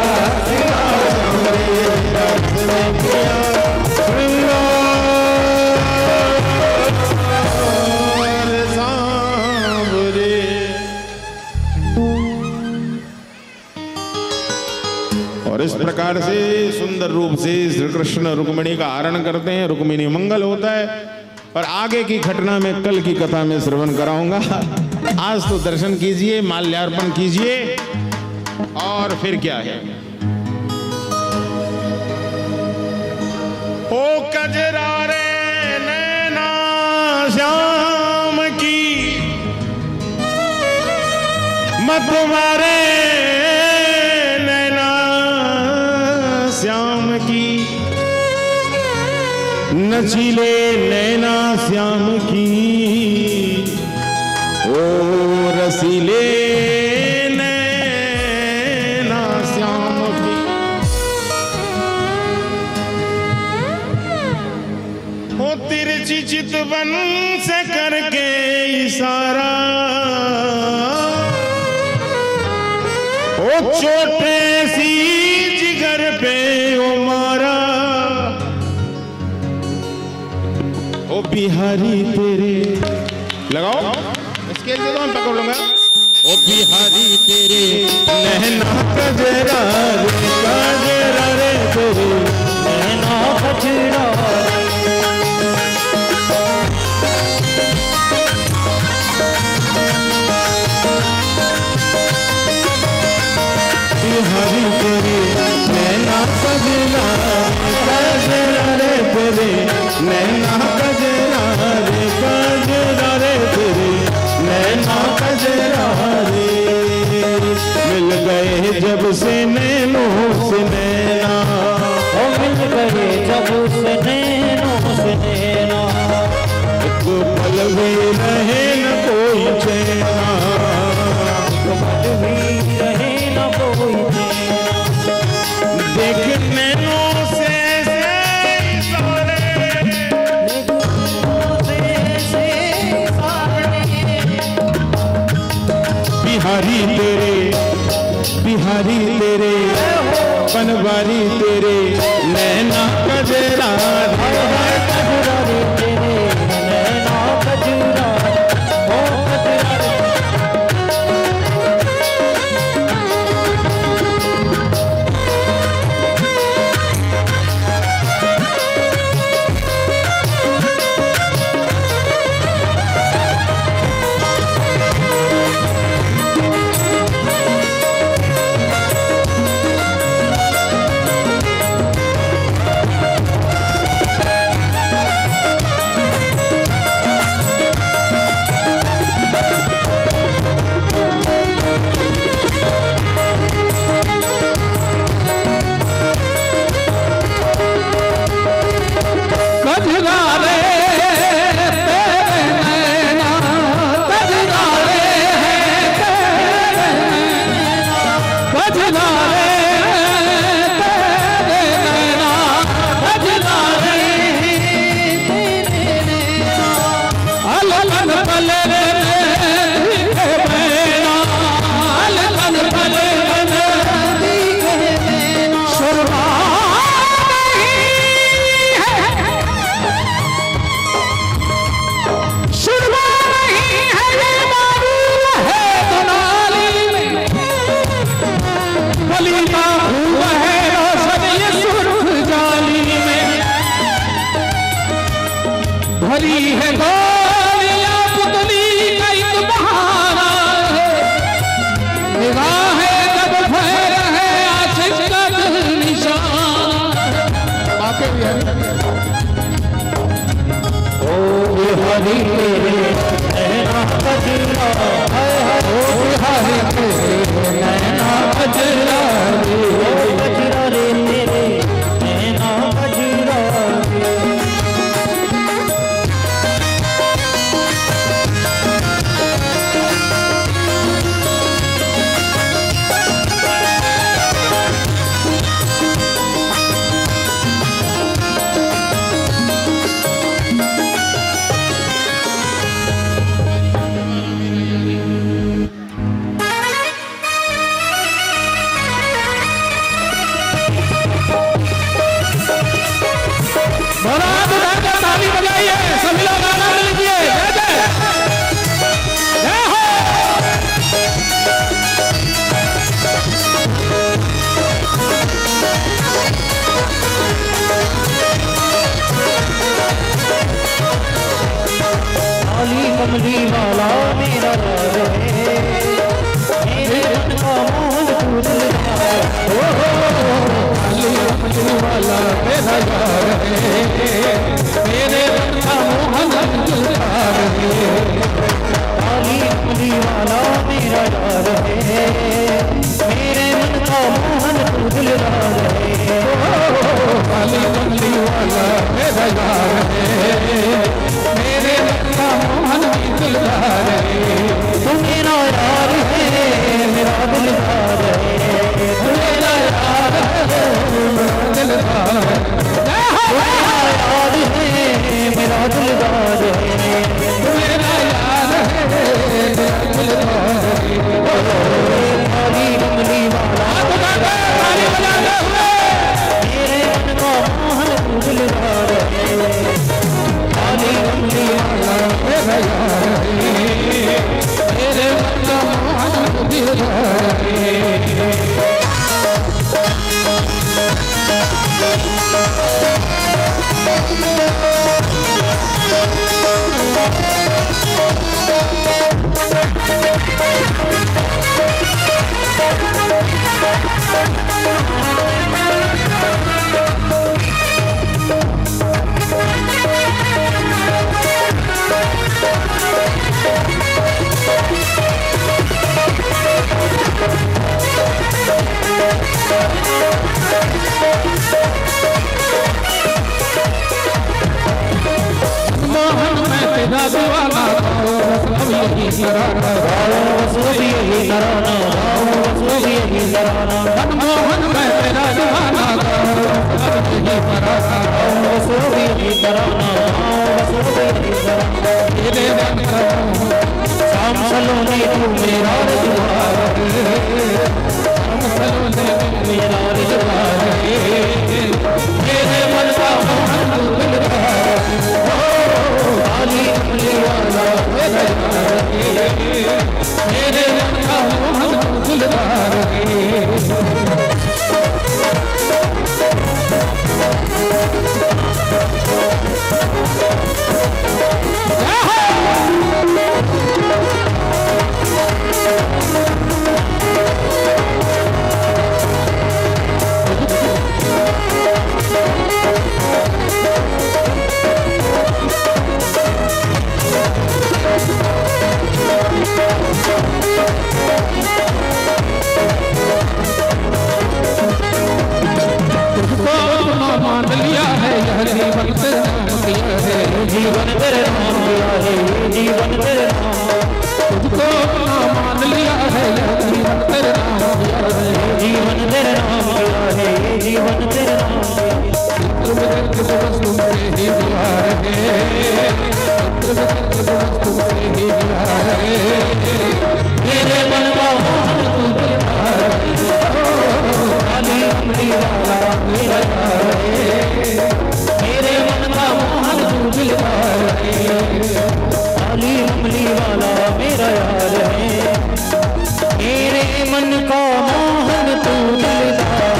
सिंगार सांवरे, तेरा किसने किया श्रृंगार सांवरे। और इस प्रकार से सुंदर रूप से श्री कृष्ण रुक्मिणी का हरण करते हैं, रुक्मिणी मंगल होता है। और आगे की घटना में कल की कथा में श्रवण कराऊंगा। आज तो दर्शन कीजिए, माल्यार्पण कीजिए और फिर क्या है। ओ कजरारे नैना श्याम की मत मारे, नैना श्याम की नचीले नैना श्याम की, ओ रसीले नैना श्याम की, ओ तिरछी चितवन से करके इशारा, ओ चोटे सी जिगर पे ओ मारा, ओ बिहारी तेरे लगाओ स्केल दे दो, मैं पकड़ लूंगा। ओ बिहारी तेरे नैना कजरा रे, कजरा रे तेरे नैना कजरा, बिहारी तेरे नैना कजरा, कजरा रे तेरे नैना कजरा रे, कजरा रे तेरे नैना कजरा रे। मिल गए जब से नैनों से नैना, ओ मिल गए जब से नैनों से नैना, एक पल भी रहे न कोई चैना, एक पल भी रहे न कोई चैना। देख नैनों से सारे, बिहारी तेरे बनवारी तेरे नैना कजरा, कजरारे तेरे नैना कजरा, ओ कजरारे। भरी है गोलियां पुतली का एक बहाना है, निगाहें जब फेर है आशिक का दिल निशान। बाकी भी है ओ बिहारी तेरे नैना कजरा, ओ बिहारी तेरे नैना कजरा, ओ कजरा रे तेरे नैना कजरा। ताली बजाइए, सभी लोग आनंद लीजिए। जय हो। काली कमली वाला मेरा यार है, मेरे मन का मोहन तू दिलदार। काली कमली वाला मेरा यार है, मेरे मन का मोहन दिलदार है। काली कमली वाला मेरा यार है, मेरे मन का मोहन तू दिलदार है। काली कमली वाला मेरा यार है, मेरे मन का मोहन दिलदार है। तू मेरा यार है, मेरा दिलदार है, तू मेरा यार है, मेरा दिलदार है। मेरा यार है, मेरा दिलदार है, तू मेरा यार है, मेरा दिलदार है। काली कमली वाला मेरे मन का मोहन तू दिलदार है। काली कमली वाला मेरा यार है, मेरे मन का मोहन दिलदार है। तेरा दीवाना अब यही तराना यही तराना यही तराना मनमोहन मैं तेरा दीवाना अब यही तराना यही तराना तेरे रंग शाम सलोने तू मेरा रजवार हम सलोने मेरा रजवार मेरे मन का मोहन तू दिलदार काली कमली वाला मेरे मन का मोहन तू दिलदार मान लिया है यह जीवन तेरे नाम किया है जीवन तेरे नाम किया है जीवन तेरे नाम तुझको अपना मान लिया है यह जीवन तेरे नाम किया है जीवन तेरे नाम किया है जीवन तेरे नाम तुमसे ही दीवार है तुमसे ही दीवार है मेरे मन का मोहन तू दिलदार काली कमली वाला मेरा यार मेरे मन का मोहन तू दिलदार काली कमली वाला मेरा यार है मेरे मन का मोहन तू दिलदार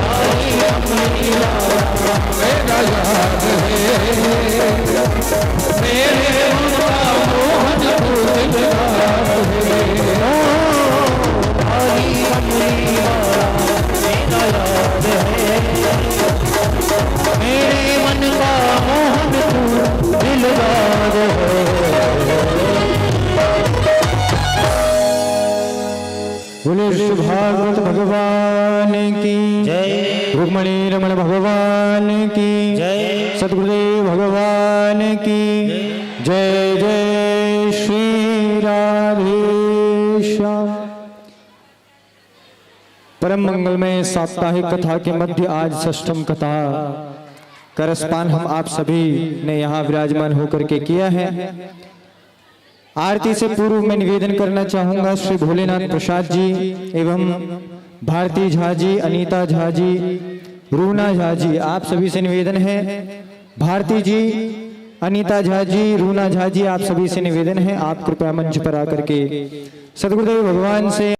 काली कमली वाला मेरा यार है मेरे मन का मोहन तू दिलदार है काली कमली वाला मेरा यार है मेरे मन का मोहन तू दिलदार है बोले श्री भागवत भगवान की जय रुक्मणी रमण भगवान की जय सद्गुरुदेव भगवान की जय जय श्री राधे श्याम। परम मंगलमय साप्ताहिक कथा के मध्य आज षष्ठम कथा का रसपान हम आप सभी ने यहाँ विराजमान होकर के किया है। आरती से पूर्व मैं निवेदन करना चाहूंगा श्री भोलेनाथ प्रसाद जी एवं भारती झा जी, अनीता झा जी, रूना झा जी, आप सभी से निवेदन है। भारती जी, अनीता झा जी, रूना झा जी, आप सभी से निवेदन है आप कृपया मंच पर आकर के सद्गुरुदेव भगवान से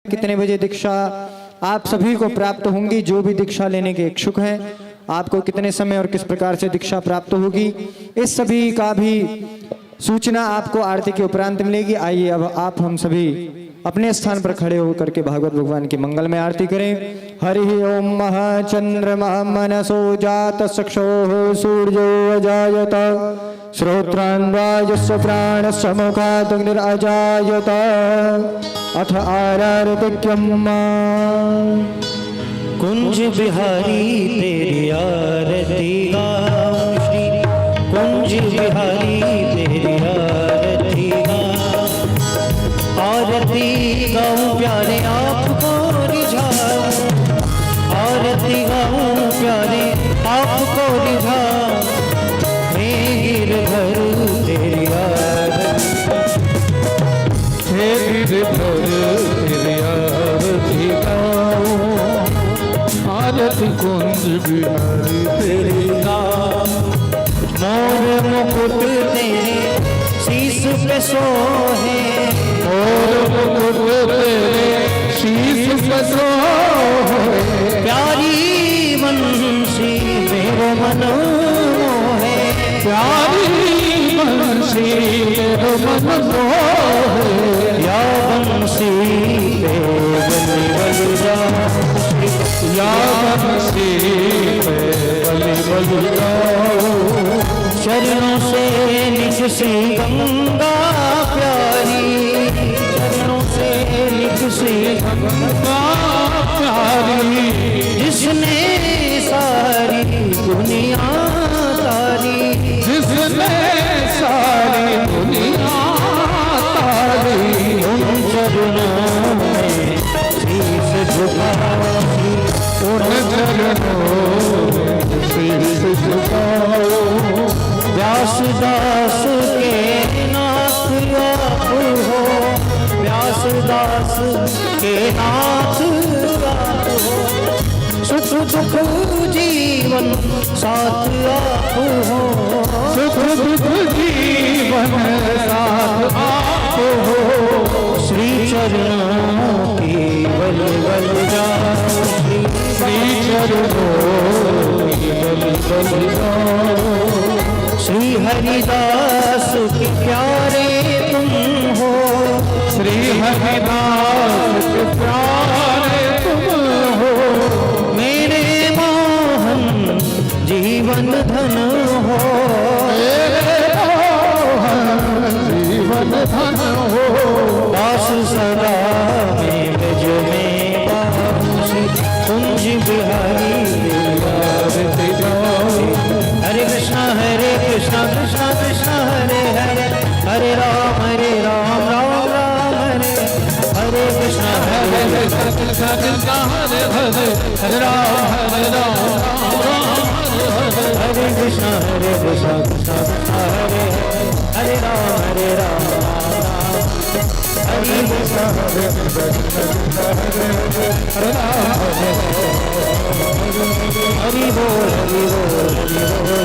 कितने बजे दीक्षा आप सभी को प्राप्त होंगी। जो भी दीक्षा लेने के इच्छुक हैं, आपको कितने समय और किस प्रकार से दीक्षा प्राप्त होगी, इस सभी का भी सूचना आपको आरती के उपरांत मिलेगी। आइए अब आप हम सभी अपने स्थान पर खड़े होकर के भागवत भगवान की मंगल में आरती करें। हरि ओम महाचंद्रमा मनसो जात चक्षुः सूर्यो अजायत श्रोत्रान्वायस्य प्राणस्य मुखादग्निरजायत अथ आरार्तिक्यम् कुंज बिहारी तेरी आरती गाऊं श्री कुंज बिहारी तेरी आरती गाऊं प्यारे आपको रिझाऊं आरती गाऊं प्यारे आपको रिझाऊं मैं गिरधर तेरी आरती मोर मुकुट तेरे शीश पे सोहे, मोर मुकुट तेरे शीश पे सोहे, प्यारी बंसी मेरो मन मोहे, प्यारी बंसी मेरो मन मोहे, या बंसी पे बलि बलि जाओ, या बंसी पे बलि बलि जाओ, चरणों से निकसी गंगा प्यारी, चरणों से निकसी गंगा प्यारी, जिसने सारी दुनिया तारी, जिसने सारी दुनिया तारी, उन चरणों में शीश झुकाई, उन चरणों में शीश झुकाओ, व्यासदास के नाथ आप हो, व्यासदास के नाथ आप हो, सुख दुख जीवन साथ आप हो, सुख दुख जीवन साथ आप हो, श्री चरणों की बलि बलि जाओ, श्री चरणों की बलि बलि जाओ, श्री हरिदास के प्यारे तुम हो, श्री हरिदास के प्यारे तुम हो, मेरे मोहन जीवन धन हो, मेरे मोहन जीवन धन हो, दास सदा में ब्रज में बासी, कुंज बिहारी गाते जाओ, हरे कृष्णा कृष्णा कृष्णा हरे हरे, हरे राम राम राम हरे, हरे कृष्णा कृष्ण कृष्ण कृष्ण हरे हरे, हरे राम राम राम हरे, हरे कृष्णा कृष्णा कृष्णा हरे हरे, हरे राम हरे कृष्णा हरे राम हरि बोल हरि बोल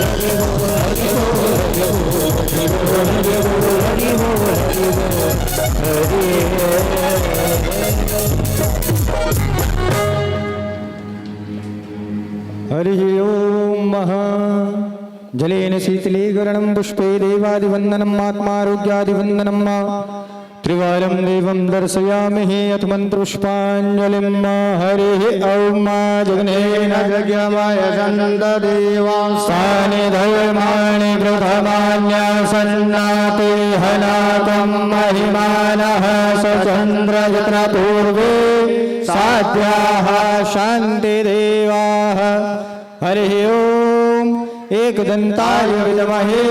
हरि बोल हरि बोल हरि बोल हरि बोल हरि हरि ओम महा जलेन शीतले गरणं पुष्पे देवादिवन्दनम् आत्मारोग्यादिवन्दनम् त्रिवारं देवं दर्शयामि अथ मन्त्रपुष्पाञ्जलिं हरिः ॐ जग्नेन यज्ञमाय सन्तदेवास्तानि धर्माणि प्रथमान्यसन्नाते हनातं महिमानः सचन्द्रयत्र पूर्वे साध्याः शान्तिदेवाः हरिः ॐ एकदन्ताय विद्महे